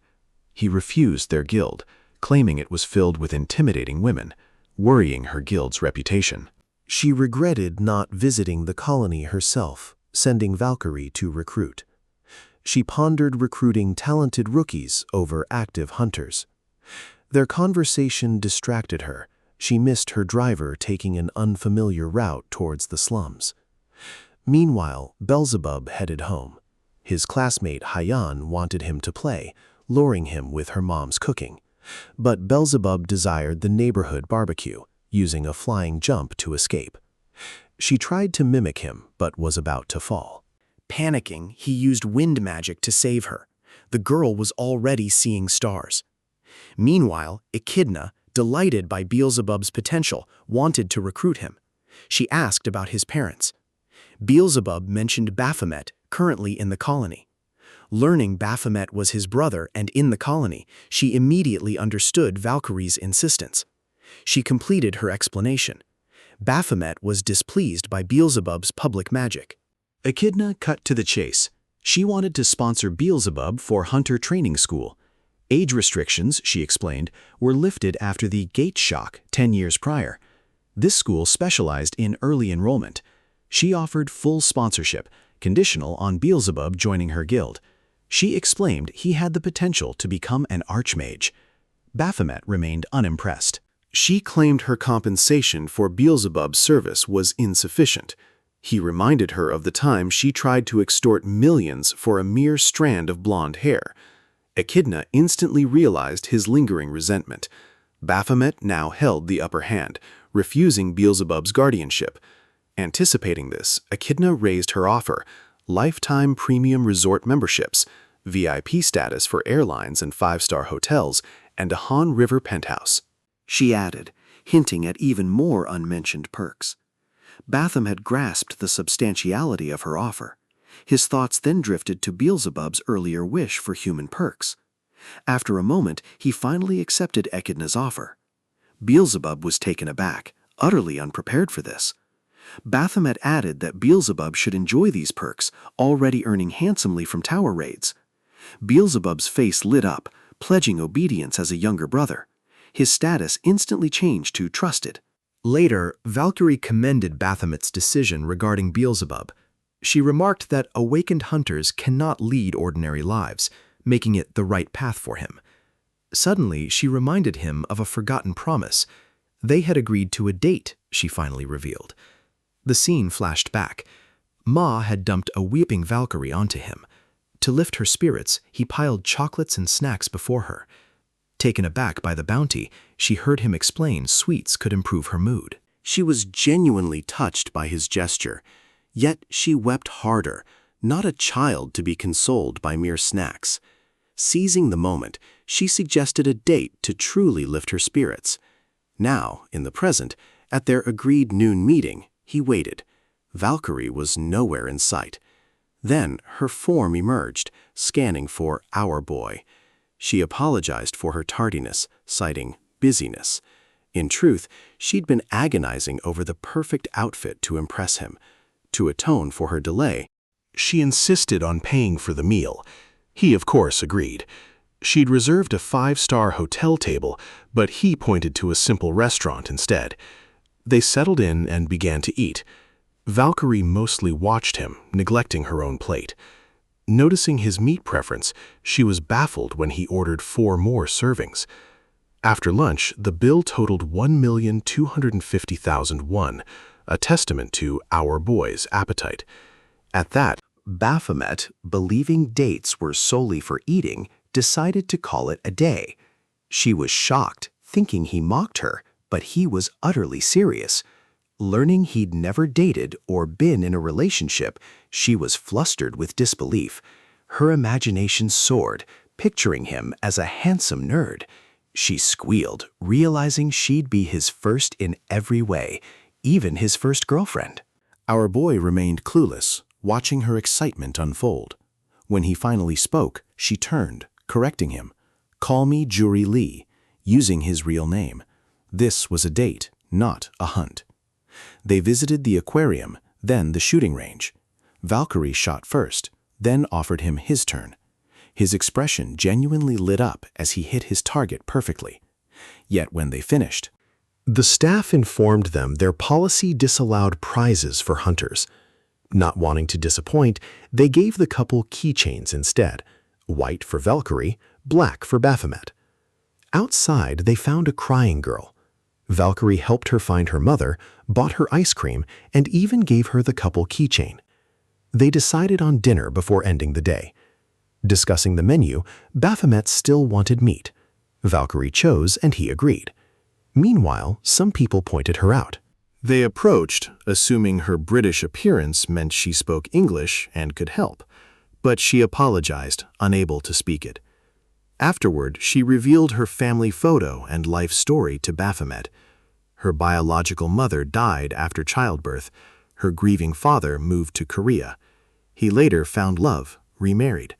He refused their guild, claiming it was filled with intimidating women, worrying her guild's reputation. She regretted not visiting the colony herself, sending Valkyrie to recruit. She pondered recruiting talented rookies over active hunters. Their conversation distracted her. She missed her driver taking an unfamiliar route towards the slums. Meanwhile, Beelzebub headed home. His classmate Hayan wanted him to play, luring him with her mom's cooking. But Beelzebub desired the neighborhood barbecue, using a flying jump to escape. She tried to mimic him, but was about to fall. Panicking, he used wind magic to save her. The girl was already seeing stars. Meanwhile, Echidna, delighted by Beelzebub's potential, wanted to recruit him. She asked about his parents. Beelzebub mentioned Baphomet, currently in the colony. Learning Baphomet was his brother and in the colony, she immediately understood Valkyrie's insistence. She completed her explanation. Baphomet was displeased by Beelzebub's public magic. Echidna cut to the chase. She wanted to sponsor Beelzebub for Hunter Training School. Age restrictions, she explained, were lifted after the Gate Shock 10 years prior. This school specialized in early enrollment. She offered full sponsorship, conditional on Beelzebub joining her guild. She explained he had the potential to become an archmage. Baphomet remained unimpressed. She claimed her compensation for Beelzebub's service was insufficient. He reminded her of the time she tried to extort millions for a mere strand of blonde hair. Echidna instantly realized his lingering resentment. Baphomet now held the upper hand, refusing Beelzebub's guardianship. Anticipating this, Echidna raised her offer: lifetime premium resort memberships, VIP status for airlines and 5-star hotels, and a Han River penthouse. She added, hinting at even more unmentioned perks. Baphomet grasped the substantiality of her offer. His thoughts then drifted to Beelzebub's earlier wish for human perks. After a moment, he finally accepted Echidna's offer. Beelzebub was taken aback, utterly unprepared for this. Baphomet added that Beelzebub should enjoy these perks, already earning handsomely from tower raids. Beelzebub's face lit up, pledging obedience as a younger brother. His status instantly changed to trusted. Later, Valkyrie commended Baphomet's decision regarding Beelzebub. She remarked that awakened hunters cannot lead ordinary lives, making it the right path for him. Suddenly, she reminded him of a forgotten promise. They had agreed to a date, she finally revealed. The scene flashed back. Ma had dumped a weeping Valkyrie onto him. To lift her spirits, he piled chocolates and snacks before her. Taken aback by the bounty, she heard him explain sweets could improve her mood. She was genuinely touched by his gesture, yet she wept harder, not a child to be consoled by mere snacks. Seizing the moment, she suggested a date to truly lift her spirits. Now, in the present, at their agreed noon meeting, he waited. Valkyrie was nowhere in sight. Then her form emerged, scanning for our boy. She apologized for her tardiness, citing busyness. In truth, she'd been agonizing over the perfect outfit to impress him. To atone for her delay, she insisted on paying for the meal. He, of course, agreed. She'd reserved a 5-star hotel table, but he pointed to a simple restaurant instead. They settled in and began to eat. Valkyrie mostly watched him, neglecting her own plate. Noticing his meat preference, she was baffled when he ordered 4 more servings. After lunch, the bill totaled 1,250,000 won, a testament to our boy's appetite. At that, Baphomet, believing dates were solely for eating, decided to call it a day. She was shocked, thinking he mocked her, but he was utterly serious. Learning he'd never dated or been in a relationship, she was flustered with disbelief. Her imagination soared, picturing him as a handsome nerd. She squealed, realizing she'd be his first in every way, even his first girlfriend. Our boy remained clueless, watching her excitement unfold. When he finally spoke, she turned, correcting him. "Call me Juri Lee," using his real name. This was a date, not a hunt. They visited the aquarium, then the shooting range. Valkyrie shot first, then offered him his turn. His expression genuinely lit up as he hit his target perfectly. Yet when they finished, the staff informed them their policy disallowed prizes for hunters. Not wanting to disappoint, they gave the couple keychains instead, white for Valkyrie, black for Baphomet. Outside, they found a crying girl. Valkyrie helped her find her mother, bought her ice cream, and even gave her the couple keychain. They decided on dinner before ending the day. Discussing the menu, Baphomet still wanted meat. Valkyrie chose and he agreed. Meanwhile, some people pointed her out. They approached, assuming her British appearance meant she spoke English and could help, but she apologized, unable to speak it. Afterward, she revealed her family photo and life story to Baphomet. Her biological mother died after childbirth. Her grieving father moved to Korea. He later found love, remarried.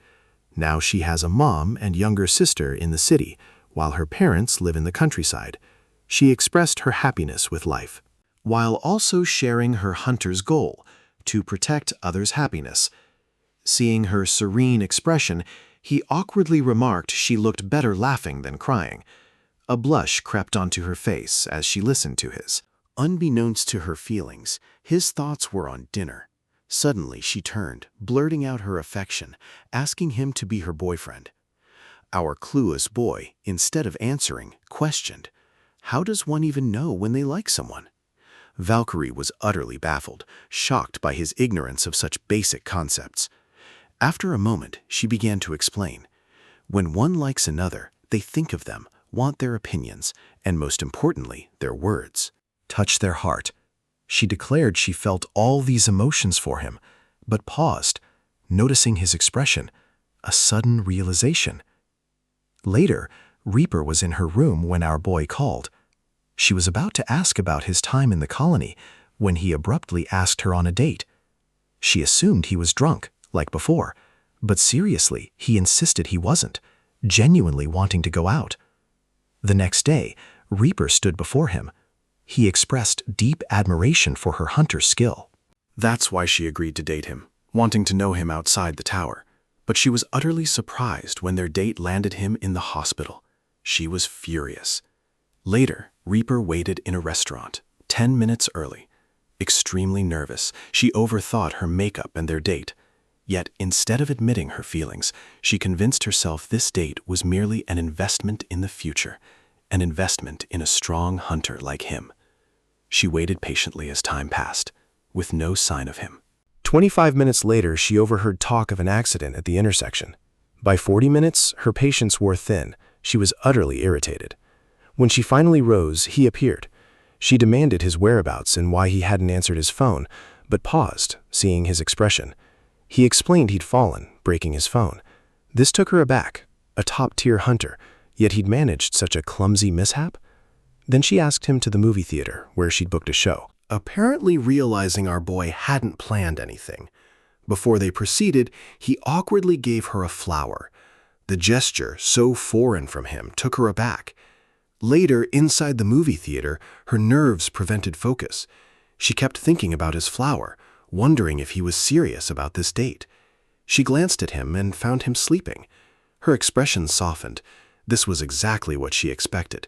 Now she has a mom and younger sister in the city, while her parents live in the countryside. She expressed her happiness with life, while also sharing her hunter's goal, to protect others' happiness. Seeing her serene expression, he awkwardly remarked she looked better laughing than crying. A blush crept onto her face as she listened to his. Unbeknownst to her feelings, his thoughts were on dinner. Suddenly she turned, blurting out her affection, asking him to be her boyfriend. Our clueless boy, instead of answering, questioned, "How does one even know when they like someone?" Valkyrie was utterly baffled, shocked by his ignorance of such basic concepts. After a moment, she began to explain. When one likes another, they think of them, want their opinions, and most importantly, their words. Touch their heart. She declared she felt all these emotions for him, but paused, noticing his expression, a sudden realization. Later, Reaper was in her room when our boy called. She was about to ask about his time in the colony when he abruptly asked her on a date. She assumed he was drunk, like before, but seriously, he insisted he wasn't, genuinely wanting to go out. The next day, Reaper stood before him. He expressed deep admiration for her hunter's skill. That's why she agreed to date him, wanting to know him outside the tower. But she was utterly surprised when their date landed him in the hospital. She was furious. Later, Reaper waited in a restaurant, 10 minutes early. Extremely nervous, she overthought her makeup and their date. Yet, instead of admitting her feelings, she convinced herself this date was merely an investment in the future, an investment in a strong hunter like him. She waited patiently as time passed, with no sign of him. 25 minutes later, she overheard talk of an accident at the intersection. By 40 minutes, her patience wore thin. She was utterly irritated. When she finally rose, he appeared. She demanded his whereabouts and why he hadn't answered his phone, but paused, seeing his expression. He explained he'd fallen, breaking his phone. This took her aback, a top-tier hunter, yet he'd managed such a clumsy mishap. Then she asked him to the movie theater, where she'd booked a show, apparently realizing our boy hadn't planned anything. Before they proceeded, he awkwardly gave her a flower. The gesture, so foreign from him, took her aback. Later, inside the movie theater, her nerves prevented focus. She kept thinking about his flower, wondering if he was serious about this date. She glanced at him and found him sleeping. Her expression softened. This was exactly what she expected.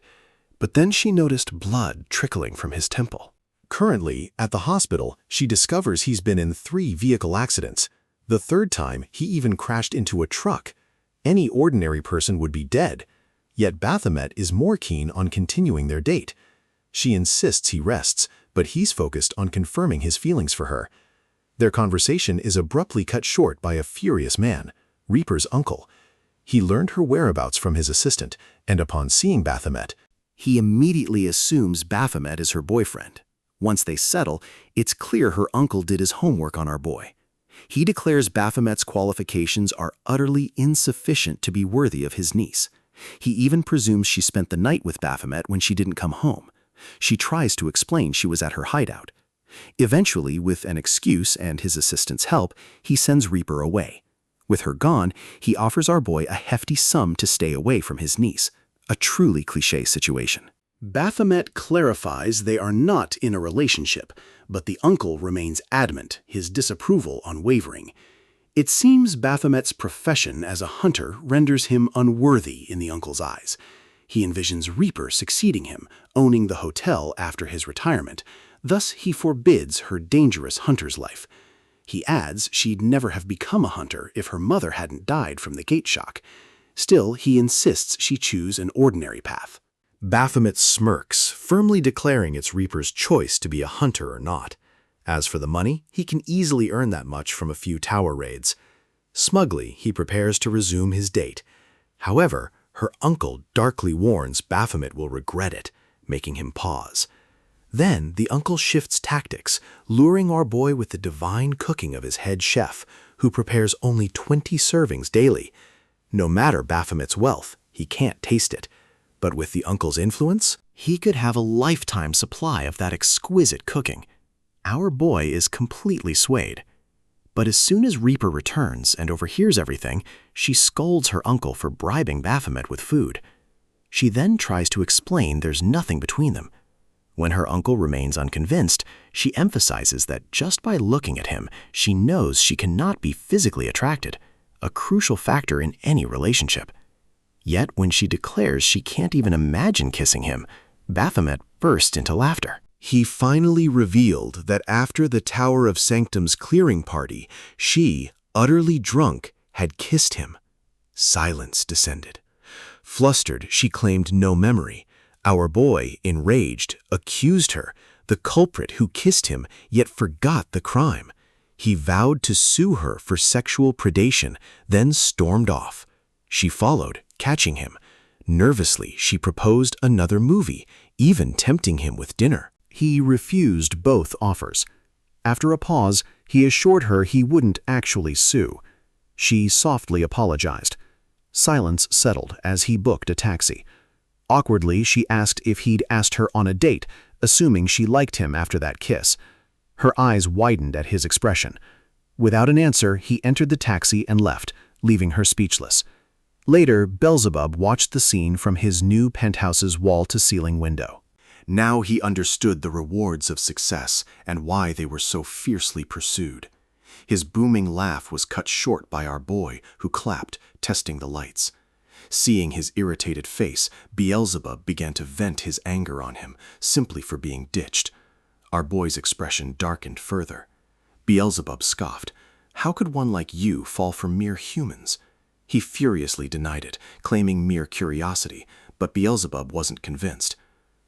But then she noticed blood trickling from his temple. Currently, at the hospital, she discovers he's been in 3 vehicle accidents. The third time, he even crashed into a truck. Any ordinary person would be dead. Yet Baphomet is more keen on continuing their date. She insists he rests, but he's focused on confirming his feelings for her. Their conversation is abruptly cut short by a furious man, Reaper's uncle. He learned her whereabouts from his assistant, and upon seeing Baphomet, he immediately assumes Baphomet is her boyfriend. Once they settle, it's clear her uncle did his homework on our boy. He declares Baphomet's qualifications are utterly insufficient to be worthy of his niece. He even presumes she spent the night with Baphomet when she didn't come home. She tries to explain she was at her hideout. Eventually, with an excuse and his assistant's help, he sends Reaper away. With her gone, he offers our boy a hefty sum to stay away from his niece. A truly cliché situation. Baphomet clarifies they are not in a relationship, but the uncle remains adamant, his disapproval unwavering. It seems Baphomet's profession as a hunter renders him unworthy in the uncle's eyes. He envisions Reaper succeeding him, owning the hotel after his retirement. Thus he forbids her dangerous hunter's life. He adds she'd never have become a hunter if her mother hadn't died from the gate shock. Still, he insists she choose an ordinary path. Baphomet smirks, firmly declaring it's Reaper's choice to be a hunter or not. As for the money, he can easily earn that much from a few tower raids. Smugly, he prepares to resume his date. However, her uncle darkly warns Baphomet will regret it, making him pause. Then the uncle shifts tactics, luring our boy with the divine cooking of his head chef, who prepares only 20 servings daily. No matter Baphomet's wealth, he can't taste it. But with the uncle's influence, he could have a lifetime supply of that exquisite cooking. Our boy is completely swayed. But as soon as Reaper returns and overhears everything, she scolds her uncle for bribing Baphomet with food. She then tries to explain there's nothing between them. When her uncle remains unconvinced, she emphasizes that just by looking at him, she knows she cannot be physically attracted, a crucial factor in any relationship. Yet when she declares she can't even imagine kissing him, Baphomet bursts into laughter. He finally revealed that after the Tower of Sanctum's clearing party, she, utterly drunk, had kissed him. Silence descended. Flustered, she claimed no memory. Our boy, enraged, accused her, the culprit who kissed him yet forgot the crime. He vowed to sue her for sexual predation, then stormed off. She followed, catching him. Nervously, she proposed another movie, even tempting him with dinner. He refused both offers. After a pause, he assured her he wouldn't actually sue. She softly apologized. Silence settled as he booked a taxi. Awkwardly, she asked if he'd asked her on a date, assuming she liked him after that kiss. Her eyes widened at his expression. Without an answer, he entered the taxi and left, leaving her speechless. Later, Beelzebub watched the scene from his new penthouse's wall-to-ceiling window. Now he understood the rewards of success and why they were so fiercely pursued. His booming laugh was cut short by our boy, who clapped, testing the lights. Seeing his irritated face, Beelzebub began to vent his anger on him, simply for being ditched. Our boy's expression darkened further. Beelzebub scoffed. How could one like you fall for mere humans? He furiously denied it, claiming mere curiosity, but Beelzebub wasn't convinced.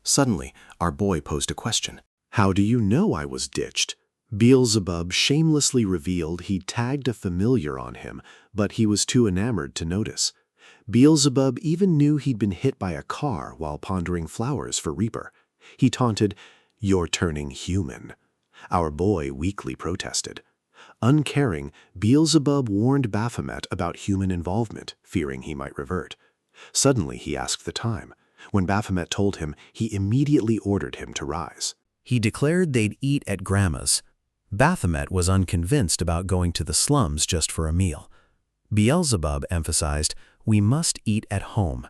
Suddenly, our boy posed a question. How do you know I was ditched? Beelzebub shamelessly revealed he'd tagged a familiar on him, but he was too enamored to notice. Beelzebub even knew he'd been hit by a car while pondering flowers for Reaper. He taunted, "You're turning human." Our boy weakly protested. Uncaring, Beelzebub warned Baphomet about human involvement, fearing he might revert. Suddenly he asked the time. When Baphomet told him, he immediately ordered him to rise. He declared they'd eat at Grandma's. Baphomet was unconvinced about going to the slums just for a meal. Beelzebub emphasized, we must eat at home.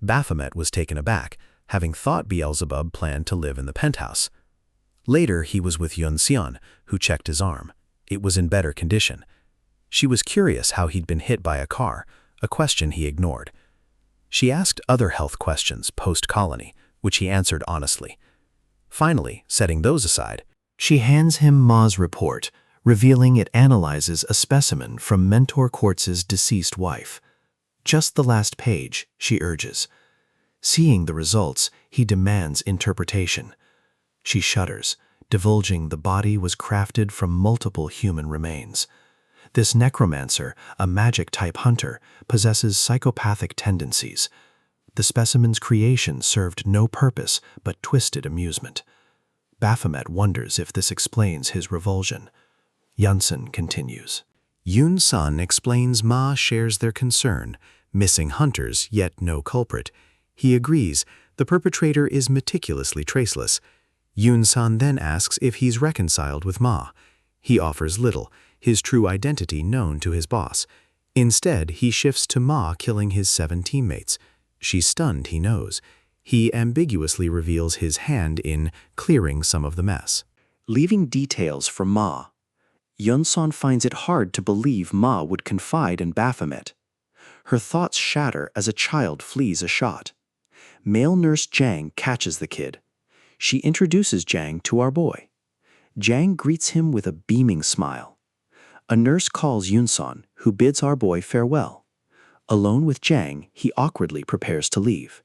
Baphomet was taken aback, having thought Beelzebub planned to live in the penthouse. Later, he was with Yun-Seon, who checked his arm. It was in better condition. She was curious how he'd been hit by a car, a question he ignored. She asked other health questions post-colony, which he answered honestly. Finally, setting those aside, she hands him Ma's report, revealing it analyzes a specimen from Mentor Quartz's deceased wife. Just the last page, she urges. Seeing the results, he demands interpretation. She shudders, divulging the body was crafted from multiple human remains. This necromancer, a magic-type hunter, possesses psychopathic tendencies. The specimen's creation served no purpose but twisted amusement. Baphomet wonders if this explains his revulsion. Yun-Seon continues. Yun-Seon explains Ma shares their concern, missing hunters yet no culprit. He agrees the perpetrator is meticulously traceless. Yun-Seon then asks if he's reconciled with Ma. He offers little, his true identity known to his boss. Instead, he shifts to Ma killing his 7 teammates. She's stunned, he knows. He ambiguously reveals his hand in clearing some of the mess. Leaving details for Ma, Yunsan finds it hard to believe Ma would confide in Baphomet. Her thoughts shatter as a child flees a shot. Male nurse Jang catches the kid. She introduces Jang to our boy. Jang greets him with a beaming smile. A nurse calls Yunsan, who bids our boy farewell. Alone with Jang, he awkwardly prepares to leave.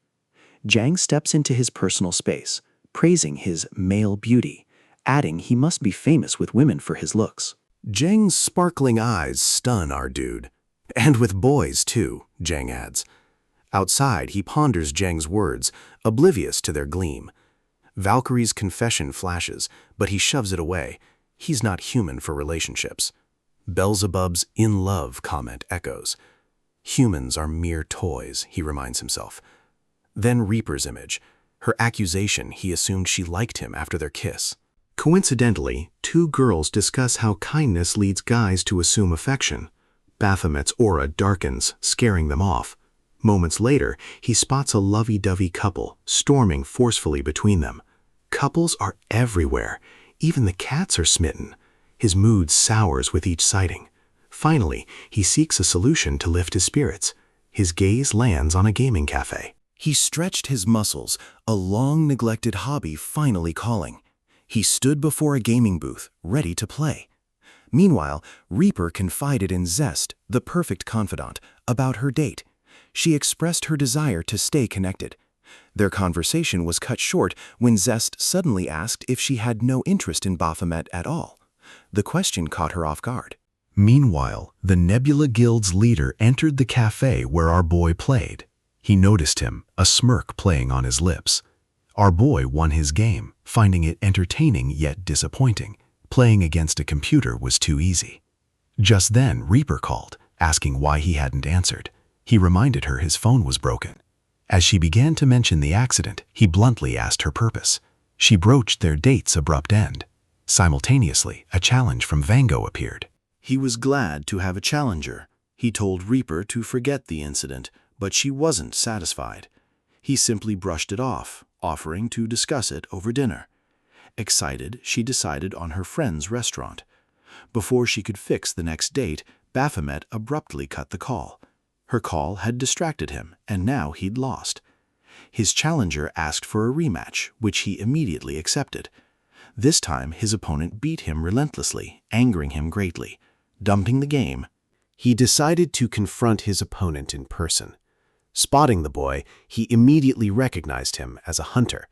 Jang steps into his personal space, praising his male beauty, adding he must be famous with women for his looks. Jang's sparkling eyes stun our dude. And with boys, too, Jang adds. Outside, he ponders Jang's words, oblivious to their gleam. Valkyrie's confession flashes, but he shoves it away. He's not human for relationships. Beelzebub's "in love" comment echoes. Humans are mere toys, he reminds himself. Then Reaper's image, her accusation he assumed she liked him after their kiss. Coincidentally, 2 girls discuss how kindness leads guys to assume affection. Baphomet's aura darkens, scaring them off. Moments later, he spots a lovey-dovey couple, storming forcefully between them. Couples are everywhere. Even the cats are smitten. His mood sours with each sighting. Finally, he seeks a solution to lift his spirits. His gaze lands on a gaming cafe. He stretched his muscles, a long-neglected hobby finally calling. He stood before a gaming booth, ready to play. Meanwhile, Reaper confided in Zest, the perfect confidant, about her date. She expressed her desire to stay connected. Their conversation was cut short when Zest suddenly asked if she had no interest in Baphomet at all. The question caught her off guard. Meanwhile, the Nebula Guild's leader entered the cafe where our boy played. He noticed him, a smirk playing on his lips. Our boy won his game, finding it entertaining yet disappointing. Playing against a computer was too easy. Just then, Reaper called, asking why he hadn't answered. He reminded her his phone was broken. As she began to mention the accident, he bluntly asked her purpose. She broached their date's abrupt end. Simultaneously, a challenge from Vango appeared. He was glad to have a challenger. He told Reaper to forget the incident, but she wasn't satisfied. He simply brushed it off, offering to discuss it over dinner. Excited, she decided on her friend's restaurant. Before she could fix the next date, Baphomet abruptly cut the call. Her call had distracted him, and now he'd lost. His challenger asked for a rematch, which he immediately accepted. This time, his opponent beat him relentlessly, angering him greatly. Dumping the game, He decided to confront his opponent in person. Spotting the boy, he immediately recognized him as a hunter.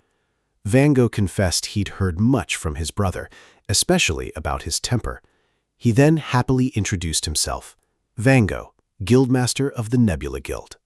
Vango confessed he'd heard much from his brother, especially about his temper. He then happily introduced himself. Vango, Guildmaster of the Nebula Guild.